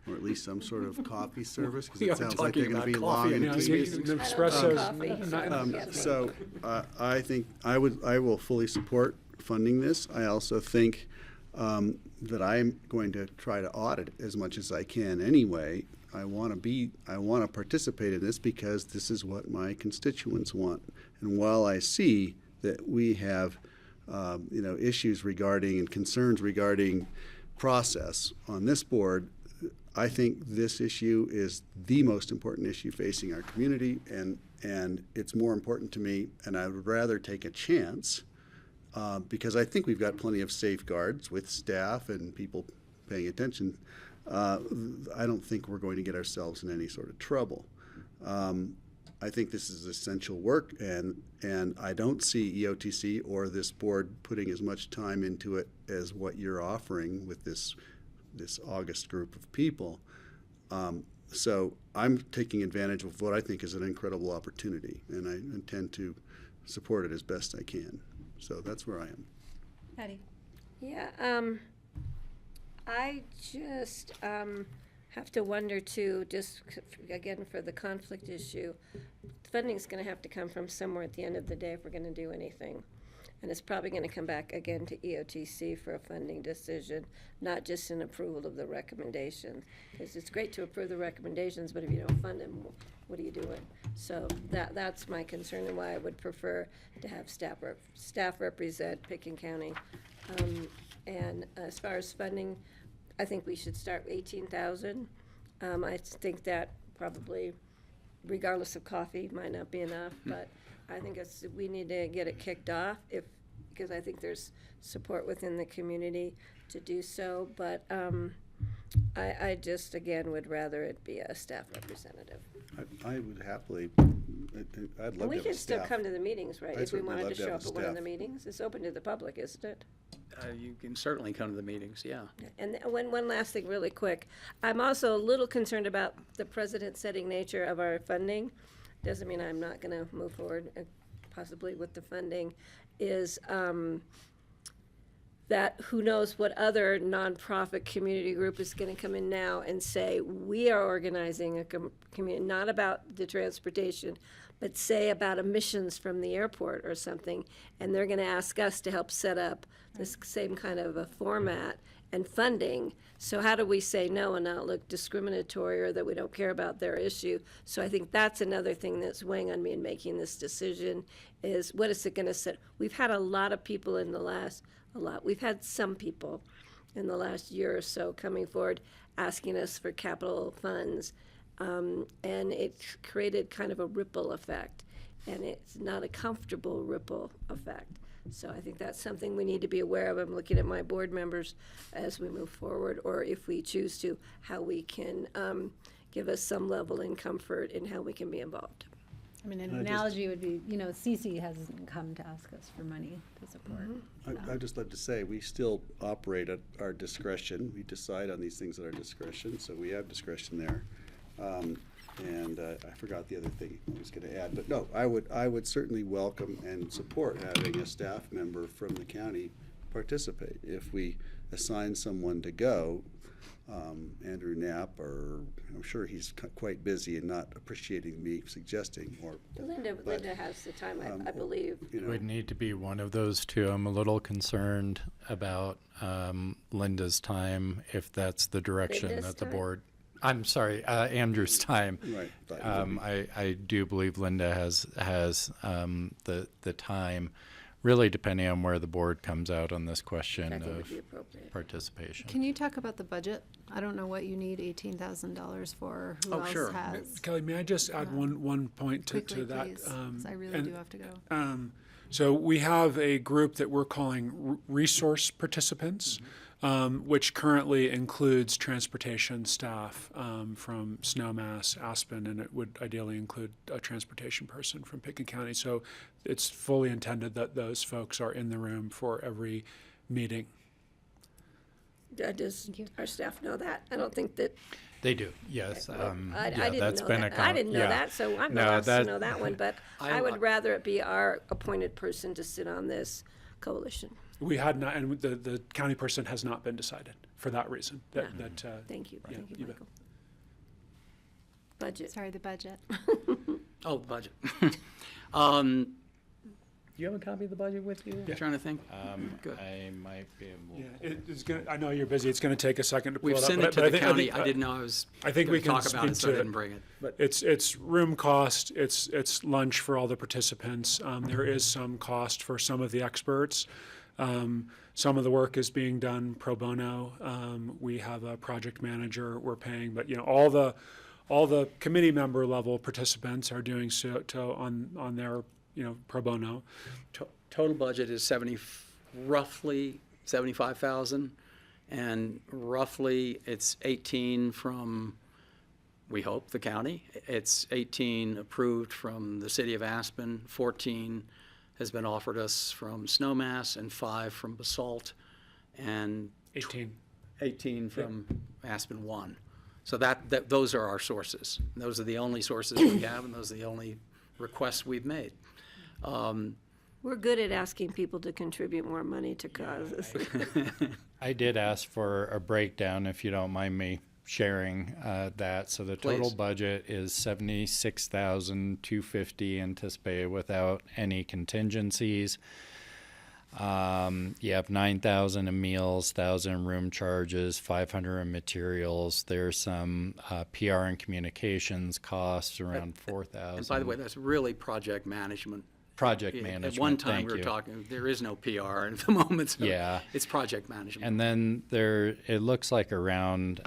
or at least some sort of coffee service, because We it are sounds like they're talking going to be about long coffee and in Yeah, these tedious. meetings. Nespresso's Coffee. So I think I will fully support funding this. I also think that I'm going to try to audit as much as I can anyway. I want to participate in this because this is what my constituents want. And while I see that we have issues regarding and concerns regarding process on this board, I think this issue is the most important issue facing our community, and it's more important to me, and I would rather take a chance because I think we've got plenty of safeguards with staff and people paying attention. I don't think we're going to get ourselves in any sort of trouble. I think this is essential work, and I don't see EOTC or this board putting as much time into it as what you're offering with this August group of people. So I'm taking advantage of what I think is an incredible opportunity, and I intend to support it as best I can. So that's where I am. Patty? Yeah, I just have to wonder too, just again for the conflict issue, funding's gonna have to come from somewhere at the end of the day if we're gonna do anything. And it's probably gonna come back again to EOTC for a funding decision, not just an approval of the recommendations. Because it's great to approve the recommendations, but if you don't fund them, what are you doing? So that's my concern and why I would prefer to have staff represent Pickens County. And as far as funding, I think we should start with 18,000. I think that probably, regardless of coffee, might not be enough, but I think we need to get it kicked off because I think there's support within the community to do so. But I just, again, would rather it be a staff representative. I would happily, I'd love to And we have can a still staff. come to the meetings, right? I'd If we certainly wanted love to to show have up a at one of the staff. meetings. It's open to the public, isn't it? You can certainly come to the meetings, yeah. And one last thing really quick. I'm also a little concerned about the precedent-setting nature of our funding. Doesn't mean I'm not going to move forward possibly with the funding, is that who knows what other nonprofit community group is going to come in now and say, we are organizing a community, not about the transportation, but say about emissions from the airport or something, and they're going to ask us to help set up this same kind of a format and funding. So how do we say no and not look discriminatory or that we don't care about their issue? So I think that's another thing that's weighing on me in making this decision is what is it going to set? We've had a lot of people in the last, we've had some people in the last year or so coming forward asking us for capital funds. And it's created kind of a ripple effect, and it's not a comfortable ripple effect. So I think that's something we need to be aware of. I'm looking at my board members as we move forward, or if we choose to, how we can give us some level in comfort in how we can be involved. I mean, an analogy would be, CC hasn't come to ask us for money to support. I'd just like to say, we still operate at our discretion. We decide on these things at our discretion, so we have discretion there. And I forgot the other thing I was going to add, but no, I would certainly welcome and support having a staff member from the county participate. If we assign someone to go, Andrew Knapp, or I'm sure he's quite busy and not appreciating me suggesting, or Linda has the time, I believe. It would need to be one of those two. I'm a little concerned about Linda's time, if that's the direction Linda's that the time? board. I'm sorry, Andrew's time. Right. I do believe Linda has the time, really depending on where the board comes out on this question That would of be appropriate. participation. Can you talk about the budget? I don't know what you need $18,000 for. Who else sure. has? Kelly, may I just add one point to Quickly, that? please, 'cause I really do have to go. So we have a group that we're calling resource participants, which currently includes transportation staff from Snowmass, Aspen, and it would ideally include a transportation person from Pickens County. So it's fully intended that those folks are in the room for every meeting. Does our staff know that? I don't think that. They do, yes. I Yeah, didn't that's know been that. a I didn't know yeah. that, so I'm No, not asked to that- know that one, but I would rather it be our appointed person to sit on this coalition. We had not, and the county person has not been decided for that reason. Thank you. Yeah, thank you, you bet. Michael. Budget. Sorry, the budget. Oh, the budget. Do you have a copy of the budget with you? Yeah. I'm trying to think. Good. I might be able. Yeah, it's gonna. I know you're busy. It's going to take a second to pull We've it up. sent but it to I the think- county. I didn't know I was I think we gonna can talk about it, speak so I to didn't bring it. But It's room cost. It's lunch for all the participants. There is some cost for some of the experts. Some of the work is being done pro bono. We have a project manager we're paying, but all the committee member level participants are doing so on their pro bono. total budget is roughly 75,000, and roughly it's 18 from, we hope, the county. It's 18 approved from the city of Aspen, 14 has been offered us from Snowmass, and 5 from Basalt, and 18 from Aspen 1. So that those are our sources. Those are the only sources we have, and those are the only requests we've made. We're good at asking people to contribute more money to causes. I did ask for a breakdown, if you don't mind me sharing that. So the total Please. budget is $76,250 anticipated without any contingencies. You have $9,000 in meals, $1,000 in room charges, $500 in materials. There's some PR and communications costs around $4,000. And by the way, that's really project management. Project Yeah, management. At one time, thank we were you. talking, there is no PR at the moment, so Yeah. it's project management. And then it looks like around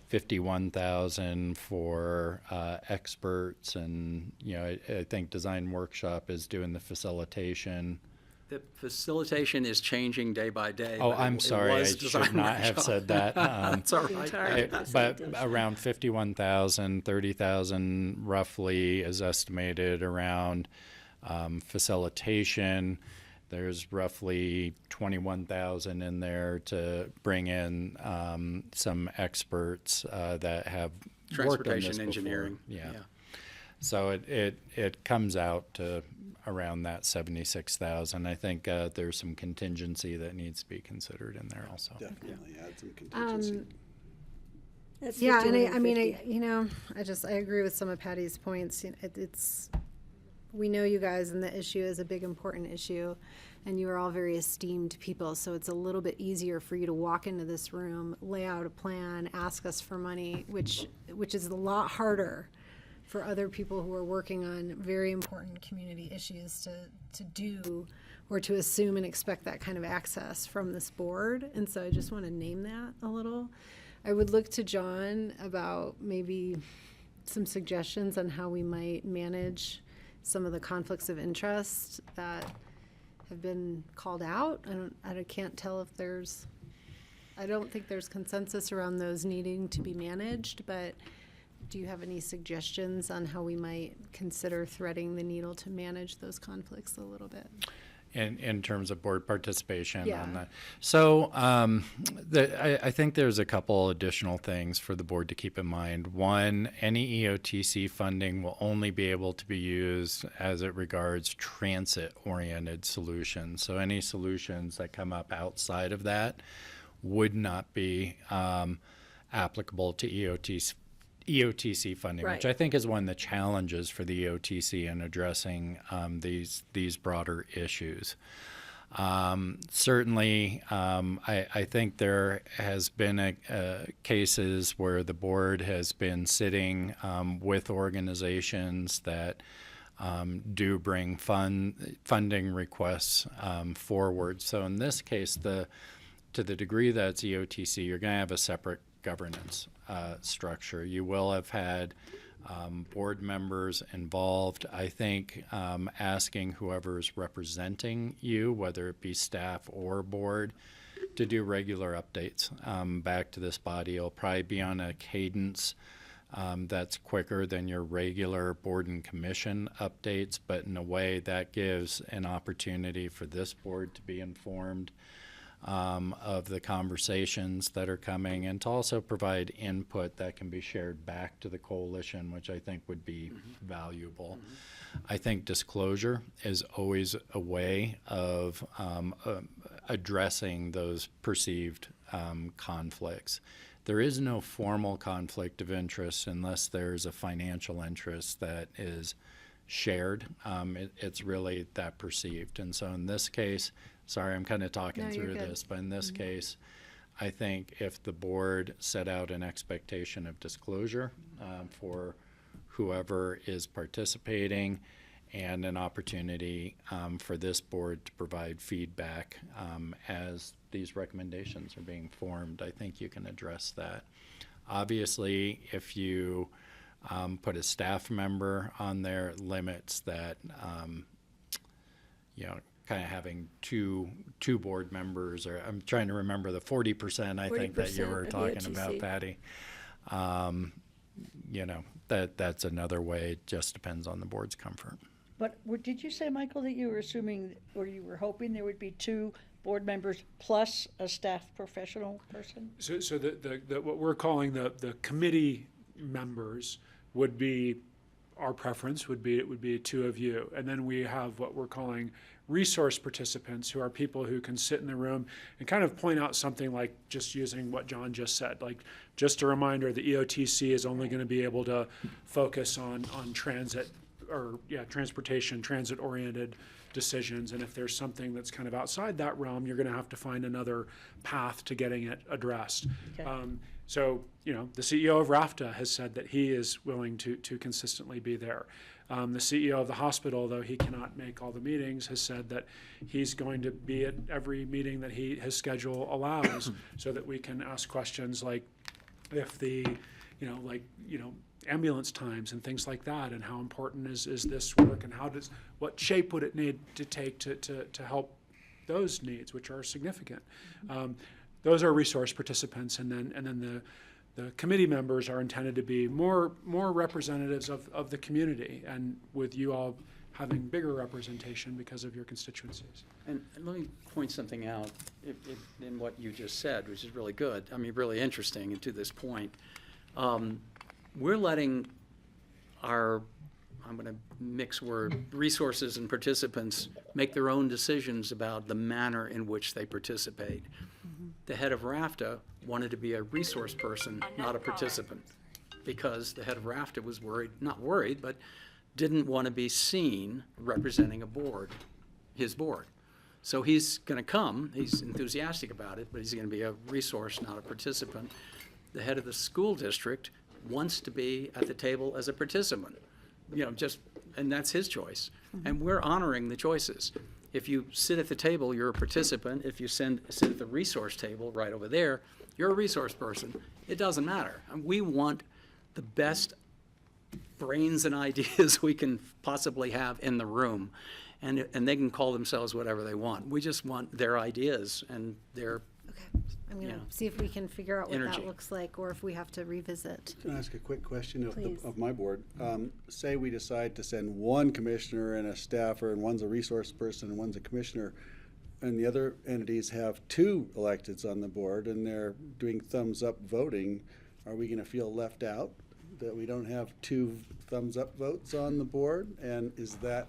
51,000 for experts, and I think Design Workshop is doing the facilitation. The facilitation is changing day by day. Oh, but I'm it sorry, I was should Design not have Workshop. said that. That's all right. Entire But facilitation. around 51,000, 30,000 roughly is estimated around facilitation. There's roughly 21,000 in there to bring in some experts that have worked on this Transportation before. engineering. Yeah. So it comes out to around that 76,000. I think there's some contingency that needs to be considered in there also. Definitely add some contingency. That's Yeah, the and I mean, 250. I agree with some of Patty's points. We know you guys, and the issue is a big, important issue, and you are all very esteemed people, so it's a little bit easier for you to walk into this room, lay out a plan, ask us for money, which is a lot harder for other people who are working on very important community issues to do or to assume and expect that kind of access from this board. And so I just want to name that a little. I would look to John about maybe some suggestions on how we might manage some of the conflicts of interest that have been called out. I can't tell if I don't think there's consensus around those needing to be managed, but do you have any suggestions on how we might consider threading the needle to manage those conflicts a little bit? In terms of board participation Yeah. on that. So I think there's a couple additional things for the board to keep in mind. One, any EOTC funding will only be able to be used as it regards transit-oriented solutions. So any solutions that come up outside of that would not be applicable to EOTC funding, Right. which I think is one of the challenges for the EOTC in addressing these broader issues. Certainly, I think there has been cases where the board has been sitting with organizations that do bring funding requests forward. So in this case, to the degree that it's EOTC, you're going to have a separate governance structure. You will have had board members involved. I think asking whoever's representing you, whether it be staff or board, to do regular updates back to this body. It'll probably be on a cadence that's quicker than your regular board and commission updates, but in a way that gives an opportunity for this board to be informed of the conversations that are coming, and to also provide input that can be shared back to the coalition, which I think would be valuable. I think disclosure is always a way of addressing those perceived conflicts. There is no formal conflict of interest unless there's a financial interest that is shared. It's really that perceived. And so in this case, sorry, I'm kind of talking No, you're through good. this, but in this case, I think if the board set out an expectation of disclosure for whoever is participating and an opportunity for this board to provide feedback as these recommendations are being formed, I think you can address that. Obviously, if you put a staff member on there, it limits that, kind of having two board members, or I'm trying to remember the 40%, I think that you 40% were of talking EOTC. about, Patty. That's another way. It just depends on the board's comfort. But did you say, Michael, that you were assuming, or you were hoping there would be 2 board members plus a staff professional person? So what we're calling the committee members would be, our preference would be, it would be 2 of you. And then we have what we're calling resource participants, who are people who can sit in the room and kind of point out something like, just using what John just said, like, just a reminder, the EOTC is only going to be able to focus on transit, or transportation, transit-oriented decisions. And if there's something that's kind of outside that realm, you're going to have to find another path to getting it addressed. Okay. So, the CEO of RAFTA has said that he is willing to consistently be there. The CEO of the hospital, though he cannot make all the meetings, has said that he's going to be at every meeting that his schedule allows, so that we can ask questions like, if the, ambulance times and things like that, and how important is this work, and what shape would it need to take to help those needs, which are significant. Those are resource participants, and then the committee members are intended to be more representatives of the community, and with you all having bigger representation because of your constituencies. And let me point something out in what you just said, which is really good. I mean, really interesting, and to this point. We're letting our I'm going to mix resources and participants make their own decisions about the manner in which they participate. The head of RAFTA wanted to be a resource person, not a participant, because the head of RAFTA was not worried, but didn't want to be seen representing a board, his board. So he's going to come, he's enthusiastic about it, but he's going to be a resource, not a participant. The head of the school district wants to be at the table as a participant, and that's his choice. And we're honoring the choices. If you sit at the table, you're a participant. If you sit at the resource table right over there, you're a resource person. It doesn't matter. And we want the best brains and ideas we can possibly have in the room. And they can call themselves whatever they want. We just want their ideas and their I'm going to see if we can figure out what energy. that looks like, or if we have to revisit. Can I ask a quick question Please. of my board? Say we decide to send one commissioner and a staffer, and one's a resource person and one's a commissioner, and the other entities have 2 electeds on the board, and they're doing thumbs up voting. Are we going to feel left out that we don't have 2 thumbs up votes on the board? And is that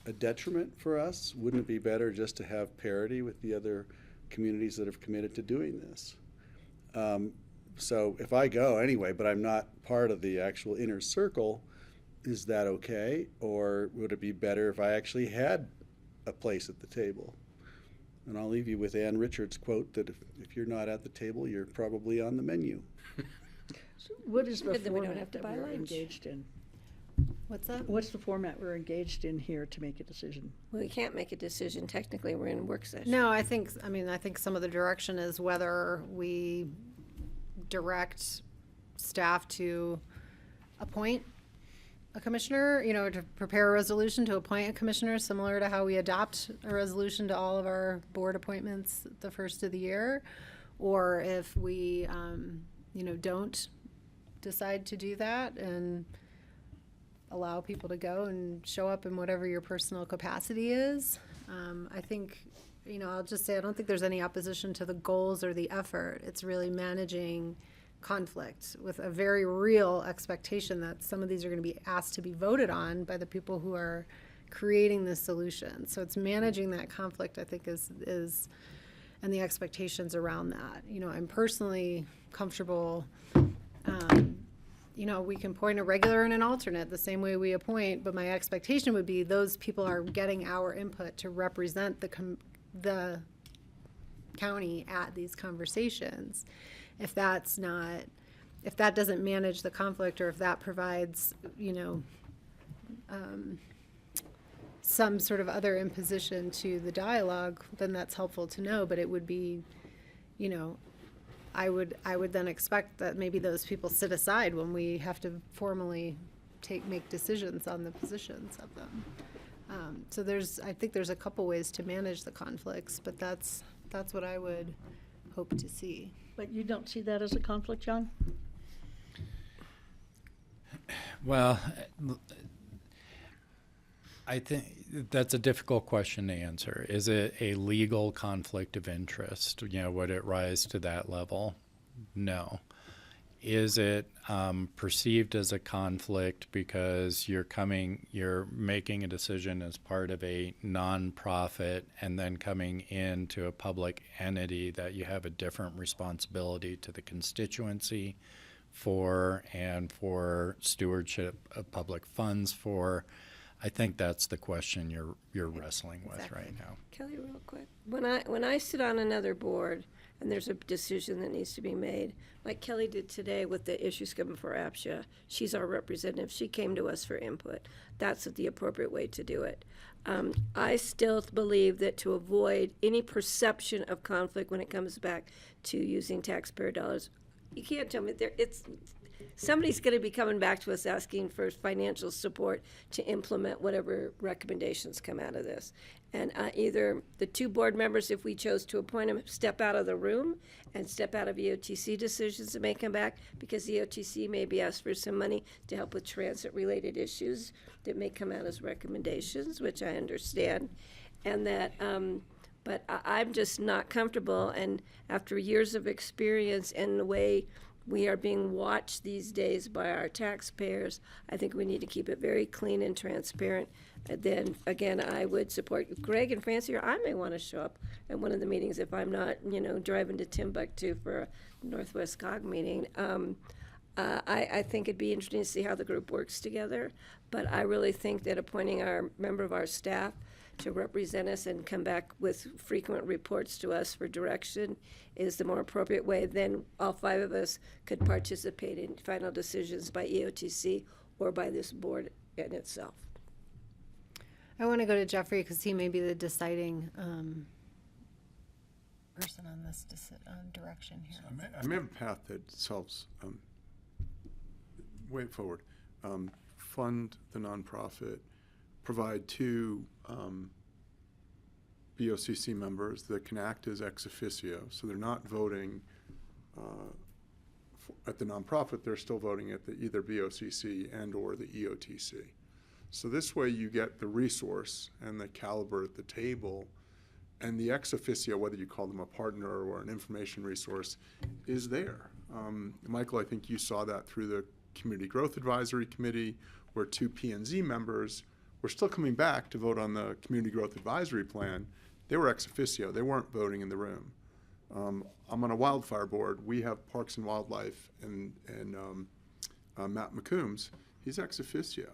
a detriment for us? Wouldn't it be better just to have parity with the other communities that have committed to doing this? So if I go anyway, but I'm not part of the actual inner circle, is that okay? Or would it be better if I actually had a place at the table? And I'll leave you with Ann Richards' quote that if you're not at the table, you're probably on the menu. So what is the Good that we don't format have to that buy we're lunch. engaged in? What's that? What's the format we're engaged in here to make a decision? Well, we can't make a decision. Technically, we're in a work session. No, I think some of the direction is whether we direct staff to appoint a commissioner, to prepare a resolution to appoint a commissioner, similar to how we adopt a resolution to all of our board appointments the first of the year, or if we, don't decide to do that and allow people to go and show up in whatever your personal capacity is. I think, I'll just say I don't think there's any opposition to the goals or the effort. It's really managing conflict with a very real expectation that some of these are going to be asked to be voted on by the people who are creating the solution. So it's managing that conflict, I think, is and the expectations around that. I'm personally comfortable. We can appoint a regular and an alternate the same way we appoint, but my expectation would be those people are getting our input to represent the county at these conversations. If that doesn't manage the conflict, or if that provides, some sort of other imposition to the dialogue, then that's helpful to know. But it would be, I would then expect that maybe those people sit aside when we have to formally make decisions on the positions of them. So I think there's a couple ways to manage the conflicts, but that's what I would hope to see. But you don't see that as a conflict, John? Well, I think that's a difficult question to answer. Is it a legal conflict of interest? Would it rise to that level? No. Is it perceived as a conflict because you're making a decision as part of a nonprofit and then coming into a public entity that you have a different responsibility to the constituency for and for stewardship of public funds for? I think that's the question you're wrestling with right now. Kelly, real quick. When I sit on another board and there's a decision that needs to be made, like Kelly did today with the issues coming for APSHA, she's our representative. She came to us for input. That's the appropriate way to do it. I still believe that to avoid any perception of conflict when it comes back to using taxpayer dollars, you can't tell me somebody's going to be coming back to us asking for financial support to implement whatever recommendations come out of this. And either the 2 board members, if we chose to appoint them, step out of the room and step out of EOTC decisions that may come back, because EOTC may be asked for some money to help with transit-related issues that may come out as recommendations, which I understand. And that, but I'm just not comfortable, and after years of experience and the way we are being watched these days by our taxpayers. I think we need to keep it very clean and transparent. And then, again, I would support Greg and Francie, or I may want to show up at one of the meetings if I'm not, driving to Timbuktu for a Northwest COG meeting. I think it'd be interesting to see how the group works together, but I really think that appointing our member of our staff to represent us and come back with frequent reports to us for direction is the more appropriate way. Then all 5 of us could participate in final decisions by EOTC or by this board in itself. I want to go to Jeffrey because he may be the deciding person on this direction here. I may have a path that solves way forward. Fund the nonprofit, provide 2 BoCC members that can act as ex officio, so they're not voting at the nonprofit, they're still voting at the either BoCC and or the EOTC. So this way you get the resource and the caliber at the table, and the ex officio, whether you call them a partner or an information resource, is there. Michael, I think you saw that through the Community Growth Advisory Committee, where 2 P&Z members were still coming back to vote on the Community Growth Advisory Plan. They were ex officio. They weren't voting in the room. I'm on a wildfire board. We have Parks and Wildlife and Matt McCombs. He's ex officio.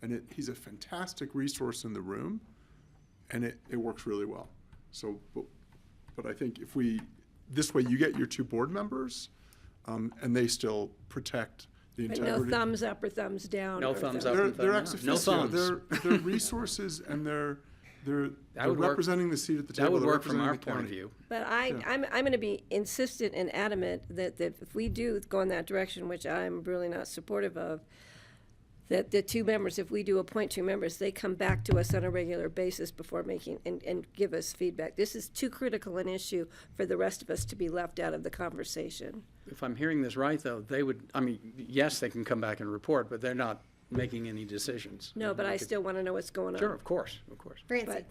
And he's a fantastic resource in the room, and it works really well. So, but I think this way you get your 2 board members, and they still protect the But integrity. no thumbs up or thumbs down. No or thumbs thumbs- up. They're ex officio. No thumbs. They're resources, and they're would work. representing the seat at the table. That would they're work from our representing the point of county. view. But I'm going to be insistent and adamant that if we do go in that direction, which I'm really not supportive of, that the 2 members, if we do appoint 2 members, they come back to us on a regular basis before making, and give us feedback. This is too critical an issue for the rest of us to be left out of the conversation. If I'm hearing this right, though, yes, they can come back and report, but they're not making any decisions. No, but I still want to know what's going on. Sure, of course. Francie. But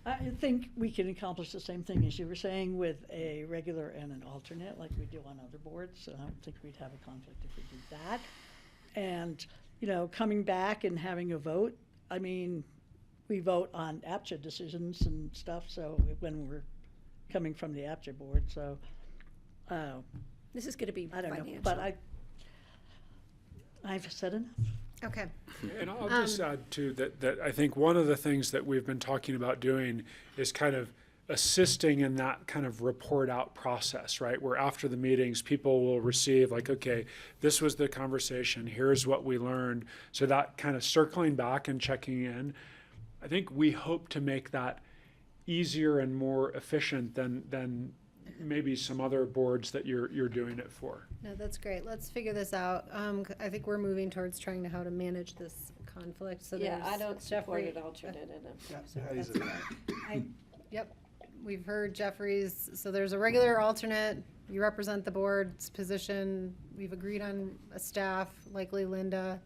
I think we can accomplish the same thing as you were saying with a regular and an alternate like we do on other boards. So I don't think we'd have a conflict if we did that. And, coming back and having a vote, we vote on APCHA decisions and stuff, so when we're coming from the APCHA board, so, this is going to be I don't financial. know, but I've said enough. Okay. And I'll just add too that I think one of the things that we've been talking about doing is kind of assisting in that kind of report out process, right? Where after the meetings, people will receive like, okay, this was the conversation, here's what we learned. So that kind of circling back and checking in, I think we hope to make that easier and more efficient than maybe some other boards that you're doing it for. No, that's great. Let's figure this out. I think we're moving towards trying to how to manage this conflict. So Yeah, there's I don't support Jeffrey. an alternate in it. How is it? Yep. We've heard Jeffrey's, so there's a regular alternate, you represent the board's position, we've agreed on a staff, likely Linda,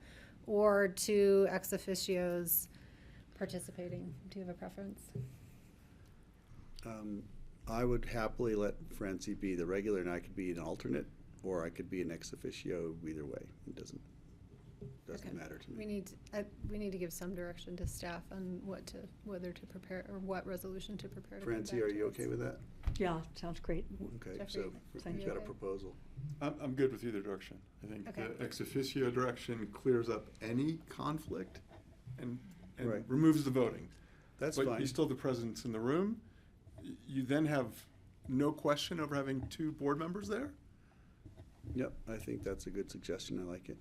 or 2 ex officios participating. Do you have a preference? I would happily let Francie be the regular, and I could be an alternate, or I could be an ex officio. Either way, it doesn't Okay. matter to We me. need to give some direction to staff on whether to prepare, or what resolution to prepare. to come Francie, back are to you us. okay with that? Yeah, sounds great. Okay, Jeffrey, so thank you've you. got a Okay. proposal. I'm good with either direction. I think Okay. the ex officio direction clears up any conflict and Right. removes the voting. That's But fine. you still have the presence in the room. You then have no question over having 2 board members there. Yep, I think that's a good suggestion. I like it.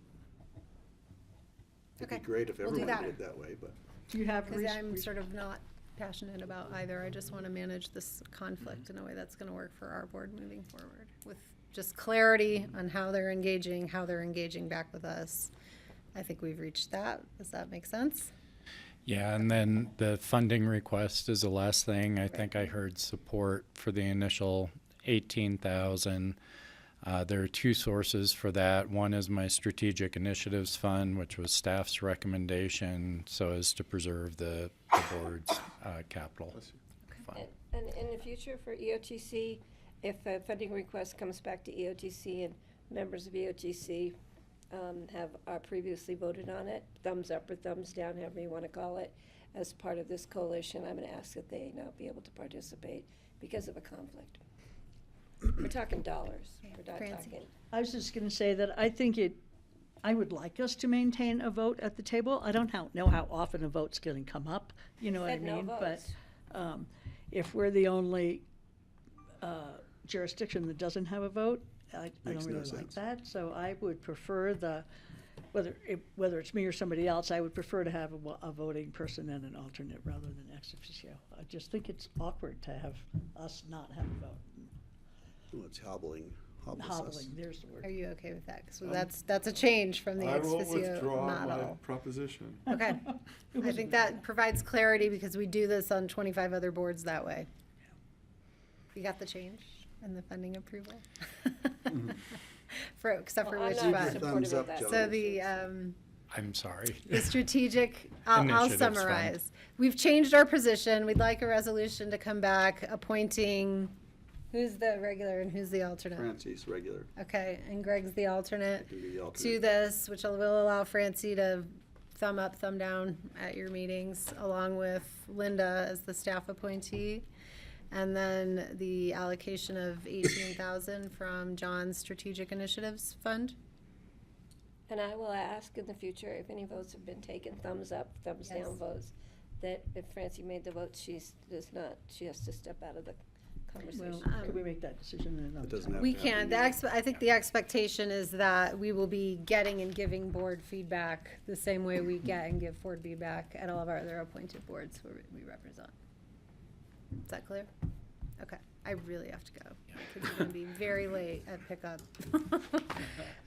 It'd Okay, be great if we'll do everyone that. did it that way, but. Do you have? Because I'm sort of not passionate about either. I just want to manage this conflict in a way that's going to work for our board moving forward with just clarity on how they're engaging back with us. I think we've reached that. Does that make sense? Yeah, and then the funding request is the last thing. I think I heard support for the initial 18,000. There are 2 sources for that. One is my Strategic Initiatives Fund, which was staff's recommendation, so as to preserve the board's capital fund. And in the future for EOTC, if a funding request comes back to EOTC and members of BoCC have previously voted on it, thumbs up or thumbs down, however you want to call it, as part of this coalition. I'm going to ask that they not be able to participate because of a conflict. We're talking dollars. We're not Francie. talking. I was just gonna say that I would like us to maintain a vote at the table. I don't know how often a vote's gonna come up, you know what I Said no mean? votes. But if we're the only jurisdiction that doesn't have a vote, I Makes don't no really like sense. that. So I would prefer whether it's me or somebody else, I would prefer to have a voting person and an alternate rather than ex officio. I just think it's awkward to have us not have a vote. Well, it's hobbles us. Hobbling, there's the word. Are you okay with that? So that's a change from the ex officio model. proposition. Okay. I think that provides clarity because we do this on 25 other boards that way. You got the change and the funding approval? Except for Well, which I'm not fund? supportive Thumbs of up, that. John. So the, I'm sorry. the strategic, I'll Initiatives fund. summarize. We've changed our position. We'd like a resolution to come back appointing, who's the regular and who's the alternate? Francie's regular. Okay, and Greg's the alternate Can be the to alternate. this, which will allow Francie to thumb up, thumb down at your meetings, along with Linda as the staff appointee. And then the allocation of 18,000 from John's Strategic Initiatives Fund. And I will ask in the future if any votes have been taken, thumbs up, thumbs Yes. down votes, that if Francie made the vote, she has to step out of the conversation. Well, could we make that decision in another It doesn't time? have We to happen can, immediately. I think the expectation is that we will be getting and giving board feedback the same way we get and give board feedback at all of our other appointed boards where we represent. Is that clear? Okay, I really have to go. My kids are gonna be very late at pickup.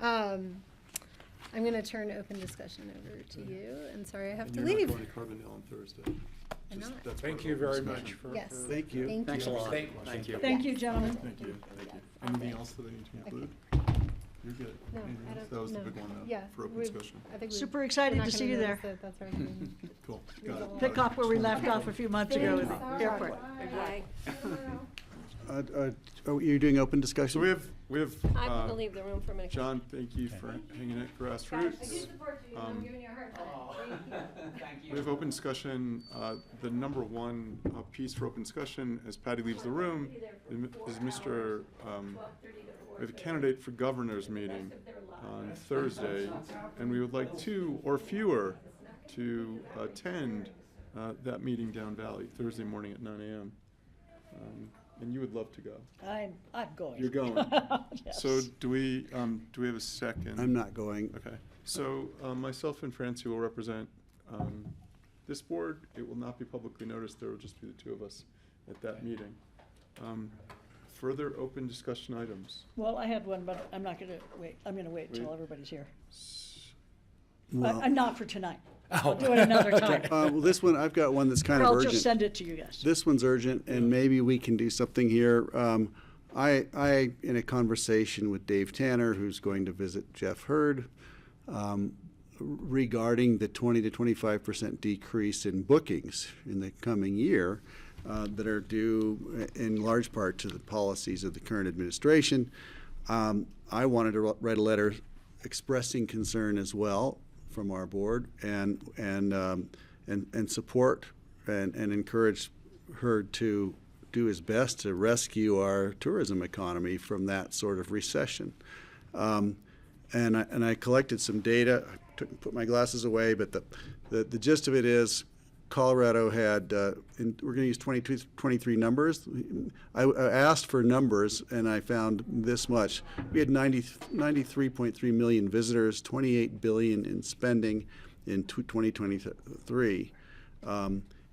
I'm gonna turn open discussion over to you, and sorry I have to And you're leave. not going to Carbondale on Thursday. I'm Just- not. that's Thank part you of our very discussion. much for. Yes. Thank you. Thank Thanks a you. lot. Thank you. Thank you, gentlemen. Thank you. Anything else that I need to include? You're good. No, Anything I else? don't- That was the no. big one Yeah, for open we've- discussion. I think Super we're excited not to gonna see you there. notice it, that's already been- Cool, got it. Pick up where we left off a few months ago at the airport. Bye. Oh, you're doing open discussion? So we have, I'm gonna leave the room for a minute. John, thank you for hanging at Grassroots. support you, I'm giving you a hard time. We have open discussion. The number one piece for open discussion, as Patty leaves the room, is Mr. We have a candidate for governor's meeting on Thursday, and we would like 2 or fewer to attend that meeting down Valley, Thursday morning at 9 a.m. And you would love to go. I'm going. You're going. Yes. So do we have a second? I'm not going. Okay, so myself and Francie will represent this board. It will not be publicly noticed. There will just be the two of us at that meeting. Further open discussion items. Well, I had one, but I'm not gonna wait. I'm gonna wait until Wait. everybody's here. Well, I'm not for tonight. I'll do it another time. well, this one, I've got one that's kind Or of I'll urgent. just send it to you guys. This one's urgent, and maybe we can do something here. I, in a conversation with Dave Tanner, who's going to visit Jeff Hurd, regarding the 20 to 25% decrease in bookings in the coming year that are due in large part to the policies of the current administration. I wanted to write a letter expressing concern as well from our board and support and encourage Hurd to do his best to rescue our tourism economy from that sort of recession. And I collected some data. I put my glasses away, but the gist of it is Colorado had, we're going to use 23 numbers. I asked for numbers, and I found this much. We had 93.3 million visitors, 28 billion in spending in 2023.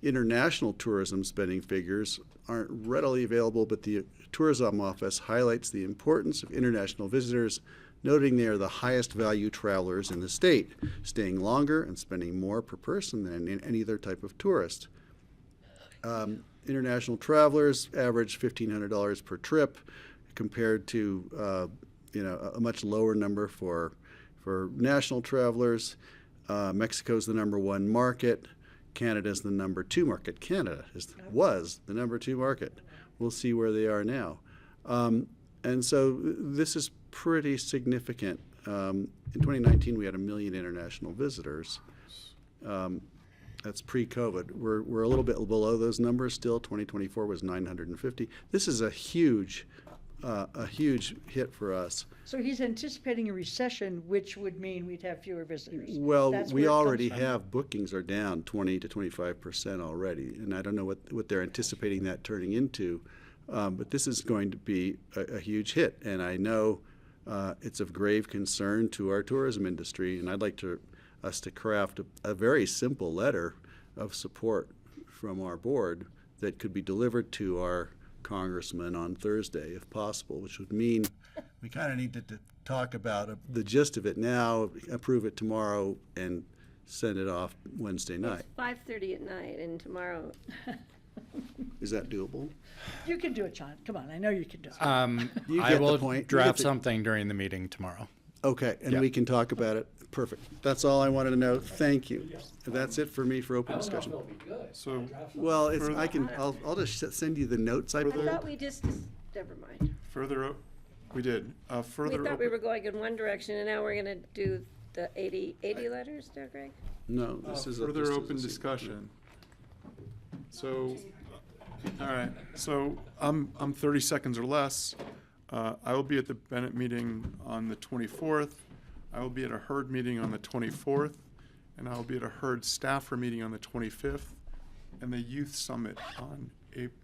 International tourism spending figures aren't readily available, but the Tourism Office highlights the importance of international visitors, noting they are the highest value travelers in the state, staying longer and spending more per person than in any other type of tourist. International travelers average $1,500 per trip, compared to a much lower number for national travelers. Mexico's the number 1 market. Canada's the number 2 market. Canada was the number 2 market. We'll see where they are now. And so this is pretty significant. In 2019, we had 1 million international visitors. That's pre-COVID. We're a little bit below those numbers still. 2024 was 950. This is a huge hit for us. So he's anticipating a recession, which would mean we'd have fewer visitors. Well, That's we where it comes already from. have, bookings are down 20 to 25% already, and I don't know what they're anticipating that turning into, but this is going to be a huge hit, and I know it's of grave concern to our tourism industry, and I'd like us to craft a very simple letter of support from our board that could be delivered to our congressman on Thursday, if possible, which would mean we kind of need to talk about the gist of it now, approve it tomorrow, and send it off Wednesday night. It's 5:30 at night, and tomorrow, Is that doable? You can do it, John. Come on, I know you can do it. You I get the will point. You draft get the- something during the meeting tomorrow. Okay, and Yeah. we can talk about it. Perfect. That's all I wanted to know. Thank you. That's it for me for open discussion. So Well, I'll just send you the notes I I prepared. thought we just, never mind. we did. We Further thought we open, were going in one direction, and now we're gonna do the 80 letters, Doug Greg? No, this is further just as open a- discussion. So, all right, so I'm 30 seconds or less. I will be at the Bennett meeting on the 24th. I will be at a HERD meeting on the 24th, and I will be at a HERD staffer meeting on the 25th, and the youth summit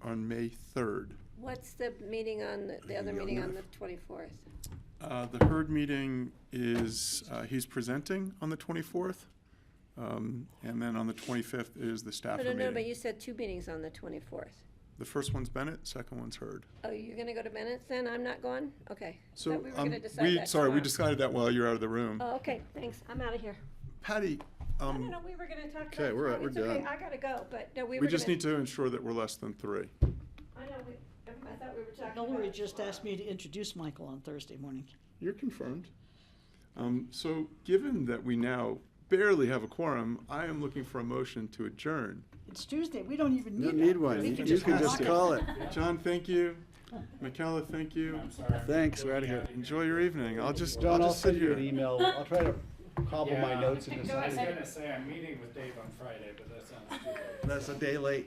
on May 3rd. What's the meeting on, the other meeting on the 24th? The HERD meeting is, he's presenting on the 24th, and then on the 25th is the staffer No, meeting. but you said 2 meetings on the 24th. The first one's Bennett, second one's HERD. Oh, you're gonna go to Bennett's then? I'm not going? Okay. So, Thought we were gonna decide that sorry, we tomorrow. decided that while you're out of the room. Oh, okay, thanks. I'm out of here. Patty, No, we were gonna talk about Okay, it we're tomorrow. It's done. okay, I gotta go, but no, we were we just gonna- need to ensure that we're less than 3. I know, I thought we were talking about. Hillary just asked me to introduce Michael on Thursday morning. You're confirmed. So given that we now barely have a quorum, I am looking for a motion to adjourn. It's Tuesday, we don't even You need don't need that. one. We You can can walk just it. call it. John, thank you. Michaela, thank you. Thanks, we're out of here. Enjoy your evening. I'll just John, I'll sit send you here. an email. I'll try to cobble my notes into I was something. gonna say, I'm meeting with Dave on Friday, but that sounds too late. That's a day late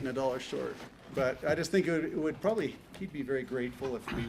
and $1 short. But I just think it would probably, he'd be very grateful if we